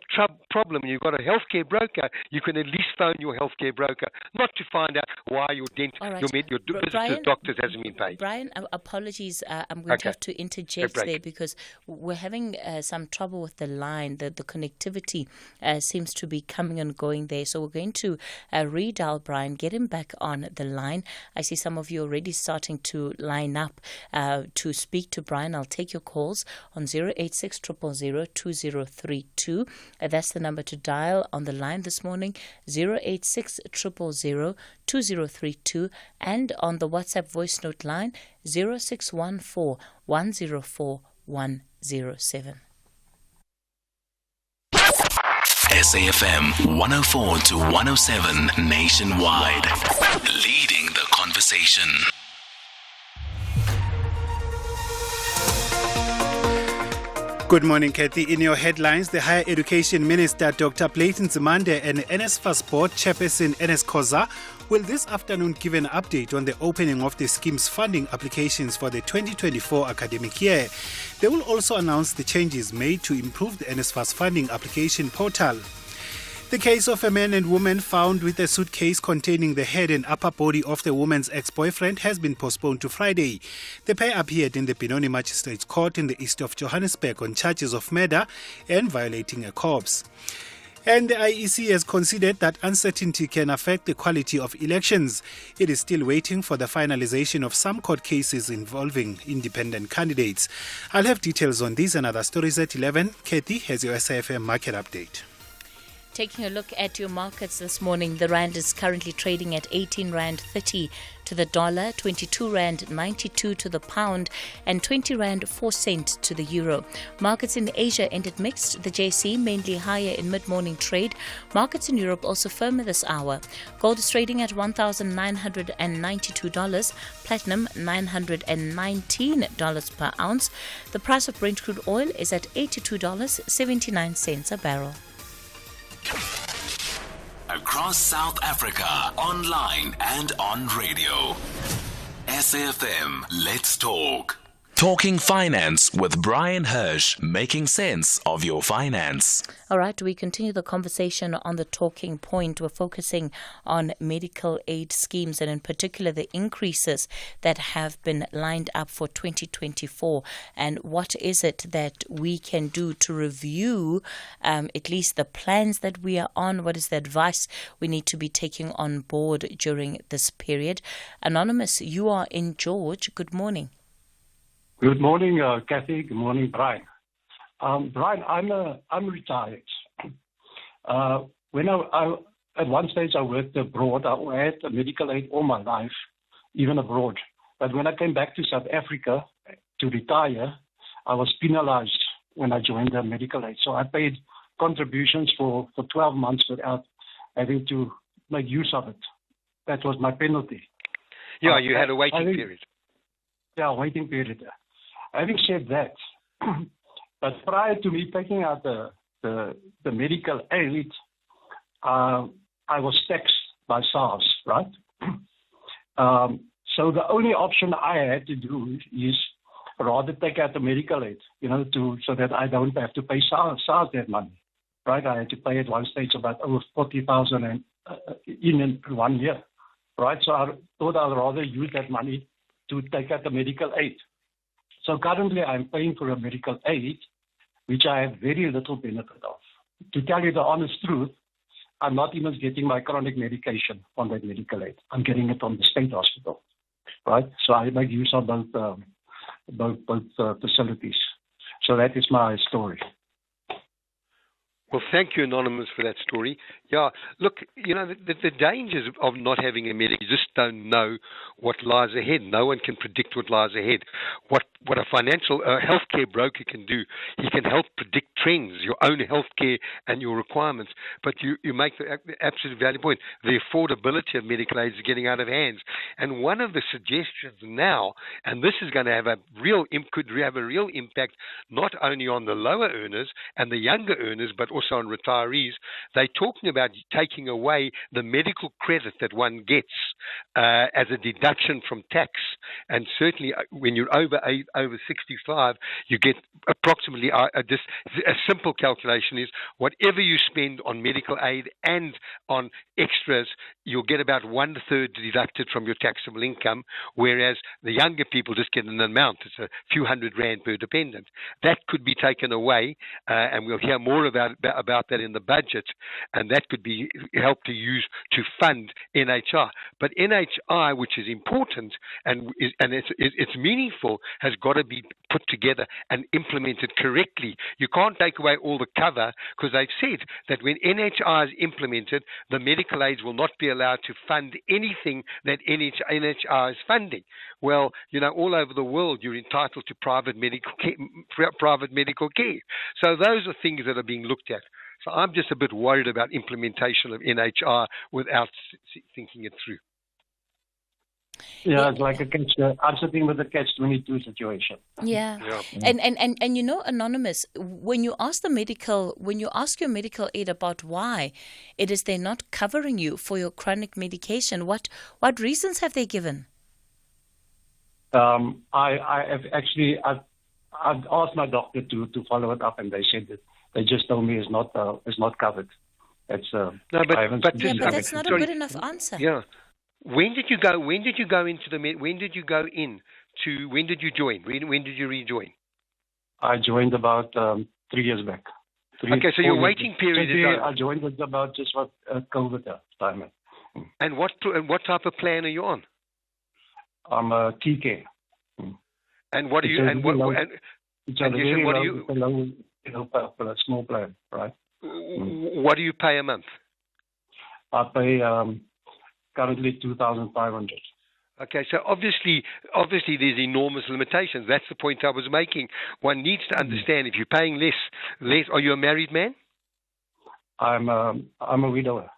problem and you've got a healthcare broker, you can at least phone your healthcare broker, not to find out why your visitor's doctors hasn't been paid. Brian, apologies. I'm going to have to interject there because we're having some trouble with the line. The connectivity seems to be coming and going there. So we're going to redial Brian, get him back on the line. I see some of you already starting to line up to speak to Brian. I'll take your calls on 086 000 2032. That's the number to dial on the line this morning, 086 000 2032, and on the WhatsApp voice note line, 0614 104 107. SAfm 104 to 107 nationwide, leading the conversation. Good morning, Kathy. In your headlines, the Higher Education Minister, Dr. Clayton Nzimande, and NSFAS Board Chairperson Ernest Khoza will this afternoon give an update on the opening of the scheme's funding applications for the 2024 academic year. They will also announce the changes made to improve the NSFAS funding application portal. The case of a man and woman found with a suitcase containing the head and upper body of the woman's ex-boyfriend has been postponed to Friday. The pair appeared in the Benoni Magistrates Court in the east of Johannesburg on charges of murder and violating a corpse. And the IEC has considered that uncertainty can affect the quality of elections. It is still waiting for the finalization of some court cases involving independent candidates. I'll have details on these and other stories at 11. Kathy has your SAfm market update. Taking a look at your markets this morning, the rand is currently trading at 18 Rand 30 to the dollar, 22 Rand 92 to the pound, and 20 Rand 4 cent to the euro. Markets in Asia ended mixed. The JSE mainly higher in mid-morning trade. Markets in Europe also firmer this hour. Gold is trading at $1,992, platinum $919 per ounce. The price of Brent crude oil is at $82.79 a barrel. Across South Africa, online and on radio. SAfm, let's talk. Talking Finance with Brian Hirsch, making sense of your finance. All right, we continue the conversation on the talking point. We're focusing on medical aid schemes and in particular the increases that have been lined up for 2024. And what is it that we can do to review at least the plans that we are on? What is the advice we need to be taking on board during this period? Anonymous, you are in George. Good morning. Good morning, Kathy. Good morning, Brian. Brian, I'm retired. When I at one stage I worked abroad, I had a medical aid all my life, even abroad. But when I came back to South Africa to retire, I was penalized when I joined the medical aid. So I paid contributions for 12 months without having to make use of it. That was my penalty. Yeah, you had a waiting period. Yeah, waiting period. Having said that, but prior to me taking out the medical aid, I was taxed by SARS, right? So the only option I had to do is rather take out the medical aid, so that I don't have to pay SARS that money, right? I had to pay at one stage about over 40,000 in 1 year, right? So I thought I'd rather use that money to take out the medical aid. So currently I'm paying for a medical aid, which I have very little benefit of. To tell you the honest truth, I'm not even getting my chronic medication on that medical aid. I'm getting it from the state hospital, right? So I make use of both facilities. So that is my story. Well, thank you, Anonymous, for that story. Yeah, look, the dangers of not having a medic, you just don't know what lies ahead. No one can predict what lies ahead. what a financial healthcare broker can do. He can help predict trends, your own healthcare and your requirements. But you make the absolute valid point. The affordability of medical aid is getting out of hands. And one of the suggestions now, and this is going to have could have a real impact not only on the lower earners and the younger earners, but also on retirees. They're talking about taking away the medical credit that one gets as a deduction from tax. And certainly when you're over 65, you get approximately, just a simple calculation is, whatever you spend on medical aid and on extras, you'll get about 1/3 deducted from your taxable income, whereas the younger people just get an amount. It's a few $100 per dependent. That could be taken away, and we'll hear more about that in the budget, and that could be helped to use to fund NHI. But NHI, which is important and it's meaningful, has got to be put together and implemented correctly. You can't take away all the cover, because they've said that when NHI is implemented, the medical aids will not be allowed to fund anything that NHI is funding. Well, all over the world, you're entitled to private medical care. So those are things that are being looked at. So I'm just a bit worried about implementation of NHI without thinking it through. Yeah, it's like I'm sitting with a catch-22 situation. Yeah. And Anonymous, when you ask your medical aid about why it is they're not covering you for your chronic medication, what reasons have they given? I've asked my doctor to follow it up, and they said that they just told me it's not covered. It's but that's not a good enough answer. Yeah. When did you go into when did you join? When did you rejoin? I joined about 3 years back. Okay, so your waiting period is over. I joined with about just what COVID time. And what type of plan are you on? I'm a TK. And what do you and what and you said what do you a small plan, right? What do you pay a month? I pay currently 2,500. Okay, so obviously there's enormous limitations. That's the point I was making. One needs to understand if you're paying less. Are you a married man? I'm a widower.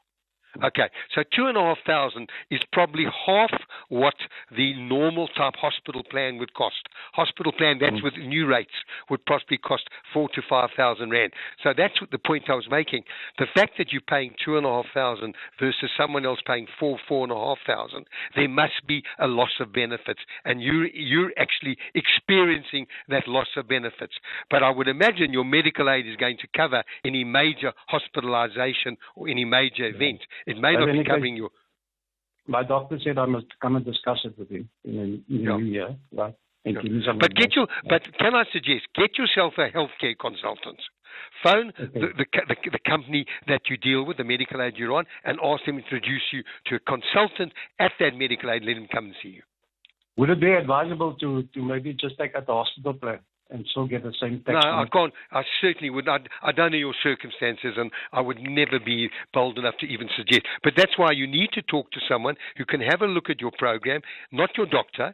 Okay, so 2,500 is probably half what the normal type hospital plan would cost. Hospital plan, that's with new rates, would possibly cost 4,000 to 5,000 rand. So that's what the point I was making. The fact that you're paying 2,500 versus someone else paying 4,500, there must be a loss of benefits, and you're actually experiencing that loss of benefits. But I would imagine your medical aid is going to cover any major hospitalization or any major event. It may not be covering you. My doctor said I must come and discuss it with him in the new year. Right? But can I suggest, get yourself a healthcare consultant. Phone the company that you deal with, the medical aid you're on, and ask them to introduce you to a consultant at that medical aid. Let him come and see you. Would it be advisable to maybe just take out the hospital plan and still get the same tax? No, I can't. I certainly would. I don't know your circumstances, and I would never be bold enough to even suggest. But that's why you need to talk to someone who can have a look at your program, not your doctor,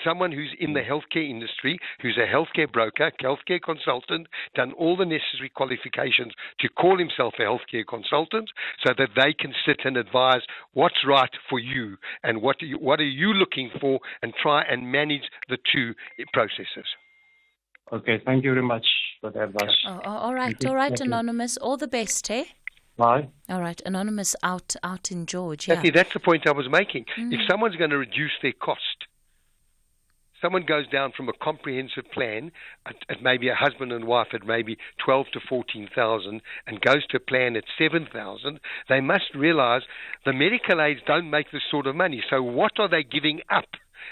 someone who's in the healthcare industry, who's a healthcare broker, healthcare consultant, done all the necessary qualifications to call himself a healthcare consultant, so that they can sit and advise what's right for you and what are you looking for, and try and manage the two processes. Okay, thank you very much for the advice. All right, Anonymous. All the best, eh? Bye. All right, Anonymous out in George. Exactly, that's the point I was making. If someone's going to reduce their cost, someone goes down from a comprehensive plan at maybe a husband and wife at maybe 12 to 14,000 and goes to a plan at 7,000, they must realize the medical aids don't make this sort of money. So what are they giving up?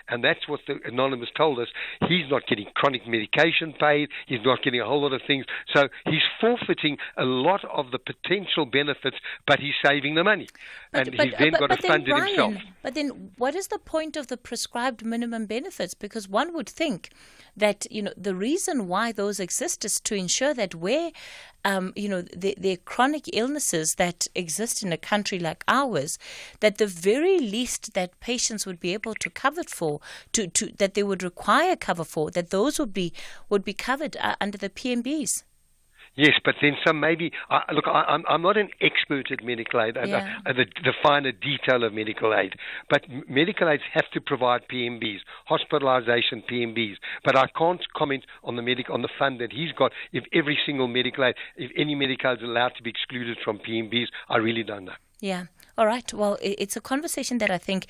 And that's what the Anonymous told us. He's not getting chronic medication paid. He's not getting a whole lot of things. So he's forfeiting a lot of the potential benefits, but he's saving the money. And he's then got to fund it himself. But then what is the point of the prescribed minimum benefits? Because one would think that, the reason why those exist is to ensure that where there are chronic illnesses that exist in a country like ours, that the very least that patients would be able to cover for for, that they would require cover for, that those would be covered under the PMBs. Yes, but then some maybe. I'm not an expert at medical aid, the finer detail of medical aid. But medical aids have to provide PMBs, hospitalisation PMBs. But I can't comment on the fund that he's got. If every single medical aid, if any medical aid is allowed to be excluded from PMBs, I really don't know. Yeah. All right. Well, it's a conversation that I think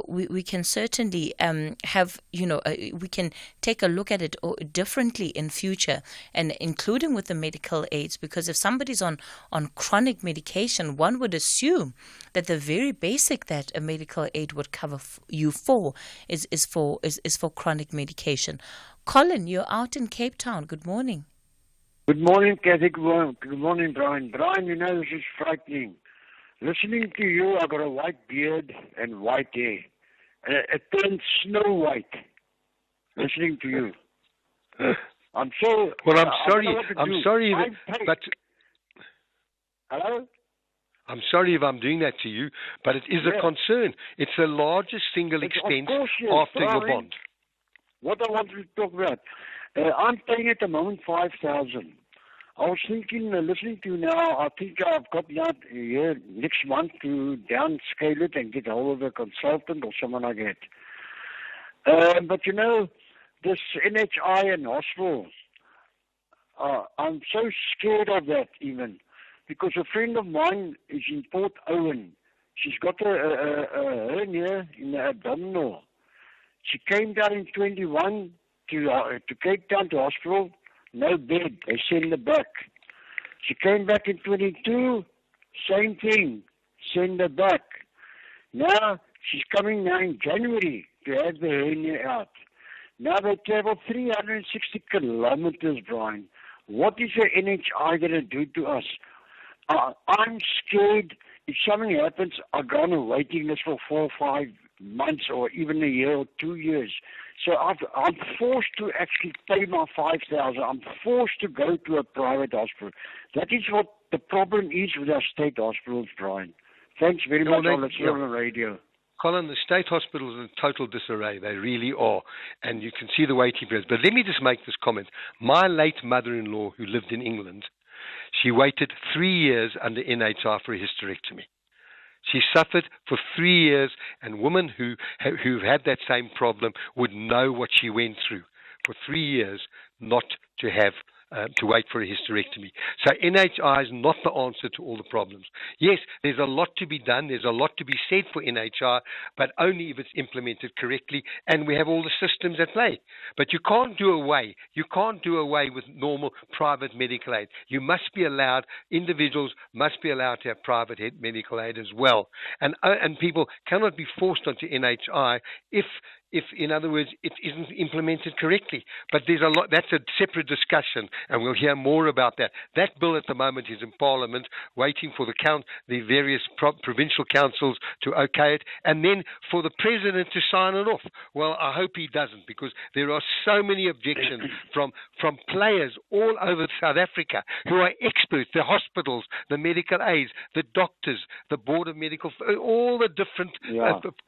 we can certainly have, we can take a look at it differently in future, and including with the medical aids, because if somebody's on chronic medication, one would assume that the very basic that a medical aid would cover you for is for chronic medication. Colin, you're out in Cape Town. Good morning. Good morning, Kathy. Good morning, Brian. Brian, this is frightening. Listening to you, I got a white beard and white hair. It turned snow white. Listening to you, I'm so. Well, I'm sorry. I'm sorry, but hello. I'm sorry if I'm doing that to you, but it is a concern. It's the largest single expense after your bond. What I want to talk about, I'm paying at the moment 5,000. I was thinking, listening to you now, I think I've got that here next month to downscale it and get hold of a consultant or someone like that. But this NHI and hospitals, I'm so scared of that even, because a friend of mine is in Port Owen. She's got a hernia in the abdominal. She came down in 21 to Cape Town to hospital. No bed. They send her back. She came back in 22. Same thing. Send her back. Now, she's coming now in January to have the hernia out. Now they travel 360 kilometers, Brian. What is the NHI going to do to us? I'm scared if something happens, I'll go on a waiting list for 4 or 5 months or even a year or 2 years. So I'm forced to actually pay my 5,000. I'm forced to go to a private hospital. That is what the problem is with our state hospitals, Brian. Thanks very much. I'll listen on the radio. Colin, the state hospitals are in total disarray. They really are. And you can see the waiting periods. But let me just make this comment. My late mother-in-law, who lived in England, she waited 3 years under NHI for a hysterectomy. She suffered for 3 years, and women who've had that same problem would know what she went through for 3 years not to have to wait for a hysterectomy. So NHI is not the answer to all the problems. Yes, there's a lot to be done. There's a lot to be said for NHI, but only if it's implemented correctly and we have all the systems at play. But you can't do away with normal private medical aid. You must be allowed, individuals must be allowed to have private medical aid as well. And people cannot be forced onto NHI if, in other words, it isn't implemented correctly. But there's a lot. That's a separate discussion, and we'll hear more about that. That bill at the moment is in Parliament, waiting for the various provincial councils to okay it, and then for the president to sign it off. Well, I hope he doesn't, because there are so many objections from players all over South Africa who are experts, the hospitals, the medical aids, the doctors, the Board of Medical, all the different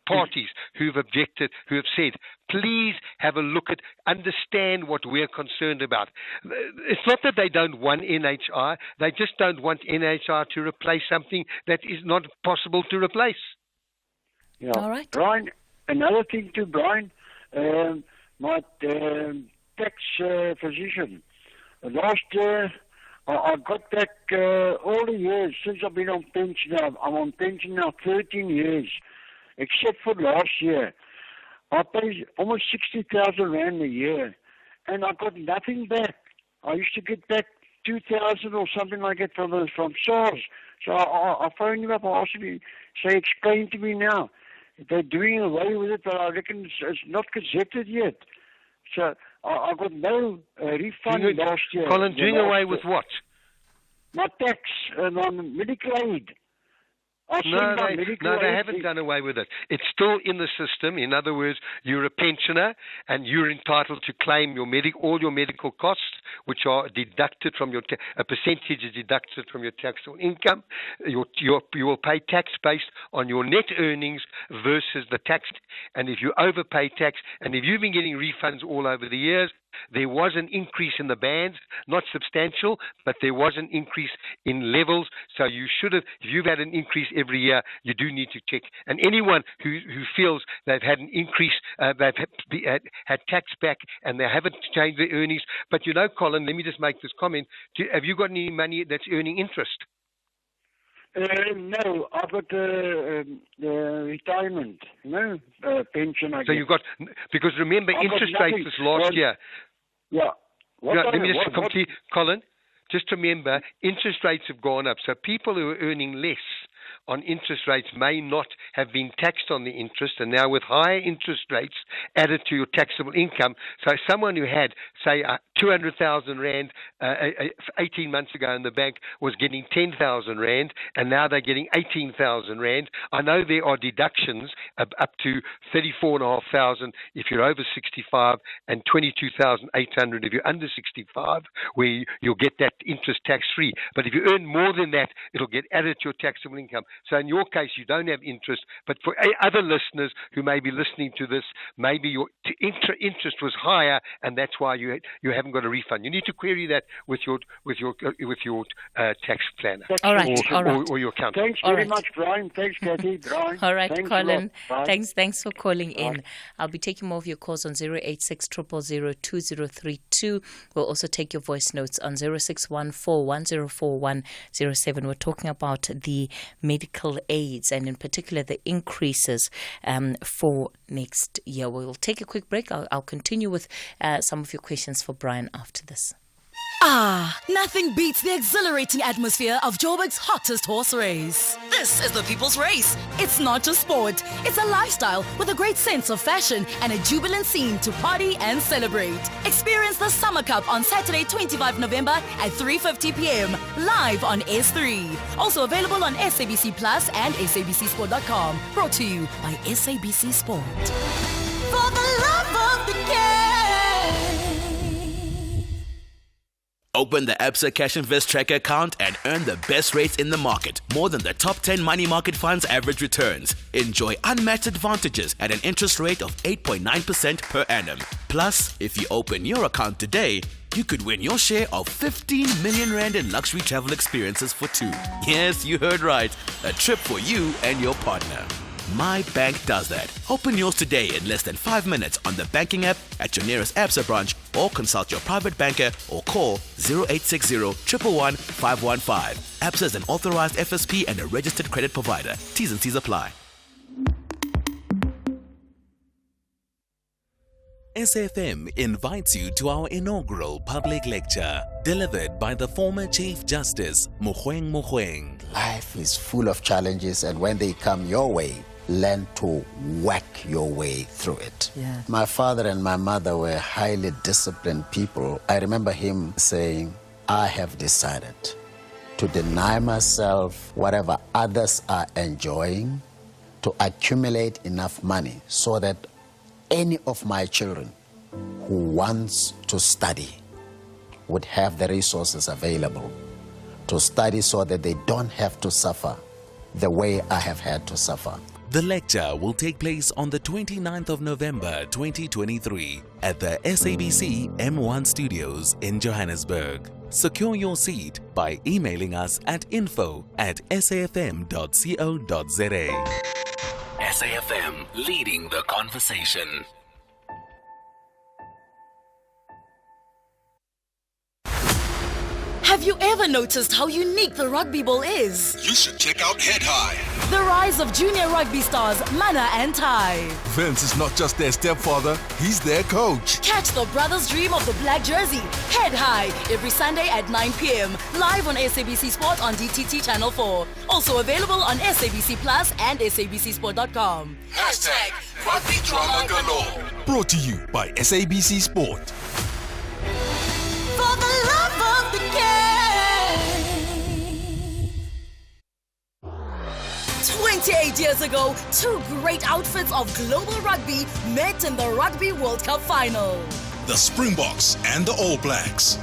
parties who've objected, who have said, please have a look at, understand what we're concerned about. It's not that they don't want NHI, they just don't want NHI to replace something that is not possible to replace. Yeah. All right. Brian, another thing too, Brian, my tax physician, last year, I got back all the years since I've been on pension now. I'm on pension now 13 years, except for last year. I pay almost 60,000 Rand a year, and I got nothing back. I used to get back 2,000 or something like that from SARS. So I phoned him up. I asked him, explain to me now. They're doing away with it, but I reckon it's not gazetted yet. So I got no refund last year. Colin, doing away with what? My tax and my medical aid. No, they haven't done away with it. It's still in the system. In other words, you're a pensioner and you're entitled to claim all your medical costs which are deducted from your a percentage is deducted from your taxable income. You will pay tax based on your net earnings versus the tax. And if you overpay tax, and if you've been getting refunds all over the years, there was an increase in the bands, not substantial, but there was an increase in levels. So you should have, if you've had an increase every year, you do need to check. And anyone who feels they've had an increase, they've had tax back and they haven't changed their earnings. But you know, Colin, let me just make this comment. Have you got any money that's earning interest? No, I've got retirement, pension. So you've got, because remember, interest rates this last year. Yeah. Let me just complete, Colin. Just remember, interest rates have gone up. So people who are earning less on interest rates may not have been taxed on the interest, and now with higher interest rates added to your taxable income, so someone who had, say, 200,000 Rand 18 months ago in the bank was getting 10,000 Rand, and now they're getting 18,000 Rand. I know there are deductions up to 34,500 if you're over 65 and 22,800 if you're under 65, where you'll get that interest tax-free. But if you earn more than that, it'll get added to your taxable income. So in your case, you don't have interest, but for other listeners who may be listening to this, maybe your interest was higher, and that's why you haven't got a refund. You need to query that with your tax planner. All right, or your accountant. Thanks very much, Brian. Thanks, Kathy. Brian. All right, thanks Colin. Thanks for calling in. I'll be taking more of your calls on 086 000 2032. We'll also take your voice notes on 0614 104 107. We're talking about the medical aids and in particular the increases for next year. We'll take a quick break. I'll continue with some of your questions for Brian after this. Nothing beats the exhilarating atmosphere of Joburg's hottest horse race. This is the People's Race. It's not just sport, it's a lifestyle with a great sense of fashion and a jubilant scene to party and celebrate. Experience the Summer Cup on Saturday, 25 November at 3:50 p.m. live on S3. Also available on SABC Plus and SABCSport.com. Brought to you by SABC Sport. For the love of the game. Open the Absa Cash Invest Tracker account and earn the best rates in the market. More than the top 10 money market funds' average returns. Enjoy unmatched advantages at an interest rate of 8.9% per annum. Plus, if you open your account today, you could win your share of 15 million Rand in luxury travel experiences for two. Yes, you heard right. A trip for you and your partner. My Bank does that. Open yours today in less than 5 minutes on the banking app at your nearest Absa branch, or consult your private banker or call 0860 111 515. Absa is an authorized FSP and a registered credit provider. T's and C's apply. SAfm invites you to our inaugural public lecture, delivered by the former Chief Justice, Mogoeng. Life is full of challenges, and when they come your way, learn to whack your way through it. Yeah. My father and my mother were highly disciplined people. I remember him saying, I have decided to deny myself whatever others are enjoying, to accumulate enough money so that any of my children who wants to study would have the resources available to study so that they don't have to suffer the way I have had to suffer. The lecture will take place on the 29th of November 2023 at the SABC M1 Studios in Johannesburg. Secure your seat by emailing us at info@safm.co.za. SAfm, leading the conversation. Have you ever noticed how unique the rugby ball is? You should check out Head High. The rise of junior rugby stars Mana and Tai. Vince is not just their stepfather, he's their coach. Catch the brothers' dream of the black jersey, Head High, every Sunday at 9 p.m. live on SABC Sport on DTT Channel 4. Also available on SABC Plus and SABCSport.com. Rugby Drama Galore. Brought to you by SABC Sport. For the love of the game. 28 years ago, two great outfits of global rugby met in the Rugby World Cup final. The Springboks and the All Blacks.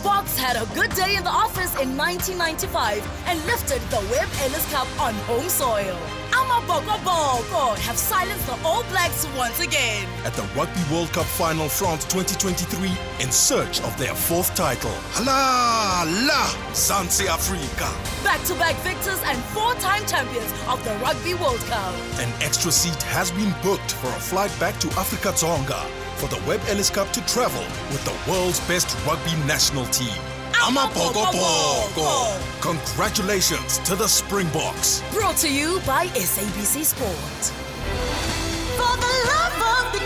Boks had a good day in the office in 1995 and lifted the Webb Ellis Cup on home soil. Amabokoboko have silenced the All Blacks once again. At the Rugby World Cup Final France 2023 in search of their 4th title. Hala la Sansi Africa. Back-to-back victors and 4-time champions of the Rugby World Cup. An extra seat has been booked for a flight back to Africa Tonga for the Webb Ellis Cup to travel with the world's best rugby national team. Amabokoboko. Congratulations to the Springboks. Brought to you by SABC Sport. For the love of the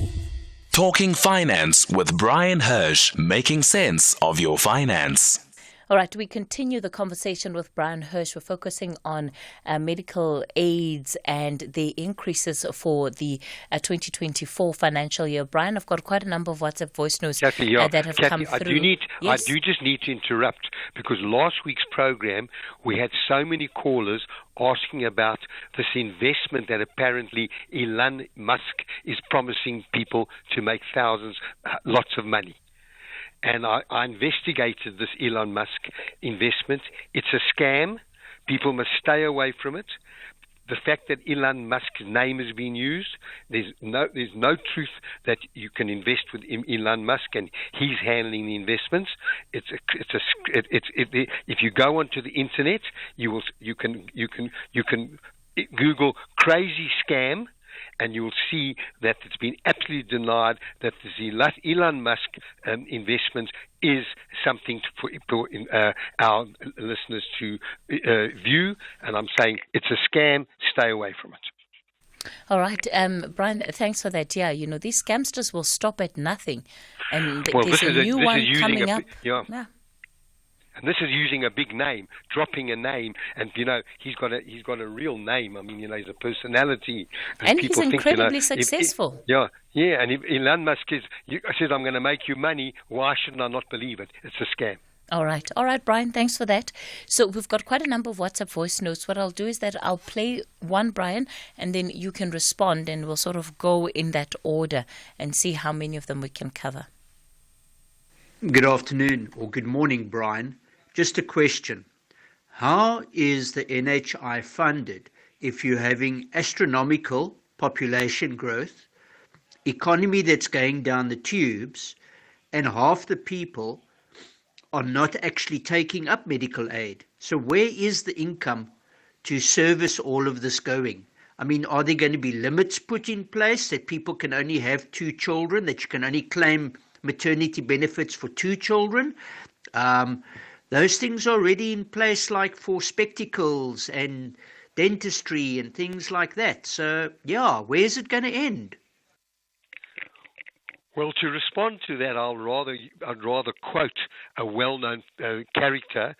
game. Talking Finance with Brian Hirsch, making sense of your finance. All right, we continue the conversation with Brian Hirsch. We're focusing on medical aids and the increases for the 2024 financial year. Brian, I've got quite a number of WhatsApp voice notes that have come through. I do just need to interrupt because last week's program we had so many callers asking about this investment that apparently Elon Musk is promising people to make thousands, lots of money. And I investigated this Elon Musk investment. It's a scam. People must stay away from it. The fact that Elon Musk's name has been used, there's no truth that you can invest with Elon Musk and he's handling the investments. If you go onto the internet, you can Google crazy scam. And you will see that it's been absolutely denied that the Elon Musk investment is something for our listeners to view. And I'm saying it's a scam. Stay away from it. All right. Brian, thanks for that. Yeah, these scamsters will stop at nothing. And there's a new one coming up. Yeah. And this is using a big name, dropping a name, and he's got a real name. I mean, he's a personality, and he's incredibly successful. And if Elon Musk says, "I'm going to make you money," why shouldn't I not believe it? It's a scam. All right, Brian. Thanks for that. So we've got quite a number of WhatsApp voice notes. What I'll do is that I'll play one, Brian, and then you can respond, and we'll sort of go in that order and see how many of them we can cover. Good afternoon or good morning, Brian. Just a question. How is the NHI funded if you're having astronomical population growth, economy that's going down the tubes, and half the people are not actually taking up medical aid? So where is the income to service all of this going? I mean, are there going to be limits put in place that people can only have 2 children, that you can only claim maternity benefits for 2 children? Those things are already in place, like for spectacles and dentistry and things like that. So, where's it going to end? Well, to respond to that, I'd rather quote a well-known character,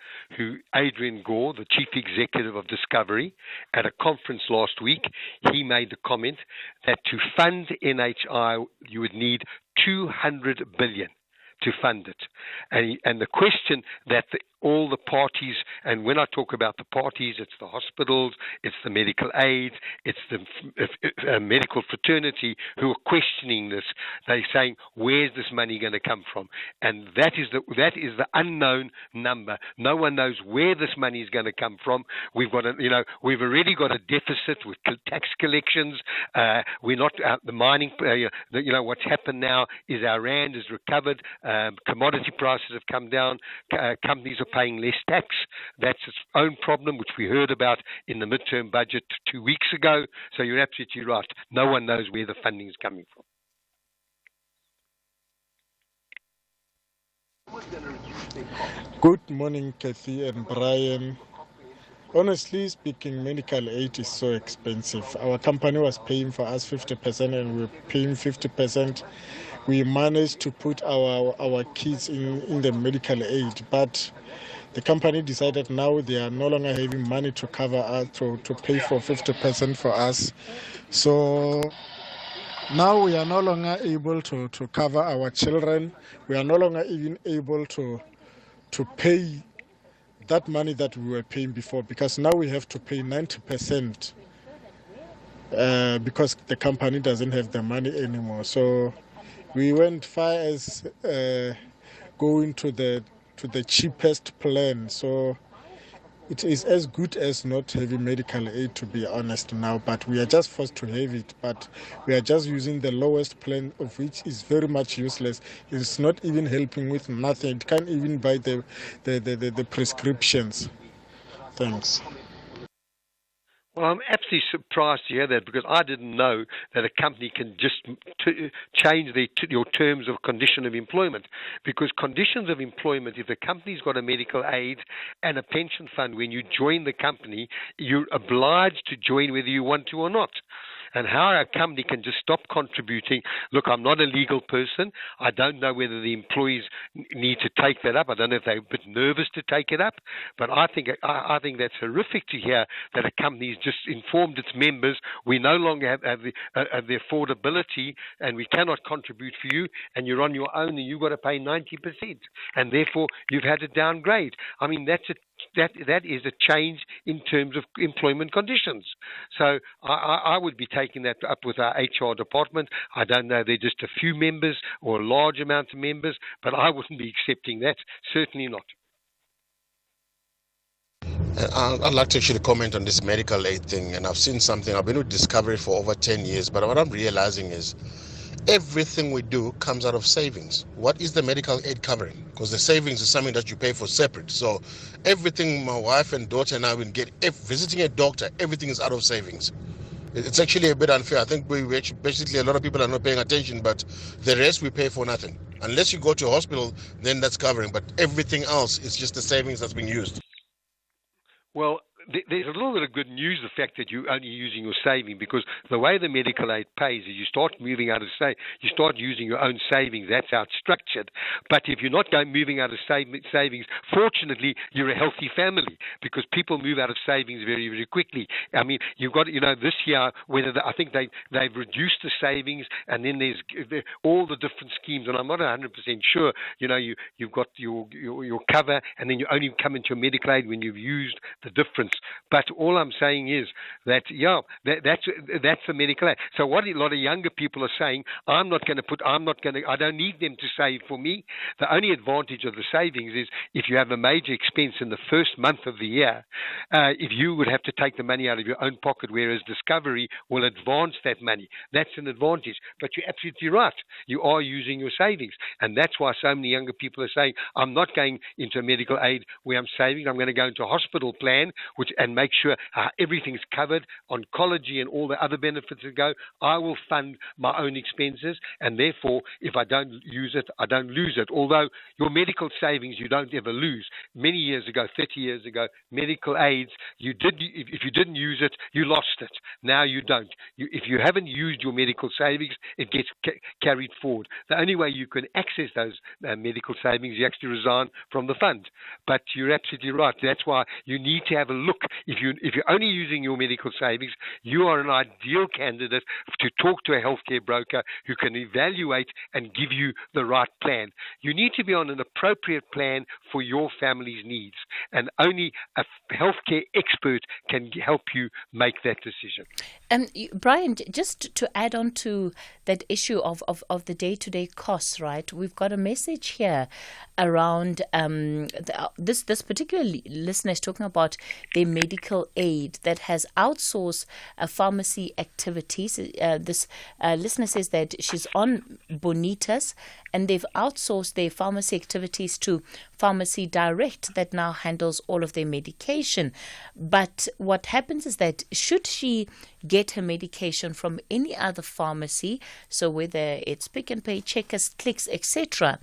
Adrian Gore, the chief executive of Discovery, at a conference last week. He made the comment that to fund NHI, you would need 200 billion. To fund it. And the question that all the parties, and when I talk about the parties, it's the hospitals, it's the medical aids, it's the medical fraternity who are questioning this. They're saying, where's this money going to come from? And that is the unknown number. No one knows where this money is going to come from. We've already got a deficit with tax collections. We're not the mining. What's happened now is our rand has recovered. Commodity prices have come down. Companies are paying less tax. That's its own problem, which we heard about in the midterm budget 2 weeks ago. So you're absolutely right. No one knows where the funding is coming from. Good morning, Kathy and Brian. Honestly speaking, medical aid is so expensive. Our company was paying for us 50% and we were paying 50%. We managed to put our kids in the medical aid, but the company decided now they are no longer having money to cover us, to pay for 50% for us. So now we are no longer able to cover our children. We are no longer even able to pay that money that we were paying before, because now we have to pay 90% because the company doesn't have the money anymore. So We went far as going to the cheapest plan. So it is as good as not having medical aid, to be honest now, but we are just forced to have it. But we are just using the lowest plan, of which is very much useless. It's not even helping with nothing. It can't even buy the prescriptions. Thanks. Well, I'm absolutely surprised to hear that, because I didn't know that a company can just change your terms of condition of employment. Because conditions of employment, if the company's got a medical aid and a pension fund, when you join the company, you're obliged to join whether you want to or not. And how a company can just stop contributing. Look, I'm not a legal person. I don't know whether the employees need to take that up. I don't know if they're a bit nervous to take it up. But I think that's horrific to hear that a company's just informed its members, we no longer have the affordability and we cannot contribute for you, and you're on your own and you've got to pay 90%. And therefore, you've had to downgrade. I mean, that is a change in terms of employment conditions. So I would be taking that up with our HR department. I don't know, they're just a few members or a large amount of members, but I wouldn't be accepting that. Certainly not. I'd like to actually comment on this medical aid thing, and I've seen something. I've been with Discovery for over 10 years, but what I'm realizing is everything we do comes out of savings. What is the medical aid covering? Because the savings is something that you pay for separate. So everything my wife and daughter and I will get, visiting a doctor, everything is out of savings. It's actually a bit unfair. I think we basically, a lot of people are not paying attention, but the rest we pay for nothing. Unless you go to a hospital, then that's covering. But everything else is just the savings that's being used. Well, there's a little bit of good news, the fact that you're only using your saving, because the way the medical aid pays is you start moving out of you start using your own savings. That's how it's structured. But if you're not moving out of savings, fortunately, you're a healthy family, because people move out of savings very, very quickly. I mean, you've got, this year, I think they've reduced the savings, and then there's all the different schemes, and I'm not 100% sure. You've got your cover, and then you only come into your medical aid when you've used the difference. But all I'm saying is that, that's the medical aid. So what a lot of younger people are saying, I don't need them to save for me. The only advantage of the savings is if you have a major expense in the first month of the year, if you would have to take the money out of your own pocket, whereas Discovery will advance that money. That's an advantage. But you're absolutely right. You are using your savings. And that's why so many younger people are saying, I'm not going into a medical aid where I'm saving. I'm going to go into a hospital plan, and make sure everything's covered, oncology and all the other benefits that go. I will fund my own expenses, and therefore, if I don't use it, I don't lose it. Although your medical savings, you don't ever lose. Many years ago, 30 years ago, medical aids, if you didn't use it, you lost it. Now you don't. If you haven't used your medical savings, it gets carried forward. The only way you can access those medical savings, you actually resign from the fund. But you're absolutely right. That's why you need to have a look. If you're only using your medical savings, you are an ideal candidate to talk to a healthcare broker who can evaluate and give you the right plan. You need to be on an appropriate plan for your family's needs, and only a healthcare expert can help you make that decision. Brian, just to add on to that issue of the day-to-day costs, right? We've got a message here around this particular listener is talking about their medical aid that has outsourced pharmacy activities. This listener says that she's on Bonitas, and they've outsourced their pharmacy activities to Pharmacy Direct that now handles all of their medication. But what happens is that should she get her medication from any other pharmacy, so whether it's Pick and Pay, Checkers, Clicks, etc.,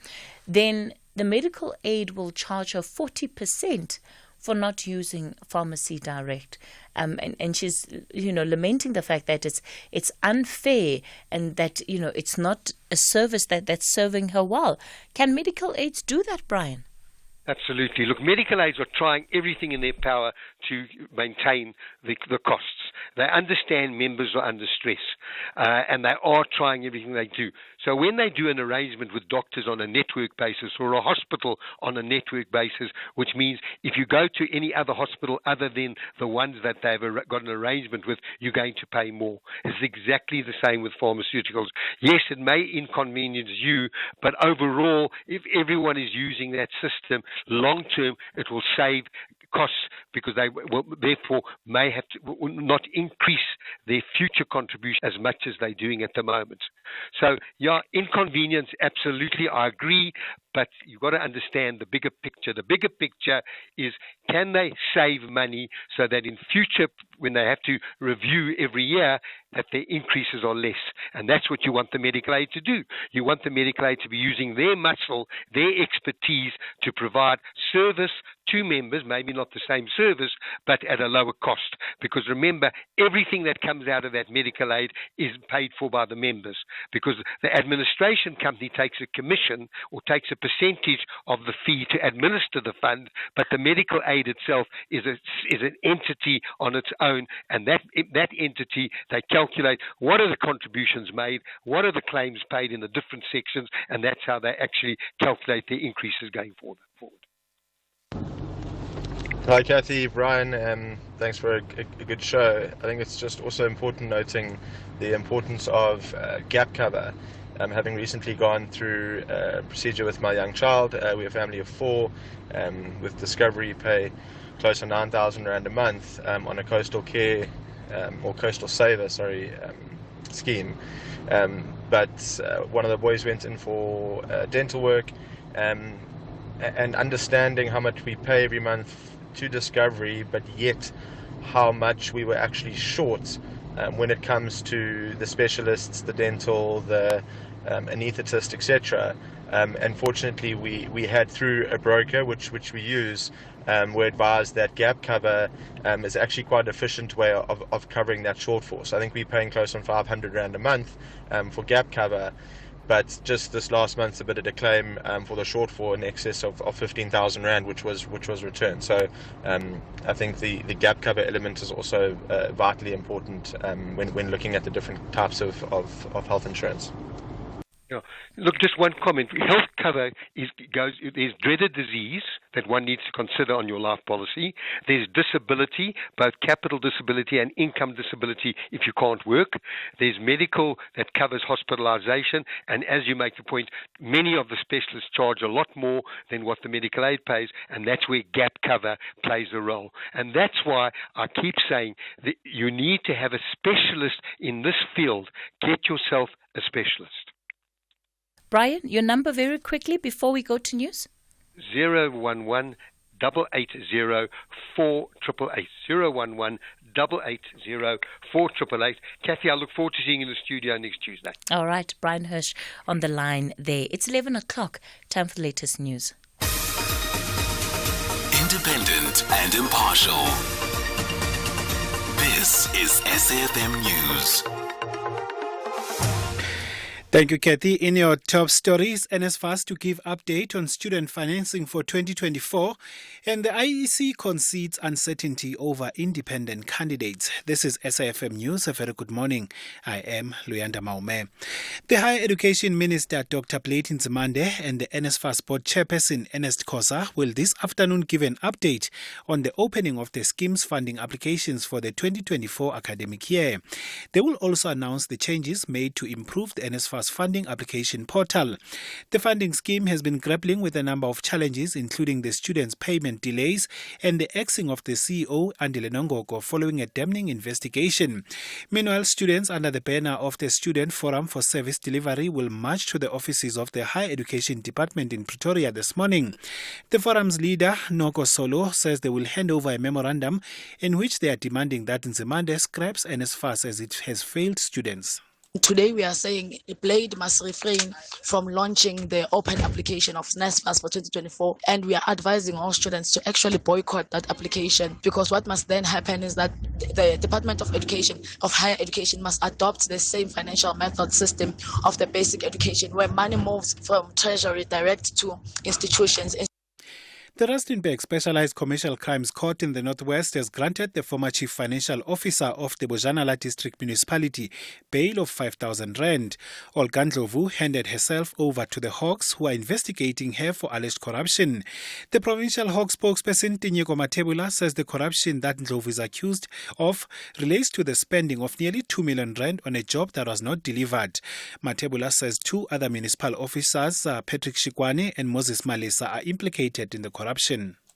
then the medical aid will charge her 40% for not using Pharmacy Direct. And she's, lamenting the fact that it's unfair, and that, it's not a service that's serving her well. Can medical aids do that, Brian? Absolutely. Look, medical aids are trying everything in their power to maintain the costs. they understand members are under stress, and they are trying everything they do. So when they do an arrangement with doctors on a network basis or a hospital on a network basis, which means if you go to any other hospital other than the ones that they've got an arrangement with, you're going to pay more. It's exactly the same with pharmaceuticals. Yes, it may inconvenience you, but overall, if everyone is using that system, long term, it will save costs, because they will therefore may have to not increase their future contribution as much as they're doing at the moment. So, yeah, inconvenience, absolutely, I agree, but you've got to understand the bigger picture. The bigger picture is, can they save money so that in future, when they have to review every year, that their increases are less? And that's what you want the medical aid to do. You want the medical aid to be using their muscle, their expertise to provide service to members, maybe not the same service, but at a lower cost. Because remember, everything that comes out of that medical aid is paid for by the members, because the administration company takes a commission or takes a percentage of the fee to administer the fund, but the medical aid itself is an entity on its own, and that entity, they calculate what are the contributions made, what are the claims paid in the different sections, and that's how they actually calculate their increases going forward. Hi Kathy, Brian, thanks for a good show. I think it's just also important noting the importance of gap cover. Having recently gone through a procedure with my young child, we're a family of 4, with Discovery pay close to 9,000 Rand a month on a coastal care or coastal saver, scheme. But one of the boys went in for dental work, and understanding how much we pay every month to Discovery, but yet how much we were actually short when it comes to the specialists, the dental, the anaesthetist, etc. Unfortunately, we had through a broker, which we use, we're advised that gap cover is actually quite an efficient way of covering that shortfall. So I think we're paying close on 500 Rand a month for gap cover. But just this last month submitted a claim for the shortfall in excess of 15,000 Rand, which was returned. So I think the gap cover element is also vitally important when looking at the different types of health insurance. Yeah. Look, just one comment. Health cover there's dreaded disease that one needs to consider on your life policy. There's disability, both capital disability and income disability if you can't work. There's medical that covers hospitalization. And as you make the point, many of the specialists charge a lot more than what the medical aid pays, and that's where gap cover plays a role. And that's why I keep saying that you need to have a specialist in this field. Get yourself a specialist. Brian, your number very quickly before we go to news. 011 880 4888. 011 880 4888. Kathy, I look forward to seeing you in the studio next Tuesday. All right, Brian Hirsch on the line there. It's 11 o'clock. Time for the latest news. Independent and impartial. This is SAfm News. Thank you, Kathy. In your top stories, NSFAS to give update on student financing for 2024, and the IEC concedes uncertainty over independent candidates. This is SAfm News. A very good morning. I am Luyanda Maume. The Higher Education Minister, Dr. Platin Nzimande, and the NSFAS Board Chairperson, Ernest Khoza, will this afternoon give an update on the opening of the scheme's funding applications for the 2024 academic year. They will also announce the changes made to improve the NSFAS funding application portal. The funding scheme has been grappling with a number of challenges, including the students' payment delays and the axing of the CEO, Andile Nongoko, following a damning investigation. Meanwhile, students under the banner of the Student Forum for Service Delivery will march to the offices of the Higher Education Department in Pretoria this morning. The forum's leader, Noko Solo, says they will hand over a memorandum in which they are demanding that Nzimande scraps NSFAS as it has failed students. Today we are saying the blade must refrain from launching the open application of NSFAS for 2024, and we are advising all students to actually boycott that application, because what must then happen is that the Department of Education, of Higher Education, must adopt the same financial method system of the basic education, where money moves from Treasury direct to institutions. The Rustenburg Specialized Commercial Crimes Court in the Northwest has granted the former Chief Financial Officer of the Bojanala District Municipality bail of 5,000 rand. Olga Ndlovu handed herself over to the Hawks, who are investigating her for alleged corruption. The Provincial Hawks spokesperson Tinyeko Matebula says the corruption that Ndlovu is accused of relates to the spending of nearly 2 million rand on a job that was not delivered. Matebula says two other municipal officers, Patrick Shikwane and Moses Malesa, are implicated in the corruption.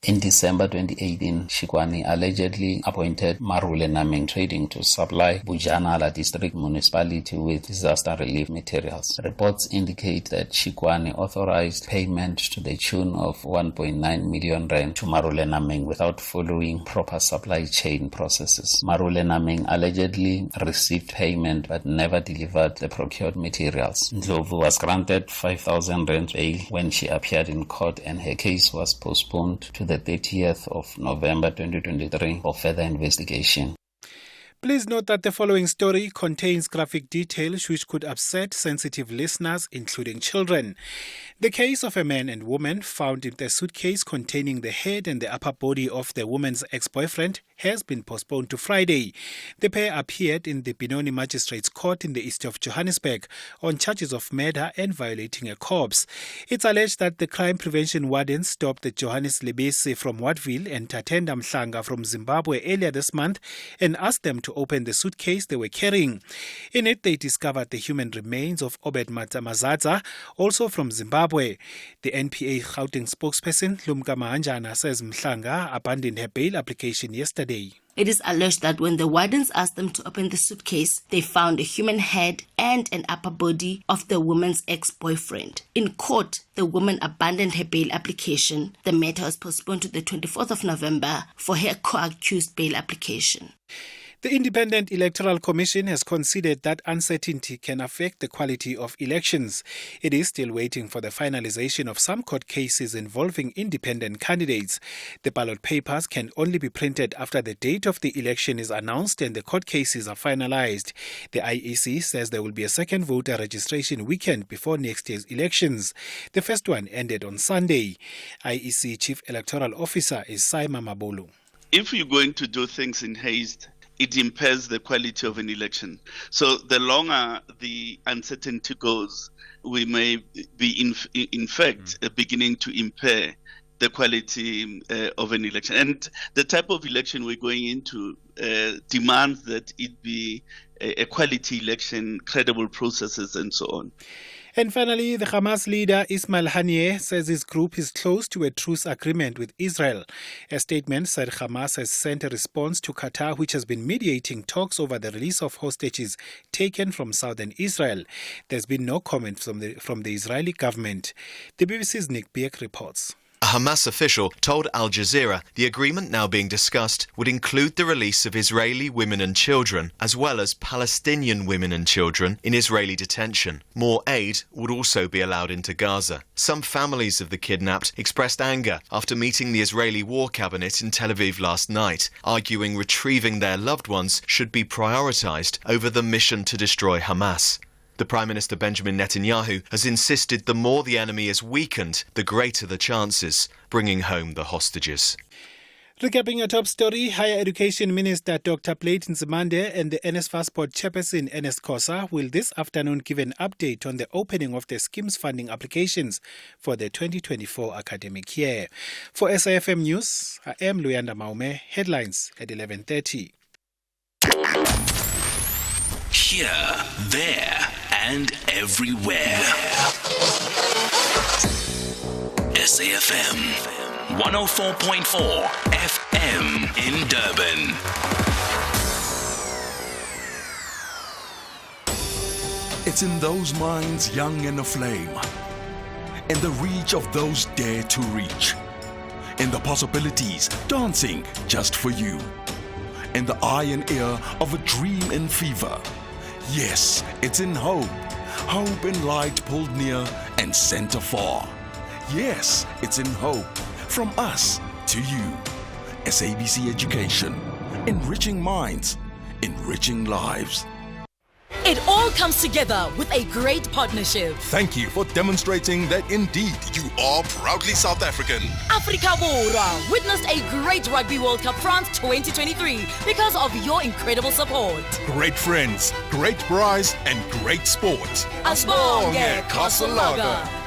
In December 2018, Shikwani allegedly appointed Marule Naming Trading to supply Bojanala District Municipality with disaster relief materials. Reports indicate that Shikwani authorized payment to the tune of 1.9 million rand to Marule Naming without following proper supply chain processes. Marule Naming allegedly received payment but never delivered the procured materials. Ndlovu was granted 5,000 rand bail when she appeared in court, and her case was postponed to the 30th of November 2023 for further investigation. Please note that the following story contains graphic details which could upset sensitive listeners, including children. The case of a man and woman found in the suitcase containing the head and the upper body of the woman's ex-boyfriend has been postponed to Friday. The pair appeared in the Benoni Magistrates Court in the east of Johannesburg on charges of murder and violating a corpse. It's alleged that the crime prevention warden stopped the Johannes Lebese from Wattville and Tatenda Mhlanga from Zimbabwe earlier this month and asked them to open the suitcase they were carrying. In it, they discovered the human remains of Obed Mazadza, also from Zimbabwe. The NPA Gauteng spokesperson Lumka Mahanjana says Mhlanga abandoned her bail application yesterday. It is alleged that when the wardens asked them to open the suitcase, they found a human head and an upper body of the woman's ex-boyfriend. In court, the woman abandoned her bail application. The matter was postponed to the 24th of November for her co-accused bail application. The Independent Electoral Commission has considered that uncertainty can affect the quality of elections. It is still waiting for the finalization of some court cases involving independent candidates. The ballot papers can only be printed after the date of the election is announced and the court cases are finalized. The IEC says there will be a second voter registration weekend before next year's elections. The first one ended on Sunday. IEC Chief Electoral Officer is Saima Mabulu. If you're going to do things in haste, it impairs the quality of an election. So the longer the uncertainty goes, we may be in fact beginning to impair the quality of an election. And the type of election we're going into demands that it be a quality election, credible processes and so on. And finally, the Hamas leader Ismail Haniyeh says his group is close to a truce agreement with Israel. A statement said Hamas has sent a response to Qatar, which has been mediating talks over the release of hostages taken from southern Israel. There's been no comment from the Israeli government. The BBC's Nick Beek reports. A Hamas official told Al Jazeera the agreement now being discussed would include the release of Israeli women and children, as well as Palestinian women and children in Israeli detention. More aid would also be allowed into Gaza. Some families of the kidnapped expressed anger after meeting the Israeli War Cabinet in Tel Aviv last night, arguing retrieving their loved ones should be prioritized over the mission to destroy Hamas. The Prime Minister Benjamin Netanyahu has insisted the more the enemy is weakened, the greater the chances, bringing home the hostages. Recapping your top story, Higher Education Minister Dr. Platon Nzimande and the NSFAS Board Chairperson Ernest Khosa will this afternoon give an update on the opening of the scheme's funding applications for the 2024 academic year. For SAfm News, I am Luyanda Maume. Headlines at 11:30. Here, there, and everywhere. SAfm 104.4 FM in Durban. It's in those minds young and aflame, in the reach of those dare to reach, in the possibilities dancing just for you, in the eye and ear of a dream in fever. Yes, it's in hope. Hope and light pulled near and sent afar. Yes, it's in hope. From us to you. SABC Education. Enriching minds, enriching lives. It all comes together with a great partnership. Thank you for demonstrating that indeed you are proudly South African. Africa Borwa witnessed a great Rugby World Cup France 2023 because of your incredible support. Great friends, great prize, and great sport. Asibonge Castle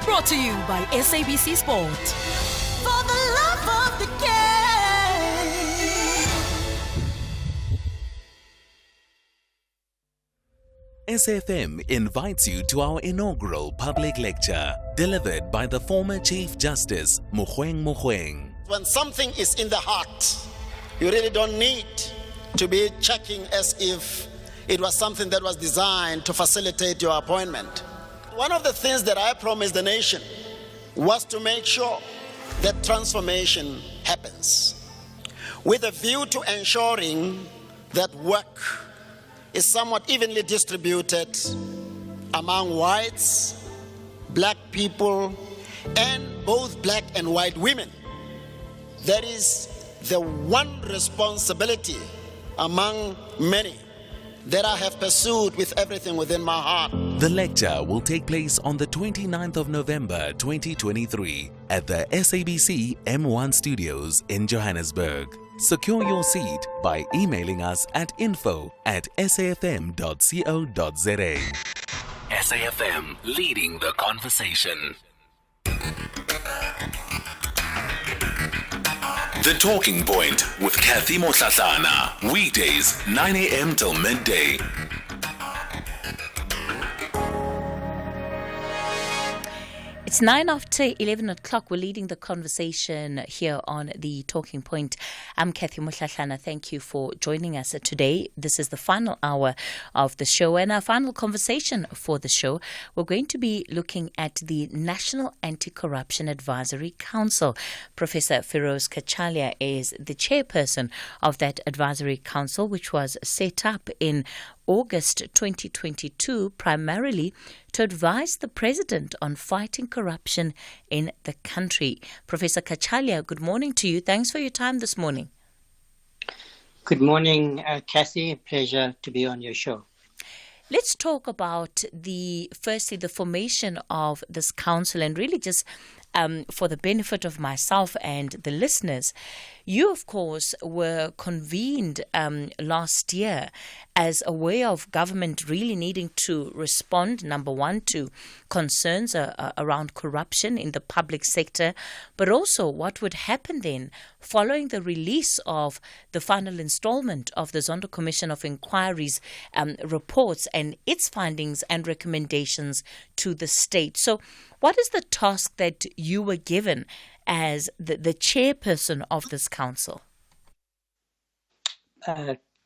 brought to you by SABC Sport. For the love of the game. SAfm invites you to our inaugural public lecture, delivered by the former Chief Justice Mogoeng. When something is in the heart, you really don't need to be checking as if it was something that was designed to facilitate your appointment. One of the things that I promised the nation was to make sure that transformation happens, with a view to ensuring that work is somewhat evenly distributed among whites, black people, and both black and white women. That is the one responsibility among many that I have pursued with everything within my heart. The lecture will take place on the 29th of November 2023 at the SABC M1 Studios in Johannesburg. Secure your seat by emailing us at info@safm.co.za. SAfm, leading the conversation. The Talking Point with Kathy Mohlahlana. Weekdays, 9 a.m. till midday. It's 9 after 11 o'clock. We're leading the conversation here on The Talking Point. I'm Kathy Mohlahlana. Thank you for joining us today. This is the final hour of the show, and our final conversation for the show. We're going to be looking at the National Anti-Corruption Advisory Council. Professor Feroz Kachalia is the chairperson of that advisory council, which was set up in August 2022, primarily to advise the president on fighting corruption in the country. Professor Kachalia, good morning to you. Thanks for your time this morning. Good morning, Kathy. Pleasure to be on your show. Let's talk about firstly the formation of this council, and really just for the benefit of myself and the listeners. You, of course, were convened last year as a way of government really needing to respond, number one, to concerns around corruption in the public sector, but also what would happen then following the release of the final installment of the Zondo Commission of Inquiry's reports and its findings and recommendations to the state. So what is the task that you were given as the chairperson of this council?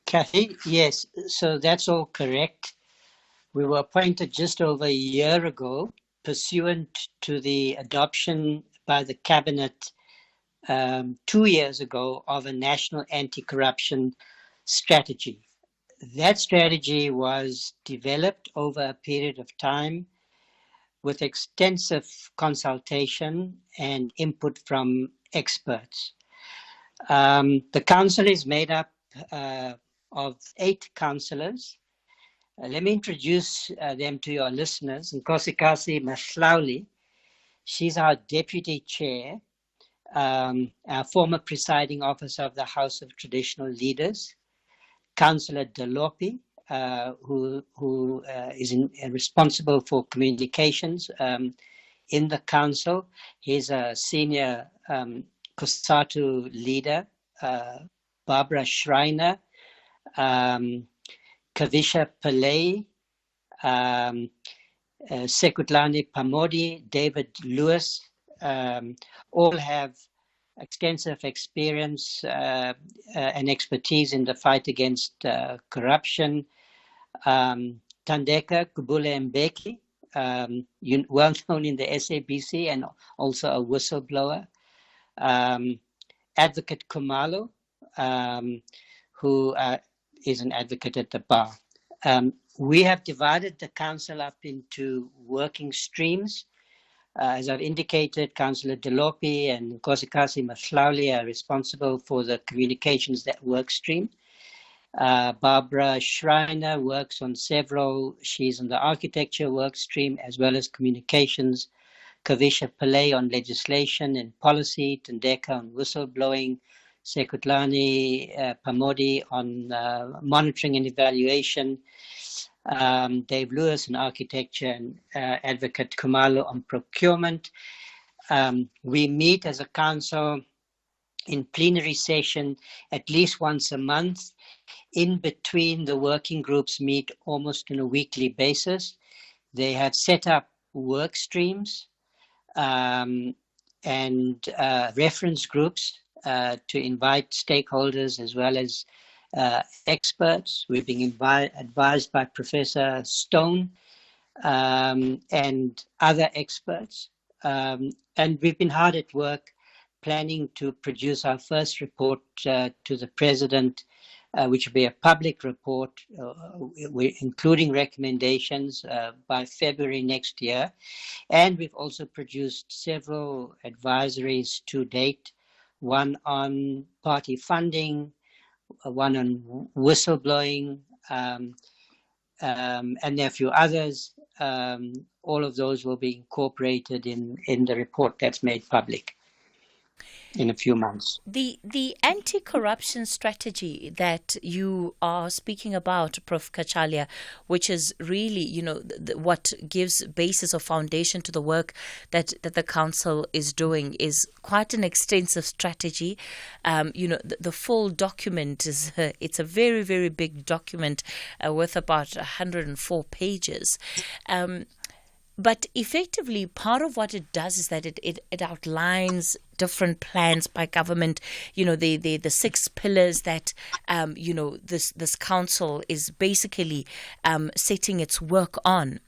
Kathy, yes, so that's all correct. We were appointed just over a year ago, pursuant to the adoption by the Cabinet 2 years ago of a national anti-corruption strategy. That strategy was developed over a period of time with extensive consultation and input from experts. The council is made up of 8 councillors. Let me introduce them to your listeners. Nkosikazi Mahlauli, she's our deputy chair, our former presiding officer of the House of Traditional Leaders. Councillor Delopi, who is responsible for communications in the council. He's a senior COSATU leader. Barbara Schreiner, Kavisha Pillay, Sekutlani Pamodi, David Lewis, all have extensive experience and expertise in the fight against corruption. Tandeka Kubule Mbeki, well known in the SABC and also a whistleblower. Advocate Kumalo, who is an advocate at the bar. We have divided the council up into working streams. As I've indicated, Councillor Delopi and Nkosikazi Mahlauli are responsible for the communications that work stream. Barbara Schreiner works on several. She's on the architecture work stream as well as communications. Kavisha Pillay on legislation and policy. Tendeka on whistleblowing. Sekutlani Pamodi on monitoring and evaluation. Dave Lewis on architecture, and Advocate Kumalo on procurement. We meet as a council in plenary session at least once a month. In between, the working groups meet almost on a weekly basis. They have set up work streams and reference groups to invite stakeholders as well as experts. We're being advised by Professor Stone and other experts. And we've been hard at work planning to produce our first report to the President, which will be a public report, including recommendations by February next year. And we've also produced several advisories to date, one on party funding, one on whistleblowing, and there are a few others. All of those will be incorporated in the report that's made public in a few months. The anti-corruption strategy that you are speaking about, Prof. Kachalia, which is really, what gives basis or foundation to the work that the council is doing, is quite an extensive strategy. The full document is it's a very, very big document with about 104 pages. But effectively, part of what it does is that it outlines different plans by government, the 6 pillars that, this council is basically setting its work on.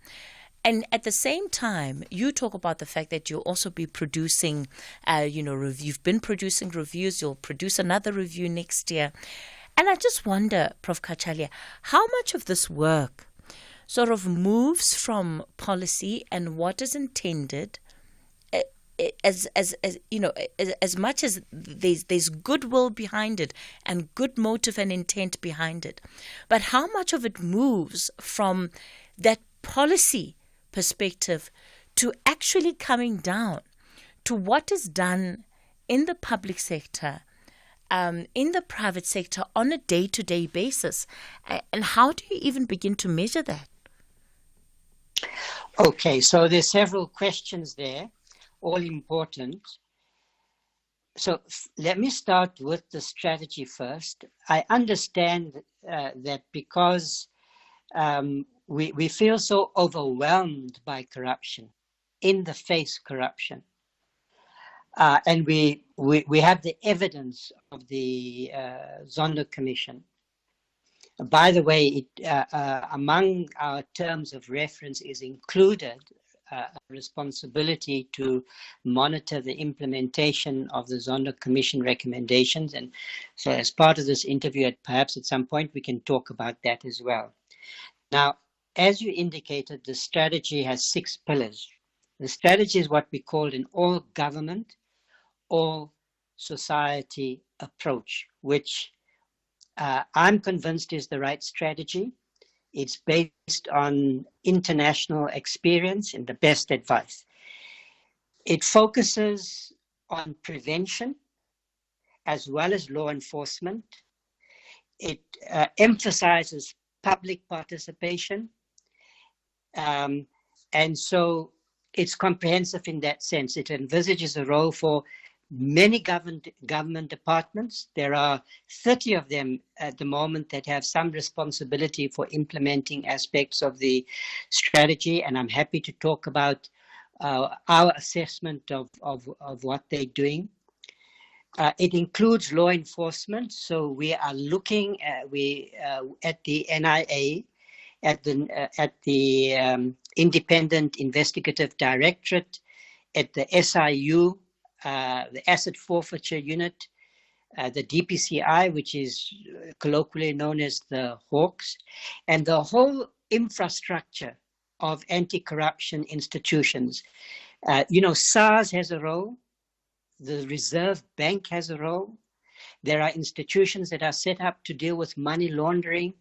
And at the same time, you talk about the fact that you'll also be producing, you've been producing reviews, you'll produce another review next year. And I just wonder, Prof. Kachalia, how much of this work sort of moves from policy and what is intended, as much as there's goodwill behind it and good motive and intent behind it, but how much of it moves from that policy perspective to actually coming down to what is done in the public sector, in the private sector on a day-to-day basis, and how do you even begin to measure that? Okay, so there's several questions there, all important. So let me start with the strategy first. I understand that because we feel so overwhelmed by corruption, in-the-face corruption, and we have the evidence of the Zondo Commission. By the way, among our terms of reference is included a responsibility to monitor the implementation of the Zondo Commission recommendations. And so as part of this interview, perhaps at some point, we can talk about that as well. Now, as you indicated, the strategy has 6 pillars. The strategy is what we call an all-government, all-society approach, which I'm convinced is the right strategy. It's based on international experience and the best advice. It focuses on prevention as well as law enforcement. It emphasizes public participation. And so it's comprehensive in that sense. It envisages a role for many government departments. There are 30 of them at the moment that have some responsibility for implementing aspects of the strategy, and I'm happy to talk about our assessment of what they're doing. It includes law enforcement, so we are looking at the NIA, at the Independent Investigative Directorate, at the SIU, the Asset Forfeiture Unit, the DPCI, which is colloquially known as the Hawks, and the whole infrastructure of anti-corruption institutions. SARS has a role, the Reserve Bank has a role, There are institutions that are set up to deal with money laundering.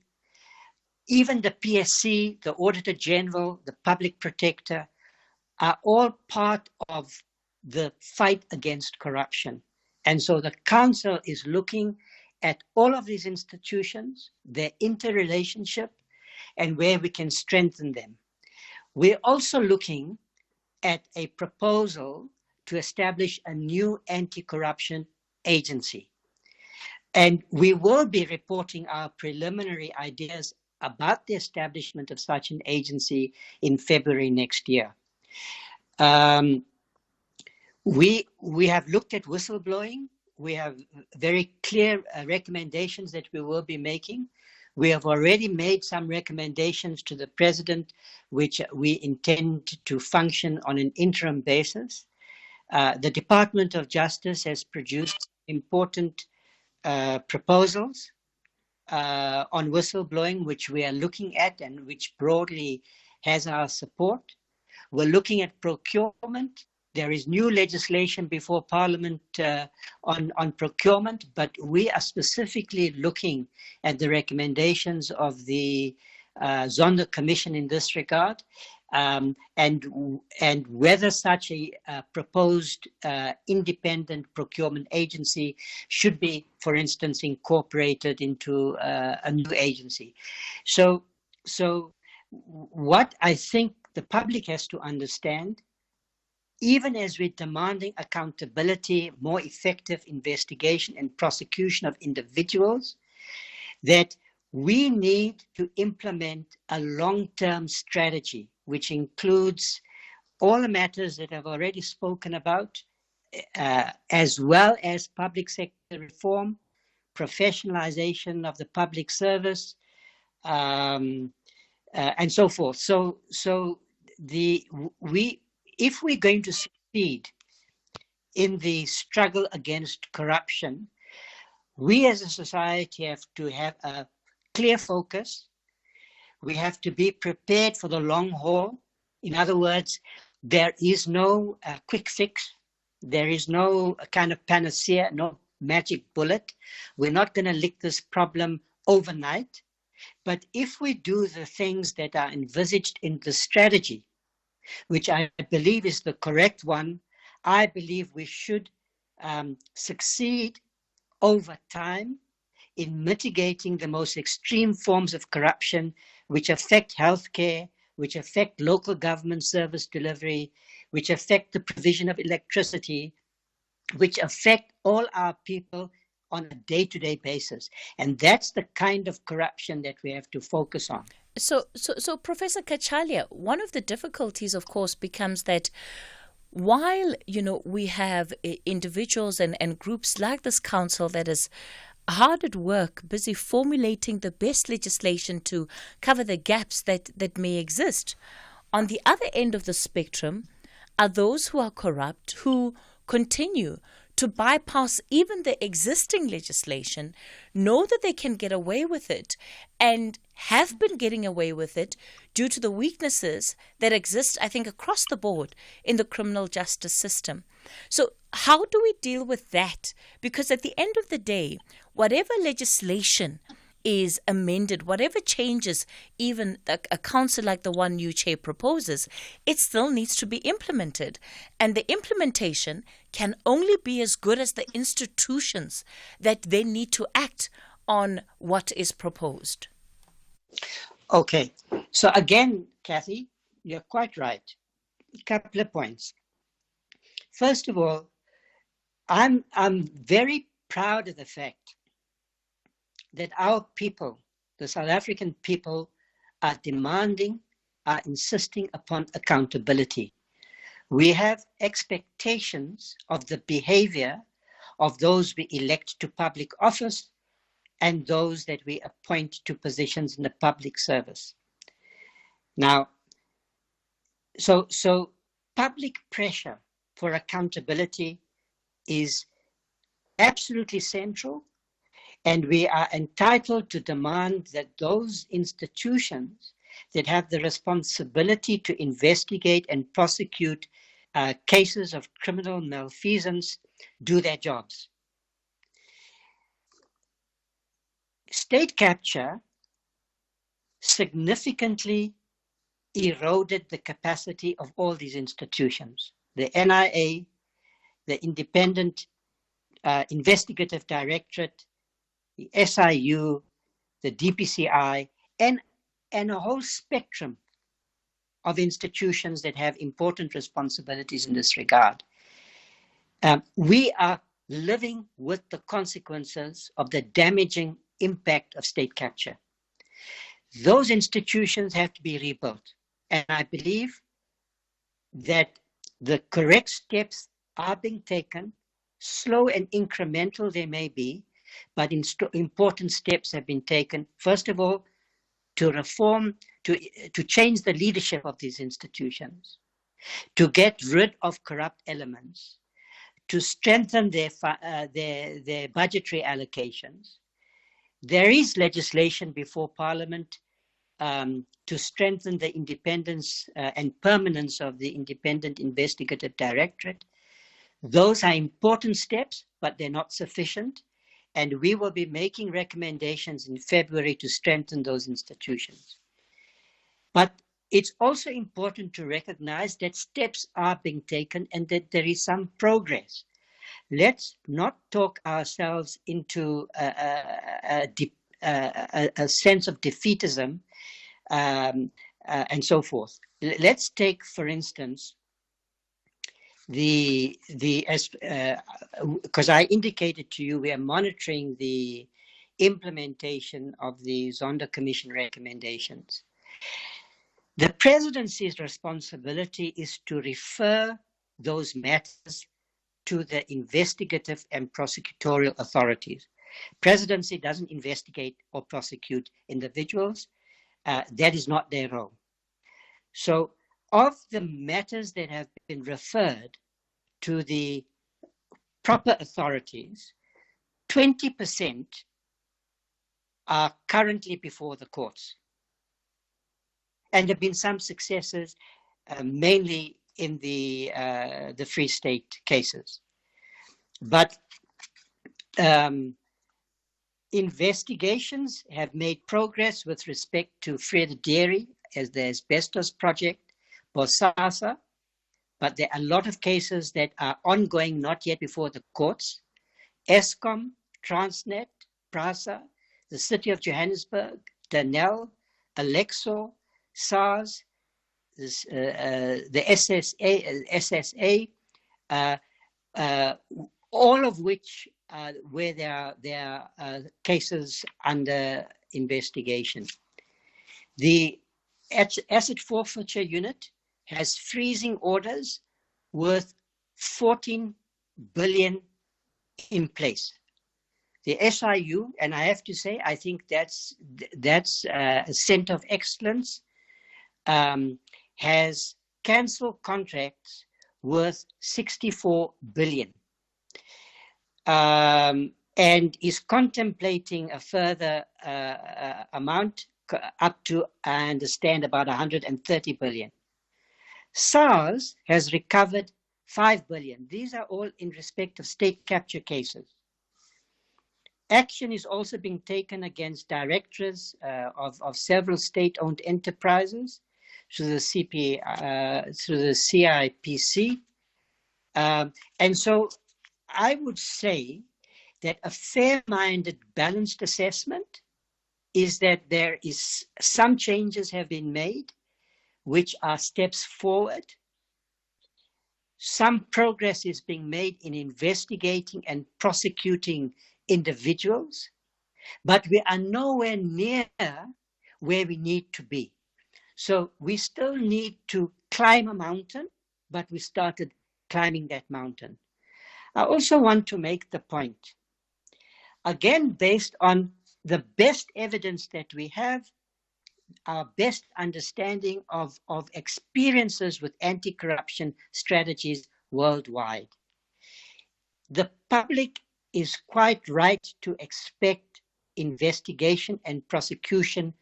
Even the PSC, the Auditor General, the Public Protector are all part of the fight against corruption. And so the Council is looking at all of these institutions, their interrelationship, and where we can strengthen them. We're also looking at a proposal to establish a new anti-corruption agency. And we will be reporting our preliminary ideas about the establishment of such an agency in February next year. We have looked at whistleblowing. We have very clear recommendations that we will be making. We have already made some recommendations to the President, which we intend to function on an interim basis. The Department of Justice has produced important proposals on whistleblowing, which we are looking at and which broadly has our support. We're looking at procurement. There is new legislation before Parliament on procurement, but we are specifically looking at the recommendations of the Zondo Commission in this regard, and whether such a proposed independent procurement agency should be, for instance, incorporated into a new agency. So what I think the public has to understand, even as we're demanding accountability, more effective investigation and prosecution of individuals, that we need to implement a long-term strategy, which includes all the matters that I've already spoken about, as well as public sector reform, professionalization of the public service, and so forth. If we're going to succeed in the struggle against corruption, we as a society have to have a clear focus. We have to be prepared for the long haul. In other words, there is no quick fix. There is no kind of panacea, no magic bullet. We're not going to lick this problem overnight. But if we do the things that are envisaged in the strategy, which I believe is the correct one, I believe we should succeed over time in mitigating the most extreme forms of corruption which affect healthcare, which affect local government service delivery, which affect the provision of electricity, which affect all our people on a day-to-day basis. And that's the kind of corruption that we have to focus on. So Professor Kachalia, one of the difficulties, of course, becomes that while, we have individuals and groups like this council that is hard at work, busy formulating the best legislation to cover the gaps that may exist, on the other end of the spectrum are those who are corrupt, who continue to bypass even the existing legislation, know that they can get away with it, and have been getting away with it due to the weaknesses that exist, I think, across the board in the criminal justice system. So how do we deal with that? Because at the end of the day, whatever legislation is amended, whatever changes even a council like the one you chair proposes, it still needs to be implemented. And the implementation can only be as good as the institutions that they need to act on what is proposed. Okay. So again, Kathy, you're quite right. A couple of points. First of all, I'm very proud of the fact that our people, the South African people, are insisting upon accountability. We have expectations of the behavior of those we elect to public office and those that we appoint to positions in the public service. Now, so public pressure for accountability is absolutely central. And we are entitled to demand that those institutions that have the responsibility to investigate and prosecute cases of criminal malfeasance do their jobs. state capture significantly eroded the capacity of all these institutions. The NIA, the Independent Investigative Directorate, the SIU, the DPCI, and a whole spectrum of institutions that have important responsibilities in this regard. We are living with the consequences of the damaging impact of state capture. Those institutions have to be rebuilt. And I believe that the correct steps are being taken, slow and incremental they may be, but important steps have been taken. First of all, to reform, to change the leadership of these institutions, to get rid of corrupt elements, to strengthen their budgetary allocations. There is legislation before Parliament to strengthen the independence and permanence of the Independent Investigative Directorate. Those are important steps, but they're not sufficient. And we will be making recommendations in February to strengthen those institutions. But it's also important to recognize that steps are being taken and that there is some progress. Let's not talk ourselves into a sense of defeatism and so forth. Let's take, for instance, because I indicated to you we are monitoring the implementation of the Zondo Commission recommendations. The presidency's responsibility is to refer those matters to the investigative and prosecutorial authorities. Presidency doesn't investigate or prosecute individuals. That is not their role. So of the matters that have been referred to the proper authorities, 20% are currently before the courts. And there have been some successes, mainly in the Free State cases. But investigations have made progress with respect to Fred Dairy as the asbestos project, Bosasa, but there are a lot of cases that are ongoing, not yet before the courts. Eskom, Transnet, PRASA, the City of Johannesburg, Danel, Alexo, SARS, the SSA, all of which where there are cases under investigation. The asset forfeiture unit has freezing orders worth 14 billion in place. The SIU, and I have to say, I think that's a center of excellence, has cancelled contracts worth 64 billion. And is contemplating a further amount up to, I understand, about 130 billion. SARS has recovered 5 billion. These are all in respect of state capture cases. Action is also being taken against directors of several state-owned enterprises through the CIPC. And so I would say that a fair-minded, balanced assessment is that there is some changes have been made, which are steps forward. Some progress is being made in investigating and prosecuting individuals, but we are nowhere near where we need to be. So we still need to climb a mountain, but we started climbing that mountain. I also want to make the point, again, based on the best evidence that we have, our best understanding of experiences with anti-corruption strategies worldwide. The public is quite right to expect investigation and prosecution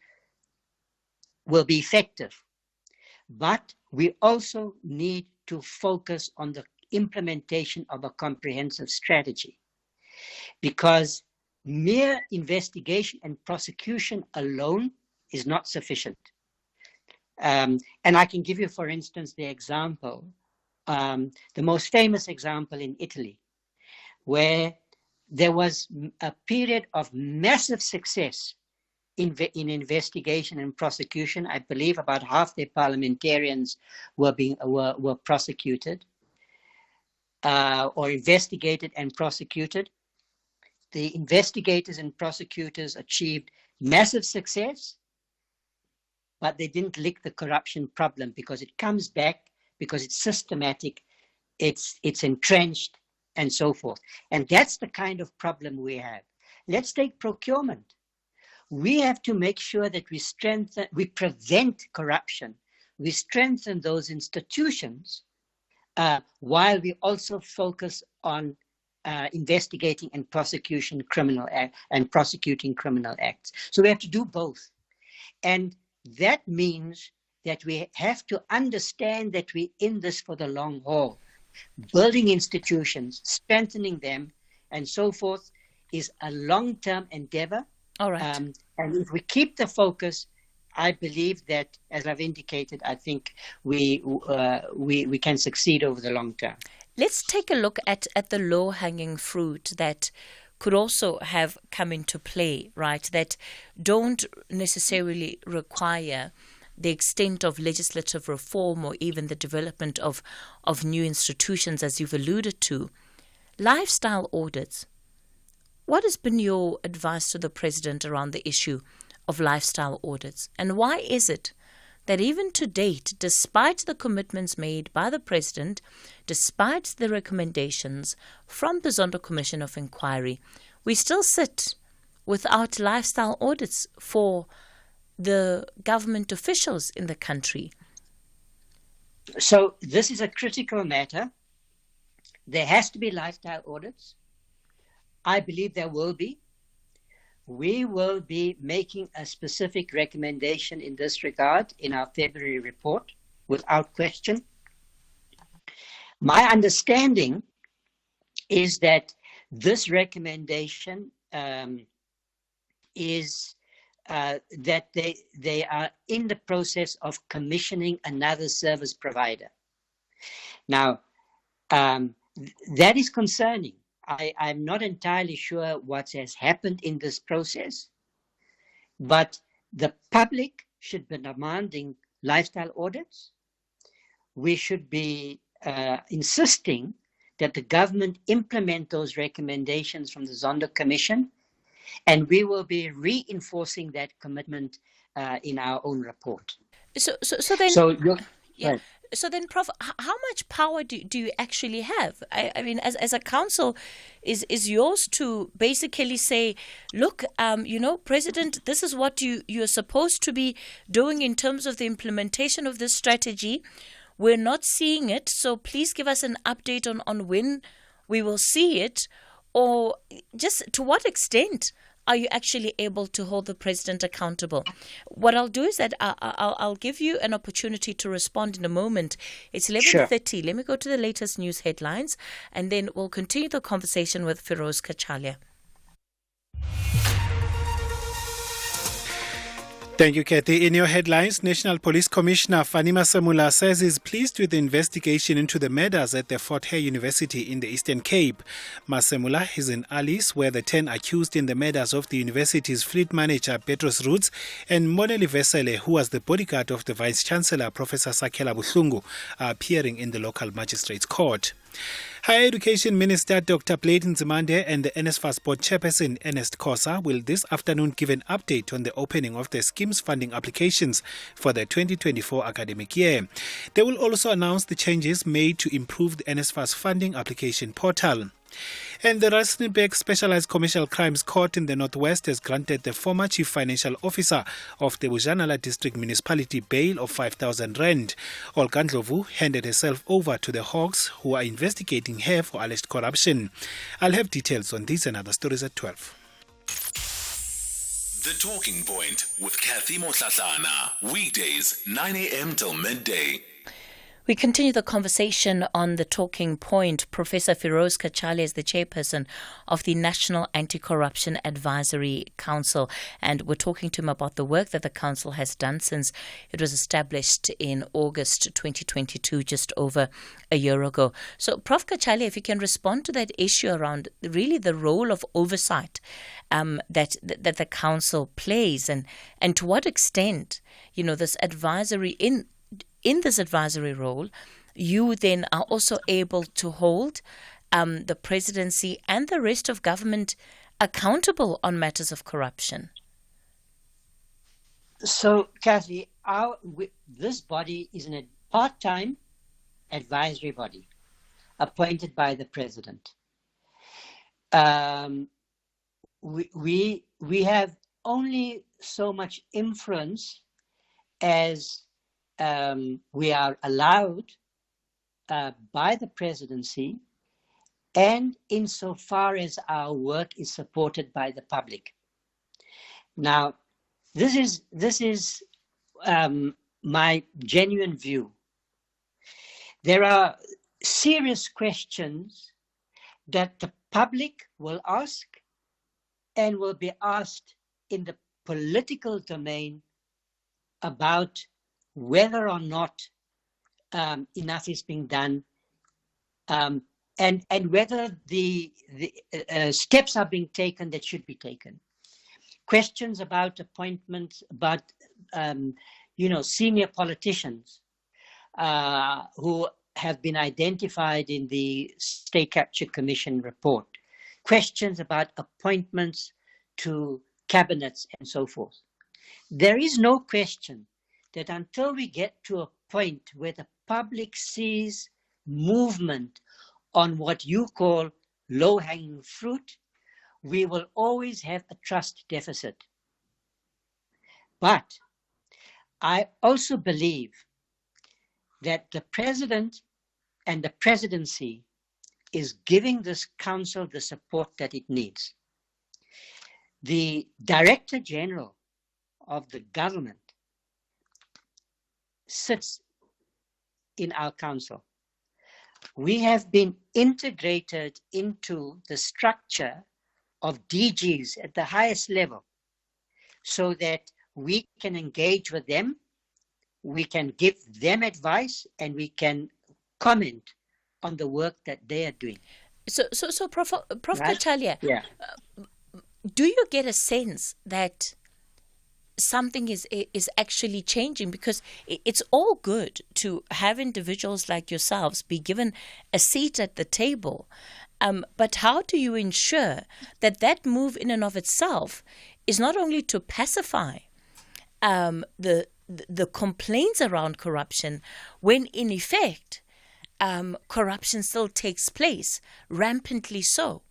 will be effective. But we also need to focus on the implementation of a comprehensive strategy, because mere investigation and prosecution alone is not sufficient. And I can give you, for instance, the example, the most famous example in Italy, where there was a period of massive success in investigation and prosecution. I believe about half the parliamentarians were prosecuted or investigated and prosecuted. The investigators and prosecutors achieved massive success, but they didn't lick the corruption problem because it comes back, because it's systematic, it's entrenched, and so forth. And that's the kind of problem we have. Let's take procurement. We have to make sure that we prevent corruption. We strengthen those institutions while we also focus on investigating and prosecuting criminal acts. So we have to do both. And that means that we have to understand that we're in this for the long haul. Building institutions, strengthening them, and so forth is a long-term endeavor. All right. And if we keep the focus, I believe that, as I've indicated, I think we can succeed over the long term. Let's take a look at the low-hanging fruit that could also have come into play, right, that don't necessarily require the extent of legislative reform or even the development of new institutions, as you've alluded to. Lifestyle audits. What has been your advice to the President around the issue of lifestyle audits? And why is it that even to date, despite the commitments made by the President, despite the recommendations from the Zondo Commission of Inquiry, we still sit without lifestyle audits for the government officials in the country? So this is a critical matter. There has to be lifestyle audits. I believe there will be. We will be making a specific recommendation in this regard in our February report, without question. My understanding is that this recommendation is that they are in the process of commissioning another service provider. Now, that is concerning. I'm not entirely sure what has happened in this process, but the public should be demanding lifestyle audits. We should be insisting that the government implement those recommendations from the Zondo Commission, and we will be reinforcing that commitment in our own report. So then, Prof, how much power do you actually have? I mean, as a council, is yours to basically say, look, President, this is what you're supposed to be doing in terms of the implementation of this strategy. We're not seeing it, so please give us an update on when we will see it, or just to what extent are you actually able to hold the President accountable? What I'll do is that I'll give you an opportunity to respond in a moment. It's 11:30. Sure. Let me go to the latest news headlines, and then we'll continue the conversation with Feroz Kachalia. Thank you, Kathy. In your headlines, National Police Commissioner Fani Masemula says he's pleased with the investigation into the murders at the Fort Hare University in the Eastern Cape. Masemula is in Alice, where the 10 accused in the murders of the university's fleet manager, Petros Roots, and Moneli Vesele, who was the bodyguard of the Vice-Chancellor, Professor Sakela Buhlungu, are appearing in the local magistrates' court. Higher Education Minister Dr. Platon Nzimande and the NSFAS Board Chairperson Ernest Khosa will this afternoon give an update on the opening of the scheme's funding applications for the 2024 academic year. They will also announce the changes made to improve the NSFAS funding application portal. And the Rustenburg Specialized Commercial Crimes Court in the Northwest has granted the former Chief Financial Officer of the Bojanala District Municipality bail of 5,000 rand. Olga Ndlovu handed herself over to the Hawks, who are investigating her for alleged corruption. I'll have details on these and other stories at 12. The Talking Point with Kathy Motlatlana. Weekdays, 9 a.m. till midday. We continue the conversation on the talking point. Professor Firoz Kachali is the chairperson of the National Anti-Corruption Advisory Council, and we're talking to him about the work that the council has done since it was established in August 2022, just over a year ago. So, Prof. Kachali, if you can respond to that issue around really the role of oversight that the council plays, and to what extent, this advisory in this advisory role, you then are also able to hold the presidency and the rest of government accountable on matters of corruption. So, Kathy, this body is a part-time advisory body appointed by the president. We have only so much influence as we are allowed by the presidency, and insofar as our work is supported by the public. Now, this is my genuine view. There are serious questions that the public will ask and will be asked in the political domain about whether or not enough is being done, and whether the steps are being taken that should be taken. Questions about appointments, about senior politicians who have been identified in the State Capture Commission report. Questions about appointments to cabinets and so forth. There is no question that until we get to a point where the public sees movement on what you call low-hanging fruit, we will always have a trust deficit. But I also believe that the president and the presidency is giving this council the support that it needs. The Director General of the government sits in our council. We have been integrated into the structure of DGs at the highest level so that we can engage with them, we can give them advice, and we can comment on the work that they are doing. So Prof. Right? Kachali, Yeah. Do you get a sense that something is actually changing? Because it's all good to have individuals like yourselves be given a seat at the table, but how do you ensure that move in and of itself is not only to pacify the complaints around corruption, when in effect corruption still takes place, rampantly so?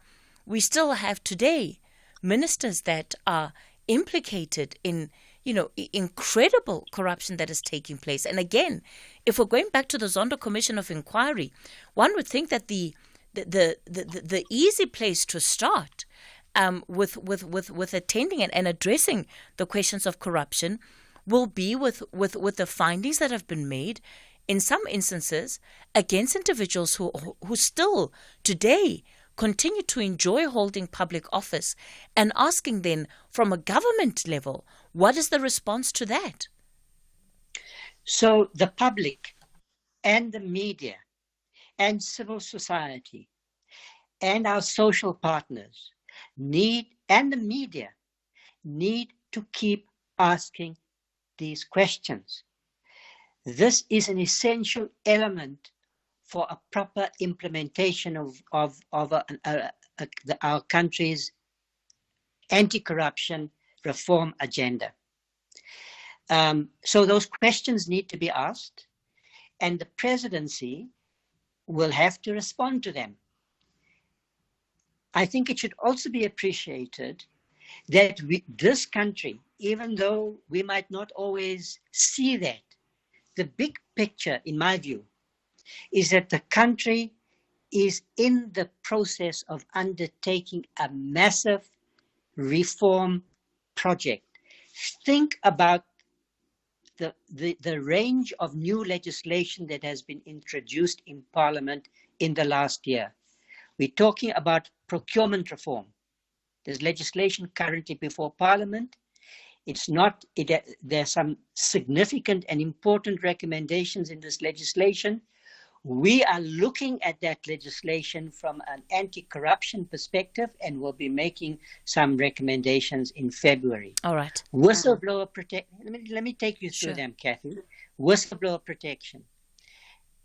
We still have today ministers that are implicated in incredible corruption that is taking place. And again, if we're going back to the Zondo Commission of Inquiry, one would think that the easy place to start with attending and addressing the questions of corruption will be with the findings that have been made in some instances against individuals who still today continue to enjoy holding public office, and asking then from a government level, what is the response to that? So the public and the media and civil society and our social partners and the media need to keep asking these questions. This is an essential element for a proper implementation of our country's anti-corruption reform agenda. So those questions need to be asked, and the presidency will have to respond to them. I think it should also be appreciated that this country, even though we might not always see that, the big picture, in my view, is that the country is in the process of undertaking a massive reform project. Think about the range of new legislation that has been introduced in Parliament in the last year. We're talking about procurement reform. There's legislation currently before Parliament. There are some significant and important recommendations in this legislation. We are looking at that legislation from an anti-corruption perspective, and we'll be making some recommendations in February. All right. Whistleblower protection. Let me take you through Sure. them, Kathy. Whistleblower protection.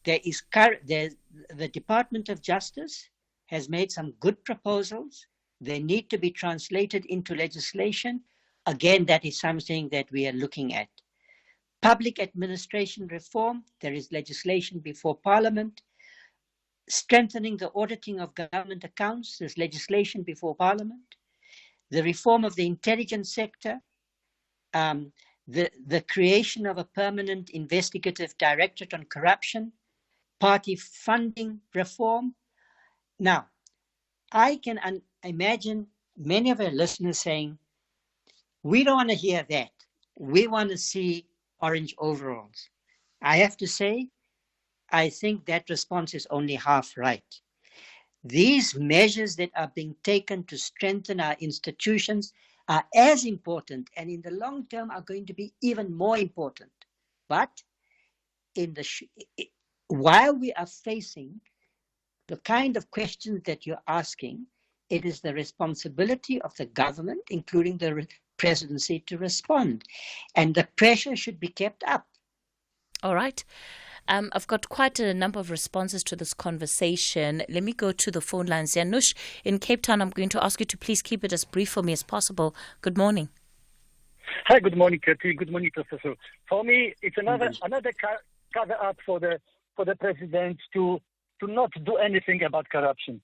The Department of Justice has made some good proposals. They need to be translated into legislation. Again, that is something that we are looking at. Public administration reform, there is legislation before Parliament. Strengthening the auditing of government accounts, there's legislation before Parliament. The reform of the intelligence sector, the creation of a permanent investigative directorate on corruption, party funding reform. Now, I can imagine many of our listeners saying, we don't want to hear that. We want to see orange overalls. I have to say, I think that response is only half right. These measures that are being taken to strengthen our institutions are as important, and in the long term are going to be even more important. But while we are facing the kind of questions that you're asking, it is the responsibility of the government, including the presidency, to respond. And the pressure should be kept up. All right. I've got quite a number of responses to this conversation. Let me go to the phone lines. Janusz in Cape Town, I'm going to ask you to please keep it as brief for me as possible. Good morning. Hi, good morning, Kathy. Good morning, Professor. For me, it's another cover up for the president to not do anything about corruption.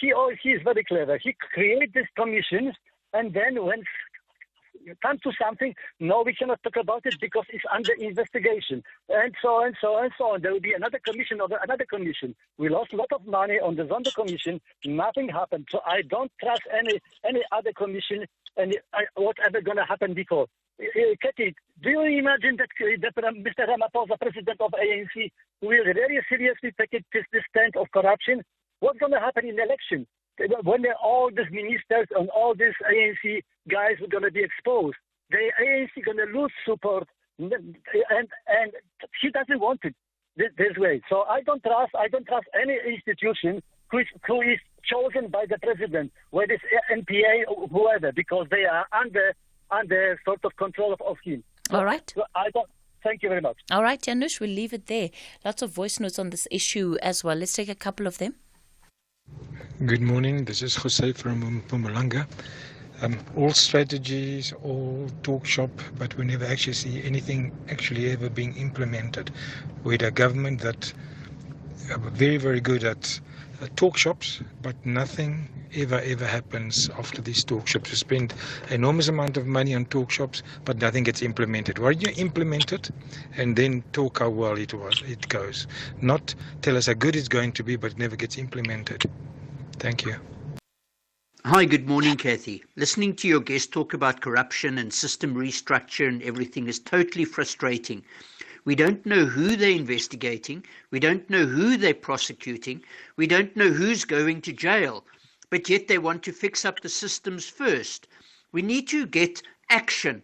He is very clever. He created these commissions, and then when it comes to something, no, we cannot talk about it because it's under investigation, and so on. There will be another commission over another commission. We lost a lot of money on the Zondo commission. Nothing happened. So I don't trust any other commission and whatever going to happen before. Katie, do you imagine that Mr. Ramaphosa, president of ANC, will very seriously take this stand of corruption? What's going to happen in the election? When all these ministers and all these ANC guys are going to be exposed, the ANC going to lose support, and he doesn't want it this way. So I don't trust any institution who is chosen by the president, whether it's NPA or whoever, because they are under sort of control of him. All right. So thank you very much. All right, Janusz, we'll leave it there. Lots of voice notes on this issue as well. Let's take a couple of them. Good morning. This is Jose from Mpumalanga. All strategies, all talk shop, but we never actually see anything actually ever being implemented. We had a government that are very, very good at talk shops, but nothing ever happens after these talk shops. We spend an enormous amount of money on talk shops, but nothing gets implemented. Why don't you implement it and then talk how well it goes? Not tell us how good it's going to be, but it never gets implemented. Thank you. Hi, good morning, Kathy. Listening to your guest talk about corruption and system restructure and everything is totally frustrating. We don't know who they're investigating. We don't know who they're prosecuting. We don't know who's going to jail. But yet they want to fix up the systems first. We need to get action.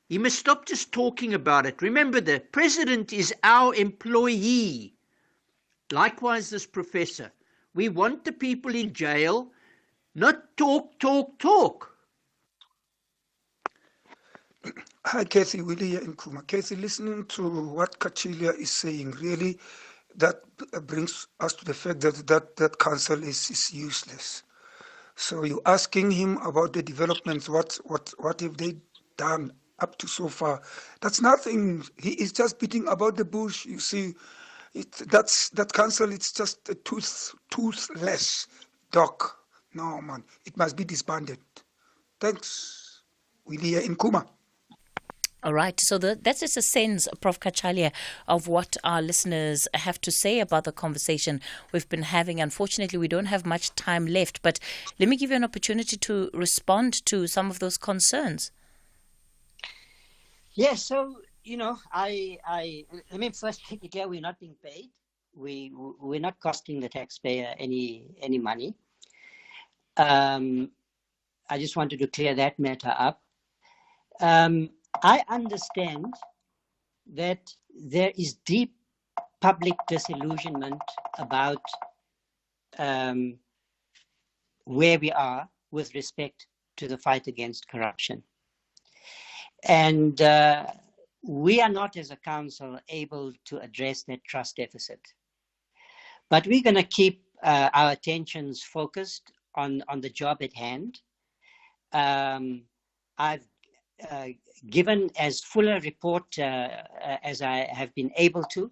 You must stop just talking about it. Remember, the president is our employee. Likewise, this professor. We want the people in jail, not talk. Hi, Kathy, Willie and Kuma. Kathy, listening to what Kachilia is saying, really, that brings us to the fact that council is useless. So you're asking him about the developments, what have they done up to so far? That's nothing. He is just beating about the bush. You see, that council, it's just a toothless dog. No, man, it must be disbanded. Thanks, Willie and Kuma. All right, so that's just a sense, Prof. Kachalia, of what our listeners have to say about the conversation we've been having. Unfortunately, we don't have much time left, but let me give you an opportunity to respond to some of those concerns. Yes, so let me first make it clear we're not being paid. We're not costing the taxpayer any money. I just wanted to clear that matter up. I understand that there is deep public disillusionment about where we are with respect to the fight against corruption. And we are not, as a council, able to address that trust deficit. But we're going to keep our attentions focused on the job at hand. I've given as full a report as I have been able to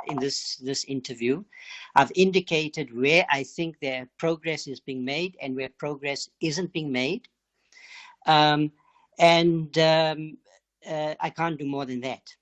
in this interview. I've indicated where I think their progress is being made and where progress isn't being made. I can't do more than that.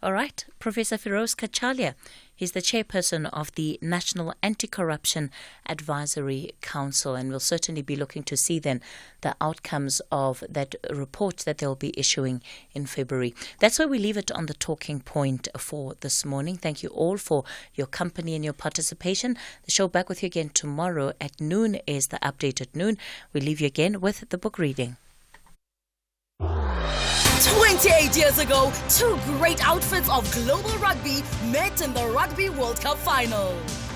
All right, Professor Firoz Kachalia. He's the chairperson of the National Anti-Corruption Advisory Council, and we'll certainly be looking to see then the outcomes of that report that they'll be issuing in February. That's where we leave it on the talking point for this morning. Thank you all for your company and your participation. The show back with you again tomorrow at noon is the update at noon. We leave you again with the book reading. 28 years ago, two great outfits of global rugby met in the Rugby World Cup final.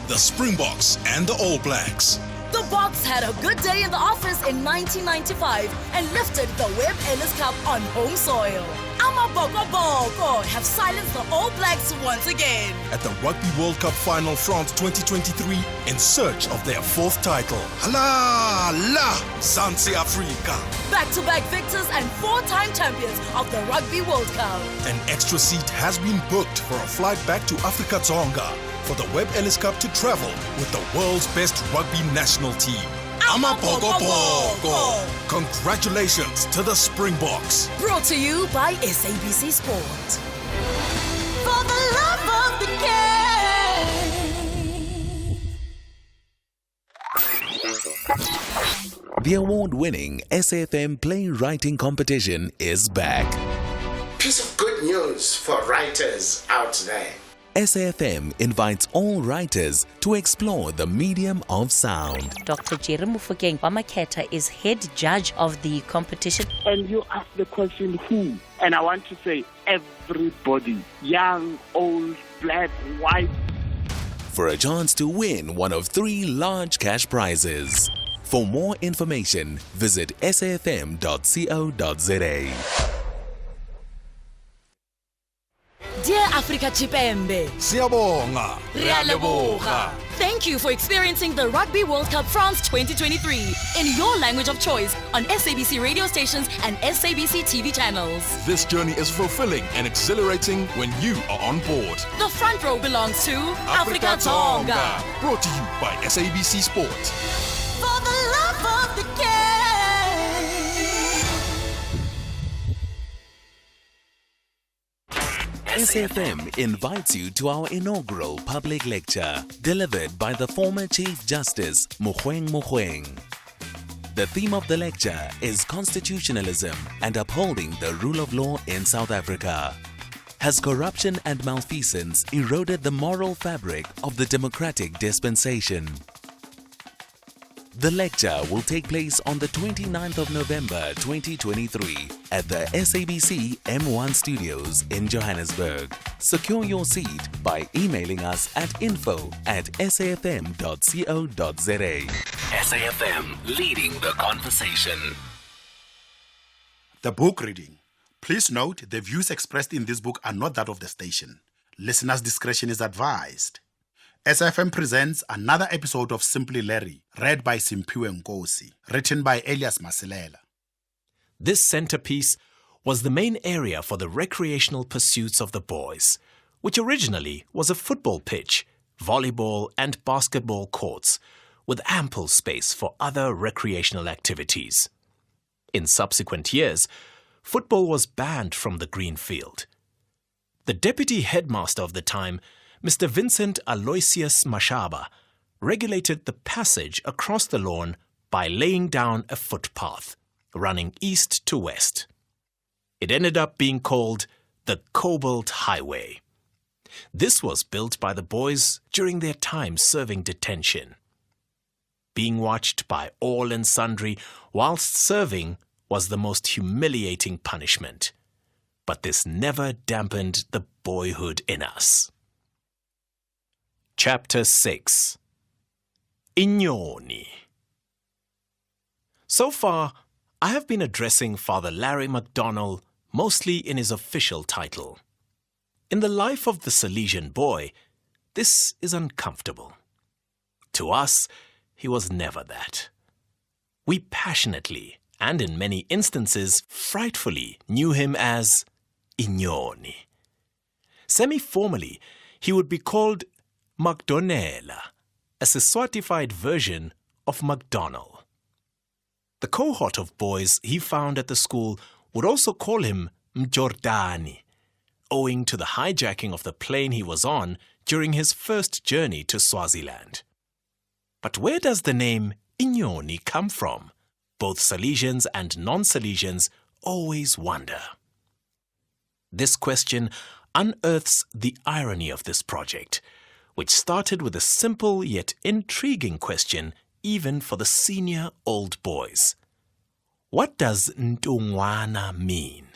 The Springboks and the All Blacks. The Boks had a good day in the office in 1995 and lifted the Webb Ellis Cup on home soil. Amabokoboko have silenced the All Blacks once again. At the Rugby World Cup Final France 2023 in search of their fourth title. Hala la Zanzi Afrika. Back-to-back victors and four-time champions of the Rugby World Cup. An extra seat has been booked for a flight back to Afrika Tonga for the Webb Ellis Cup to travel with the world's best rugby national team. Amabokoboko. Congratulations to the Springboks. Brought to you by SABC Sport. For the love of the game. The award-winning SAfm playwriting competition is back. Piece of good news for writers out there. SAfm invites all writers to explore the medium of sound. Dr. Jerry Mufokeng Wamaketa is head judge of the competition. And you ask the question, who? And I want to say everybody, young, old, black, white. For a chance to win one of 3 large cash prizes. For more information, visit safm.co.za. Dear Africa Chipembe, Siyabonga. Realeboga. Thank you for experiencing the Rugby World Cup France 2023 in your language of choice on SABC radio stations and SABC TV channels. This journey is fulfilling and exhilarating when you are on board. The front row belongs to Afrika Tonga. Brought to you by SABC Sport. For the love of the game. SAfm invites you to our inaugural public lecture, delivered by the former Chief Justice Mogoeng. The theme of the lecture is constitutionalism and upholding the rule of law in South Africa. Has corruption and malfeasance eroded the moral fabric of the democratic dispensation? The lecture will take place on the 29th of November 2023 at the SABC M1 Studios in Johannesburg. Secure your seat by emailing us at info@safm.co.za. SAfm, leading the conversation. The book reading. Please note the views expressed in this book are not that of the station. Listeners' discretion is advised. SAfm presents another episode of Simply Larry, read by Simpiwe Nkosi, written by Elias Masilela. This centerpiece was the main area for the recreational pursuits of the boys, which originally was a football pitch, volleyball and basketball courts, with ample space for other recreational activities. In subsequent years, football was banned from the green field. The deputy headmaster of the time, Mr. Vincent Aloysius Mashaba, regulated the passage across the lawn by laying down a footpath, running east to west. It ended up being called the Cobalt Highway. This was built by the boys during their time serving detention. Being watched by all and sundry whilst serving was the most humiliating punishment. But this never dampened the boyhood in us. Chapter 6. Inyoni. So far, I have been addressing Father Larry MacDonald mostly in his official title. In the life of the Salesian boy, this is uncomfortable. To us, he was never that. We passionately, and in many instances frightfully, knew him as Inyoni. Semi-formally, he would be called Macdonela, a Seswatified version of MacDonald. The cohort of boys he found at the school would also call him Mjordani, owing to the hijacking of the plane he was on during his first journey to Swaziland. But where does the name Inyoni come from? Both Salesians and non-Salesians always wonder. This question unearths the irony of this project, which started with a simple yet intriguing question even for the senior old boys. What does Ntungwana mean?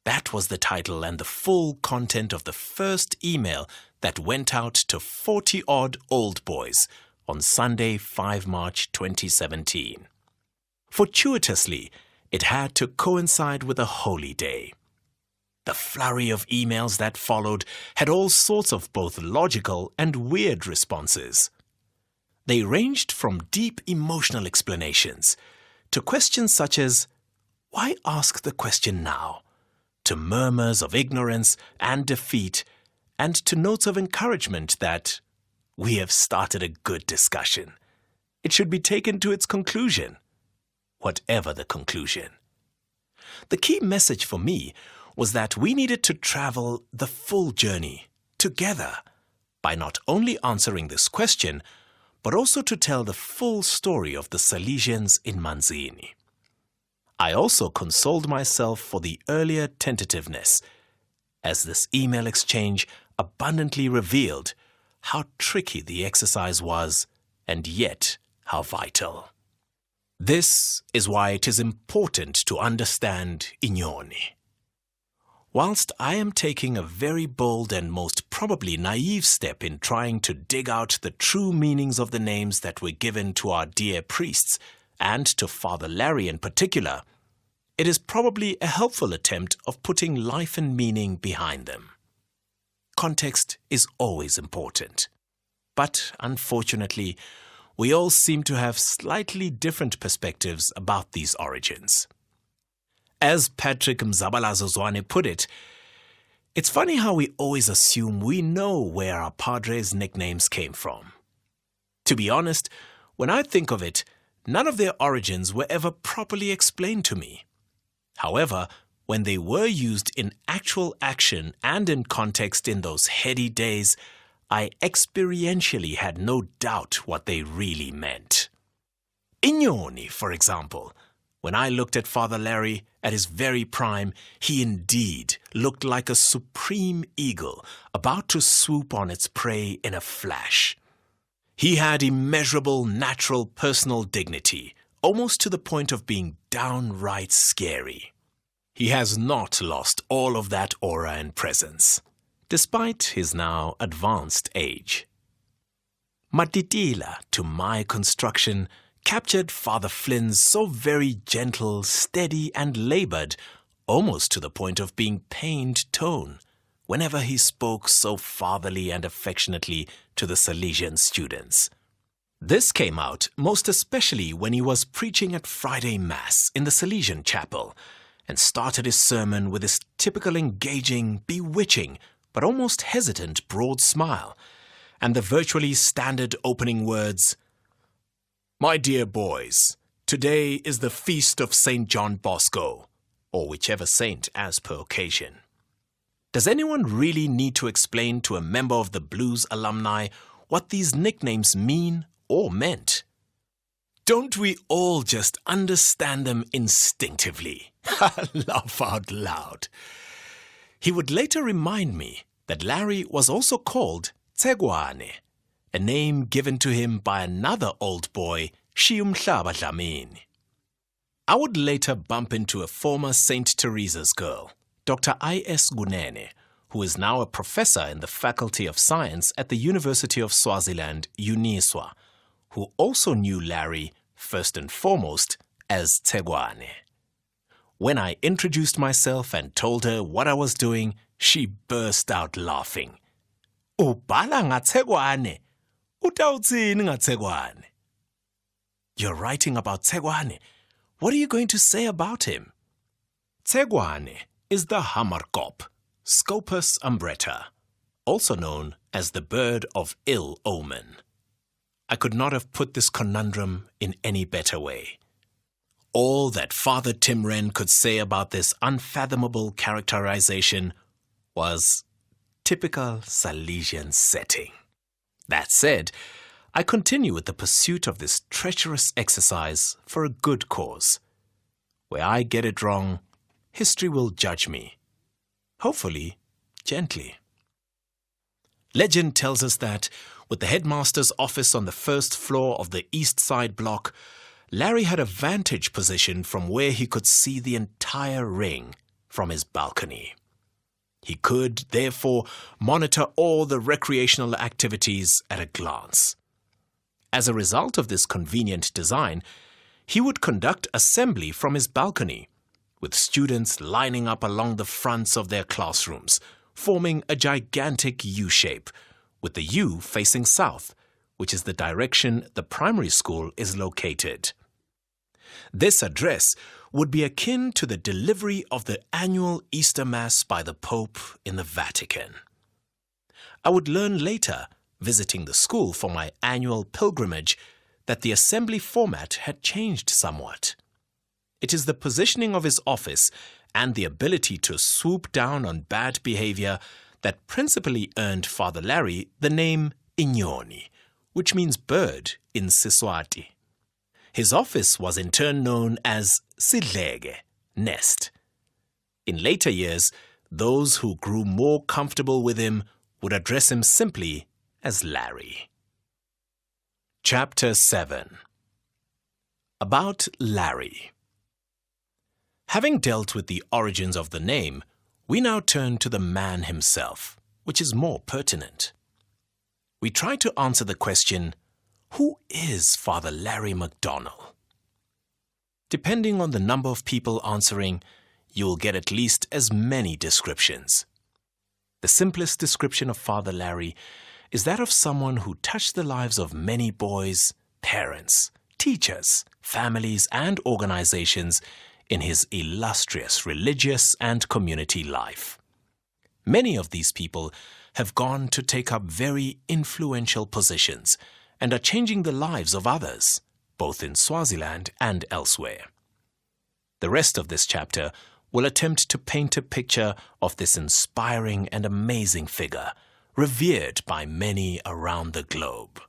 That was the title and the full content of the first email that went out to 40-odd old boys on Sunday, 5 March 2017. Fortuitously, it had to coincide with a holy day. The flurry of emails that followed had all sorts of both logical and weird responses. They ranged from deep emotional explanations to questions such as, why ask the question now? To murmurs of ignorance and defeat, and to notes of encouragement that, we have started a good discussion. It should be taken to its conclusion, whatever the conclusion. The key message for me was that we needed to travel the full journey together by not only answering this question, but also to tell the full story of the Salesians in Manzini. I also consoled myself for the earlier tentativeness, as this email exchange abundantly revealed how tricky the exercise was and yet how vital. This is why it is important to understand Inyoni. Whilst I am taking a very bold and most probably naive step in trying to dig out the true meanings of the names that were given to our dear priests, and to Father Larry in particular, it is probably a helpful attempt of putting life and meaning behind them. Context is always important. But unfortunately, we all seem to have slightly different perspectives about these origins. As Patrick Mzabalazozwane put it, it's funny how we always assume we know where our padres' nicknames came from. To be honest, when I think of it, none of their origins were ever properly explained to me. However, when they were used in actual action and in context in those heady days, I experientially had no doubt what they really meant. Inyoni, for example. When I looked at Father Larry at his very prime, he indeed looked like a supreme eagle about to swoop on its prey in a flash. He had immeasurable natural personal dignity, almost to the point of being downright scary. He has not lost all of that aura and presence, despite his now advanced age. Matitila, to my construction, captured Father Flynn's so very gentle, steady and laboured, almost to the point of being pained tone, whenever he spoke so fatherly and affectionately to the Salesian students. This came out most especially when he was preaching at Friday Mass in the Salesian chapel, and started his sermon with his typical engaging, bewitching, but almost hesitant broad smile, and the virtually standard opening words, "My dear boys, today is the feast of St. John Bosco," or whichever saint as per occasion. Does anyone really need to explain to a member of the Blues alumni what these nicknames mean or meant? Don't we all just understand them instinctively? Laugh out loud. He would later remind me that Larry was also called Tsegwane, a name given to him by another old boy, Shiyumhlaba Dlamini. I would later bump into a former St. Teresa's girl, Dr. I.S. Gunene, who is now a professor in the Faculty of Science at the University of Swaziland, UNISWA, who also knew Larry, first and foremost, as Tsegwane. When I introduced myself and told her what I was doing, she burst out laughing. Ubhala ngaTsegwane? Utawutsini ngaTsegwane? You're writing about Tsegwane. What are you going to say about him? Tsegwane is the Hamarkop, Scopus umbretta, also known as the bird of ill omen. I could not have put this conundrum in any better way. All that Father Tim Wren could say about this unfathomable characterization was typical Salesian setting. That said, I continue with the pursuit of this treacherous exercise for a good cause. Where I get it wrong, history will judge me. Hopefully, gently. Legend tells us that, with the headmaster's office on the first floor of the East Side block, Larry had a vantage position from where he could see the entire ring from his balcony. He could, therefore, monitor all the recreational activities at a glance. As a result of this convenient design, he would conduct assembly from his balcony, with students lining up along the fronts of their classrooms, forming a gigantic U-shape, with the U facing south, which is the direction the primary school is located. This address would be akin to the delivery of the annual Easter Mass by the Pope in the Vatican. I would learn later, visiting the school for my annual pilgrimage, that the assembly format had changed somewhat. It is the positioning of his office and the ability to swoop down on bad behavior that principally earned Father Larry the name Inyoni, which means bird in Siswati. His office was in turn known as Sidlege, nest. In later years, those who grew more comfortable with him would address him simply as Larry. Chapter 7. About Larry. Having dealt with the origins of the name, we now turn to the man himself, which is more pertinent. We try to answer the question, who is Father Larry McDonnell? Depending on the number of people answering, you will get at least as many descriptions. The simplest description of Father Larry is that of someone who touched the lives of many boys, parents, teachers, families, and organizations in his illustrious religious and community life. Many of these people have gone to take up very influential positions and are changing the lives of others, both in Swaziland and elsewhere. The rest of this chapter will attempt to paint a picture of this inspiring and amazing figure, revered by many around the globe.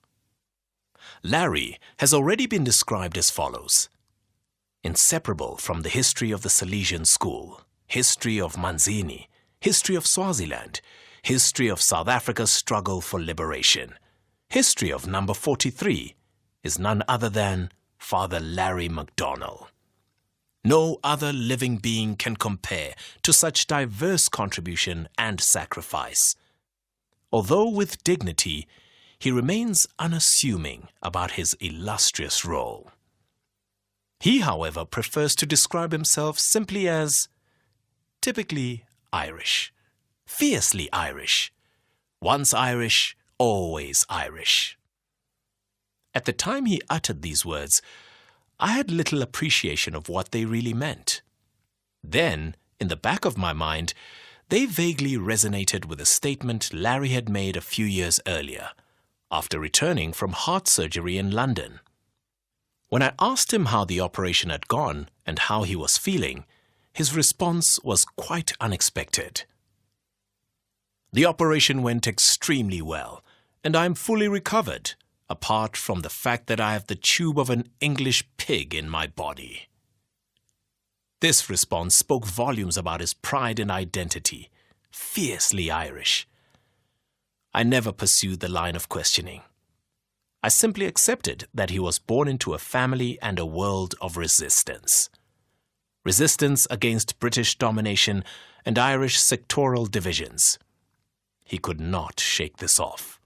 Larry has already been described as follows: inseparable from the history of the Salesian school, history of Manzini, history of Swaziland, history of South Africa's struggle for liberation, history of number 43, is none other than Father Larry McDonnell. No other living being can compare to such diverse contribution and sacrifice. Although with dignity, he remains unassuming about his illustrious role. He, however, prefers to describe himself simply as typically Irish, fiercely Irish, once Irish, always Irish. At the time he uttered these words, I had little appreciation of what they really meant. Then, in the back of my mind, they vaguely resonated with a statement Larry had made a few years earlier, after returning from heart surgery in London. When I asked him how the operation had gone and how he was feeling, his response was quite unexpected. The operation went extremely well, and I am fully recovered. apart from the fact that I have the tube of an English pig in my body. This response spoke volumes about his pride and identity, fiercely Irish. I never pursued the line of questioning. I simply accepted that he was born into a family and a world of resistance. Resistance against British domination and Irish sectoral divisions. He could not shake this off.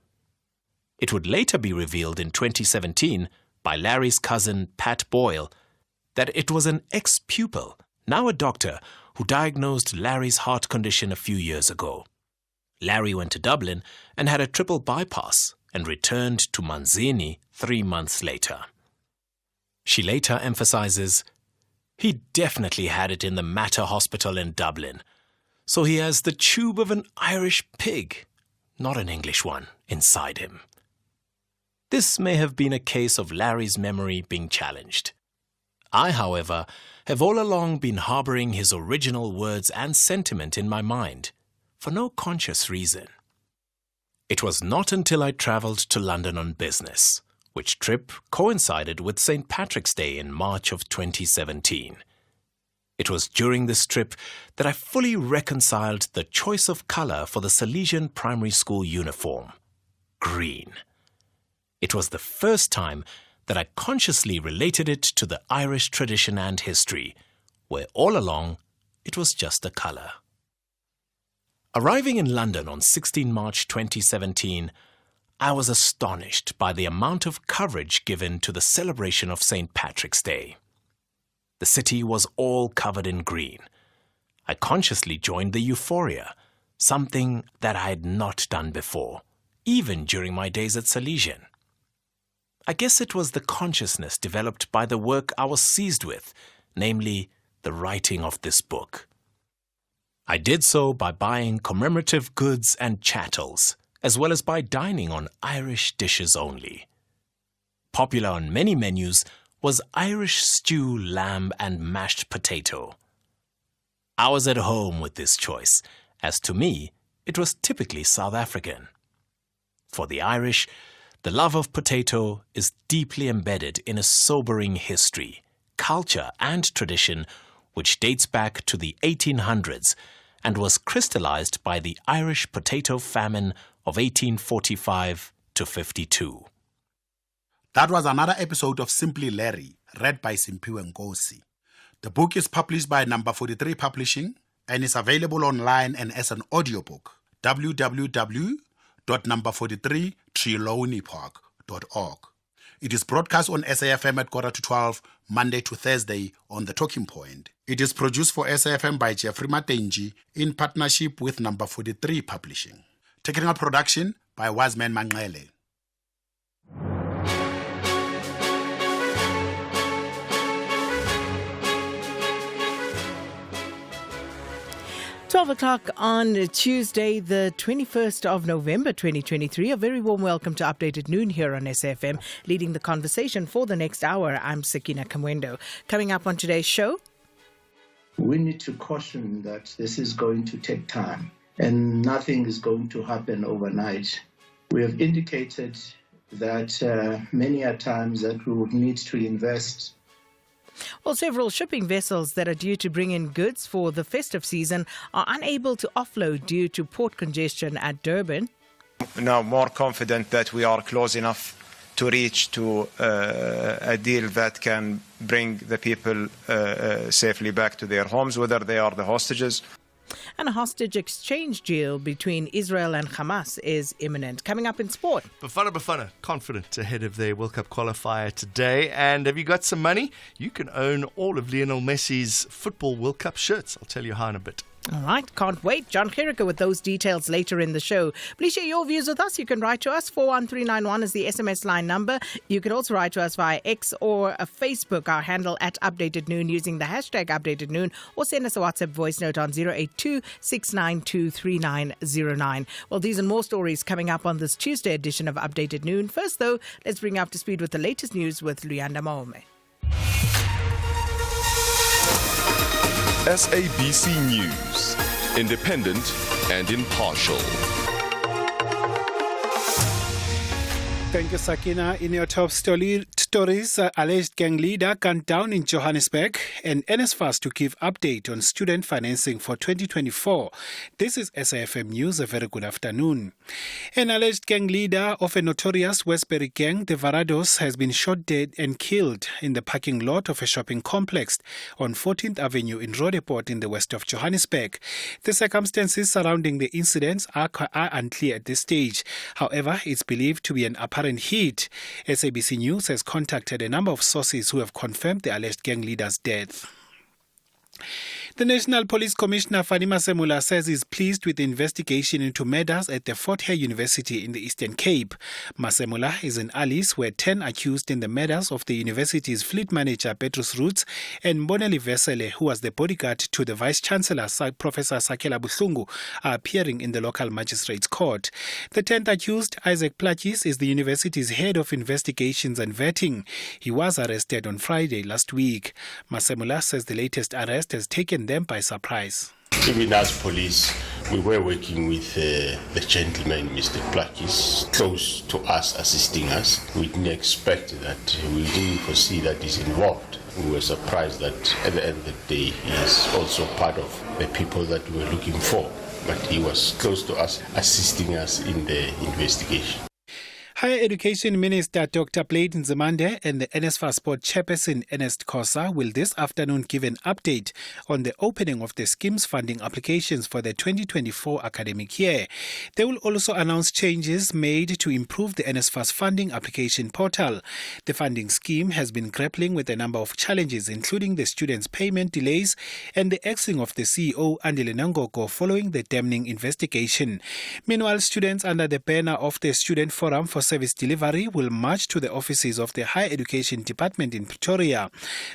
It would later be revealed in 2017 by Larry's cousin Pat Boyle that it was an ex-pupil, now a doctor, who diagnosed Larry's heart condition a few years ago. Larry went to Dublin and had a triple bypass and returned to Manzini 3 months later. She later emphasizes, he definitely had it in the Mater Hospital in Dublin, so he has the tube of an Irish pig, not an English one, inside him. This may have been a case of Larry's memory being challenged. I, however, have all along been harboring his original words and sentiment in my mind, for no conscious reason. It was not until I travelled to London on business, which trip coincided with St. Patrick's Day in March of 2017. It was during this trip that I fully reconciled the choice of colour for the Salesian primary school uniform, green. It was the first time that I consciously related it to the Irish tradition and history, where all along it was just a colour. Arriving in London on 16 March 2017, I was astonished by the amount of coverage given to the celebration of St. Patrick's Day. The city was all covered in green. I consciously joined the euphoria, something that I had not done before, even during my days at Salesian. I guess it was the consciousness developed by the work I was seized with, namely the writing of this book. I did so by buying commemorative goods and chattels, as well as by dining on Irish dishes only. Popular on many menus was Irish stew, lamb and mashed potato. I was at home with this choice, as to me it was typically South African. For the Irish, the love of potato is deeply embedded in a sobering history, culture and tradition which dates back to the 1800s and was crystallized by the Irish potato famine of 1845 to 52. That was another episode of Simply Larry, read by Simpiwe Nkosi. The book is published by Number 43 Publishing and is available online and as an audiobook. www.number43trilonipark.org. It is broadcast on SAfm at 11:45, Monday to Thursday on The Talking Point. It is produced for SAfm by Jeffrey Matenji in partnership with Number 43 Publishing. Technical production by Wazman Manglele. 12 o'clock on Tuesday, the 21st of November 2023. A very warm welcome to Updated Noon here on SAfm. Leading the conversation for the next hour, I'm Sakina Kamwendo. Coming up on today's show, we need to caution that this is going to take time and nothing is going to happen overnight. We have indicated that many a times that we would need to invest. Well, several shipping vessels that are due to bring in goods for the festive season are unable to offload due to port congestion at Durban. Now more confident that we are close enough to reach to a deal that can bring the people safely back to their homes, whether they are the hostages. And a hostage exchange deal between Israel and Hamas is imminent. Coming up in sport. Bafana, confident ahead of their World Cup qualifier today. And have you got some money? You can own all of Lionel Messi's football World Cup shirts. I'll tell you how in a bit. All right, can't wait. John Chirica with those details later in the show. Please share your views with us. You can write to us. 41391 is the SMS line number. You can also write to us via X or Facebook, our handle at Updated Noon, using the hashtag Updated Noon, or send us a WhatsApp voice note on 082-692-3909. Well, these and more stories coming up on this Tuesday edition of Updated Noon. First, though, let's bring you up to speed with the latest news with Luyanda Maome. SABC News, independent and impartial. Thank you, Sakina. In your top stories, alleged gang leader gunned down in Johannesburg, and NSFAS to give update on student financing for 2024. This is SAfm News. A very good afternoon. An alleged gang leader of a notorious Westbury gang, the Varados, has been shot dead and killed in the parking lot of a shopping complex on 14th Avenue in Roodepoort in the west of Johannesburg. The circumstances surrounding the incidents are unclear at this stage. However, it's believed to be an apparent hit. SABC News has contacted a number of sources who have confirmed the alleged gang leader's death. The National Police Commissioner Fani Masemula says he's pleased with the investigation into murders at the Fort Hare University in the Eastern Cape. Masemula is in Alice, where 10 accused in the murders of the university's fleet manager Petrus Roots and Boneli Vesele, who was the bodyguard to the Vice-Chancellor Professor Sakela Buhlungu, are appearing in the local magistrates' court. The 10th accused, Isaac Plachis, is the university's head of investigations and vetting. He was arrested on Friday last week. Masemula says the latest arrest has taken them by surprise. Even as police, we were working with the gentleman, Mr. Plakis, close to us, assisting us. We didn't expect that. We didn't foresee that he's involved. We were surprised that at the end of the day, he is also part of the people that we were looking for. But he was close to us, assisting us in the investigation. Higher Education Minister Dr. Blade Nzimande and the NSFAS Sport Chairperson Ernest Khosa will this afternoon give an update on the opening of the scheme's funding applications for the 2024 academic year. They will also announce changes made to improve the NSFAS funding application portal. The funding scheme has been grappling with a number of challenges, including the students' payment delays and the axing of the CEO, Andile Nangoko, following the damning investigation. Meanwhile, students under the banner of the Student Forum for Service Delivery will march to the offices of the Higher Education Department in Pretoria.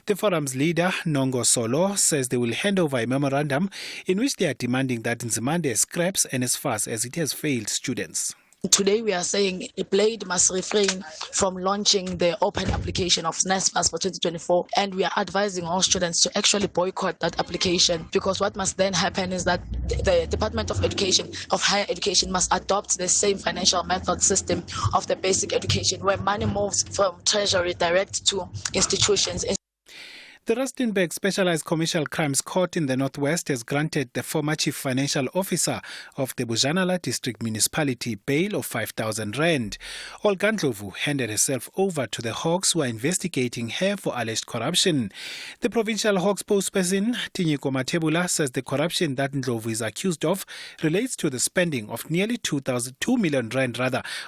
The forum's leader, Nongo Solo, says they will hand over a memorandum in which they are demanding that Nzimande scraps NSFAS as it has failed students. Today we are saying Blade must refrain from launching the open application of NSFAS for 2024, and we are advising all students to actually boycott that application, because what must then happen is that the Department of Education, of Higher Education, must adopt the same financial method system of the basic education, where money moves from Treasury direct to institutions. The Rustenburg Specialized Commercial Crimes Court in the Northwest has granted the former Chief Financial Officer of the Bujanala District Municipality bail of 5,000 rand. Olga Ndlovu handed herself over to the Hawks, who are investigating her for alleged corruption. The provincial Hawks spokesperson, Tinyiko Matebula, says the corruption that Ndlovu is accused of relates to the spending of nearly 2 million rand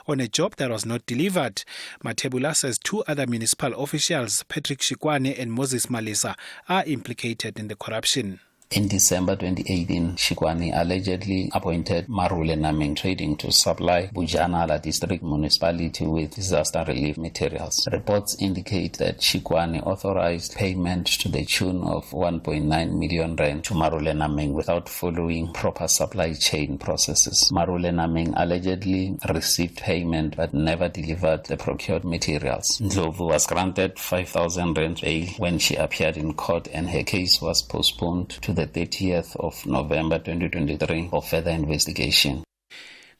on a job that was not delivered. Matebula says 2 other municipal officials, Patrick Shikwane and Moses Mali, are implicated in the corruption. In December 2018, Shikwane allegedly appointed Marule Naming Trading to supply Bujanala District Municipality with disaster relief materials. Reports indicate that Shikwane authorized payment to the tune of 1.9 million rand to Marule Naming without following proper supply chain processes. Marule Naming allegedly received payment but never delivered the procured materials. Ndlovu was granted 5,000 rand bail when she appeared in court, and her case was postponed to the 30th of November 2023 for further investigation.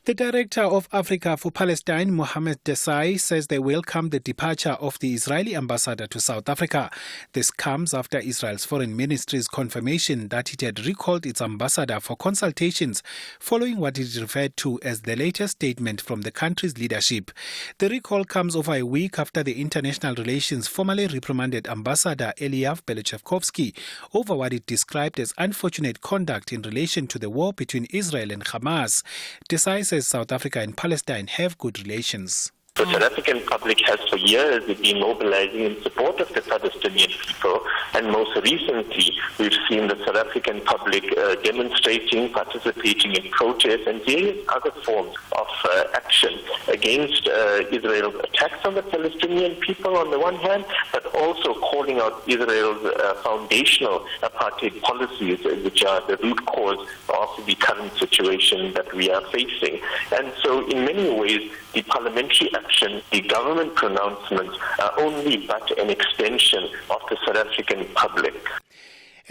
The Director of Africa for Palestine, Mohamed Desai, says they welcome the departure of the Israeli ambassador to South Africa. This comes after Israel's foreign ministry's confirmation that it had recalled its ambassador for consultations following what it referred to as the latest statement from the country's leadership. The recall comes over a week after the international relations formally reprimanded Ambassador Eliav Belachevsky over what it described as unfortunate conduct in relation to the war between Israel and Hamas. Desai says South Africa and Palestine have good relations. The South African public has for years been mobilizing in support of the Palestinian people, and most recently we've seen the South African public demonstrating, participating in protests and various other forms of action against Israel's attacks on the Palestinian people on the one hand, but also calling out Israel's foundational apartheid policies, which are the root cause of the current situation that we are facing. And so in many ways, the parliamentary action, the government pronouncements are only but an extension of the South African public.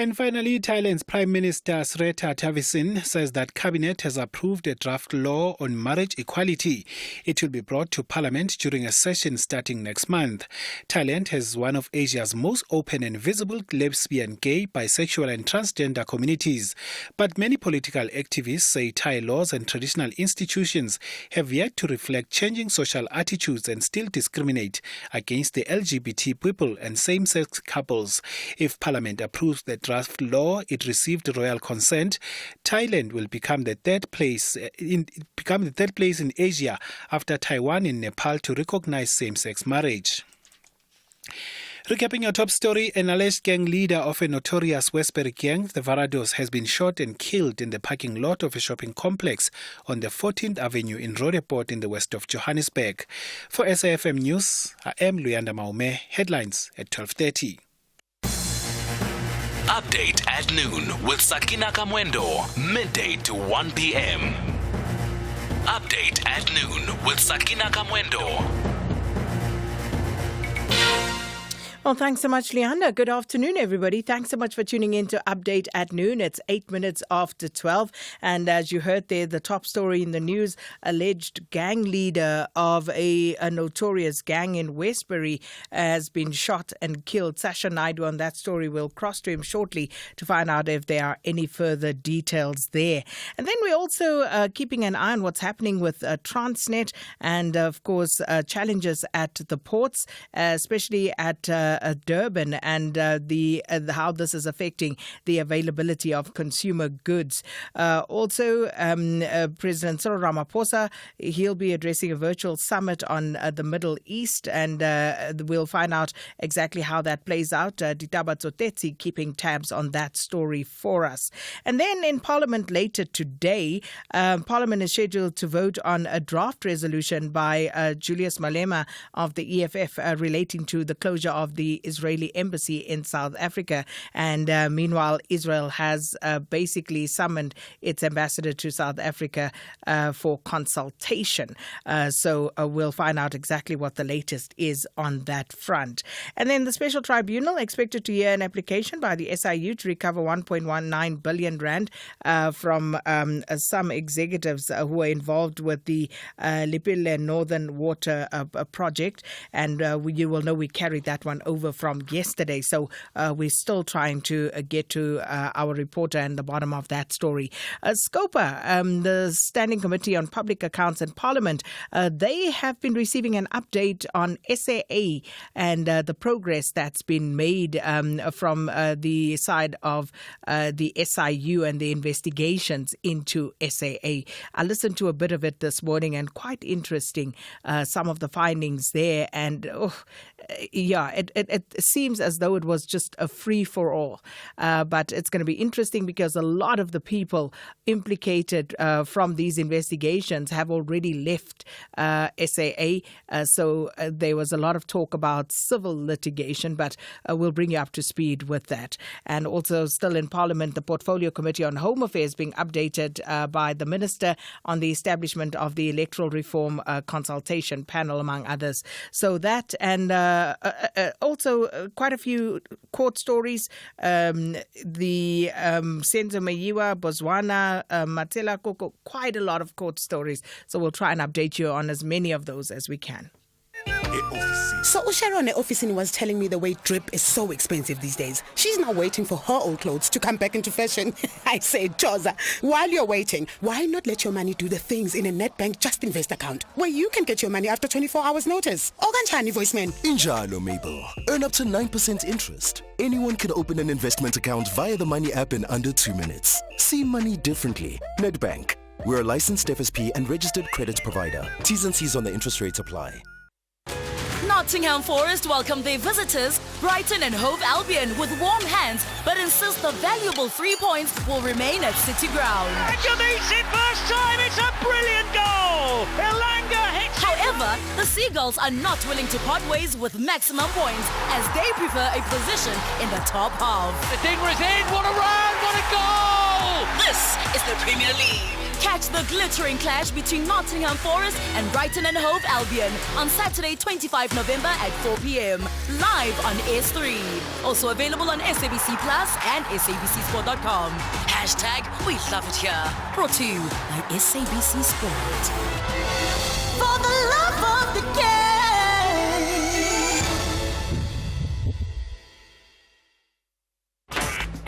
And finally, Thailand's Prime Minister Srettha Thavisin says that Cabinet has approved a draft law on marriage equality. It will be brought to Parliament during a session starting next month. Thailand has one of Asia's most open and visible lesbian, gay, bisexual and transgender communities. But many political activists say Thai laws and traditional institutions have yet to reflect changing social attitudes and still discriminate against the LGBT people and same-sex couples. If Parliament approves the draft law, it received royal consent. Thailand will become the third place in Asia after Taiwan and Nepal to recognize same-sex marriage. Recapping your top story, an alleged gang leader of a notorious Westbury gang, the Varados, has been shot and killed in the parking lot of a shopping complex on the 14th Avenue in Roodepoort in the west of Johannesburg. For SAfm News, I am Luyanda Maume. Headlines at 12:30. Update at noon with Sakina Kamwendo, midday to 1 p.m. Update at noon with Sakina Kamwendo. Well, thanks so much, Leanda. Good afternoon, everybody. Thanks so much for tuning in to Update at Noon. It's 8 minutes after 12. And as you heard there, the top story in the news, alleged gang leader of a notorious gang in Westbury has been shot and killed. Sasha Naidu on that story. Will cross to him shortly to find out if there are any further details there. And then we're also keeping an eye on what's happening with Transnet and, of course, challenges at the ports, especially at Durban and how this is affecting the availability of consumer goods. Also, President Cyril Ramaphosa, he'll be addressing a virtual summit on the Middle East, and we'll find out exactly how that plays out. Ditaba Tsotetsi keeping tabs on that story for us. And then in Parliament later today, Parliament is scheduled to vote on a draft resolution by Julius Malema of the EFF relating to the closure of the Israeli embassy in South Africa. And meanwhile, Israel has basically summoned its ambassador to South Africa for consultation. So we'll find out exactly what the latest is on that front. And then the special tribunal expected to hear an application by the SIU to recover 1.19 billion rand from some executives who were involved with the Lepelle Northern Water project. And you will know we carried that one over from yesterday. So we're still trying to get to our reporter and the bottom of that story. SCOPA, the Standing Committee on Public Accounts in Parliament, they have been receiving an update on SAA and the progress that's been made from the side of the SIU and the investigations into SAA. I listened to a bit of it this morning and quite interesting, some of the findings there. And it seems as though it was just a free-for-all. But it's going to be interesting because a lot of the people implicated from these investigations have already left SAA. So there was a lot of talk about civil litigation, but we'll bring you up to speed with that. And also still in Parliament, the Portfolio Committee on Home Affairs being updated by the Minister on the establishment of the Electoral Reform Consultation Panel, among others. So that and also quite a few court stories. The Senzo Meyiwa, Botswana, Matela Koko, quite a lot of court stories. So we'll try and update you on as many of those as we can. So Usharon officing was telling me the way drip is so expensive these days. She's now waiting for her old clothes to come back into fashion. I say, Joza, while you're waiting, why not let your money do the things in a Nedbank Just Invest account where you can get your money after 24 hours notice? Oganchani, voiceman. Injalo, Mabel. Earn up to 9% interest. Anyone can open an investment account via the Money app in under 2 minutes. See money differently. Nedbank. We're a licensed FSP and registered credit provider. T's and C's on the interest rates apply. Nottingham Forest welcome their visitors, Brighton and Hove Albion, with warm hands, but insist the valuable 3 points will remain at City Ground. And makes it first time, it's a brilliant goal! Elanga hits. However, the Seagulls are not willing to part ways with maximum points, as they prefer a position in the top half. The Dinger's in, what a run, what a goal! This is the Premier League. Catch the glittering clash between Nottingham Forest and Brighton and Hove Albion on Saturday, 25 November at 4 p.m. live on S3. Also available on SABC Plus and SABCSport.com. #We love it here. Brought to you by SABC Sport. For the love of the game.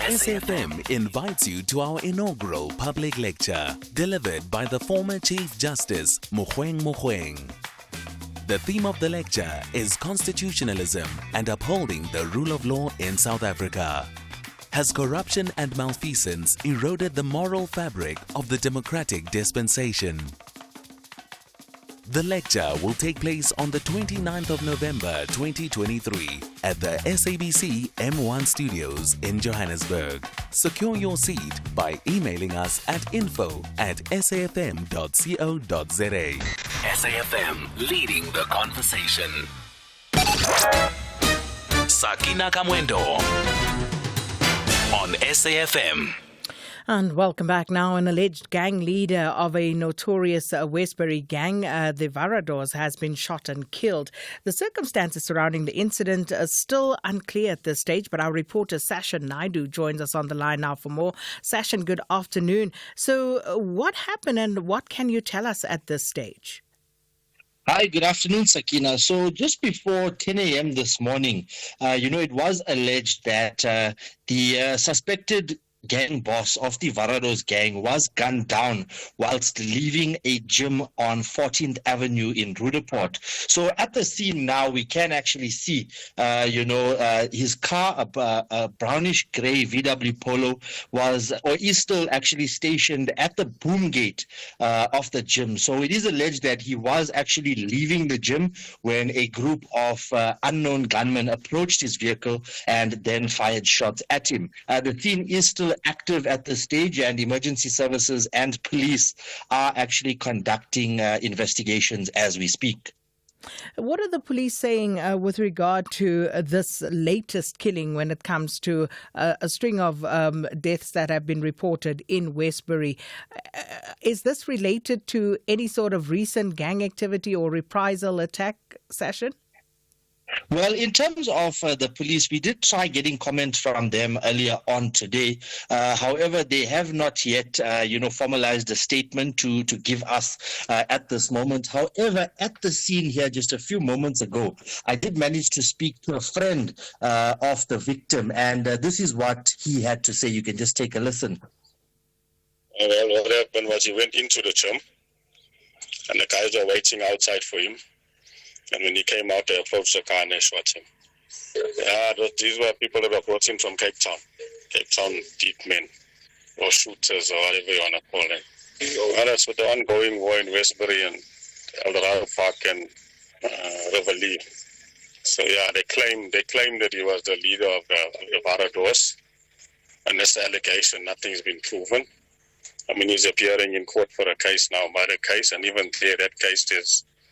SAfm invites you to our inaugural public lecture, delivered by the former Chief Justice Mogoeng. The theme of the lecture is constitutionalism and upholding the rule of law in South Africa. Has corruption and malfeasance eroded the moral fabric of the democratic dispensation? The lecture will take place on the 29th of November 2023 at the SABC M1 Studios in Johannesburg. Secure your seat by emailing us at info@safm.co.za. SAfm, leading the conversation. Sakina Kamwendo on SAfm. And welcome back now. An alleged gang leader of a notorious Westbury gang, the Varadors, has been shot and killed. The circumstances surrounding the incident are still unclear at this stage, but our reporter Sasha Naidu joins us on the line now for more. Sasha, good afternoon. So what happened and what can you tell us at this stage? Hi, good afternoon, Sakina. So just before 10 a.m. this morning, it was alleged that the suspected gang boss of the Varadors gang was gunned down whilst leaving a gym on 14th Avenue in Rudaport. So at the scene now, we can actually see, his car, a brownish grey VW Polo, is still actually stationed at the boom gate of the gym. So it is alleged that he was actually leaving the gym when a group of unknown gunmen approached his vehicle and then fired shots at him. The scene is still active at this stage, and emergency services and police are actually conducting investigations as we speak. What are the police saying with regard to this latest killing when it comes to a string of deaths that have been reported in Westbury? Is this related to any sort of recent gang activity or reprisal attack session? Well, in terms of the police, we did try getting comment from them earlier on today. However, they have not yet, formalized a statement to give us at this moment. However, at the scene here just a few moments ago, I did manage to speak to a friend of the victim, and this is what he had to say. You can just take a listen. Well, what happened was he went into the gym, and the guys were waiting outside for him. And when he came out, they approached the car and they shot him. Yeah, these were people that were brought in from Cape Town deep men, or shooters, or whatever you want to call them. Well, that's with the ongoing war in Westbury and Eldorado Park and Riverlee. So yeah, they claim that he was the leader of the Varadors, and that's the allegation. Nothing's been proven. I mean, he's appearing in court for a case now, murder case, and even there, that case is